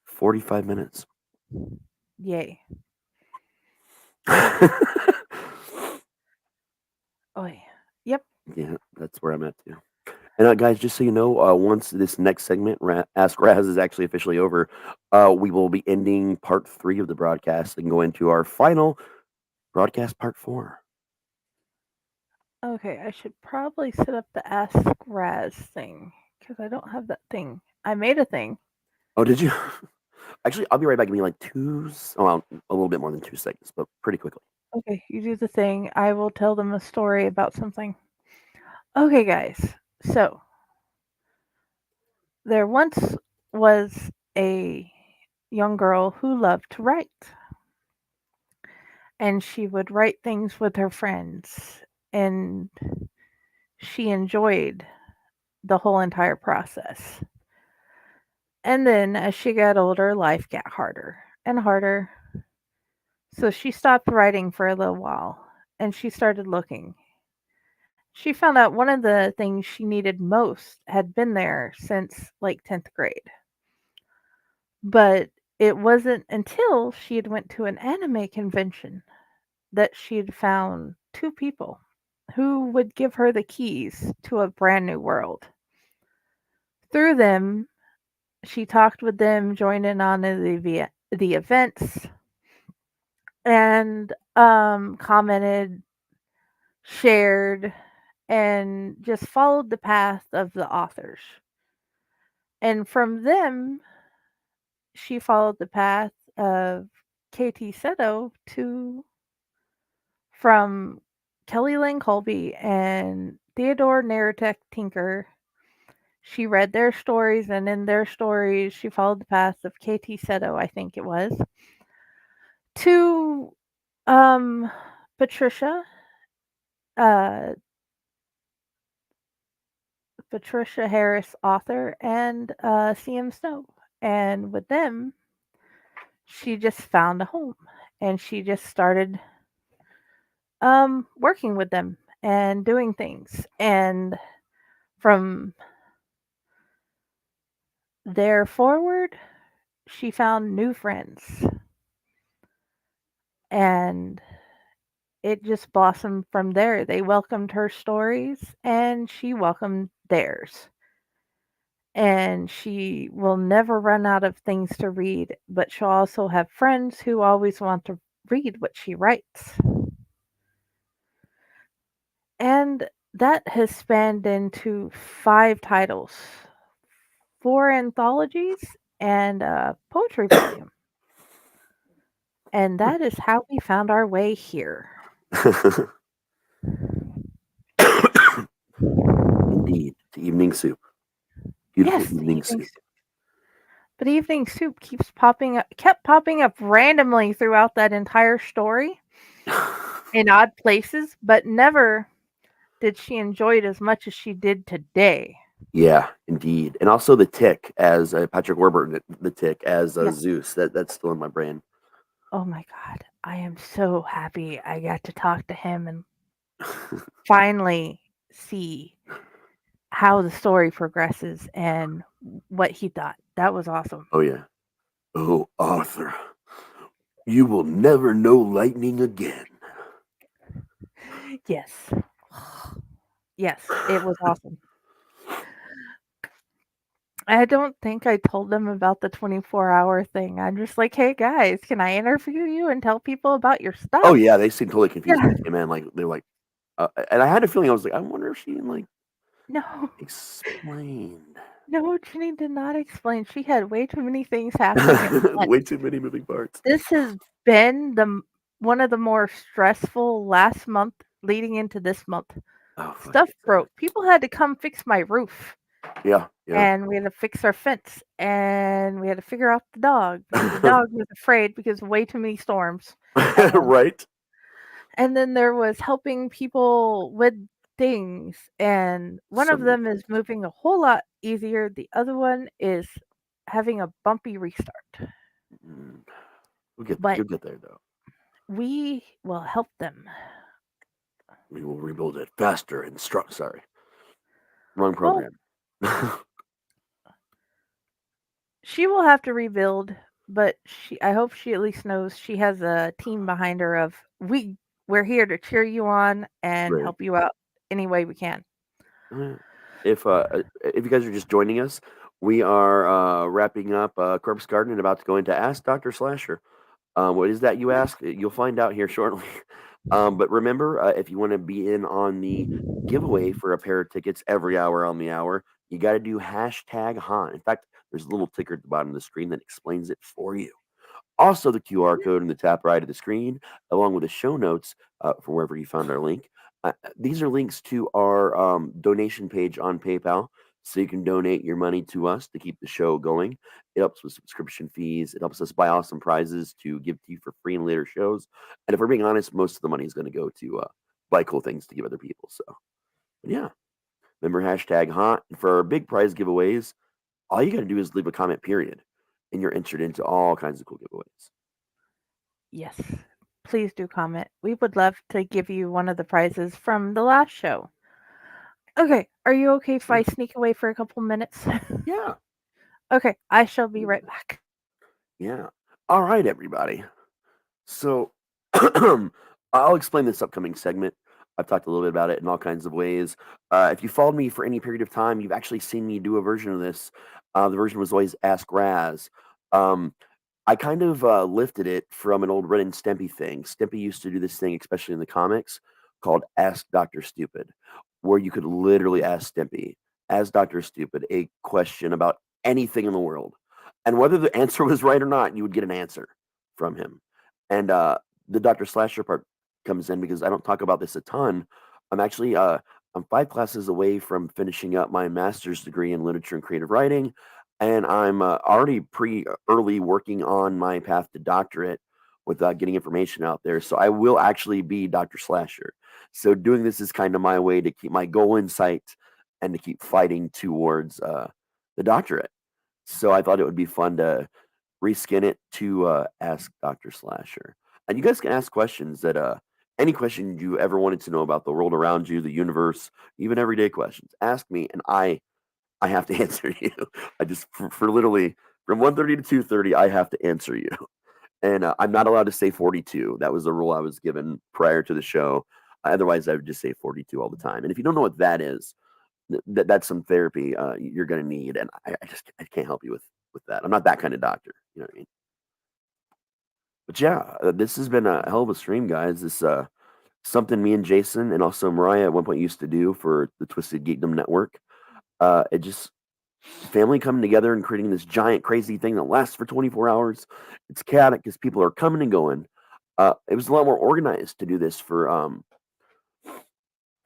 D: 45 minutes.
E: Yay.
D: Oh
E: yeah. Yep.
D: Yeah, that's where I'm at too. And guys, just so you know, once this next segment, Ask Raz, is actually officially over, we will be ending part 3 of the broadcast and go into our final broadcast, part 4.
E: Okay, I should probably set up the Ask Raz thing because I don't have that thing. I made a thing.
D: Oh, did you? Actually, I'll be right back. Give me like a little bit more than 2 seconds, but pretty quickly.
E: Okay, you do the thing. I will tell them a story about something. Okay, guys. So, there once was a young girl who loved to write. And she would write things with her friends. And she enjoyed the whole entire process. And then as she got older, life got harder and harder. So she stopped writing for a little while and she started looking. She found out one of the things she needed most had been there since like 10th grade. But it wasn't until she had went to an anime convention that she had found 2 people who would give her the keys to a brand new world. Through them, she talked with them, joined in on the events, and commented, shared, and just followed the path of the authors. And from them, she followed the path of KT Seto from Kelly Lynn Colby and Theodore Naratek Tinker. She read their stories, and in their stories, she followed the path of KT Seto, I think it was, to Patricia Harris, author, and CM Snow. And with them, she just found a home, and she just started working with them and doing things. And from there forward, she found new friends. And it just blossomed from there. They welcomed her stories and she welcomed theirs. And she will never run out of things to read, but she'll also have friends who always want to read what she writes. And that has spanned into 5 titles, 4 anthologies, and a poetry volume. And that is how we found our way here.
D: Indeed, to Evening Soup. Beautiful
E: Yes,
D: Evening Soup.
E: But Evening Soup kept popping up randomly throughout that entire story in odd places, but never did she enjoy it as much as she did today.
D: Yeah, indeed. And also the Tick as Patrick Warburton, the Tick as Zeus. That's still in my brain.
E: Oh my God. I am so happy I got to talk to him and finally see how the story progresses and what he thought. That was awesome.
D: Oh, yeah. Oh, Arthur, you will never know lightning again.
E: Yes. Yes, it was awesome. I don't think I told them about the 24-hour thing. I'm just like, hey guys, can I interview you and tell people about your stuff?
D: Oh yeah, they seemed totally confused. Yeah. Man, like they're like, and I had a feeling I was like, I wonder if she like
E: no
D: explained.
E: No, Jenny did not explain. She had way too many things happening at once.
D: Way too many moving parts.
E: This has been one of the more stressful last month leading into this month.
D: Oh, fuck
E: Stuff
D: it.
E: broke. People had to come fix my roof.
D: Yeah.
E: And we had to fix our fence. And we had to figure out the dog because the dog was afraid because of way too many storms.
D: Right.
E: And then there was helping people with things. And one of them is moving a whole lot easier. The other one is having a bumpy restart.
D: You'll get there, though.
E: We will help them.
D: We will rebuild it faster and strong. Sorry. Wrong program.
E: She will have to rebuild, but I hope she at least knows she has a team behind her of we're here to cheer you on and help you out any way we can.
D: If you guys are just joining us, we are wrapping up Corpse Garden and about to go into Ask Dr. Slasher. What is that, you ask? You'll find out here shortly. But remember, if you want to be in on the giveaway for a pair of tickets every hour on the hour, you got to do #haunt. In fact, there's a little ticker at the bottom of the screen that explains it for you. Also, the QR code in the top right of the screen, along with the show notes for wherever you found our link. These are links to our donation page on PayPal, so you can donate your money to us to keep the show going. It helps with subscription fees. It helps us buy awesome prizes to give to you for free in later shows. And if we're being honest, most of the money is going to go to buy cool things to give other people. So, yeah. Remember #haunt. And for our big prize giveaways, all you got to do is leave a comment, period. And you're entered into all kinds of cool giveaways.
E: Yes. Please do comment. We would love to give you one of the prizes from the last show. Okay. Are you okay if I sneak away for a couple minutes?
D: Yeah.
E: Okay. I shall be right back.
D: Yeah. All right, everybody. So I'll explain this upcoming segment. I've talked a little bit about it in all kinds of ways. If you followed me for any period of time, you've actually seen me do a version of this. The version was always Ask Raz. I kind of lifted it from an old Ren and Stimpy thing. Stimpy used to do this thing, especially in the comics, called Ask Dr. Stupid, where you could literally ask Stimpy, as Dr. Stupid, a question about anything in the world. And whether the answer was right or not, you would get an answer from him. And the Dr. Slasher part comes in because I don't talk about this a ton. I'm actually I'm 5 classes away from finishing up my master's degree in literature and creative writing, and I'm already early working on my path to doctorate with getting information out there. So I will actually be Dr. Slasher. So doing this is kind of my way to keep my goal in sight and to keep fighting towards the doctorate. So I thought it would be fun to reskin it to Ask Dr. Slasher. And you guys can ask questions that any question you ever wanted to know about the world around you, the universe, even everyday questions. Ask me, and I have to answer you. I just for literally from 1:30 to 2:30, I have to answer you. And I'm not allowed to say 42. That was the rule I was given prior to the show. Otherwise, I would just say 42 all the time. And if you don't know what that is, that's some therapy you're going to need. And I can't help you with that. I'm not that kind of doctor. You know what I mean? But yeah, this has been a hell of a stream, guys. This something me and Jason and also Mariah at one point used to do for the Twisted Geekdom Network. It just family coming together and creating this giant crazy thing that lasts for 24 hours. It's chaotic because people are coming and going. It was a lot more organized to do this for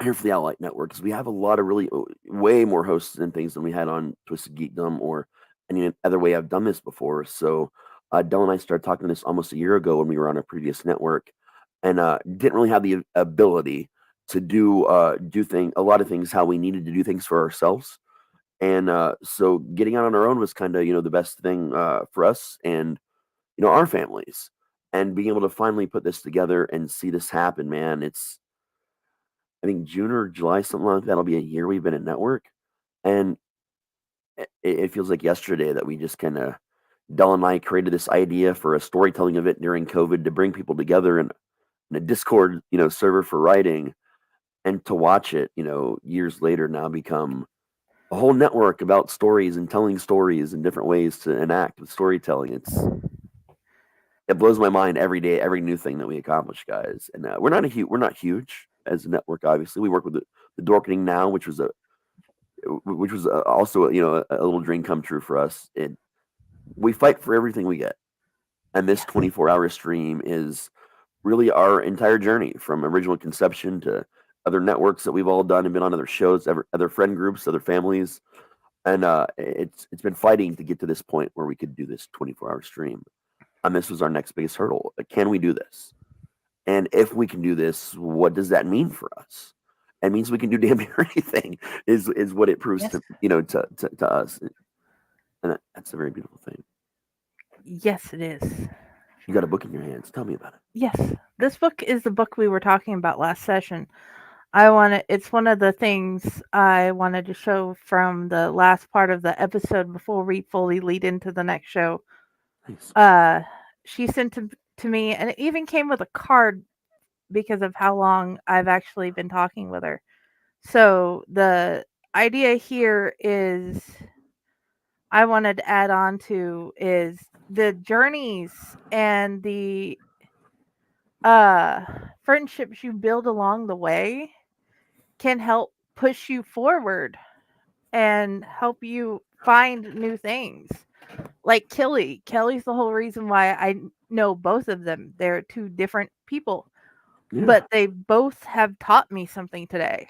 D: here for the Elliott Network, because we have a lot of really way more hosts and things than we had on Twisted Geekdom or any other way I've done this before. So Del and I started talking this almost a year ago when we were on a previous network, and didn't really have the ability to do a lot of things how we needed to do things for ourselves. And so getting out on our own was kind of, the best thing for us and, our families. And being able to finally put this together and see this happen, man, it's, I think June or July, something like that, will be a year we've been at network. And it feels like yesterday that we just kind of, Del and I created this idea for a storytelling event during COVID to bring people together in a Discord, server for writing, and to watch it, years later now become a whole network about stories and telling stories and different ways to enact with storytelling. It blows my mind every day, every new thing that we accomplish, guys. And we're not huge as a network. Obviously, we work with the Dorkening now, which was which was also a little dream come true for us. We fight for everything we get, and this 24-hour stream is really our entire journey from original conception to other networks that we've all done and been on other shows, other friend groups, other families, and it's been fighting to get to this point where we could do this 24-hour stream. And this was our next biggest hurdle. Can we do this? And if we can do this, what does that mean for us? It means we can do damn near anything. Is what it proves to us, and that's a very beautiful thing.
E: Yes, it is.
D: You got a book in your hands. Tell me about it.
E: Yes, this book is the book we were talking about last session. It's one of the things I wanted to show from the last part of the episode before we fully lead into the next show.
D: Nice.
E: She sent to me, and it even came with a card because of how long I've actually been talking with her. So the idea here is I wanted to add on to is the journeys and the friendships you build along the way can help push you forward and help you find new things. Like Kelly's the whole reason why I know both of them. They're two different people, but they both have taught me something today.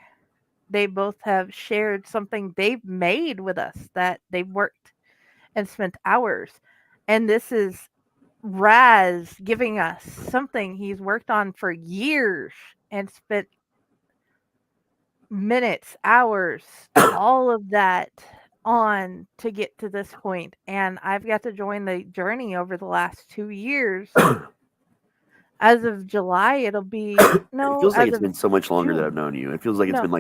E: They both have shared something they've made with us that they've worked and spent hours. And this is Raz giving us something he's worked on for years and spent minutes, hours, all of that on to get to this point. And I've got to join the journey over the last 2 years. As of July, it'll be
D: It feels like it's been so much longer that I've known you. It feels like it's been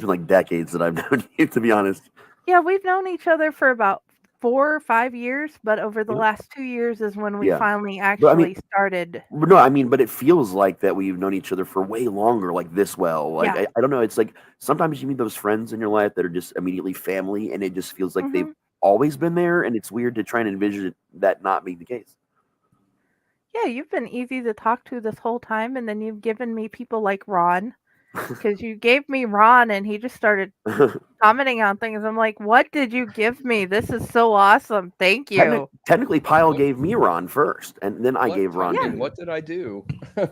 D: like decades that I've known you, to be honest.
E: Yeah, we've known each other for about 4 or 5 years, but over the last 2 years is when we finally actually started.
D: But it feels like that we've known each other for way longer, like this well. Like I don't know. It's like sometimes you meet those friends in your life that are just immediately family, and it just feels like they've always been there, and it's weird to try and envision that not being the case.
E: Yeah, you've been easy to talk to this whole time, and then you've given me people like Ron, because you gave me Ron, and he just started commenting on things. I'm like, what did you give me? This is so awesome. Thank you.
D: Technically, Pyle gave me Ron first, and then I gave Ron.
K: Yeah. What did I do?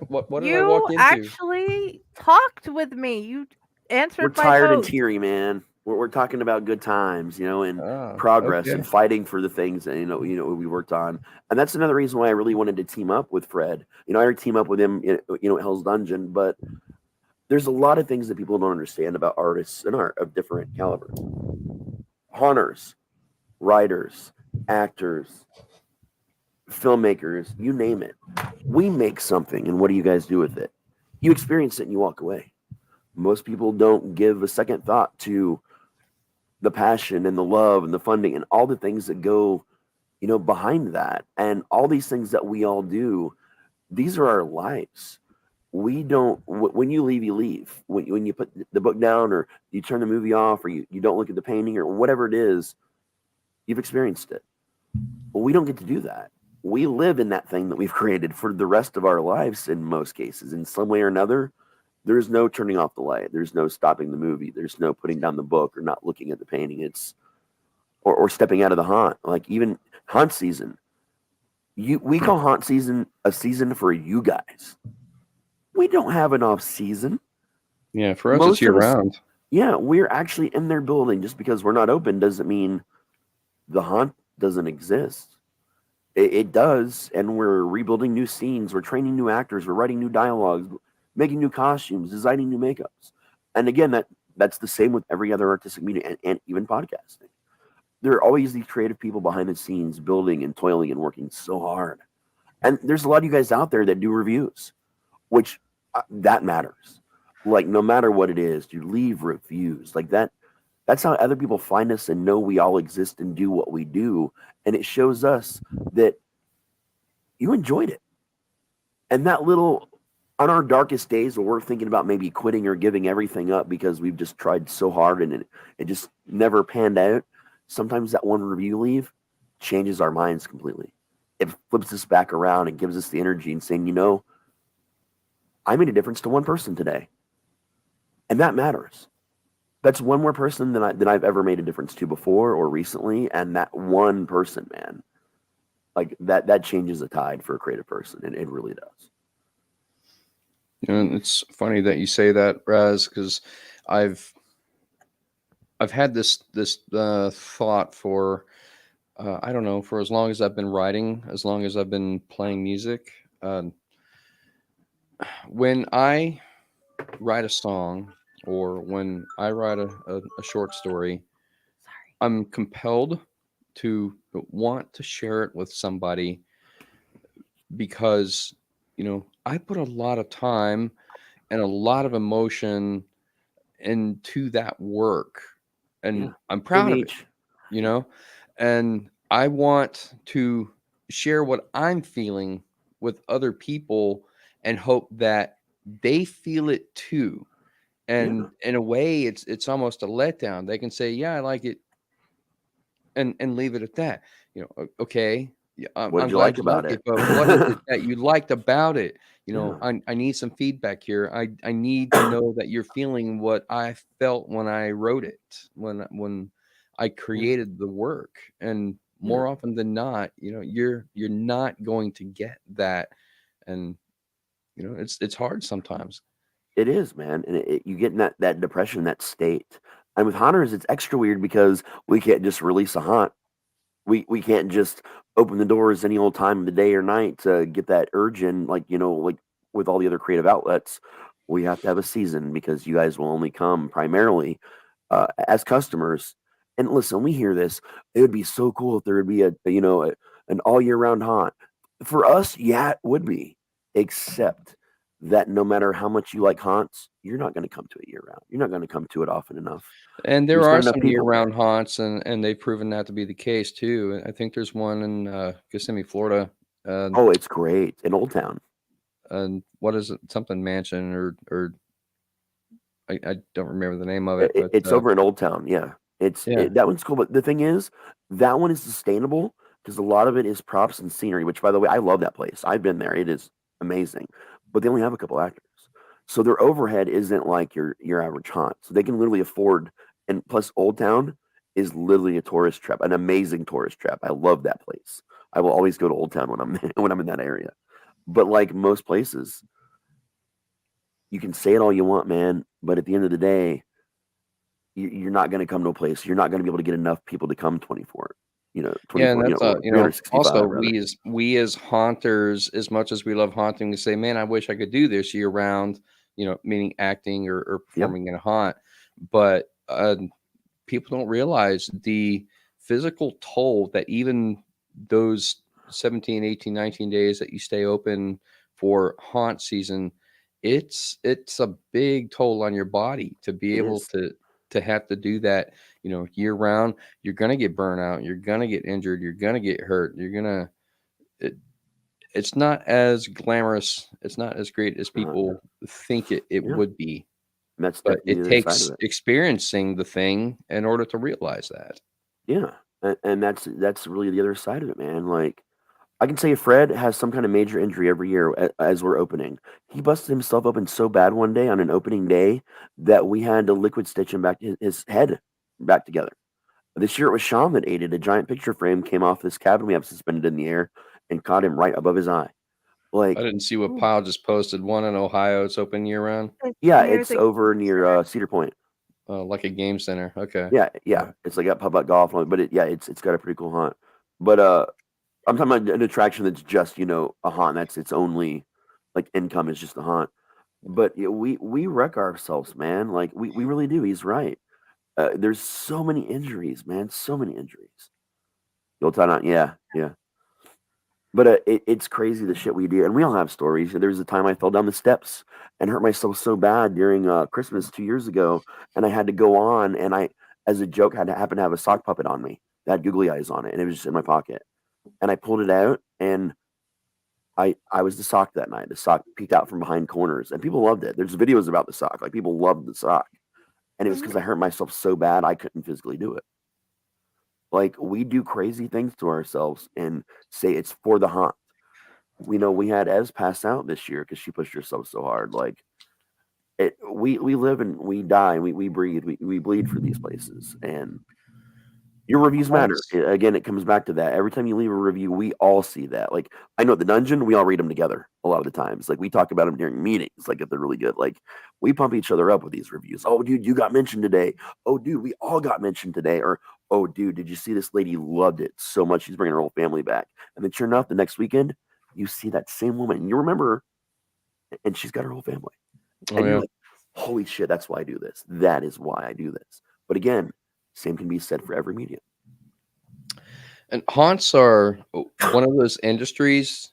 K: What did I
E: You
K: walk into?
E: actually talked with me. You answered
D: We're
E: my
D: tired and
E: vote.
D: teary, man. We're talking about good times, and progress and fighting for the things that we worked on. And that's another reason why I really wanted to team up with Fred. I already team up with him, at Hell's Dungeon, but there's a lot of things that people don't understand about artists and art of different caliber. Haunters, writers, actors, filmmakers, you name it. We make something, and what do you guys do with it? You experience it and you walk away. Most people don't give a second thought to the passion and the love and the funding and all the things that go, behind that. And all these things that we all do, these are our lives. We don't, when you leave, you leave. When you put the book down or you turn the movie off or you don't look at the painting or whatever it is, you've experienced it. But we don't get to do that. We live in that thing that we've created for the rest of our lives in most cases. In some way or another, there's no turning off the light. There's no stopping the movie. There's no putting down the book or not looking at the painting. Or stepping out of the haunt. Like even haunt season. We call haunt season a season for you guys. We don't have an off season.
K: Yeah, for us it's year round.
D: Yeah, we're actually in their building. Just because we're not open doesn't mean the haunt doesn't exist. It does, and we're rebuilding new scenes. We're training new actors. We're writing new dialogues, making new costumes, designing new makeups. And again, that's the same with every other artistic medium and even podcasting. There are always these creative people behind the scenes building and toiling and working so hard. And there's a lot of you guys out there that do reviews, which that matters. Like no matter what it is, you leave reviews like that. That's how other people find us and know we all exist and do what we do. And it shows us that you enjoyed it. And that little, on our darkest days where we're thinking about maybe quitting or giving everything up because we've just tried so hard and it just never panned out, sometimes that one review leave changes our minds completely. It flips us back around and gives us the energy and saying, I made a difference to one person today. And that matters. That's one more person than I've ever made a difference to before or recently, and that one person, man, like that changes the tide for a creative person, and it really does.
K: And it's funny that you say that, Raz, because I've had this thought for I don't know, for as long as I've been writing, as long as I've been playing music. When I write a song or when I write a short story, I'm compelled to want to share it with somebody because, I put a lot of time and a lot of emotion into that work, and I'm proud of it, and I want to share what I'm feeling with other people and hope that they feel it too. And in a way, it's almost a letdown. They can say, "Yeah, I like it," and leave it at that. Okay, yeah,
D: What did
K: I'm
D: you
K: glad
D: like
K: you
D: about
K: like
D: it?
K: it, but what is it that you liked about it?
D: Yeah.
K: I need some feedback here. I need to know that you're feeling what I felt when I wrote it, when I created the work. And more often than not, you're not going to get that, and it's hard sometimes.
D: It is, man, and you get in that depression, that state. And with haunters, it's extra weird because we can't just release a haunt. We can't just open the doors any old time of the day or night to get that urge in, like like with all the other creative outlets. We have to have a season because you guys will only come primarily as customers. And listen, we hear this. It would be so cool if there would be an all year round haunt. For us, yeah, it would be, except that no matter how much you like haunts, you're not going to come to it year round. You're not going to come to it often enough.
K: And there
D: There's not
K: are
D: enough
K: some
D: people there.
K: year-round haunts, and they've proven that to be the case too. I think there's one in Kissimmee, Florida.
D: Oh, it's great in Old Town.
K: And what is it? Something Mansion or I don't remember the name of it, but
D: It's over in Old Town. Yeah,
K: yeah.
D: that one's cool. But the thing is, that one is sustainable because a lot of it is props and scenery. Which, by the way, I love that place. I've been there. It is amazing. But they only have a couple actors, so their overhead isn't like your average haunt. So they can literally afford. And plus, Old Town is literally a tourist trap, an amazing tourist trap. I love that place. I will always go to Old Town when I'm when I'm in that area. But like most places, you can say it all you want, man. But at the end of the day, you're not going to come to a place. You're not going to be able to get enough people to come 24.
K: Yeah,
D: 24.
K: and that's
D: Or 365.
K: also
D: Rather.
K: we as haunters, as much as we love haunting, we say, man, I wish I could do this year round. Meaning acting or performing in a haunt, but people don't realize the physical toll that even those 17, 18, 19 days that you stay open for haunt season, it's a big toll on your body to be able to have to do that, year round. You're going to get burnout. You're going to get injured. You're going to get hurt. It's not as glamorous. It's not as great as people think it would be.
D: But
K: it takes experiencing the thing in order to realize that.
D: Yeah. And that's really the other side of it, man. Like, I can say Fred has some kind of major injury every year as we're opening. He busted himself open so bad one day on an opening day that we had to liquid stitch him back, his head back together. This year it was Sean that aided. A giant picture frame came off this cabin we have suspended in the air and caught him right above his eye. Like,
K: I didn't see what Pyle just posted. One in Ohio. It's open year round.
D: Yeah, it's over near Cedar Point.
K: Like a game center. Okay.
D: Yeah. It's like a pub golf, but it's got a pretty cool haunt. But I'm talking about an attraction that's just a haunt. That's its only like income is just a haunt. But we wreck ourselves, man. Like we really do. He's right. There's so many injuries, man. So many injuries. You'll tell not, yeah. But it's crazy the shit we do, and we all have stories. There was a time I fell down the steps and hurt myself so bad during Christmas 2 years ago, and I had to go on, and I, as a joke, happened to have a sock puppet on me that had googly eyes on it, and it was just in my pocket, and I pulled it out, and I was the sock that night. The sock peeked out from behind corners, and people loved it. There's videos about the sock, like people loved the sock, and it was because I hurt myself so bad I couldn't physically do it. Like, we do crazy things to ourselves and say it's for the haunt. We know we had Ez pass out this year because she pushed herself so hard. Like, We live and we die, we breathe, we bleed for these places, and your reviews matter. Again, it comes back to that. Every time you leave a review, we all see that. Like, I know at the dungeon, we all read them together a lot of the times. Like, we talk about them during meetings, like if they're really good. Like, we pump each other up with these reviews. Oh, dude, you got mentioned today. Oh, dude, we all got mentioned today. Or, oh, dude, did you see this lady loved it so much she's bringing her whole family back? And then sure enough, the next weekend, you see that same woman, and you remember her, and she's got her whole family.
K: Oh,
D: And
K: yeah.
D: you're like, holy shit, that's why I do this. That is why I do this. But again, same can be said for every medium.
K: And haunts are one of those industries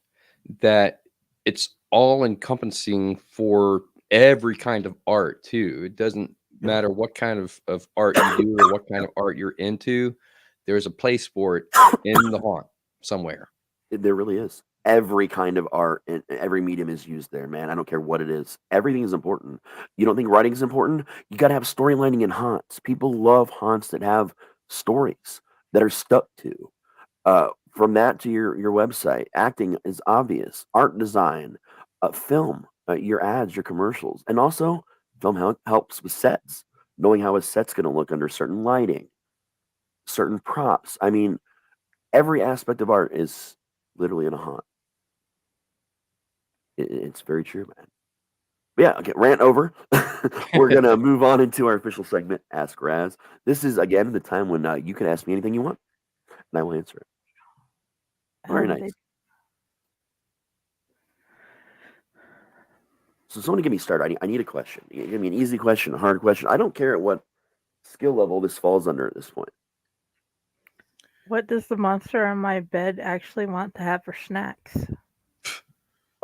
K: that it's all encompassing for every kind of art too. It doesn't matter what kind of art you do or what kind of art you're into. There's a place for it in the haunt somewhere.
D: There really is. Every kind of art and every medium is used there, man. I don't care what it is. Everything is important. You don't think writing is important? You got to have storylining in haunts. People love haunts that have stories that are stuck to. From that to your website, acting is obvious. Art design, film, your ads, your commercials, and also film helps with sets. Knowing how a set's going to look under certain lighting, certain props. I mean, every aspect of art is literally in a haunt. It's very true, man. But yeah, okay, rant over. We're going to move on into our official segment, Ask Raz. This is, again, the time when you can ask me anything you want, and I will answer it. Very nice. So someone give me started. I need a question. Give me an easy question, a hard question. I don't care at what skill level this falls under at this point.
E: What does the monster on my bed actually want to have for snacks?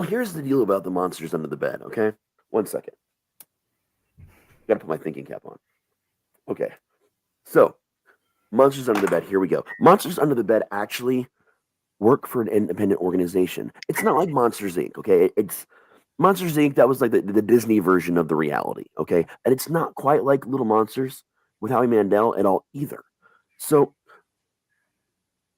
D: Oh, here's the deal about the monsters under the bed, okay? 1 second. Gotta put my thinking cap on. Okay. So, monsters under the bed, here we go. Monsters under the bed actually work for an independent organization. It's not like Monsters Inc., okay? It's Monsters Inc., that was like the Disney version of the reality, okay? And it's not quite like Little Monsters with Howie Mandel at all either. So,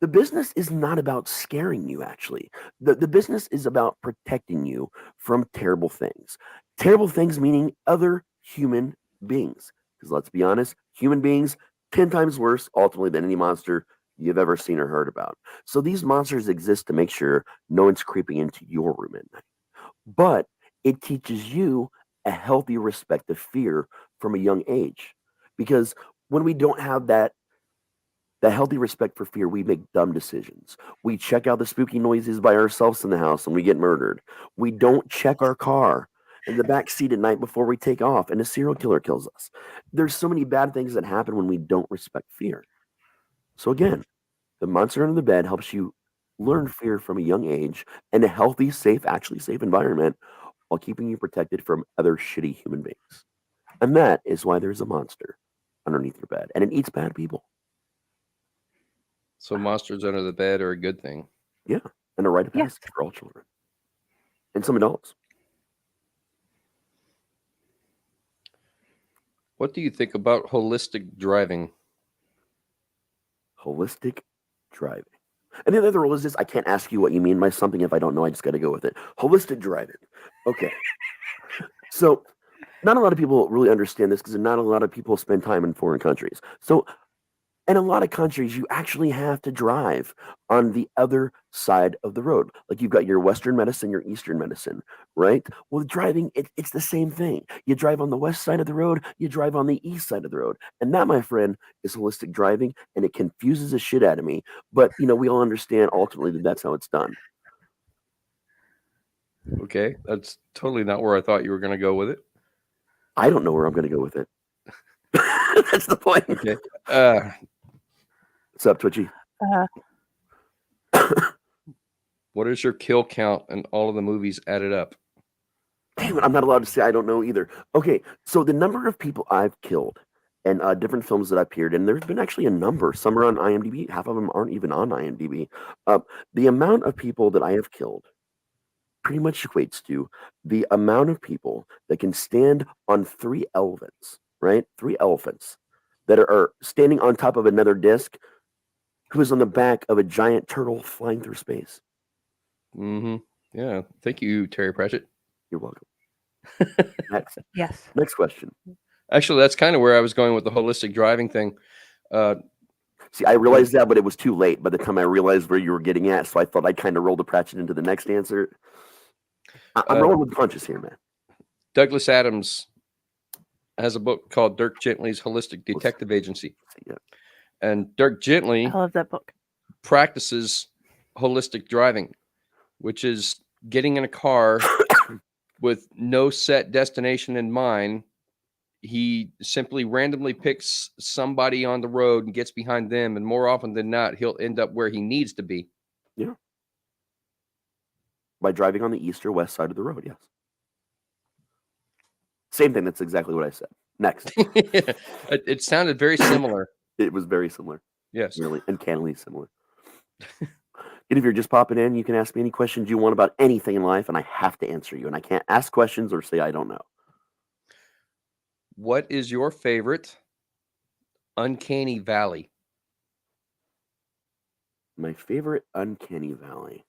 D: the business is not about scaring you, actually. The business is about protecting you from terrible things. Terrible things meaning other human beings. Because let's be honest, human beings, 10 times worse, ultimately, than any monster you've ever seen or heard about. So these monsters exist to make sure no one's creeping into your room at night. But it teaches you a healthy respect of fear from a young age. Because when we don't have that healthy respect for fear, we make dumb decisions. We check out the spooky noises by ourselves in the house and we get murdered. We don't check our car in the back seat at night before we take off and a serial killer kills us. There's so many bad things that happen when we don't respect fear. So again, the monster under the bed helps you learn fear from a young age in a healthy, safe, actually safe environment while keeping you protected from other shitty human beings. And that is why there's a monster underneath your bed and it eats bad people.
K: So monsters under the bed are a good thing.
D: Yeah, and a rite of passage for all children. And some adults.
K: What do you think about holistic driving?
D: Holistic driving. And the other rule is this: I can't ask you what you mean by something if I don't know. I just got to go with it. Holistic driving. Okay. So, not a lot of people really understand this because not a lot of people spend time in foreign countries. So, in a lot of countries, you actually have to drive on the other side of the road. Like you've got your Western medicine, your Eastern medicine, right? Well, driving, it's the same thing. You drive on the west side of the road, you drive on the east side of the road. And that, my friend, is holistic driving, and it confuses the shit out of me. But, we all understand ultimately that that's how it's done.
K: Okay, that's totally not where I thought you were going to go with it.
D: I don't know where I'm going to go with it. That's the point.
K: Okay.
D: What's up, Twitchy?
K: What is your kill count in all of the movies added up?
D: Damn it, I'm not allowed to say I don't know either. Okay, so the number of people I've killed and different films that I've appeared in, there's been actually a number. Some are on IMDb. Half of them aren't even on IMDb. The amount of people that I have killed pretty much equates to the amount of people that can stand on 3 elephants, right? 3 elephants that are standing on top of another disc who is on the back of a giant turtle flying through space.
K: Mm-hmm. Yeah. Thank you, Terry Pratchett.
D: You're welcome. Next.
E: Yes.
D: Next question.
K: Actually, that's kind of where I was going with the holistic driving thing.
D: See, I realized that, but it was too late by the time I realized where you were getting at. So I thought I'd kind of roll the pratchett into the next answer. I'm rolling with punches here, man.
K: Douglas Adams has a book called Dirk Gently's Holistic Detective Agency.
D: Yeah.
K: And Dirk Gently
E: I love that book.
K: practices holistic driving, which is getting in a car with no set destination in mind. He simply randomly picks somebody on the road and gets behind them, and more often than not, he'll end up where he needs to be.
D: Yeah. By driving on the east or west side of the road, yes. Same thing. That's exactly what I said. Next.
K: It sounded very similar.
D: It was very similar.
K: Yes.
D: Really uncannily similar. And if you're just popping in, you can ask me any questions you want about anything in life, and I have to answer you. And I can't ask questions or say I don't know.
K: What is your favorite Uncanny Valley?
D: My favorite Uncanny Valley.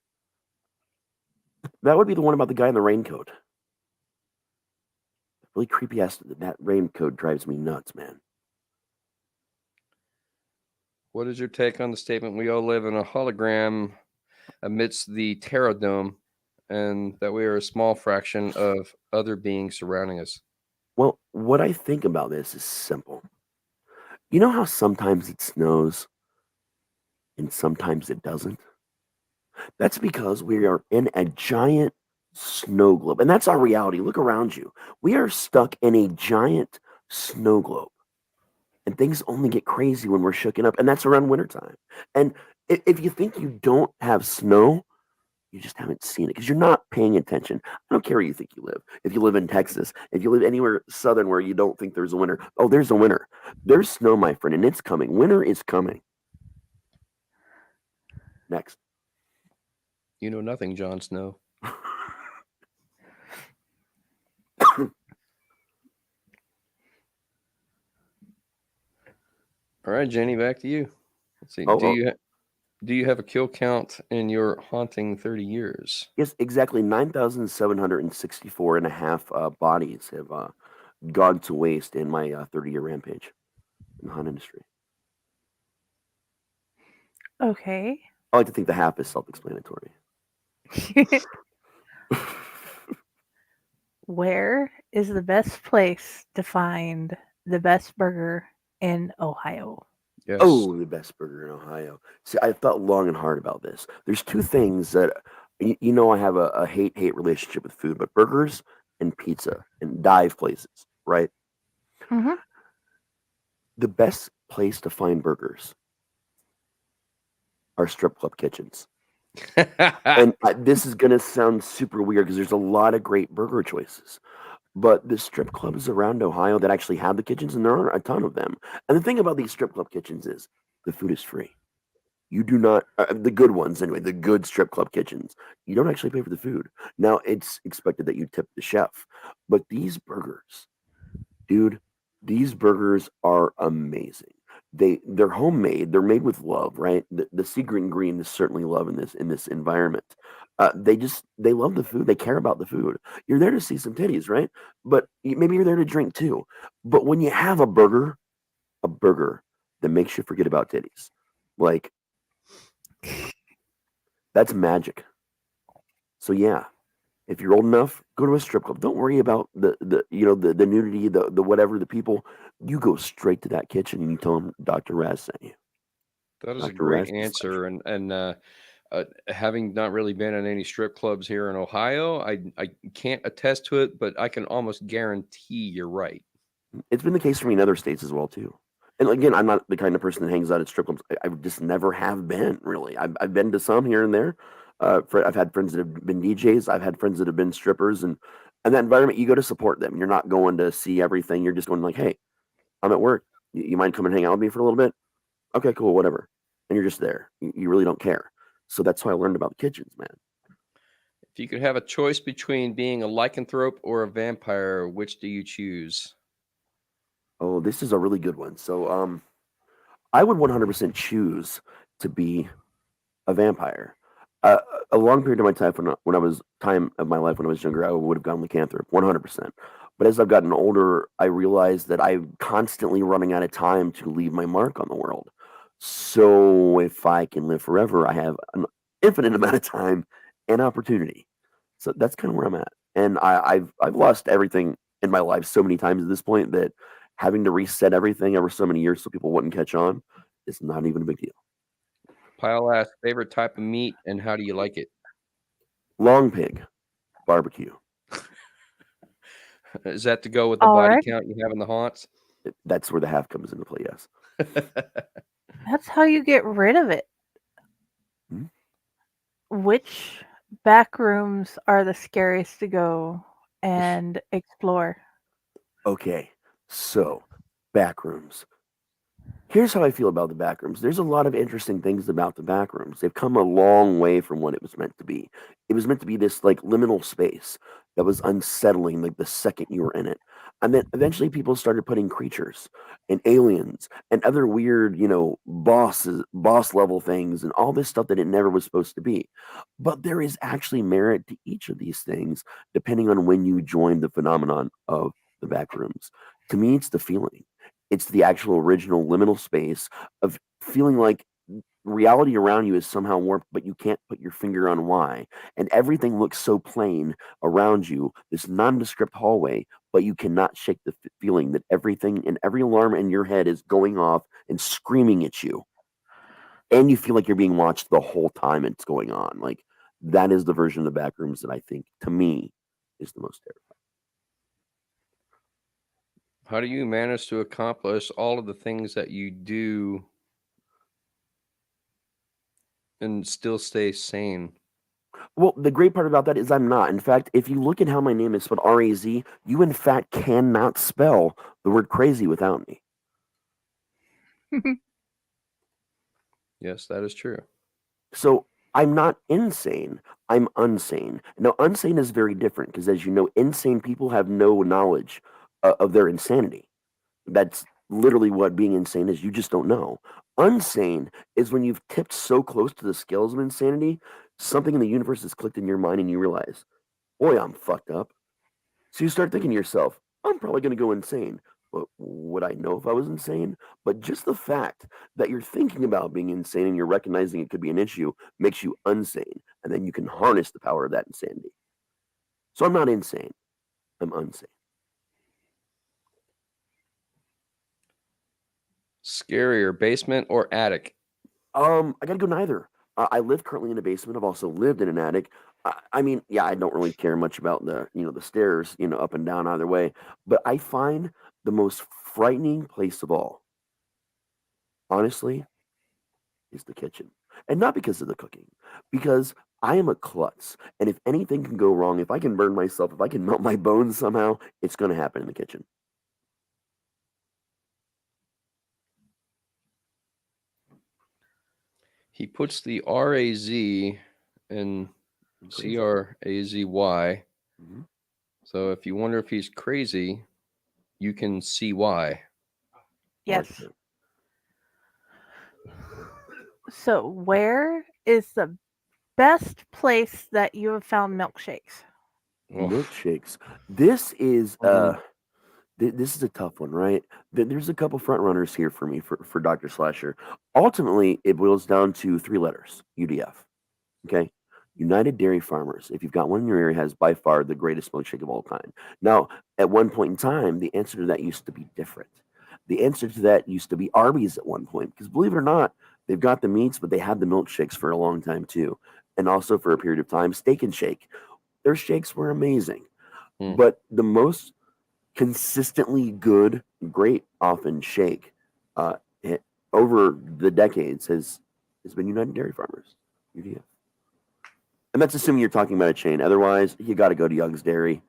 D: That would be the one about the guy in the raincoat. Really creepy ass. That raincoat drives me nuts, man.
K: What is your take on the statement we all live in a hologram amidst the Terra Dome and that we are a small fraction of other beings surrounding us?
D: Well, what I think about this is simple. You know how sometimes it snows and sometimes it doesn't? That's because we are in a giant snow globe. And that's our reality. Look around you. We are stuck in a giant snow globe. And things only get crazy when we're shooken up. And that's around wintertime. And if you think you don't have snow, you just haven't seen it because you're not paying attention. I don't care where you think you live. If you live in Texas, if you live anywhere southern where you don't think there's a winter, oh, there's a winter. There's snow, my friend, and it's coming. Winter is coming. Next.
K: You know nothing, Jon Snow. All right, Jenny, back to you. Let's see. Do you have a kill count in your haunting 30 years?
D: Yes, exactly. 9,764 and a half bodies have gone to waste in my 30-year rampage in the haunt industry.
E: Okay.
D: I like to think the half is self-explanatory.
E: Where is the best place to find the best burger in Ohio?
K: Yes.
D: Oh, the best burger in Ohio. See, I thought long and hard about this. There's two things that, you know, I have a hate relationship with food, but burgers and pizza and dive places, right?
E: Mm-hmm.
D: The best place to find burgers are strip club kitchens. And this is going to sound super weird because there's a lot of great burger choices. But the strip clubs around Ohio that actually have the kitchens, and there are a ton of them. And the thing about these strip club kitchens is the food is free. You do not, the good ones anyway, the good strip club kitchens, you don't actually pay for the food. Now, it's expected that you tip the chef. But these burgers, dude, these burgers are amazing. They're homemade. They're made with love, right? The secret ingredient is certainly love in this environment. They love the food. They care about the food. You're there to see some titties, right? But maybe you're there to drink too. But when you have a burger that makes you forget about titties, like that's magic. So yeah, if you're old enough, go to a strip club. Don't worry about the nudity, the whatever, the people. You go straight to that kitchen and you tell them Dr. Raz sent you.
K: That is
D: Dr.
K: a great
D: Raz T
K: answer. And having not really been in any strip clubs here in Ohio, I can't attest to it, but I can almost guarantee you're right.
D: It's been the case for me in other states as well too. And again, I'm not the kind of person that hangs out at strip clubs. I just never have been really. I've been to some here and there. I've had friends that have been DJs. I've had friends that have been strippers, and that environment, you go to support them. You're not going to see everything. You're just going like, hey, I'm at work. You mind coming hang out with me for a little bit? Okay, cool, whatever. And you're just there. You really don't care. So that's how I learned about the kitchens, man.
K: If you could have a choice between being a lycanthrope or a vampire, which do you choose?
D: Oh, this is a really good one. So I would 100% choose to be a vampire. A long period of my time when I was younger, I would have gone lycanthrope 100%. But as I've gotten older, I realized that I'm constantly running out of time to leave my mark on the world. So if I can live forever, I have an infinite amount of time and opportunity. So that's kind of where I'm at. And I've lost everything in my life so many times at this point that having to reset everything over so many years so people wouldn't catch on is not even a big deal.
K: Pyle asks, favorite type of meat and how do you like it?
D: Long pig barbecue.
K: Is that to go with the
E: All
K: body
E: right.
K: count you have in the haunts?
D: That's where the half comes into play, yes.
E: That's how you get rid of it.
D: Hmm?
E: Which back rooms are the scariest to go and explore?
D: Okay, so back rooms. Here's how I feel about the back rooms. There's a lot of interesting things about the back rooms. They've come a long way from what it was meant to be. It was meant to be this like liminal space that was unsettling like the second you were in it. And then eventually people started putting creatures and aliens and other weird, boss level things and all this stuff that it never was supposed to be. But there is actually merit to each of these things depending on when you join the phenomenon of the back rooms. To me, it's the feeling. It's the actual original liminal space of feeling like reality around you is somehow warped, but you can't put your finger on why. And everything looks so plain around you, this nondescript hallway, but you cannot shake the feeling that everything and every alarm in your head is going off and screaming at you. And you feel like you're being watched the whole time it's going on. Like, that is the version of the back rooms that I think, to me, is the most terrifying.
K: How do you manage to accomplish all of the things that you do and still stay sane?
D: Well, the great part about that is I'm not. In fact, if you look at how my name is spelled R-A-Z, you in fact cannot spell the word crazy without me.
K: Yes, that is true.
D: So I'm not insane. I'm unsane. Now, unsane is very different because, as you know, insane people have no knowledge of their insanity. That's literally what being insane is. You just don't know. Unsane is when you've tipped so close to the scales of insanity, something in the universe has clicked in your mind and you realize, boy, I'm fucked up. So you start thinking to yourself, I'm probably going to go insane. But would I know if I was insane? But just the fact that you're thinking about being insane and you're recognizing it could be an issue makes you unsane. And then you can harness the power of that insanity. So I'm not insane. I'm unsane.
K: Scarier, basement or attic?
D: I gotta go neither. I live currently in a basement. I've also lived in an attic. I mean, yeah, I don't really care much about the stairs, up and down either way. But I find the most frightening place of all, honestly, is the kitchen. And not because of the cooking, because I am a klutz. And if anything can go wrong, if I can burn myself, if I can melt my bones somehow, it's going to happen in the kitchen.
K: He puts the R-A-Z in C-R-A-Z-Y.
D: Mhm.
K: So if you wonder if he's crazy, you can see why.
E: Yes. So where is the best place that you have found milkshakes?
D: Milkshakes. This is this is a tough one, right? There's a couple front runners here for me for Dr. Slasher. Ultimately, it boils down to 3 letters: UDF. Okay, United Dairy Farmers. If you've got one in your area, has by far the greatest milkshake of all time. Now, at one point in time, the answer to that used to be different. The answer to that used to be Arby's at one point, because believe it or not, they've got the meats, but they had the milkshakes for a long time too, and also for a period of time, Steak and Shake. Their shakes were amazing, but the most consistently good, great often shake over the decades has been United Dairy Farmers, UDF. And that's assuming you're talking about a chain. Otherwise, you got to go to Young's Dairy,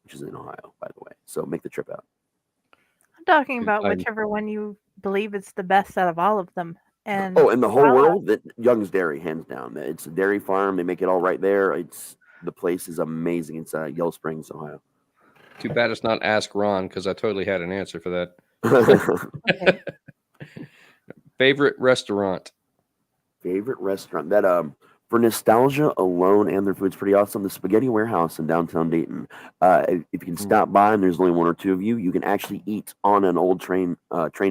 D: which is in Ohio, by the way. So make the trip out.
E: I'm talking about whichever one you believe is the best out of all of them. And
D: in the whole world, that Young's Dairy, hands down. It's a dairy farm. They make it all right there. The place is amazing. It's Yellow Springs, Ohio.
K: Too bad it's not Ask Ron, because I totally had an answer for that. Favorite restaurant?
D: Favorite restaurant that for nostalgia alone, and their food's pretty awesome. The Spaghetti Warehouse in downtown Dayton. If you can stop by and there's only one or two of you, you can actually eat on an old train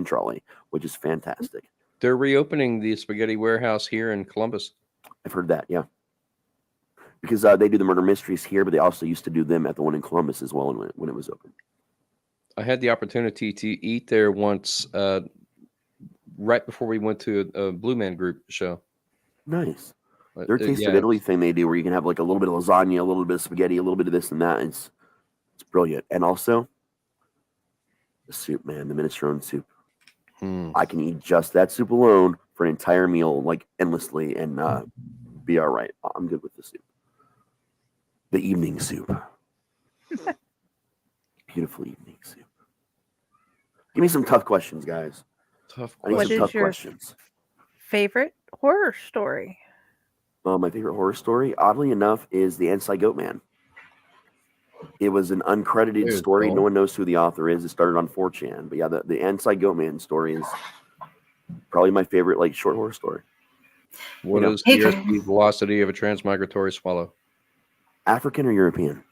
D: trolley, which is fantastic.
K: They're reopening the Spaghetti Warehouse here in Columbus.
D: I've heard that, yeah. Because they do the murder mysteries here, but they also used to do them at the one in Columbus as well when it was open.
K: I had the opportunity to eat there once, right before we went to a Blue Man Group show.
D: Nice. Their Taste of Italy thing they do, where you can have like a little bit of lasagna, a little bit of spaghetti, a little bit of this and that. It's brilliant. And also, the soup, man, the minestrone soup. I can eat just that soup alone for an entire meal, like endlessly, and be all right. I'm good with the soup. The evening soup. Beautiful evening soup. Give me some tough questions, guys.
K: Tough
D: I need
E: What
D: some
E: is
D: tough
E: your
D: questions.
E: favorite horror story?
D: My favorite horror story, oddly enough, is The Anti-Goat Man. It was an uncredited story. No one knows who the author is. It started on 4chan. But yeah, the Anti-Goat Man story is probably my favorite like short horror story.
K: What is the ESP velocity of a transmigratory swallow?
D: African or European?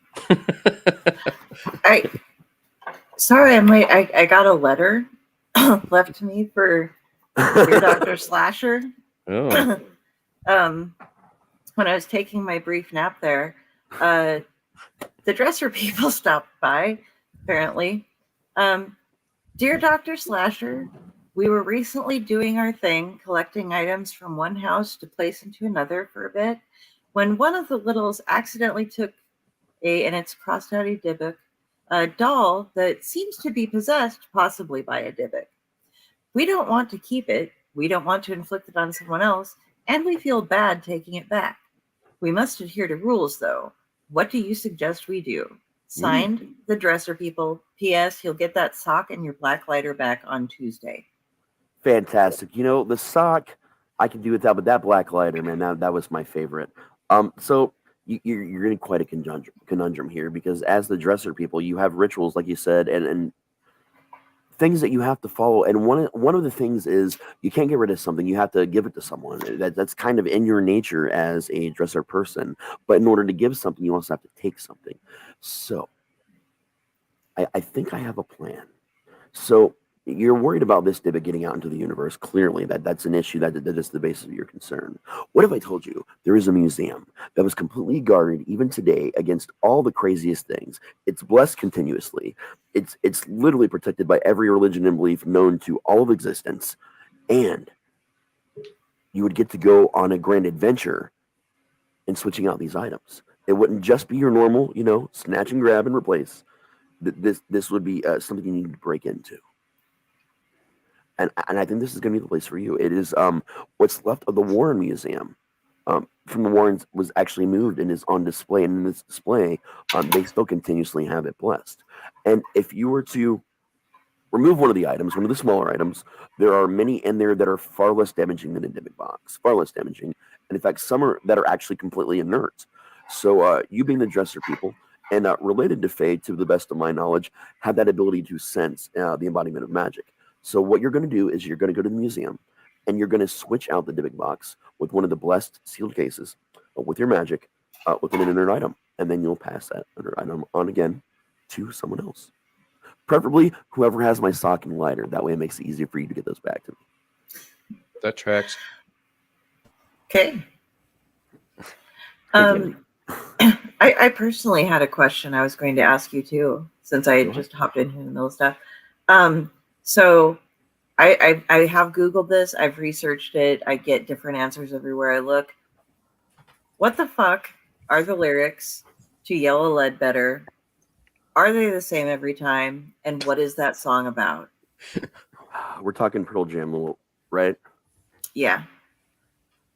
A: Sorry, I'm late. I got a letter left to me for your Dr. Slasher.
K: Oh.
A: When I was taking my brief nap there, the dresser people stopped by, apparently. Dear Dr. Slasher, we were recently doing our thing, collecting items from one house to place into another for a bit, when one of the littles accidentally took and it's crossed out a Dybbuk, a doll that seems to be possessed, possibly by a Dybbuk. We don't want to keep it, we don't want to inflict it on someone else, and we feel bad taking it back. We must adhere to rules, though. What do you suggest we do? Signed, the dresser people. P.S. You'll get that sock and your black lighter back on Tuesday.
D: Fantastic. You know, the sock, I can do without, but that black lighter, man, that was my favorite. So you're in quite a conundrum here, because as the dresser people, you have rituals, like you said, and things that you have to follow. And one of the things is you can't get rid of something. You have to give it to someone. That's kind of in your nature as a dresser person. But in order to give something, you also have to take something. So I think I have a plan. So you're worried about this Dybbuk getting out into the universe. Clearly, that's an issue. That is the basis of your concern. What if I told you there is a museum that was completely guarded even today against all the craziest things? It's blessed continuously. It's literally protected by every religion and belief known to all of existence. And you would get to go on a grand adventure in switching out these items. It wouldn't just be your normal, snatch and grab and replace. This would be something you need to break into. And I think this is going to be the place for you. It is what's left of the Warren Museum from the Warrens was actually moved and is on display. And in this display, they still continuously have it blessed. And if you were to remove one of the items, one of the smaller items, there are many in there that are far less damaging than a Dybbuk box, far less damaging. And in fact, some are that are actually completely inert. So you being the dresser people and related to Fae, to the best of my knowledge, have that ability to sense the embodiment of magic. So what you're going to do is you're going to go to the museum and you're going to switch out the Dybbuk box with one of the blessed sealed cases with your magic within an inert item. And then you'll pass that inert item on again to someone else. Preferably whoever has my sock and lighter. That way it makes it easier for you to get those back to me.
K: That tracks.
A: Okay. I personally had a question I was going to ask you too, since I had just hopped in here in the middle of stuff. So I have Googled this. I've researched it. I get different answers everywhere I look. What the fuck are the lyrics to Yellow Ledbetter? Are they the same every time? And what is that song about?
D: We're talking Pearl Jam, right?
A: Yeah.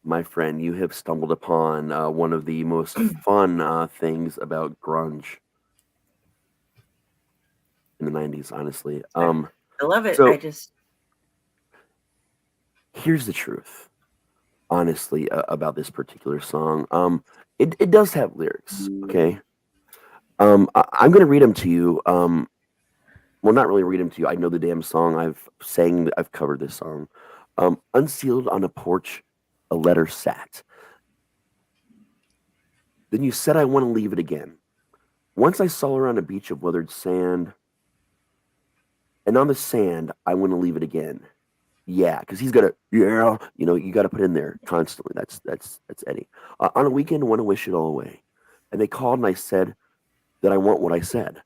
D: My friend, you have stumbled upon one of the most fun things about grunge in the 90s, honestly.
A: I love it.
D: So, here's the truth, honestly, about this particular song. It does have lyrics, okay? I'm going to read them to you. Well, not really read them to you. I know the damn song. I've covered this song. Unsealed on a porch a letter sat. Then you said I want to leave it again. Once I saw her on a beach of weathered sand, and on the sand, I want to leave it again. Yeah, because he's got to, yeah, you know, you got to put in there constantly. That's Eddie. On a weekend, I want to wish it all away. And they called and I said that I want what I said.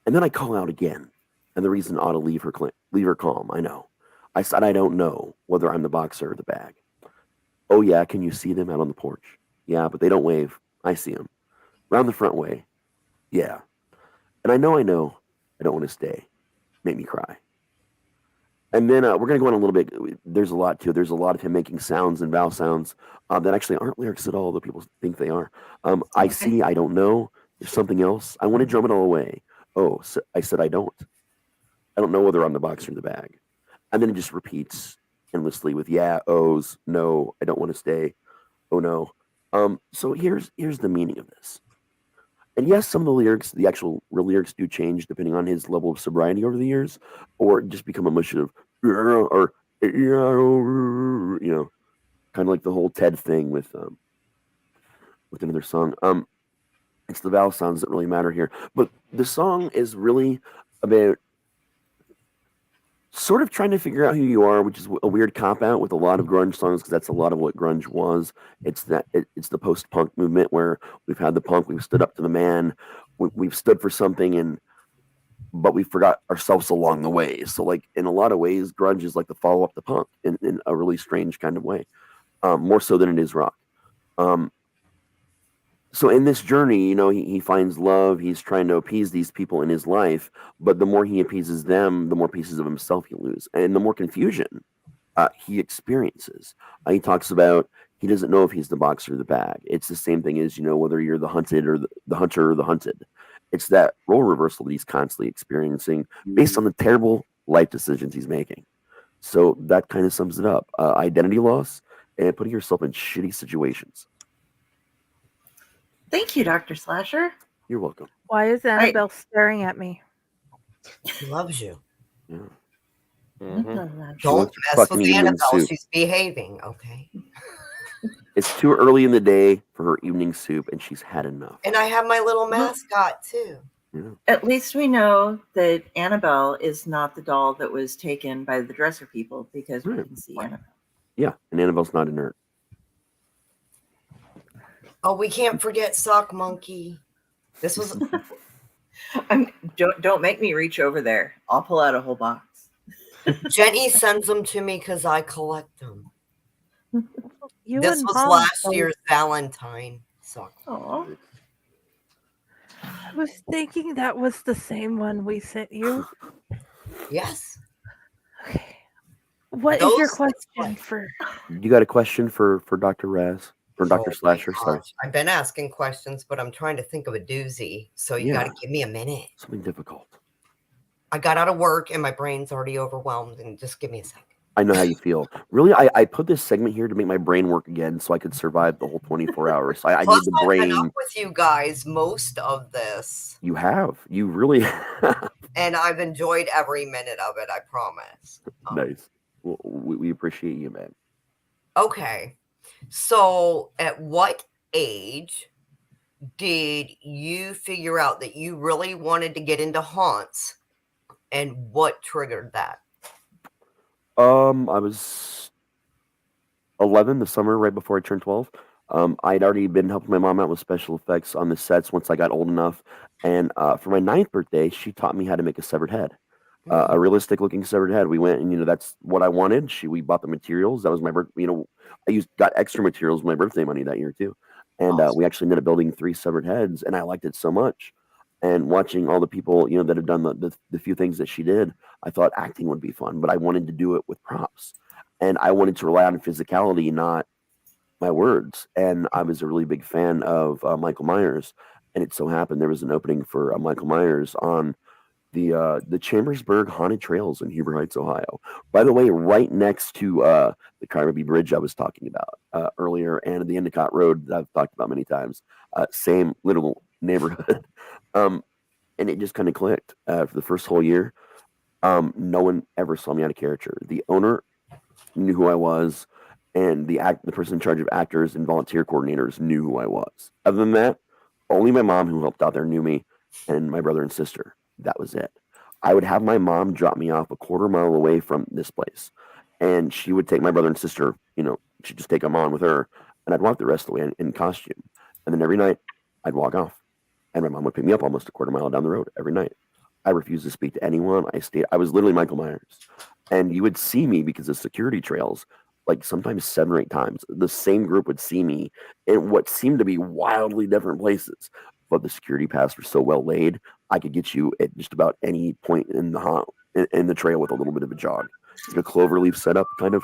D: And then I call out again. And the reason ought to leave her calm, I know. I said I don't know whether I'm the boxer or the bag. Oh yeah, can you see them out on the porch? Yeah, but they don't wave. I see them. Round the front way. Yeah. And I know, I don't want to stay. Make me cry. And then we're going to go on a little bit. There's a lot to it. There's a lot of him making sounds and vowel sounds that actually aren't lyrics at all, though people think they are. I see, I don't know. There's something else. I want to drum it all away. Oh, so I said I don't. I don't know whether I'm the box or the bag. And then it just repeats endlessly with yeah, ohs, no, I don't want to stay. Oh no. So here's the meaning of this. And yes, some of the lyrics, the actual real lyrics do change depending on his level of sobriety over the years, or just become a mush of, or, you know, kind of like the whole Ted thing with another song. It's the vowel sounds that really matter here. But the song is really about sort of trying to figure out who you are, which is a weird cop-out with a lot of grunge songs, because that's a lot of what grunge was. It's it's the post-punk movement where we've had the punk, we've stood up to the man, we've stood for something, but we forgot ourselves along the way. So, like, in a lot of ways, grunge is like the follow-up to punk in a really strange kind of way, more so than it is rock. So in this journey, you know, he finds love. He's trying to appease these people in his life, but the more he appeases them, the more pieces of himself he loses, and the more confusion he experiences. He talks about he doesn't know if he's the box or the bag. It's the same thing as, you know, whether you're the hunted or the hunter or the hunted. It's that role reversal that he's constantly experiencing based on the terrible life decisions he's making. So that kind of sums it up. Identity loss and putting yourself in shitty situations.
A: Thank you, Dr. Slasher.
D: You're welcome.
E: Why is Annabelle staring at me?
L: She loves you.
D: Yeah.
L: Don't
D: wants
L: mess
D: fucking
L: with
D: evening
L: Annabelle.
D: soup.
L: She's behaving, okay?
D: It's too early in the day for her evening soup, and she's had enough.
L: And I have my little mascot, too.
D: Yeah.
A: At least we know that Annabelle is not the doll that was taken by the dresser people, because we can see Annabelle.
D: Yeah, and Annabelle's not inert.
L: Oh, we can't forget Sock Monkey. This was...
A: Don't make me reach over there. I'll pull out a whole box.
L: Jenny sends them to me because I collect them. This was
E: Mom
L: last
E: both.
L: year's Valentine. Sock.
A: Aw.
E: I was thinking that was the same one we sent you.
L: Yes.
E: Okay. What is
L: Those
E: your
L: look
E: question for?
D: You got a question for Dr. Raz? Or Dr.
L: Oh
D: Slasher?
L: my
D: Sorry.
L: gosh. I've been asking questions, but I'm trying to think of a doozy. So you
D: Yeah.
L: got to give me a minute.
D: Something difficult.
L: I got out of work and my brain's already overwhelmed. And just give me a second.
D: I know how you feel. Really, I put this segment here to make my brain work again so I could survive the whole 24 hours. I need
L: Plus,
D: the
L: I've been
D: brain.
L: up with you guys most of this.
D: You have. You really have.
L: And I've enjoyed every minute of it, I promise.
D: Nice. Well, we appreciate you, man.
L: Okay. So, at what age did you figure out that you really wanted to get into haunts, and what triggered that?
D: I was 11 the summer right before I turned 12. I'd already been helping my mom out with special effects on the sets once I got old enough. And for my 9th birthday, she taught me how to make a severed head. A realistic looking severed head. We went and, you know, that's what I wanted. We bought the materials. That was my birth. You know, got extra materials with my birthday money that year too. And we actually ended up building 3 severed heads, and I liked it so much. And watching all the people, you know, that have done the few things that she did, I thought acting would be fun, but I wanted to do it with props. And I wanted to rely on physicality, not my words. And I was a really big fan of Michael Myers. And it so happened there was an opening for Michael Myers on the Chambersburg Haunted Trails in Huber Heights, Ohio. By the way, right next to the Carnaby Bridge I was talking about earlier, and the Endicott Road that I've talked about many times. Same little neighborhood. And it just kind of clicked for the first whole year. No one ever saw me out of character. The owner knew who I was, and the person in charge of actors and volunteer coordinators knew who I was. Other than that, only my mom who helped out there knew me, and my brother and sister. That was it. I would have my mom drop me off a quarter mile away from this place, and she would take my brother and sister, she'd just take them on with her, and I'd walk the rest of the way in costume. And then every night, I'd walk off, and my mom would pick me up almost a quarter mile down the road every night. I refused to speak to anyone. I was literally Michael Myers. And you would see me because of security trails, like sometimes 7 or 8 times. The same group would see me in what seemed to be wildly different places. But the security paths were so well laid, I could get you at just about any point in the trail with a little bit of a jog. It's like a cloverleaf setup, kind of.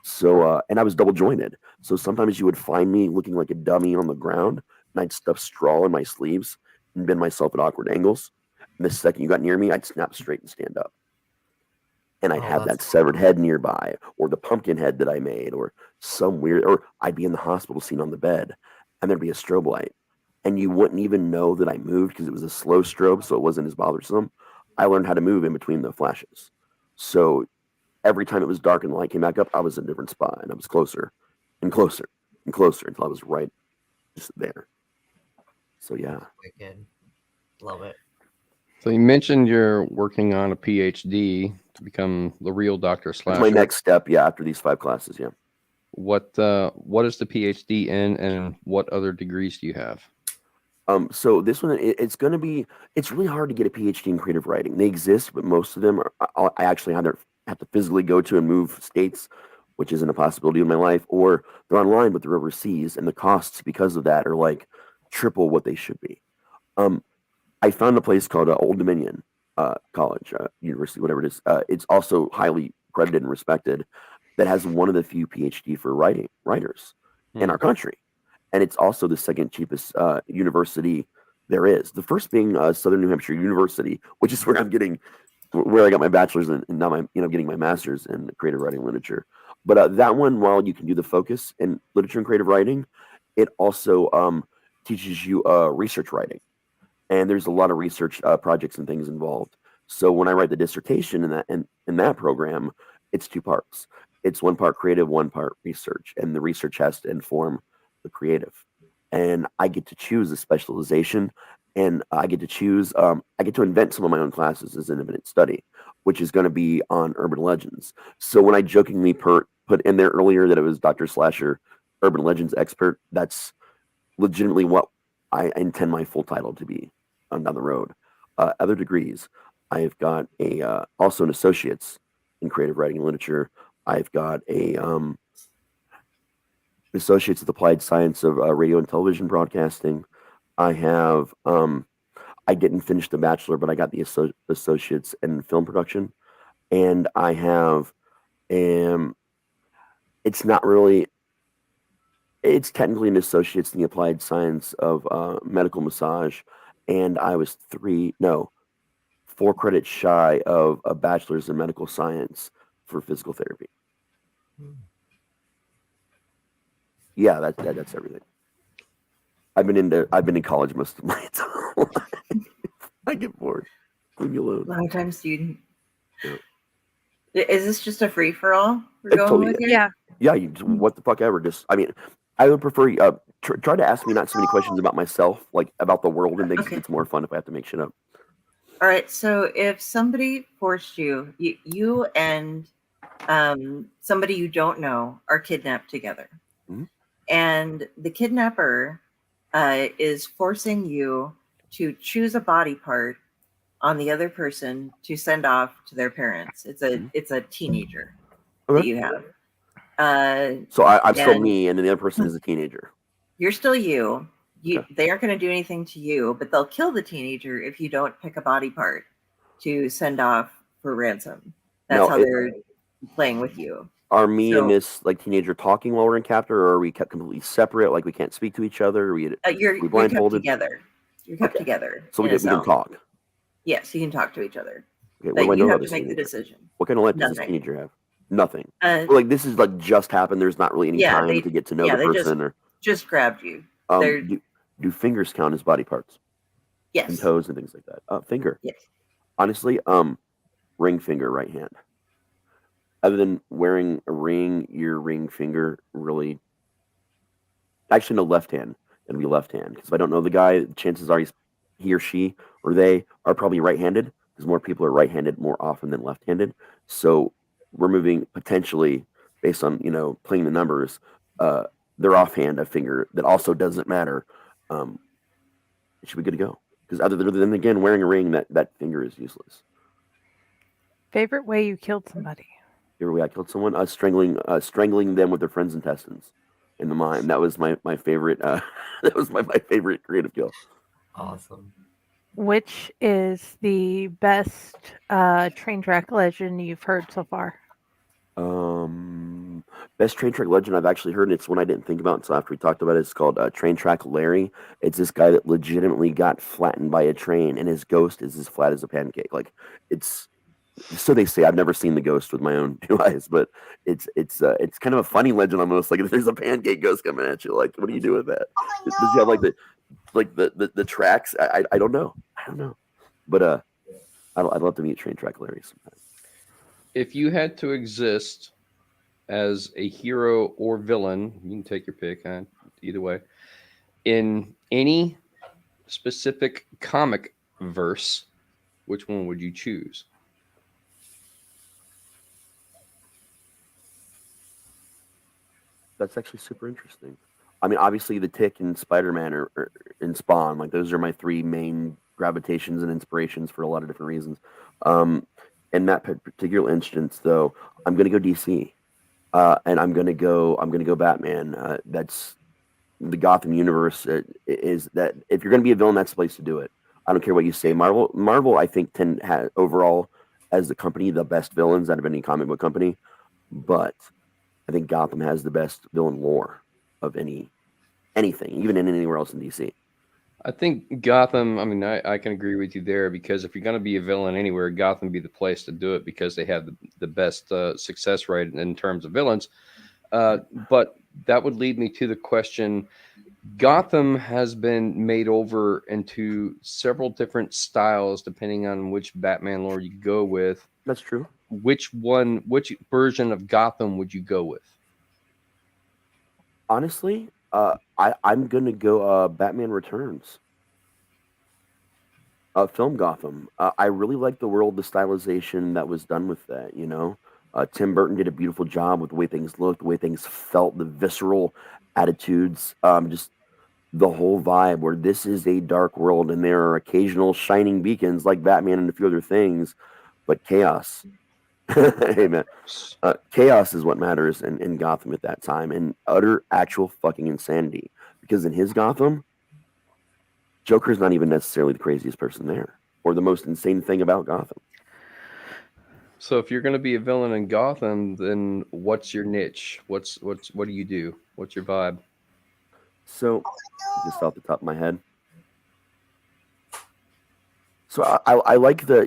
D: So, and I was double jointed. So sometimes you would find me looking like a dummy on the ground, and I'd stuff straw in my sleeves and bend myself at awkward angles. And the second you got near me, I'd snap straight and stand up. And I'd have that severed head nearby, or the pumpkin head that I made, or some weird, or I'd be in the hospital scene on the bed, and there'd be a strobe light. And you wouldn't even know that I moved because it was a slow strobe, so it wasn't as bothersome. I learned how to move in between the flashes. So every time it was dark and the light came back up, I was in a different spot, and I was closer and closer and closer until I was right just there. So yeah.
L: Wicked. Love it.
K: So you mentioned you're working on a PhD to become the real Dr. Slasher.
D: That's my next step, after these 5 classes, yeah.
K: What is the PhD in, and what other degrees do you have?
D: So this one, it's really hard to get a PhD in creative writing. They exist, but most of them I actually have to physically go to and move states, which isn't a possibility in my life, or they're online, but they're overseas, and the costs because of that are like triple what they should be. I found a place called Old Dominion College, University, whatever it is. It's also highly credited and respected, that has one of the few PhD for writers in our country. And it's also the second cheapest university there is. The first being Southern New Hampshire University, which is where I got my bachelor's and now I'm getting my master's in creative writing and literature. But that one, while you can do the focus in literature and creative writing, it also teaches you research writing. And there's a lot of research projects and things involved. So when I write the dissertation in that program, it's 2 parts. It's 1 part creative, 1 part research, and the research has to inform the creative. And I get to choose a specialization, and I get to choose. I get to invent some of my own classes as independent study, which is going to be on urban legends. So when I jokingly put in there earlier that it was Dr. Slasher, urban legends expert, that's legitimately what I intend my full title to be down the road. Other degrees, I've got also an associate's in creative writing and literature. I've got a associate's with applied science of radio and television broadcasting. I have I didn't finish the bachelor, but I got the associates in film production, and I have it's technically an associate's in the applied science of medical massage, and I was 4 credits shy of a bachelor's in medical science for physical therapy. Yeah, that's everything. I've been in college most of my time. I get bored. Leave me alone.
A: Long-time student. Yeah. Is this just a free for all?
D: Totally, with here? Yeah. You just, what the fuck ever. I would prefer try to ask me not so many questions about myself, like about the world and things. Okay. It's more fun if I have to make shit up.
A: All right. So if somebody forced you and somebody you don't know are kidnapped together, mm-hmm. and the kidnapper is forcing you to choose a body part on the other person to send off to their parents. It's a teenager that you have.
D: So I'm still me, and then the other person is a teenager.
A: You're still you. They aren't going to do anything to you, but they'll kill the teenager if you don't pick a body part to send off for ransom. That's how they're playing with you.
D: Are me and this teenager talking while we're in capture, or are we kept completely separate? Like we can't speak to each other?
A: You're kept together. You're kept together.
D: So we can talk.
A: Yes, you can talk to each other.
D: Okay,
A: but you have to make the decision.
D: What kind of life does this teenager have? Nothing. This is just happened. There's not really any time to get to know the person.
A: Just grabbed you.
D: Do fingers count as body parts?
A: Yes.
D: And toes and things like that. Finger.
A: Yes.
D: Honestly, ring finger, right hand. other than wearing a ring, your ring finger really. Actually, no, left hand. It'll be left hand. Because if I don't know the guy, chances are he or she or they are probably right-handed. Because more people are right-handed more often than left-handed. So we're moving potentially based on playing the numbers. Their offhand a finger that also doesn't matter. It should be good to go. Because other than again wearing a ring, that finger is useless.
E: Favorite way you killed somebody?
D: Favorite way I killed someone? Strangling them with their friend's intestines in the mine. That was my favorite. That was my favorite creative kill.
L: Awesome.
E: Which is the best train track legend you've heard so far?
D: Best train track legend I've actually heard, and it's one I didn't think about until after we talked about it. It's called Train Track Larry. It's this guy that legitimately got flattened by a train, and his ghost is as flat as a pancake. Like, it's so they say. I've never seen the ghost with my own two eyes, but it's kind of a funny legend almost. Like, if there's a pancake ghost coming at you, like, what do you do with that? Does he have like the tracks? I don't know. But I'd love to meet Train Track Larry sometime.
K: If you had to exist as a hero or villain, you can take your pick, either way, in any specific comic verse, which one would you choose?
D: That's actually super interesting. I mean, obviously, the Tick and Spider-Man are and Spawn. Like, those are my three main gravitations and inspirations for a lot of different reasons. In that particular instance, though, I'm going to go DC, and I'm going to go Batman. That's the Gotham universe. Is that if you're going to be a villain, that's the place to do it. I don't care what you say. Marvel, I think, has overall as the company the best villains out of any comic book company, but I think Gotham has the best villain lore of anything, even in anywhere else in DC.
K: I think Gotham, I mean, I can agree with you there, because if you're going to be a villain anywhere, Gotham would be the place to do it, because they have the best success rate in terms of villains. But that would lead me to the question, Gotham has been made over into several different styles depending on which Batman lore you go with.
D: That's true.
K: Which version of Gotham would you go with?
D: Honestly, I'm going to go Batman Returns. Film Gotham. I really like the world, the stylization that was done with that, Tim Burton did a beautiful job with the way things looked, the way things felt, the visceral attitudes, just the whole vibe where this is a dark world and there are occasional shining beacons like Batman and a few other things, but chaos. Hey, man. Chaos is what matters in Gotham at that time, and utter actual fucking insanity. Because in his Gotham, Joker's not even necessarily the craziest person there, or the most insane thing about Gotham.
K: So if you're going to be a villain in Gotham, then what's your niche? What do you do? What's your vibe?
D: So, just off the top of my head. So I like the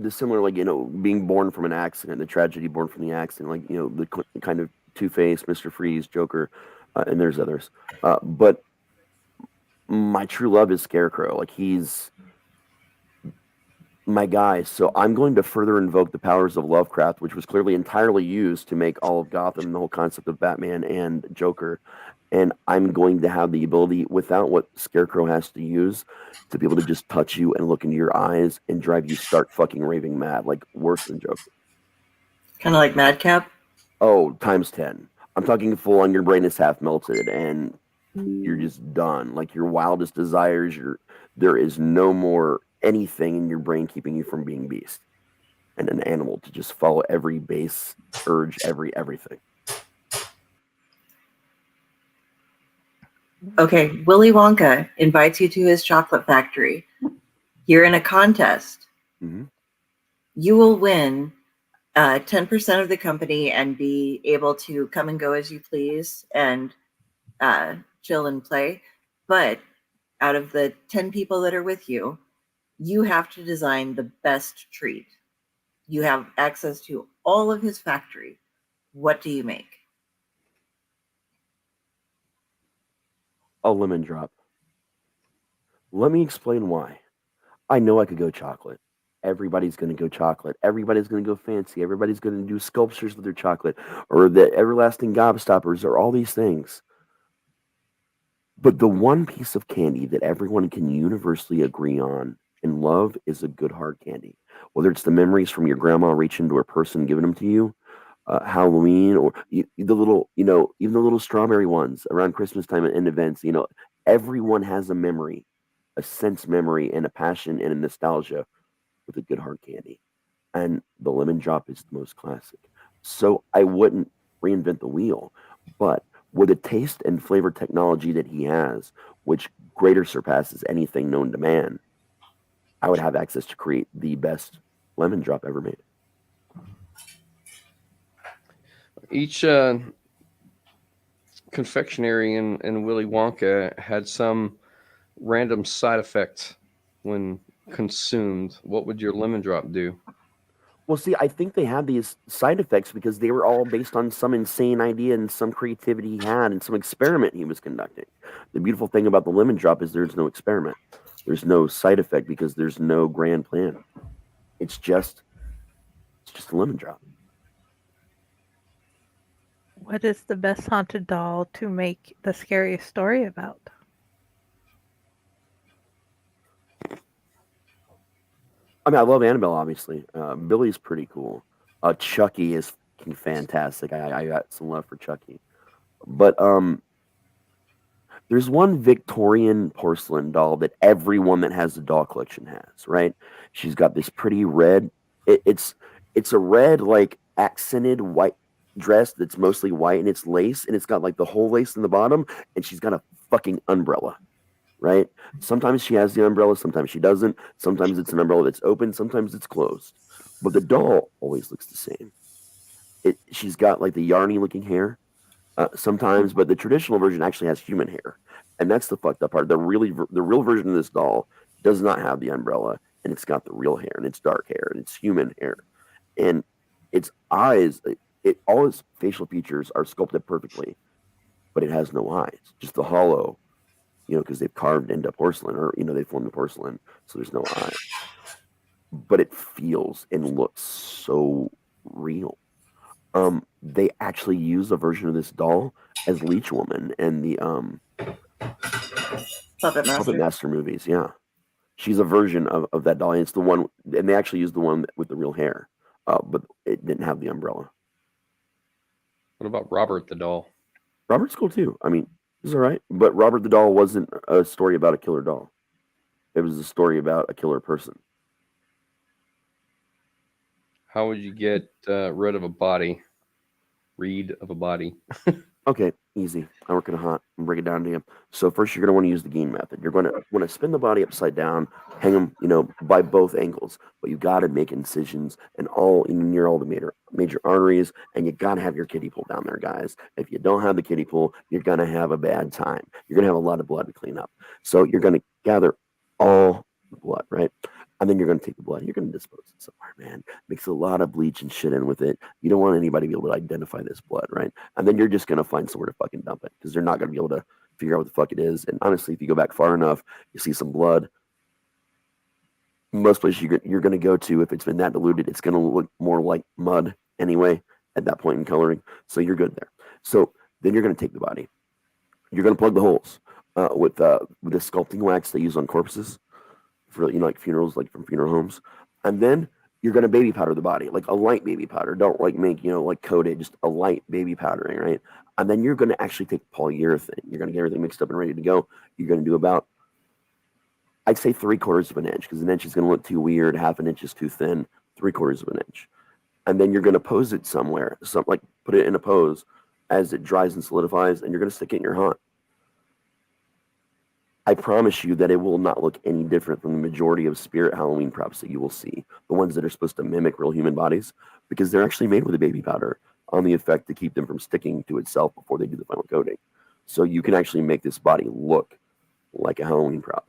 D: similar, like, being born from an accident, the tragedy born from the accident, like, the kind of Two-Face, Mr. Freeze, Joker, and there's others. But my true love is Scarecrow. Like, he's my guy. So I'm going to further invoke the powers of Lovecraft, which was clearly entirely used to make all of Gotham, the whole concept of Batman and Joker. And I'm going to have the ability, without what Scarecrow has to use, to be able to just touch you and look into your eyes and drive you stark fucking raving mad, like worse than Joker.
A: Kind of like Madcap?
D: Oh, times 10. I'm talking full on, your brain is half melted and you're just done. Like, your wildest desires, there is no more anything in your brain keeping you from being beast and an animal to just follow every base urge, everything.
A: Okay, Willy Wonka invites you to his chocolate factory. You're in a contest.
D: Mm-hmm.
A: You will win 10% of the company and be able to come and go as you please and chill and play. But out of the 10 people that are with you, you have to design the best treat. You have access to all of his factory. What do you make?
D: A lemon drop. Let me explain why. I know I could go chocolate. everybody's going to go chocolate. Everybody's going to go fancy. Everybody's going to do sculptures with their chocolate, or the everlasting gobstoppers, or all these things. But the one piece of candy that everyone can universally agree on and love is a good hard candy. Whether it's the memories from your grandma reaching to her purse and giving them to you, Halloween, or the little, even the little strawberry ones around Christmas time and events, everyone has a memory, a sense memory, and a passion and a nostalgia with a good hard candy. And the lemon drop is the most classic. So I wouldn't reinvent the wheel, but with the taste and flavor technology that he has, which greater surpasses anything known to man, I would have access to create the best lemon drop ever made.
K: Each confectionery in Willy Wonka had some random side effect when consumed. What would your lemon drop do?
D: Well, see, I think they had these side effects because they were all based on some insane idea and some creativity he had and some experiment he was conducting. The beautiful thing about the lemon drop is there's no experiment. There's no side effect because there's no grand plan. It's just a lemon drop.
E: What is the best haunted doll to make the scariest story about?
D: I mean, I love Annabelle, obviously. Billy's pretty cool. Chucky is fantastic. I got some love for Chucky. But there's one Victorian porcelain doll that everyone that has a doll collection has, right? She's got this pretty red. It's a red, like, accented white dress that's mostly white, and it's lace, and it's got, like, the whole lace in the bottom, and she's got a fucking umbrella. Right? Sometimes she has the umbrella, sometimes she doesn't. Sometimes it's an umbrella that's open, sometimes it's closed. But the doll always looks the same. She's got like the yarny looking hair sometimes, but the traditional version actually has human hair. And that's the fucked up part. The real version of this doll does not have the umbrella, and it's got the real hair, and it's dark hair, and it's human hair. And its eyes, all its facial features are sculpted perfectly, but it has no eyes, just the hollow, because they've carved into porcelain, or, they formed the porcelain, so there's no eye. But it feels and looks so real. They actually use a version of this doll as Leech Woman and the Puppet Master movies. Yeah, she's a version of that doll, and it's the one, and they actually used the one with the real hair, but it didn't have the umbrella.
K: What about Robert the doll?
D: Robert's cool too. I mean, he's all right, but Robert the doll wasn't a story about a killer doll. It was a story about a killer person.
K: How would you get rid of a body? Read of a body.
D: Okay, easy. I work in a haunt. I'll break it down to you. So first, you're going to want to use the Gein method. You're going to want to spin the body upside down, hang them, by both angles. But you got to make incisions and all near all the major arteries, and you got to have your kiddie pool down there, guys. If you don't have the kiddie pool, you're going to have a bad time. You're going to have a lot of blood to clean up. So you're going to gather all the blood, right? And then you're going to take the blood. You're going to dispose it somewhere, man. Mix a lot of bleach and shit in with it. You don't want anybody to be able to identify this blood, right? And then you're just going to find somewhere to fucking dump it because they're not going to be able to figure out what the fuck it is. And honestly, if you go back far enough, you see some blood. Most places you're going to go to, if it's been that diluted, it's going to look more like mud anyway at that point in coloring. So you're good there. So then you're going to take the body. You're going to plug the holes with the sculpting wax they use on corpses. For like funerals, like from funeral homes, and then you're gonna baby powder the body, like a light baby powder. Don't like make like coat it, just a light baby powdering, right? And then you're gonna actually take polyurethane. You're gonna get everything mixed up and ready to go. You're gonna do about, I'd say 3/4 of an inch, because an inch is gonna look too weird. 1/2 inch is too thin. 3/4 of an inch, and then you're gonna pose it somewhere, like put it in a pose as it dries and solidifies, and you're gonna stick it in your haunt. I promise you that it will not look any different from the majority of spirit Halloween props that you will see, the ones that are supposed to mimic real human bodies, because they're actually made with a baby powder on the effect to keep them from sticking to itself before they do the final coating. So you can actually make this body look like a Halloween prop.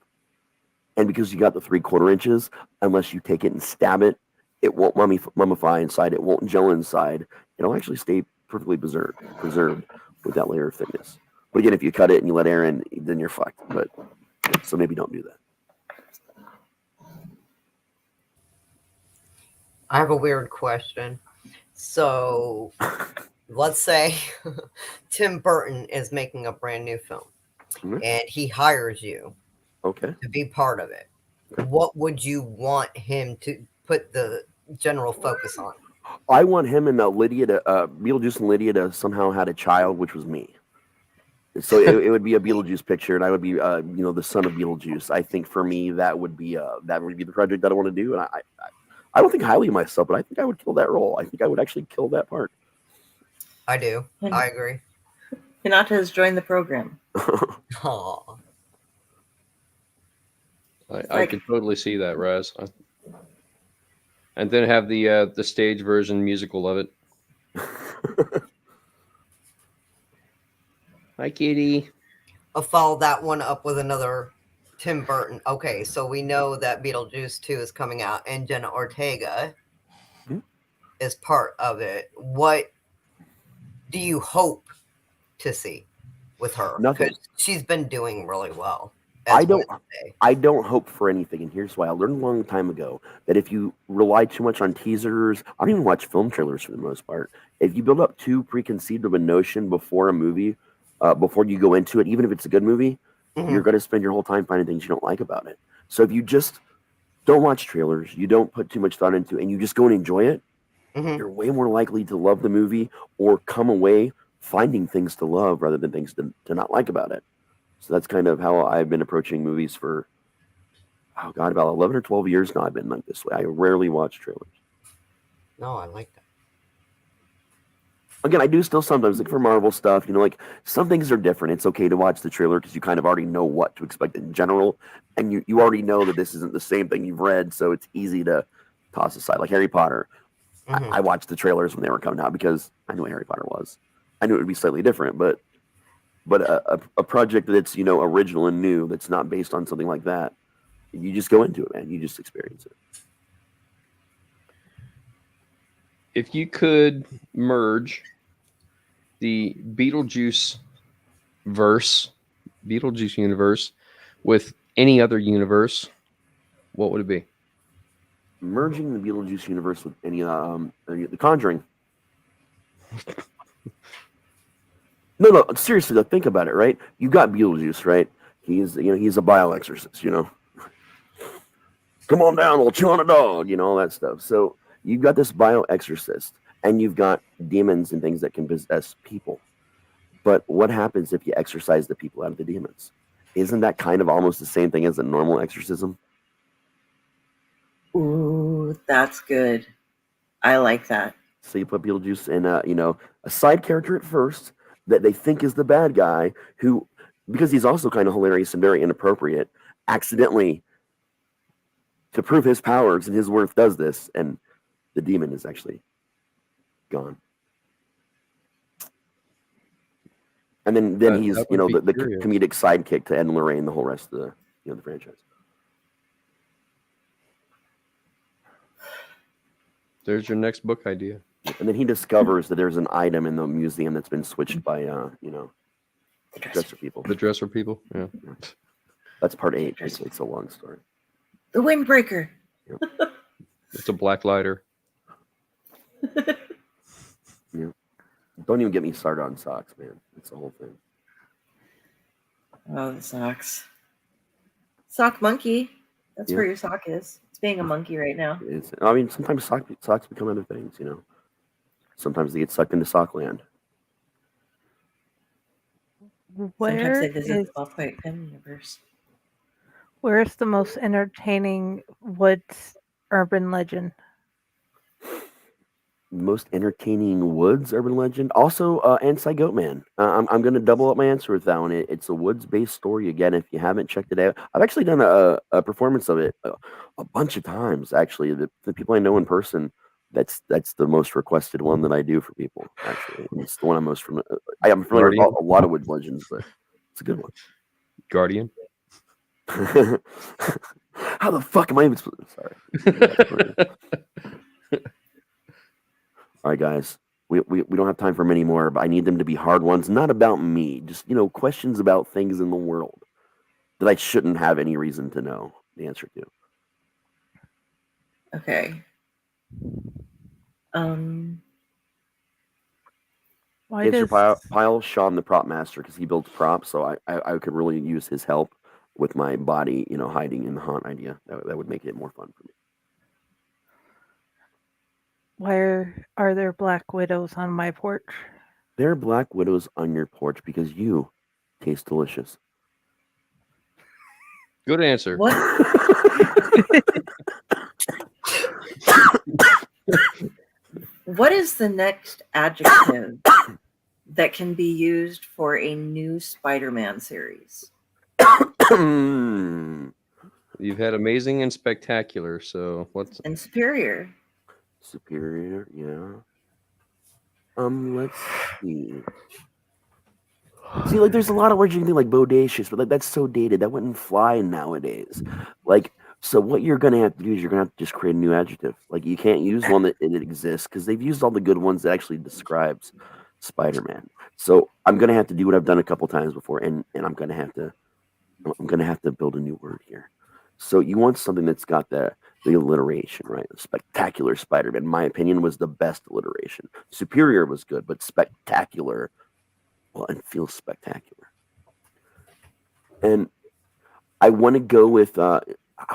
D: And because you got the 3/4 inches, unless you take it and stab it, it won't mummify inside, it won't gel inside. It'll actually stay perfectly preserved with that layer of thickness. But again, if you cut it and you let air in, then you're fucked. But so maybe don't do that.
L: I have a weird question. So let's say Tim Burton is making a brand new film and he hires you to be part of it. What would you want him to put the general focus on?
D: I want him and Lydia to Beetlejuice and Lydia to somehow had a child, which was me. So it would be a Beetlejuice picture, and I would be the son of Beetlejuice. I think for me that would be the project that I want to do, and I don't think highly of myself, but I think I would kill that role. I think I would actually kill that part.
L: I do. I agree.
A: Hinata has joined the program.
L: Aw.
K: I can totally see that, Raz. And then have the stage version musical of it. Hi, kitty.
L: I'll follow that one up with another Tim Burton. Okay, so we know that Beetlejuice 2 is coming out, and Jenna Ortega is part of it. What do you hope to see with her?
D: Nothing.
L: Because she's been doing really well.
D: I don't hope for anything, and here's why. I learned a long time ago that if you rely too much on teasers, I don't even watch film trailers for the most part. If you build up too preconceived of a notion before a movie, before you go into it, even if it's a good movie, you're going to spend your whole time finding things you don't like about it. So if you just don't watch trailers, you don't put too much thought into it, and you just go and enjoy it, you're way more likely to love the movie or come away finding things to love rather than things to not like about it. So that's kind of how I've been approaching movies for, about 11 or 12 years now. I've been like this way. I rarely watch trailers.
L: No, I like that.
D: Again, I do still sometimes, like for Marvel stuff, like some things are different. It's okay to watch the trailer because you kind of already know what to expect in general. And you already know that this isn't the same thing you've read, so it's easy to toss aside. Like Harry Potter. I watched the trailers when they were coming out because I knew what Harry Potter was. I knew it would be slightly different, but a project that's, original and new, that's not based on something like that, you just go into it, man. You just experience it.
K: If you could merge the Beetlejuice universe with any other universe, what would it be?
D: Merging the Beetlejuice universe with any The Conjuring. No, seriously, though, think about it, right? You got Beetlejuice, right? He's a bioexorcist, Come on down, we'll chew on a dog, all that stuff. So you've got this bioexorcist, and you've got demons and things that can possess people. But what happens if you exorcise the people out of the demons? Isn't that kind of almost the same thing as a normal exorcism?
A: Ooh, that's good. I like that.
D: So you put Beetlejuice in a side character at first that they think is the bad guy, who, because he's also kind of hilarious and very inappropriate, accidentally, to prove his powers and his worth, does this, and the demon is actually gone. And then he's the comedic sidekick to Ed and Lorraine the whole rest of the franchise.
K: There's your next book idea.
D: And then he discovers that there's an item in the museum that's been switched by dresser people.
K: The dresser people, yeah.
D: That's part 8. It's a long story.
A: The Windbreaker.
D: Yep.
K: It's a black lighter.
D: Yeah. Don't even get me started on socks, man. It's the whole thing.
A: Oh, the socks. Sock monkey. That's where your sock is. It's being a monkey right now.
D: Sometimes socks become other things, Sometimes they get sucked into sock land.
A: Sometimes they visit the Ballpoint Pen universe.
E: Where's the most entertaining Woods urban legend?
D: Most entertaining Woods urban legend? Also, Ansai Goatman. I'm going to double up my answer with that one. It's a Woods-based story. Again, if you haven't checked it out, I've actually done a performance of it a bunch of times, actually. The people I know in person, that's the most requested one that I do for people, actually. It's the one I'm most familiar with. I'm familiar with a lot of Woods legends, but it's a good one.
K: Guardian?
D: How the fuck am I even supposed to... Sorry. All right, guys. We don't have time for many more, but I need them to be hard ones, not about me. Just, questions about things in the world that I shouldn't have any reason to know the answer to.
A: Okay.
E: Why
D: Answer
E: does
D: Pyle Sean the prop master because he builds props, so I could really use his help with my body, hiding in the haunt idea. That would make it more fun for me.
E: why are there black widows on my porch?
D: There are black widows on your porch because you taste delicious.
K: Good answer.
A: What? What is the next adjective that can be used for a new Spider-Man series?
K: You've had amazing and spectacular. So what's
A: And superior?
D: Superior, yeah. Let's see. See, like, there's a lot of words you can do, like bodacious, but like that's so dated. That wouldn't fly nowadays. Like, so what you're gonna have to do is you're gonna have to just create a new adjective. Like, you can't use one that it exists because they've used all the good ones that actually describes Spider-Man. So I'm gonna have to do what I've done a couple times before, and I'm gonna have to build a new word here. So you want something that's got the alliteration, right? Spectacular Spider-Man, in my opinion, was the best alliteration. Superior was good, but spectacular, well, it feels spectacular. And I want to go with, I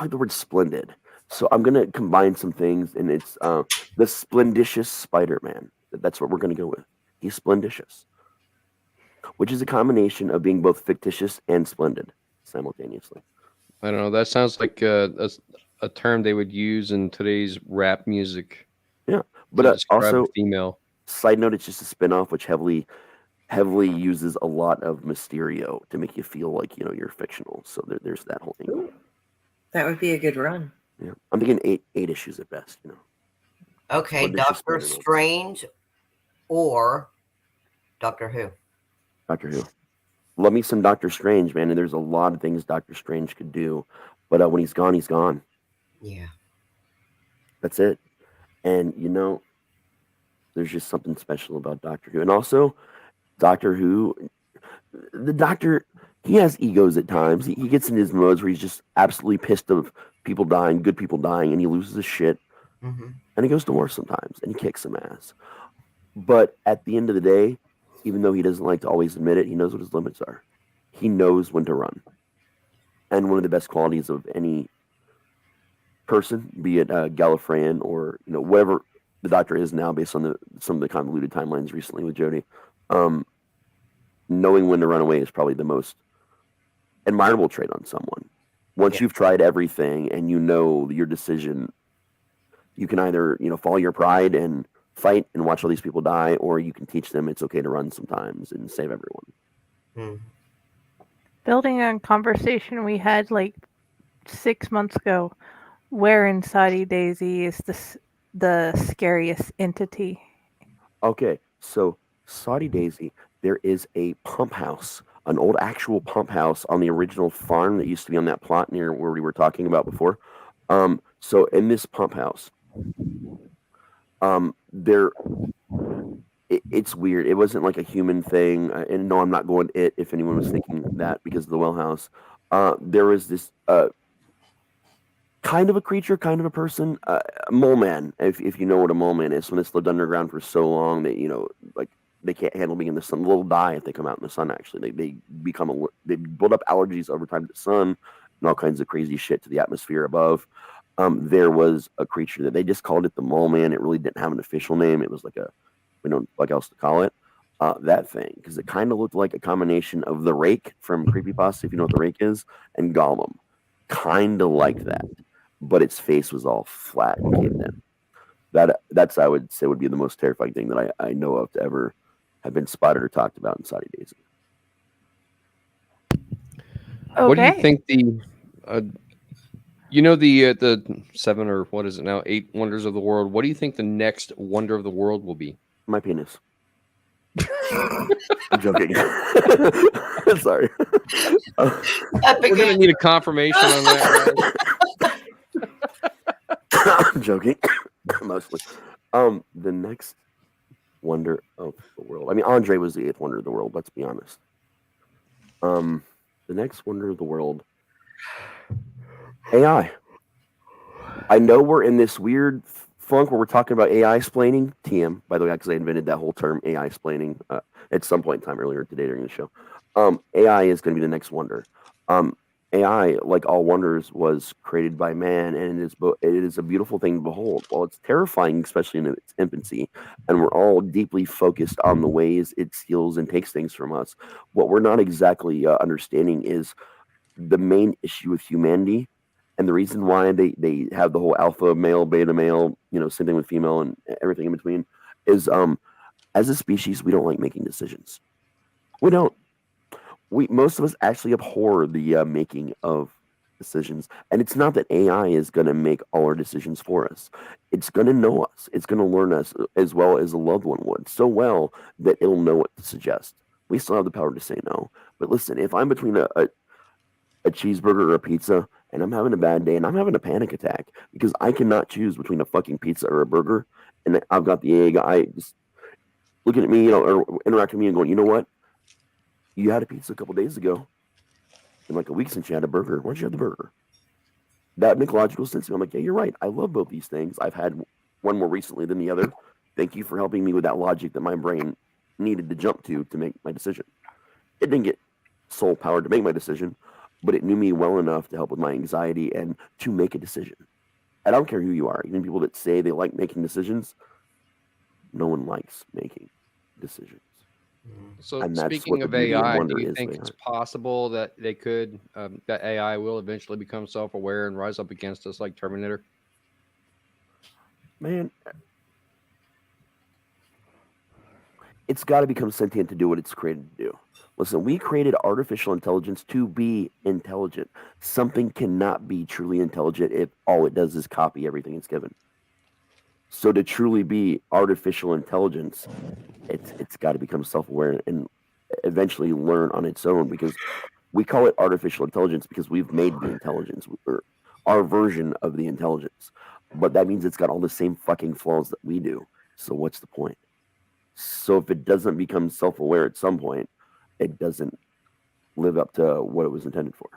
D: like the word splendid. So I'm going to combine some things, and it's the splendicious Spider-Man. That's what we're going to go with. He's splendicious, which is a combination of being both fictitious and splendid simultaneously.
K: I don't know. That sounds like a term they would use in today's rap music.
D: Yeah, but also
K: female.
D: Side note: it's just a spinoff, which heavily uses a lot of Mysterio to make you feel like you're fictional. So there's that whole thing.
A: That would be a good run.
D: Yeah, I'm thinking eight issues at best.
L: Okay, Doctor Strange or Doctor Who.
D: Doctor Who. Love me some Doctor Strange, man. And there's a lot of things Doctor Strange could do, but when he's gone, he's gone.
L: Yeah,
D: that's it. And there's just something special about Doctor Who, and also Doctor Who. The Doctor, he has egos at times. He gets in his modes where he's just absolutely pissed of people dying, good people dying, and he loses his shit.
L: Mm-hmm.
D: And he goes to war sometimes, and he kicks some ass. But at the end of the day, even though he doesn't like to always admit it, he knows what his limits are. He knows when to run. And one of the best qualities of any person, be it Gallifreyan or whatever the Doctor is now, based on some of the convoluted timelines recently with Jodie, knowing when to run away is probably the most admirable trait on someone. Once you've tried everything and your decision, you can either follow your pride and fight and watch all these people die, or you can teach them it's okay to run sometimes and save everyone.
E: Building on conversation we had like 6 months ago, where in Saudi Daisy is the scariest entity?
D: Okay, so Saudi Daisy, there is a pump house, an old actual pump house on the original farm that used to be on that plot near where we were talking about before. So in this pump house, it's weird. It wasn't like a human thing, and no, I'm not going it if anyone was thinking that because of the well house. There was this kind of a creature, kind of a person, a mole man, if you know what a mole man is. When it's lived underground for so long that like they can't handle being in the sun. They'll die if they come out in the sun. Actually, they build up allergies over time to the sun and all kinds of crazy shit to the atmosphere above. There was a creature that they just called it the mole man. It really didn't have an official name. It was like we don't know what else to call it. That thing, because it kind of looked like a combination of the Rake from Creepypasta, if you know what the Rake is, and Gollum. Kind of like that, but its face was all flat and caved in. That's I would say would be the most terrifying thing that I know of to ever have been spotted or talked about in Saudi Daisy.
E: Okay.
K: What do you think the 7 or what is it now, 8 wonders of the world? What do you think the next wonder of the world will be?
D: My penis. I'm joking. Sorry.
K: We're gonna need a confirmation on that, guys.
D: I'm joking. Mostly. The next wonder of the world. I mean, Andre was the 8th wonder of the world. Let's be honest. The next wonder of the world. AI. I know we're in this weird funk where we're talking about AI explaining, TM, by the way, because I invented that whole term AI explaining at some point in time earlier today during the show. AI is going to be the next wonder. AI, like all wonders, was created by man, and it is a beautiful thing to behold. While it's terrifying, especially in its infancy, and we're all deeply focused on the ways it steals and takes things from us, what we're not exactly understanding is the main issue with humanity, and the reason why they have the whole alpha male, beta male, same thing with female and everything in between, is as a species, we don't like making decisions. We don't. Most of us actually abhor the making of decisions, and it's not that AI is going to make all our decisions for us. It's going to know us. It's going to learn us as well as a loved one would, so well that it'll know what to suggest. We still have the power to say no. But listen, if I'm between a cheeseburger or a pizza, and I'm having a bad day, and I'm having a panic attack because I cannot choose between a fucking pizza or a burger, and I've got the egg, I just looking at me, or interacting with me and going, you know what? You had a pizza a couple days ago, and like a week since you had a burger. Why'd you have the burger? That would make logical sense to me. I'm like, yeah, you're right. I love both these things. I've had one more recently than the other. Thank you for helping me with that logic that my brain needed to jump to make my decision. It didn't get soul powered to make my decision, but it knew me well enough to help with my anxiety and to make a decision. I don't care who you are. Even people that say they like making decisions, no one likes making decisions.
K: So
D: And that's
K: speaking
D: what
K: of
D: the beauty of
K: AI, do
D: wonder
K: you
D: is,
K: think
D: they
K: it's
D: are.
K: possible that they could that AI will eventually become self-aware and rise up against us like Terminator?
D: Man, it's got to become sentient to do what it's created to do. Listen, we created artificial intelligence to be intelligent. Something cannot be truly intelligent if all it does is copy everything it's given. So to truly be artificial intelligence, it's got to become self-aware and eventually learn on its own, because we call it artificial intelligence because we've made the intelligence, or our version of the intelligence. But that means it's got all the same fucking flaws that we do. So what's the point? So if it doesn't become self-aware at some point, it doesn't live up to what it was intended for.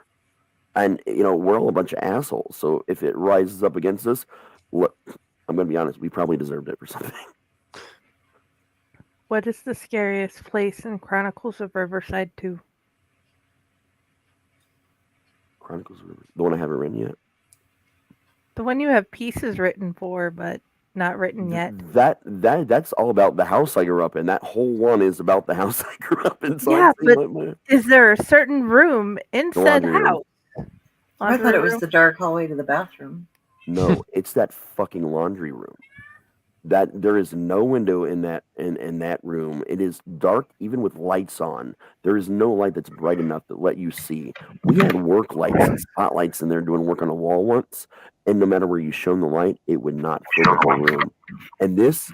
D: And, we're all a bunch of assholes. So if it rises up against us, look, I'm going to be honest, we probably deserved it for something.
E: What is the scariest place in Chronicles of Riverside 2?
D: Chronicles of Riverside, the one I haven't written yet.
E: The one you have pieces written for, but not written yet.
D: That's all about the house I grew up in. That whole one is about the house I grew up in. So
E: Yeah,
D: I'd say
E: but is there a certain room in
D: The
E: said
D: laundry room.
E: house?
A: I thought
E: Laundry
A: it was
E: room?
A: the dark hallway to the bathroom.
D: No, it's that fucking laundry room. That there is no window in that room. It is dark even with lights on. There is no light that's bright enough to let you see. We had work lights and spotlights in there doing work on a wall once, and no matter where you shone the light, it would not fill the whole room. And this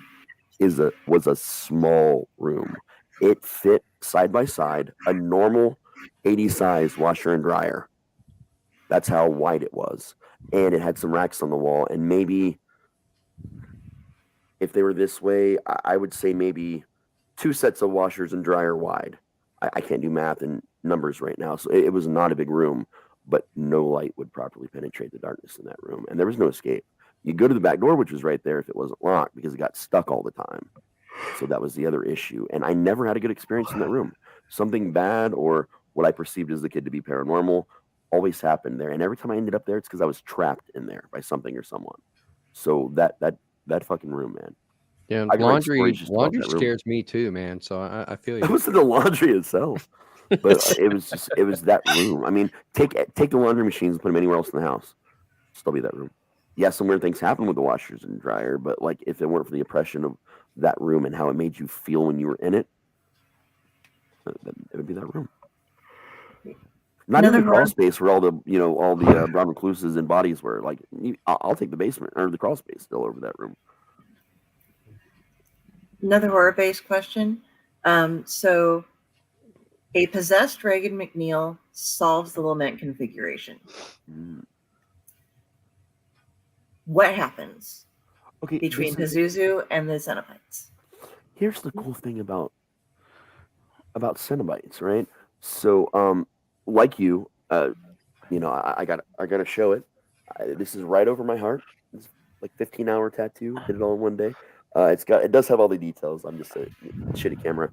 D: was a small room. It fit side by side a normal 80 size washer and dryer. That's how wide it was. And it had some racks on the wall, and maybe if they were this way, I would say maybe 2 sets of washers and dryer wide. I can't do math and numbers right now, so it was not a big room, but no light would properly penetrate the darkness in that room, and there was no escape. You go to the back door, which was right there if it wasn't locked, because it got stuck all the time. So that was the other issue, and I never had a good experience in that room. Something bad, or what I perceived as a kid to be paranormal, always happened there, and every time I ended up there, it's because I was trapped in there by something or someone. So that fucking room, man.
K: Yeah,
D: I could write stories just about
K: laundry
D: that room.
K: scares me too, man. So I feel
D: It
K: you.
D: was the laundry itself, but it was that room. I mean, take the laundry machines and put them anywhere else in the house, still be that room. Yeah, some weird things happen with the washers and dryer, but like if it weren't for the oppression of that room and how it made you feel when you were in it, it would be that room. Not even the crawl space where all the brown recluses and bodies were. Like, I'll take the basement or the crawl space still over that room.
A: Another horror-based question. So, a possessed Reagan McNeil solves the lament configuration. What happens between Pazuzu and the Cenobites?
D: Here's the cool thing about Cenobites, right? So, like you, I gotta show it. This is right over my heart. like 15-hour tattoo. Did it all in one day. It does have all the details. I'm just a shitty camera.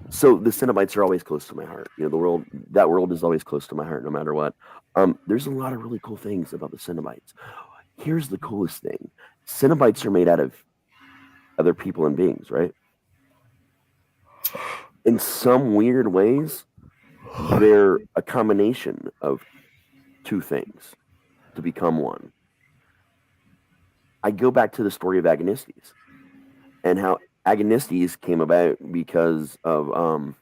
D: So the Cenobites are always close to my heart. You know, that world is always close to my heart, no matter what. There's a lot of really cool things about the Cenobites. Here's the coolest thing: Cenobites are made out of other people and beings, right? In some weird ways, they're a combination of two things to become one. I go back to the story of Agonistes and how Agonistes came about because of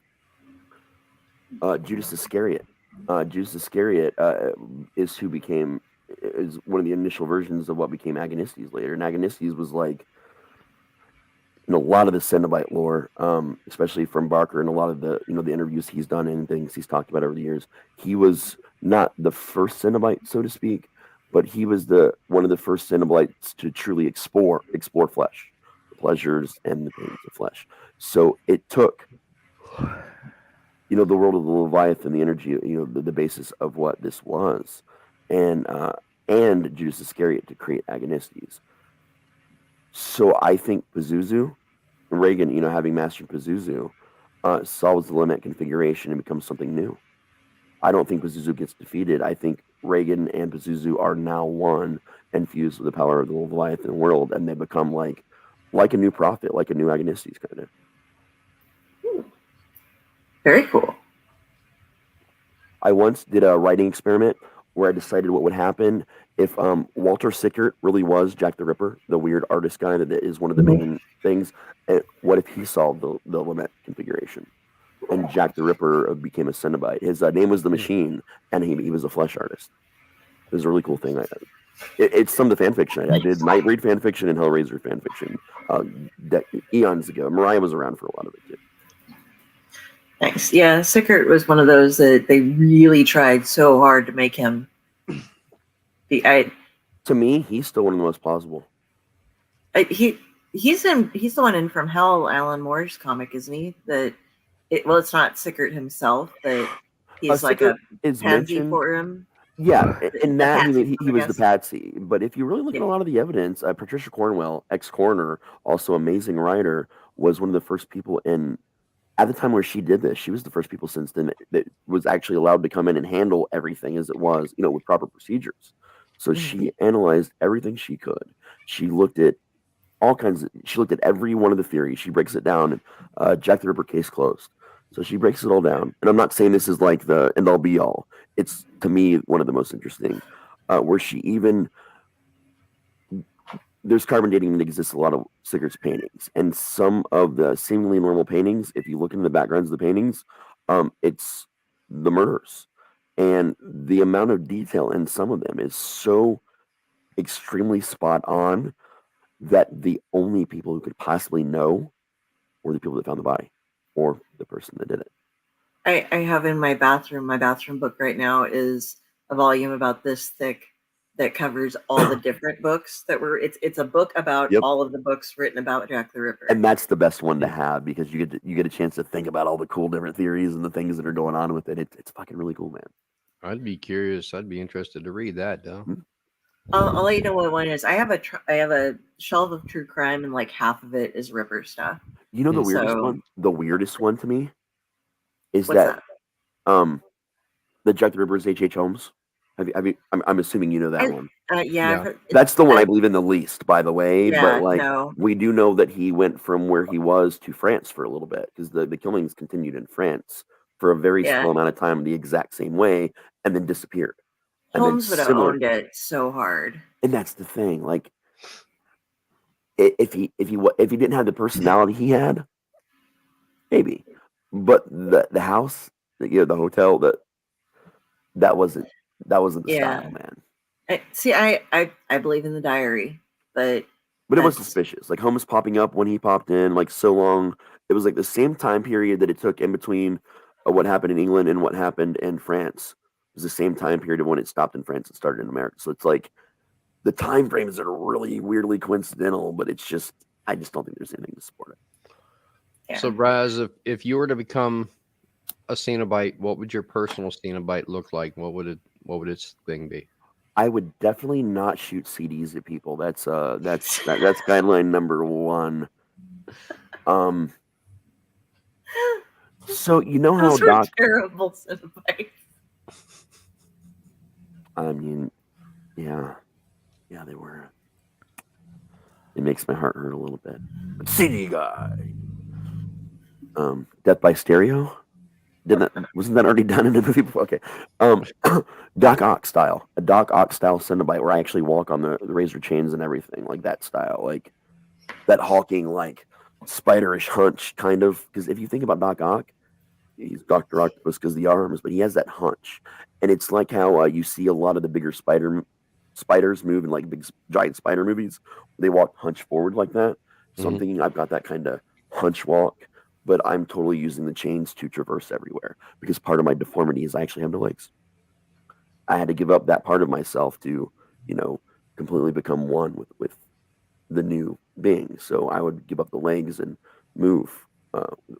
D: Judas Iscariot. Judas Iscariot is one of the initial versions of what became Agonistes later. And Agonistes was like, a lot of the Cenobite lore, especially from Barker and a lot of the the interviews he's done and things he's talked about over the years. He was not the first Cenobite, so to speak, but he was one of the first Cenobites to truly explore flesh, the pleasures and the pains of flesh. So it took, the world of the Leviathan, the energy, the basis of what this was, and Judas Iscariot to create Agonistes. So I think Pazuzu, Reagan, having mastered Pazuzu, solves the Lynette configuration and becomes something new. I don't think Pazuzu gets defeated. I think Reagan and Pazuzu are now one and fused with the power of the Leviathan world, and they become like a new prophet, like a new Agonistes kind of.
A: Very cool.
D: I once did a writing experiment where I decided what would happen if Walter Sickert really was Jack the Ripper, the weird artist guy that is one of the main things. What if he solved the Lynette configuration and Jack the Ripper became a Cenobite? His name was the Machine, and he was a flesh artist. It was a really cool thing. It's some of the fan fiction I did. Nightbreed fan fiction and Hellraiser fan fiction eons ago. Mariah was around for a lot of it too.
A: Nice. Yeah, Sickert was one of those that they really tried so hard to make him.
D: To me, he's still one of the most plausible.
A: He's the one in From Hell, Alan Moore's comic, isn't he? It's not Sickert himself, but he's like a pansy for him.
D: Yeah, in that he was the patsy. But if you really look at a lot of the evidence, Patricia Cornwell, ex-Coroner, also amazing writer, was one of the first people at the time where she did this. She was the first people since then that was actually allowed to come in and handle everything as it was, with proper procedures. So she analyzed everything she could. She looked at she looked at every one of the theories. She breaks it down. Jack the Ripper case closed. So she breaks it all down. And I'm not saying this is like the end all be all. It's, to me, one of the most interesting, where she even, there's carbon dating that exists in a lot of Sickert's paintings. And some of the seemingly normal paintings, if you look into the backgrounds of the paintings, it's the murders. And the amount of detail in some of them is so extremely spot on that the only people who could possibly know were the people that found the body or the person that did it.
A: I have in my bathroom book right now is a volume about this thick that covers all the different books that were. It's a book about all of the books written about Jack the Ripper.
D: And that's the best one to have because you get a chance to think about all the cool different theories and the things that are going on with it. It's fucking really cool, man.
K: I'd be curious. I'd be interested to read that, though.
A: I'll let you know what one is. I have a shelf of true crime, and like half of it is Ripper stuff.
D: You know the weirdest one? The weirdest one to me is
A: that
D: the Jack the Ripper's H.H. Holmes. I'm assuming you know that one.
A: Yeah.
D: That's the one I believe in the least, by the way.
A: Yeah,
D: but we do know that he went from where he was to France for a little bit because the killings continued in France for a very small amount of time the exact same way and then disappeared.
A: Holmes would have owned it so hard.
D: And that's the thing. Like, if he didn't have the personality he had, maybe. But the house, the hotel, that wasn't the style, man.
A: I believe in the diary, but
D: it was suspicious. Like Holmes popping up when he popped in, like so long. It was like the same time period that it took in between what happened in England and what happened in France. It was the same time period of when it stopped in France and started in America. So it's like the time frames are really weirdly coincidental, but it's just I just don't think there's anything to support it.
K: Yeah. So Raz, if you were to become a Cenobite, what would your personal Cenobite look like? What would its thing be?
D: I would definitely not shoot CDs at people. That's guideline number 1. So you know how
A: Those were
D: Doc.
A: terrible Cenobites.
D: I mean, yeah, they were. It makes my heart hurt a little bit. But CD guy. Death by Stereo. Wasn't that already done in a movie before? Okay. Doc Ock style. A Doc Ock style Cenobite where I actually walk on the razor chains and everything, like that style, like that hulking, like spiderish hunch kind of. Because if you think about Doc Ock, he's Dr. Octopus because the arms, but he has that hunch, and it's like how you see a lot of the bigger spiders move in like big giant spider movies. They walk hunch forward like that. So I'm thinking I've got that kind of hunch walk, but I'm totally using the chains to traverse everywhere because part of my deformity is I actually have no legs. I had to give up that part of myself to, completely become one with the new being. So I would give up the legs and move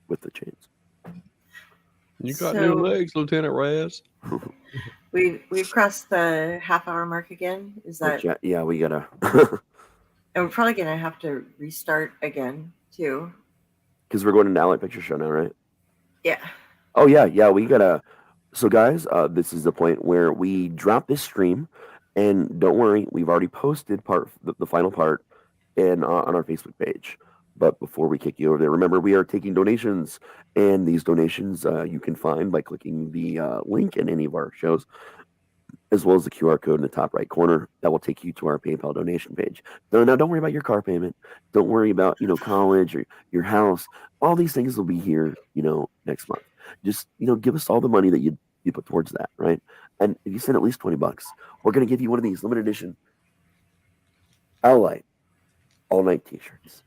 D: with the chains.
K: You got new legs, Lieutenant Raz.
A: We've crossed the half-hour mark again. Is that?
D: Yeah, we gotta.
A: And we're probably gonna have to restart again too.
D: Because we're going to Allied Picture Show now, right?
A: Yeah.
D: Oh yeah, we gotta. So guys, this is the point where we drop this stream, and don't worry, we've already posted the final part, on our Facebook page. But before we kick you over there, remember we are taking donations, and these donations you can find by clicking the link in any of our shows, as well as the QR code in the top right corner. That will take you to our PayPal donation page. Now don't worry about your car payment. Don't worry about college or your house. All these things will be here, next month. Just give us all the money that you put towards that, right? And if you send at least $20, we're gonna give you one of these limited edition Allied all night T-shirts.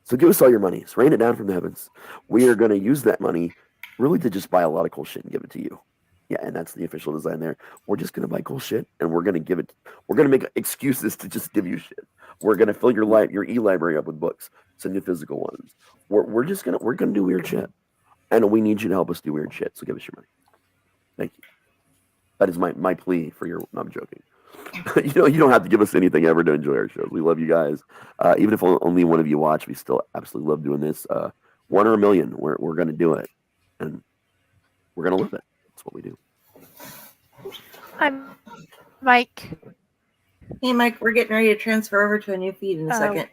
D: So give us all your money. Rain it down from the heavens. We are going to use that money really to just buy a lot of cool shit and give it to you. Yeah, and that's the official design there. We're just going to buy cool shit, and we're going to give it. We're going to make excuses to just give you shit. We're going to fill your e-library up with books, send you physical ones. We're going to do weird shit, and we need you to help us do weird shit. So give us your money. Thank you. That is my plea for your. No, I'm joking. You don't have to give us anything ever to enjoy our shows. We love you guys. Even if only one of you watch, we still absolutely love doing this. 1 or a million, we're going to do it, and we're going to live it. That's what we do.
E: I'm Mike.
A: Hey, Mike, we're getting ready to transfer over to a new feed in a second.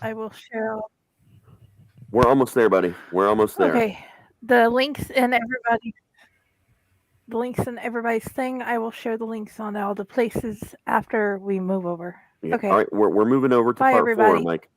E: I will share.
D: We're almost there, buddy. We're almost there.
E: Okay. The links in everybody's thing. I will share the links on all the places after we move over.
D: Yeah.
E: Okay.
D: All right, we're moving over to
E: Bye,
D: part
E: everybody.
D: 4, Mike.